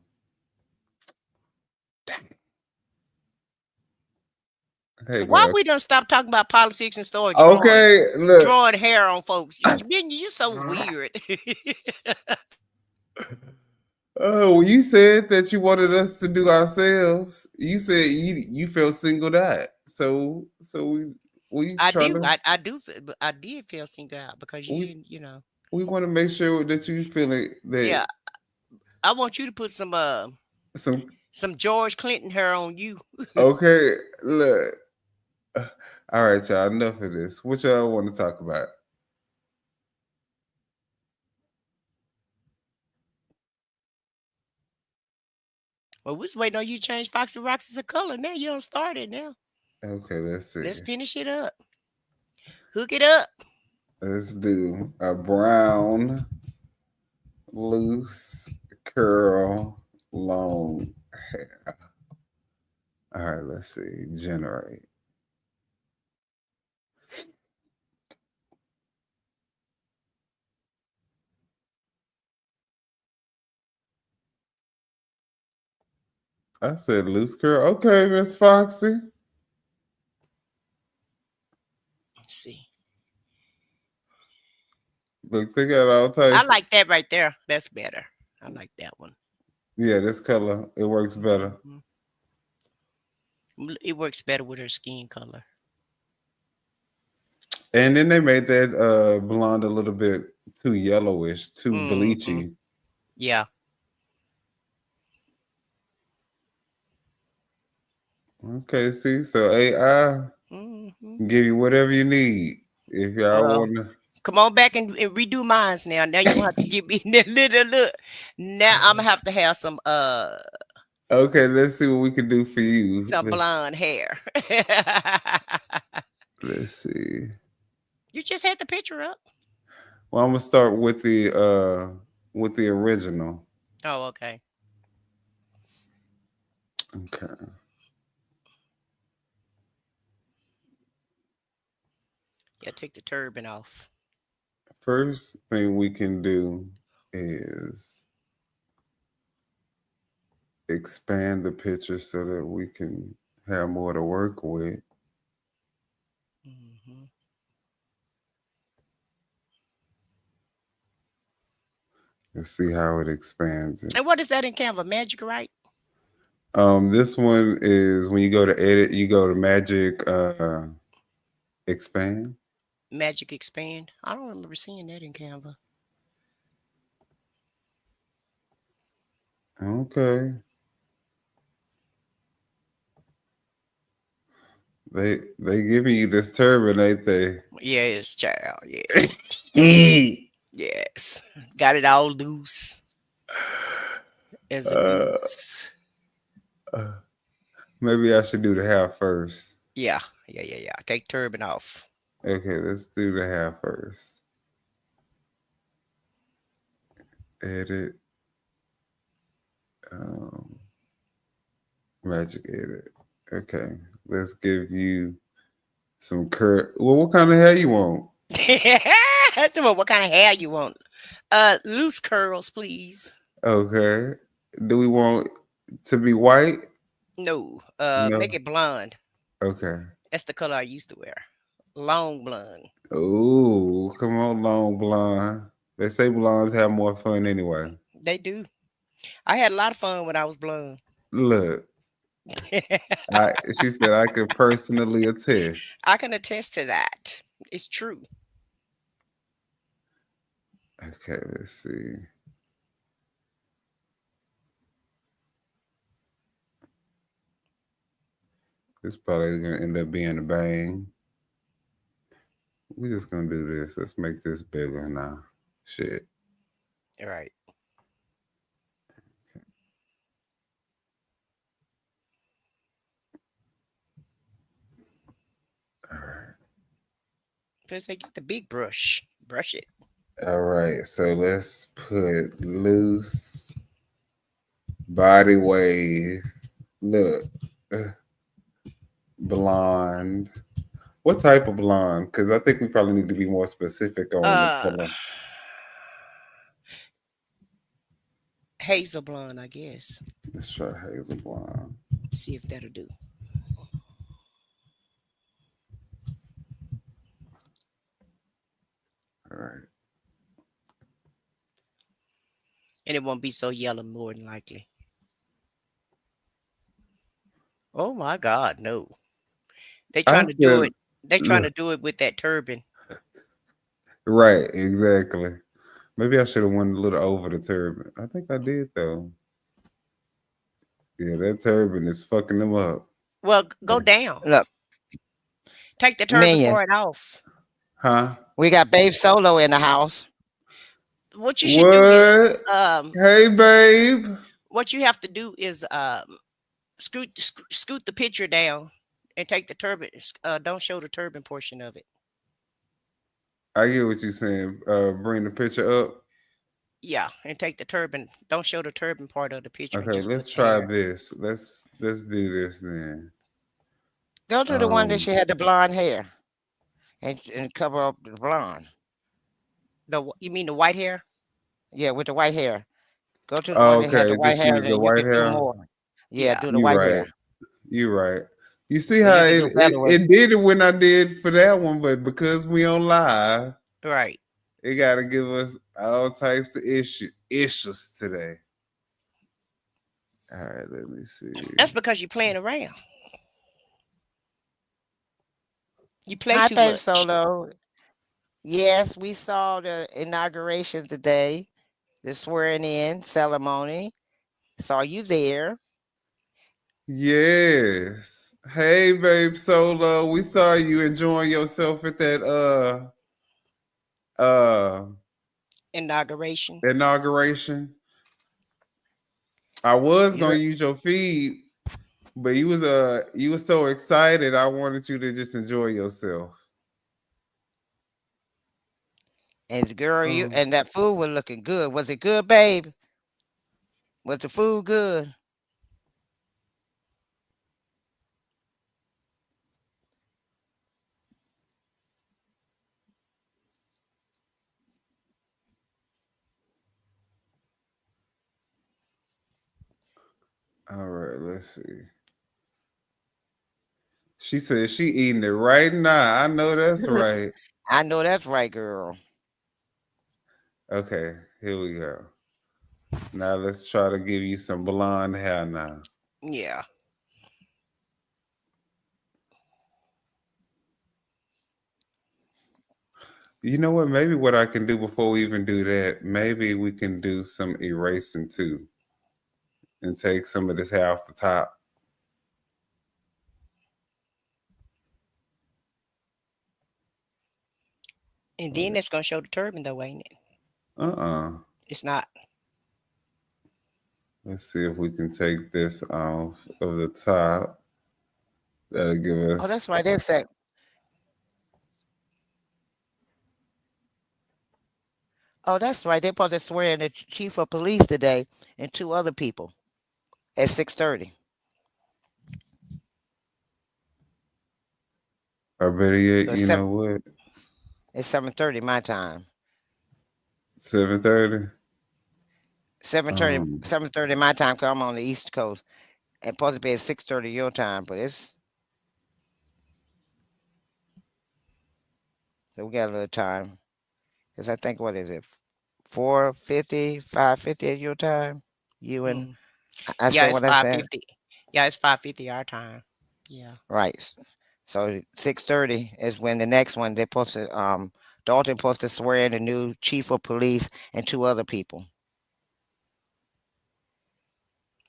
Okay, Why guys. we done stop talking about politics and start Look. drawing hair on folks? You're so weird. Oh, well, you said that you wanted us to do ourselves. You said you felt singled out. So we I try do. to I did feel singled out because we, you know. we want to make sure that you feel it that Yeah, I want you to put some George Clinton hair on you. okay, look. All right, y'all. Enough of this. What y'all want to talk about? Well, we was waiting on you to change Foxy Rocks a color. Now you don't start it now. Okay, let's see. Let's finish it up. Hook it up. Let's do a brown, loose, curl, long hair. All right, let's see. Generate. I said loose curl. Okay, Miss Foxy. Let's see. Look, they got all types. I like that right there. That's better. I like that one. Yeah, this color, it works better. It works better with her skin color. And then they made that blonde a little bit too yellowish, too bleachy. Yeah. Okay, see, so AI give you whatever you need. If y'all want to come on back and redo mine now. Now you have to give me that little look. Now I'm gonna have to have some okay, let's see what we can do for you. Some blonde hair. Let's see. You just had the picture up. Well, I'm gonna start with the original. Oh, okay. Okay. Yeah, take the turban off. First thing we can do is expand the picture so that we can have more to work with. Let's see how it expands it. And what is that in Canva? Magic, right? This one is when you go to edit, you go to magic expand. Magic expand. I don't remember seeing that in Canva. Okay. They giving you this turban, ain't they? Yes, child. Yes. Yes. Got it all loose. As a loose. Maybe I should do the hair first. Yeah. Take turban off. Okay, let's do the hair first. Edit. Magic edit. Okay, let's give you some curl. Well, what kind of hair you want? What kind of hair you want? Loose curls, please. Okay. Do we want to be white? No. No. Make it blonde. Okay. That's the color I used to wear. Long blonde. Oh, come on, long blonde. They say blondes have more fun anyway. They do. I had a lot of fun when I was blonde. Look. She said I could personally attest. I can attest to that. It's true. Okay, let's see. This probably gonna end up being a bang. We're just gonna do this. Let's make this bigger now. Shit. All right. All right. First, I get the big brush. Brush it. All right. So let's put loose body wave. Look. Blonde. What type of blonde? Because I think we probably need to be more specific on the color. Hazel blonde, I guess. Let's try hazel blonde. See if that'll do. All right. And it won't be so yellow more than likely. Oh my God, no. They trying to do it. They trying to do it with that turban. Right, exactly. Maybe I should have went a little over the turban. I think I did though. Yeah, that turban is fucking them up. Well, go down. Look, take the turban Minion. part off. Huh? We got Babe Solo in the house. What you should do is, hey, babe. What you have to do is scoot the picture down and take the turban. Don't show the turban portion of it. I get what you're saying. Bring the picture up. Yeah, and take the turban. Don't show the turban part of the picture. Okay, let's try this. Let's do this then. Go to the one that she had the blonde hair, and cover up the blonde. You mean the white hair? Yeah, with the white hair. Go to the one that had the white hair. The white hair. Do more. Yeah, do the white hair. You're right. You see how it did it when I did for that one, but because we on live, right? It got to give us all types of issues today. All right, let me see. That's because you're playing around. You play Hi, too Babe much. Solo. Yes, we saw the inauguration today, the swearing in ceremony. Saw you there. Yes. Hey, Babe Solo. We saw you enjoying yourself at that inauguration. I was gonna use your feed, but you was so excited. I wanted you to just enjoy yourself. And girl, you and that food was looking good. Was it good, babe? Was the food good? All right, let's see. She said she eating it right now. I know that's right. I know that's right, girl. Okay, here we go. Now let's try to give you some blonde hair now. Yeah. You know what? Maybe what I can do before we even do that, maybe we can do some erasing too. And take some of this hair off the top. And then it's gonna show the turban though, ain't it? It's not. Let's see if we can take this off of the top. That'll give us. Oh, that's right. That's it. Oh, that's right. They're supposed to swear in the chief of police today and 2 other people at 6:30. Or better yet, you know what? It's 7:30 my time. 7:30. 7:30 my time because I'm on the East Coast, and supposed to be at 6:30 your time, but it's so we got a little time. Because I think, what is it, 4:50, 5:50 at your time? You and I said what I said. Yeah, it's 5:50 our time. Yeah. Right. So 6:30 is when the next one they're supposed to Thornton supposed to swear in the new chief of police and 2 other people.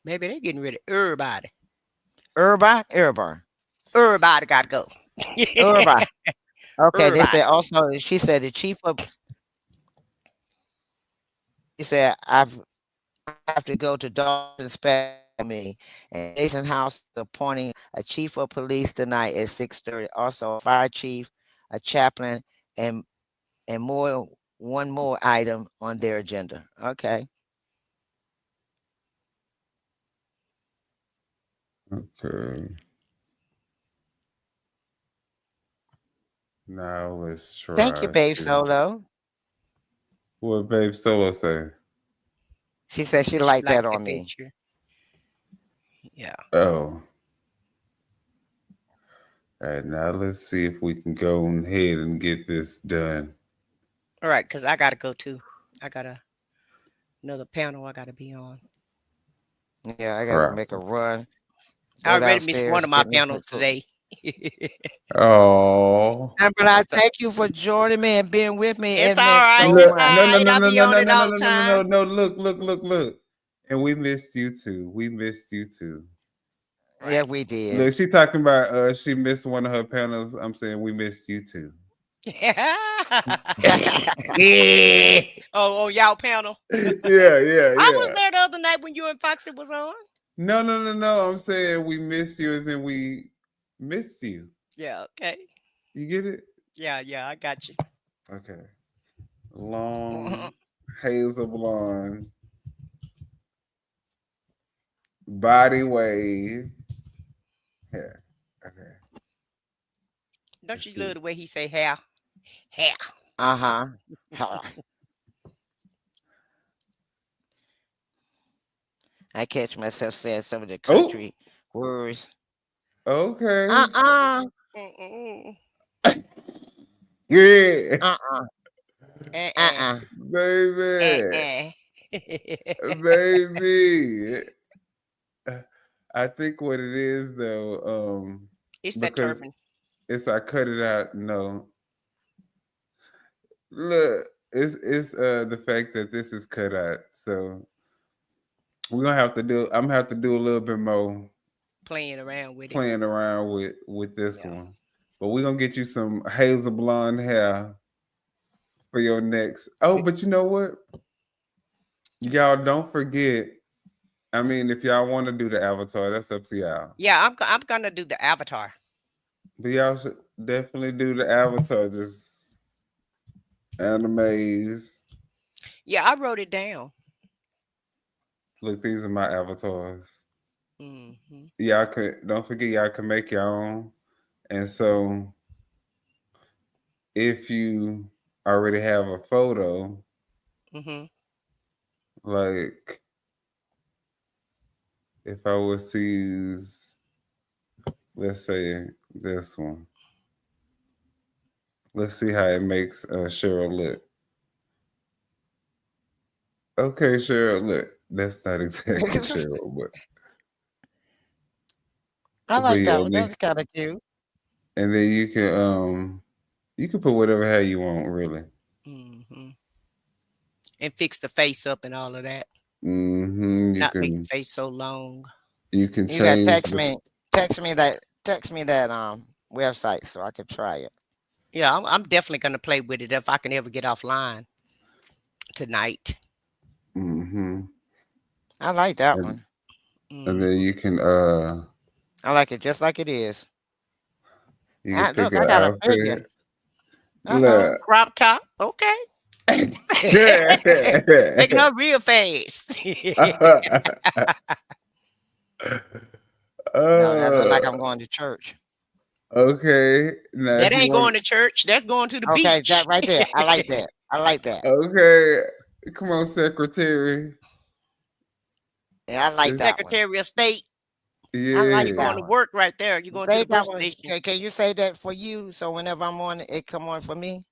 Maybe they're getting rid of everybody. Everybody got to go. Everybody. Okay, they said also, she said the chief of, he said, I have to go to Dalton Spell me, and Jason House is appointing a chief of police tonight at 6:30. Also a fire chief, a chaplain, and one more item on their agenda. Okay. Okay. Now let's try. Thank you, Babe Solo. What Babe Solo say? She said she liked that on me. picture. Yeah. Oh. All right, now let's see if we can go ahead and get this done. All right, because I gotta go too. I got another panel I gotta be on. Yeah, I gotta make a run. I already missed one of my panels today. Oh. But I thank you for joining me and being with me. It's It all meant right. so It's much. all right. I'll be on it all the time. No, look. And we missed you too. We missed you too. Yeah, we did. Look, she talking about she missed one of her panels. I'm saying we missed you too. Oh, y'all panel. Yeah. I was there the other night when you and Foxy was on. No. I'm saying we missed you as in we missed you. Yeah, okay. You get it? Yeah, I got you. Okay. Long hazel blonde. Body wave. Yeah. Okay. Don't you love the way he say hair? Hair. Uh-huh. I catch myself saying some of the country words. Okay. Yeah. Baby. Baby. I think what it is though, it's that turban. It's I cut it out. No. Look, it's the fact that this is cut out. So we're gonna have to do I'm gonna have to do a little bit more playing around with this one. But we're gonna get you some hazel blonde hair for your next. Oh, but you know what? Y'all don't forget. I mean, if y'all want to do the avatar, that's up to y'all. Yeah, I'm gonna do the avatar. But y'all should definitely do the avatar. Just animes. Yeah, I wrote it down. Look, these are my avatars. Mm-hmm. Y'all don't forget y'all can make your own. And so if you already have a photo, like if I was to use, let's say this one. Let's see how it makes Cheryl look. Okay, Cheryl, look. That's not exactly Cheryl, but I like that one. That's kind of cute. And then you can put whatever hair you want, really. Mm-hmm. And fix the face up and all of that. Mm-hmm. Not make the face so long. You can change. You got text me that website so I can try it. Yeah, I'm definitely gonna play with it if I can ever get offline tonight. Mm-hmm. I like that one. And then you can I like it just like it is. You can pick look, I got a figure. Crop top. Okay. Making her real fast. No, that look like I'm going to church. Okay. Now that ain't going to church. That's going to the beach. Okay, that right there. I like that. I like that. Okay. Come on, Secretary. Yeah, I like that Secretary of State. Yeah. I like You're going to work right there. You're going to the bus station. Can you say that for you? So whenever I'm on it come on for me?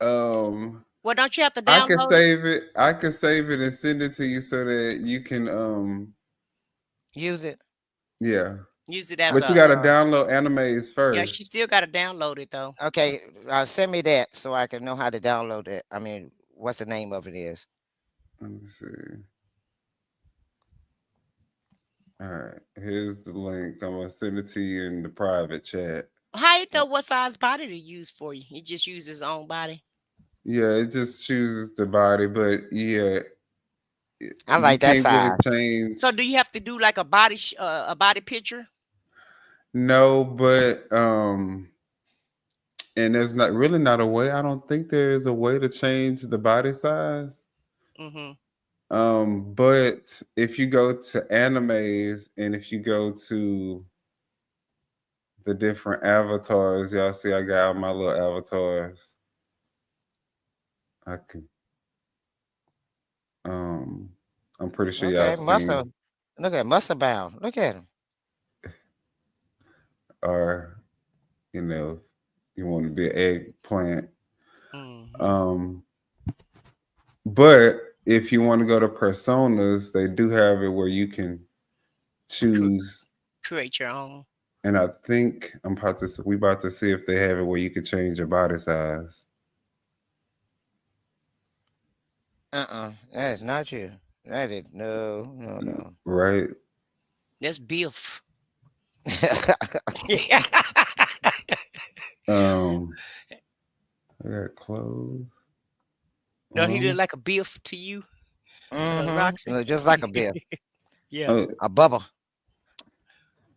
Well, don't you have to download I can save it. I can save it and send it to you so that you can use it. Yeah. Use it as But you gotta download animes first. Yeah, she still gotta download it though. Okay, send me that so I can know how to download it. I mean, what's the name of it is? Let me see. All right, here's the link. I'm gonna send it to you in the private chat. How you know what size body to use for you? He just uses his own body. Yeah, it just chooses the body, but yeah, I like that size. Really change. So do you have to do like a body picture? No, but and there's not a way. I don't think there is a way to change the body size. But if you go to animes and if you go to the different avatars, y'all see I got all my little avatars. I can I'm pretty sure y'all Okay, seen it. look at Mustard Bound. Look at him. Or, you want to be an eggplant. But if you want to go to personas, they do have it where you can choose. Create your own. And I think we about to see if they have it where you can change your body size. That is not you. That is no. Right. That's Biff. I got clothes. No, he look like a Biff to you. Roxy. Look just like a Biff. Yeah. A Bubba.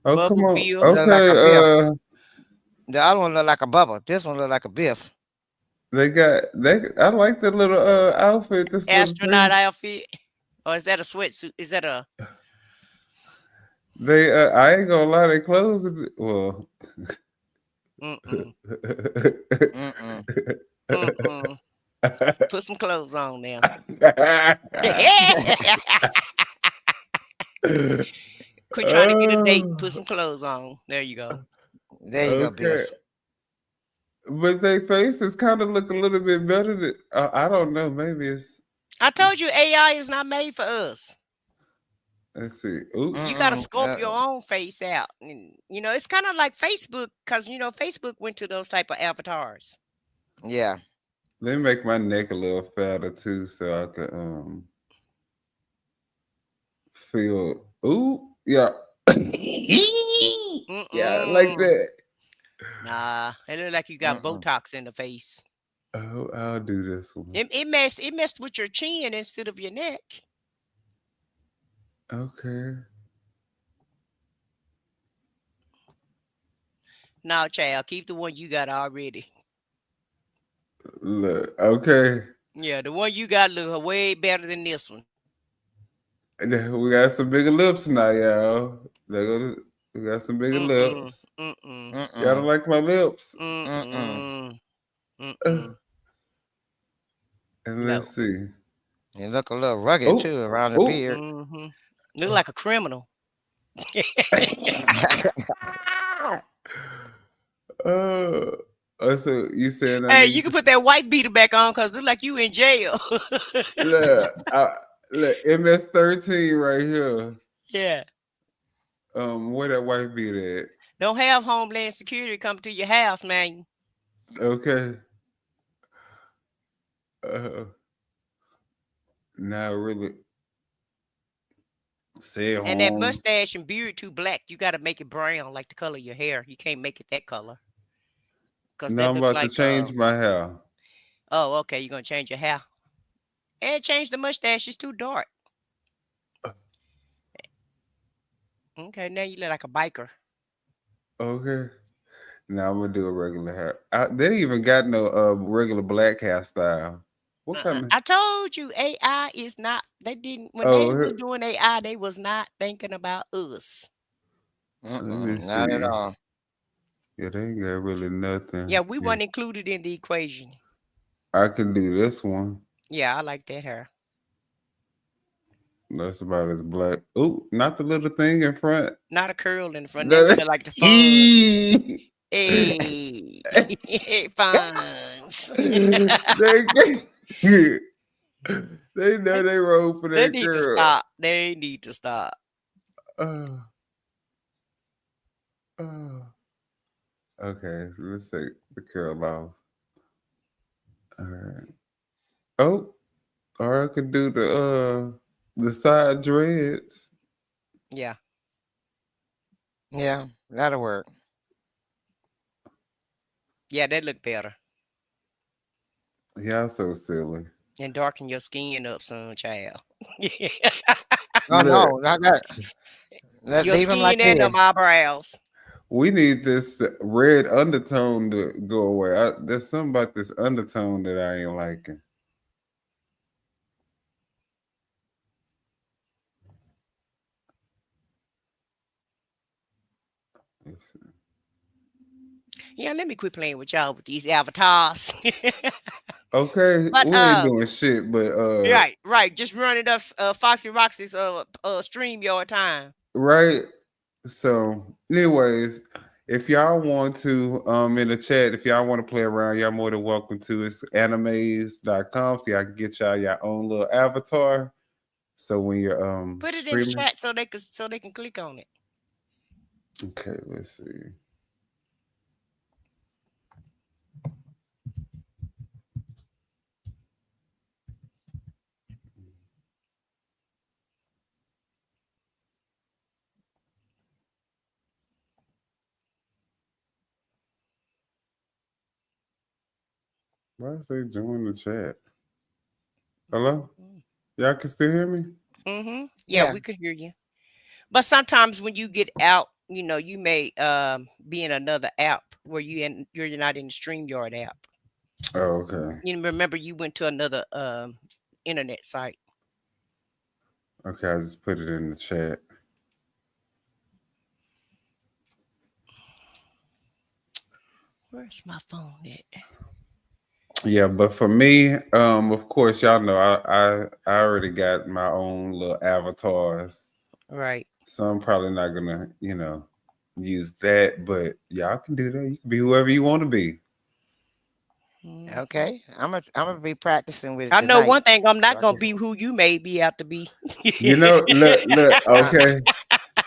Oh, Bubba come on. Biff. Okay. Like a the other one look like a Bubba. This one look like a Biff. I like the little outfit. This astronaut outfit. Or is that a sweatsuit? Is that a I ain't gonna lie, they clothes well. Put some clothes on now. Quit trying to get a date and put some clothes on. There you go. There you go, Biff. But their faces kind of look a little bit better than I don't know. Maybe it's. I told you AI is not made for us. Let's see. Ooh. You gotta sculpt your own face out. And, it's kind of like Facebook, because Facebook went to those type of avatars. Yeah. They make my neck a little fatter too, so I could feel. Ooh, yeah. Yeah, like that. Nah, it look like you got Botox in the face. Oh, I'll do this one. It messed with your chin instead of your neck. Okay. No, child, keep the one you got already. Look, okay. Yeah, the one you got look way better than this one. We got some bigger lips now, y'all. We got some bigger lips. Y'all don't like my lips? And let's see. You look a little rugged too around the beard. Look like a criminal. So you said hey, you can put that white beater back on because it look like you in jail. look, MS-13 right here. Yeah. Where that white beater at? Don't have Homeland Security come to your house, man. Okay. Now really. And that mustache and beard too black. You got to make it brown like the color of your hair. You can't make it that color. No, I'm about to change my hair. Oh, okay. You're going to change your hair. And change the mustache. It's too dark. Okay, now you look like a biker. Okay. Now I'm going to do a regular hair. They ain't even got no regular black hairstyle. What kind of... I told you AI is not, they didn't, when they was doing AI, they was not thinking about us. Not at all. Yeah, they ain't got really nothing. Yeah, we weren't included in the equation. I can do this one. Yeah, I like that hair. That's about as black. Oh, not the little thing in front. Not a curl in the front. That's like the fun. Hey, funds. They know they roll for that. They need to stop. They need to stop. Okay, let's take the curl off. All right. Oh, or I could do the side dreads. Yeah. Yeah, that'll work. Yeah, that look better. Y'all so silly. And darken your skin up, son, child. Oh, no, not that. Let's your leave skin him like and this. them eyebrows. We need this red undertone to go away. There's something about this undertone that I ain't liking. Yeah, let me quit playing with y'all with these avatars. Okay, But we ain't doing shit, but right. Just running up Foxy Roxy's StreamYard time. right. So, anyways, if y'all want to in the chat, if y'all want to play around, y'all more than welcome to. It's animes.com, so y'all can get y'all your own little avatar. So when you're put it streaming, in the chat so they can click on it. Okay, let's see. Why is they join the chat? Hello? Y'all can still hear me? Mm-hmm. Yeah, we could hear you. But sometimes when you get out, you may be in another app where you're not in the StreamYard app. Oh, okay. You remember you went to another internet site. Okay, I just put it in the chat. Where's my phone at? Yeah, but for me, of course, y'all know I already got my own little avatars. Right. So I'm probably not gonna, use that, but y'all can do that. You can be whoever you want to be. Okay, I'm gonna be practicing with it I know tonight. one thing, I'm not So I gonna can- be who you may be out to be. Look, okay.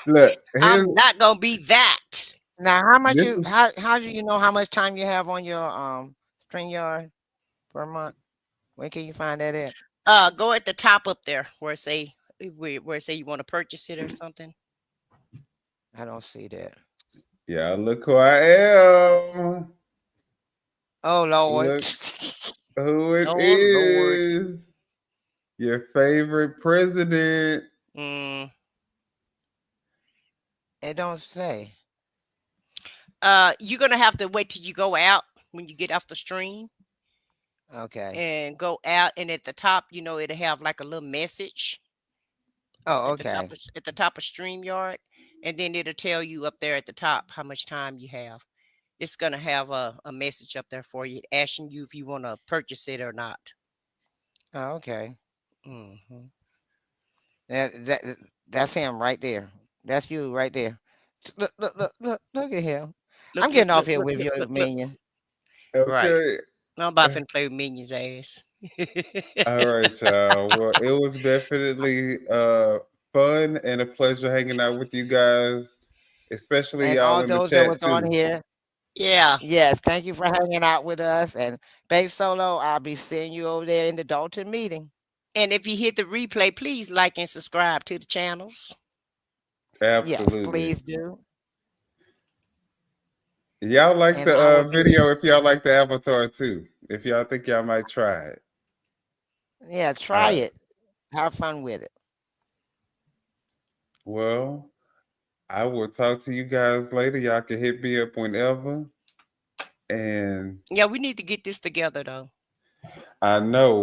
Look, here's I'm not gonna be that. Now, how much This you is- how do you know how much time you have on your StreamYard per month? Where can you find that at? Go at the top up there where it say you want to purchase it or something. I don't see that. Yeah, look who I am. Oh Lord. Look who it Oh Lord. is. Your favorite president. Mm. It don't say. You're gonna have to wait till you go out when you get off the stream. Okay. And go out, and at the top, it'll have like a little message. Oh, okay. At the top of StreamYard, and then it'll tell you up there at the top how much time you have. It's gonna have a message up there for you, asking you if you want to purchase it or not. Oh, okay. Mm-hmm. That's him right there. That's you right there. Look at him. Look, I'm getting off here look, with look, your look. minion. Right. Okay. I'm about to play with Minion's ass. All right, y'all. Well, it was definitely fun and a pleasure hanging out with you guys, especially And y'all all in the those that chat was on too. here. Yeah. Yes, thank you for hanging out with us. And Babe Solo, I'll be seeing you over there in the Dalton meeting. And if you hit the replay, please like and subscribe to the channels. Absolutely. Yes, please do. Y'all like And I will the be- video if y'all like the avatar too. If y'all think y'all might try it. Yeah, try it. Have fun with it. Well, I will talk to you guys later. Y'all can hit me up whenever. And yeah, we need to get this together though. I know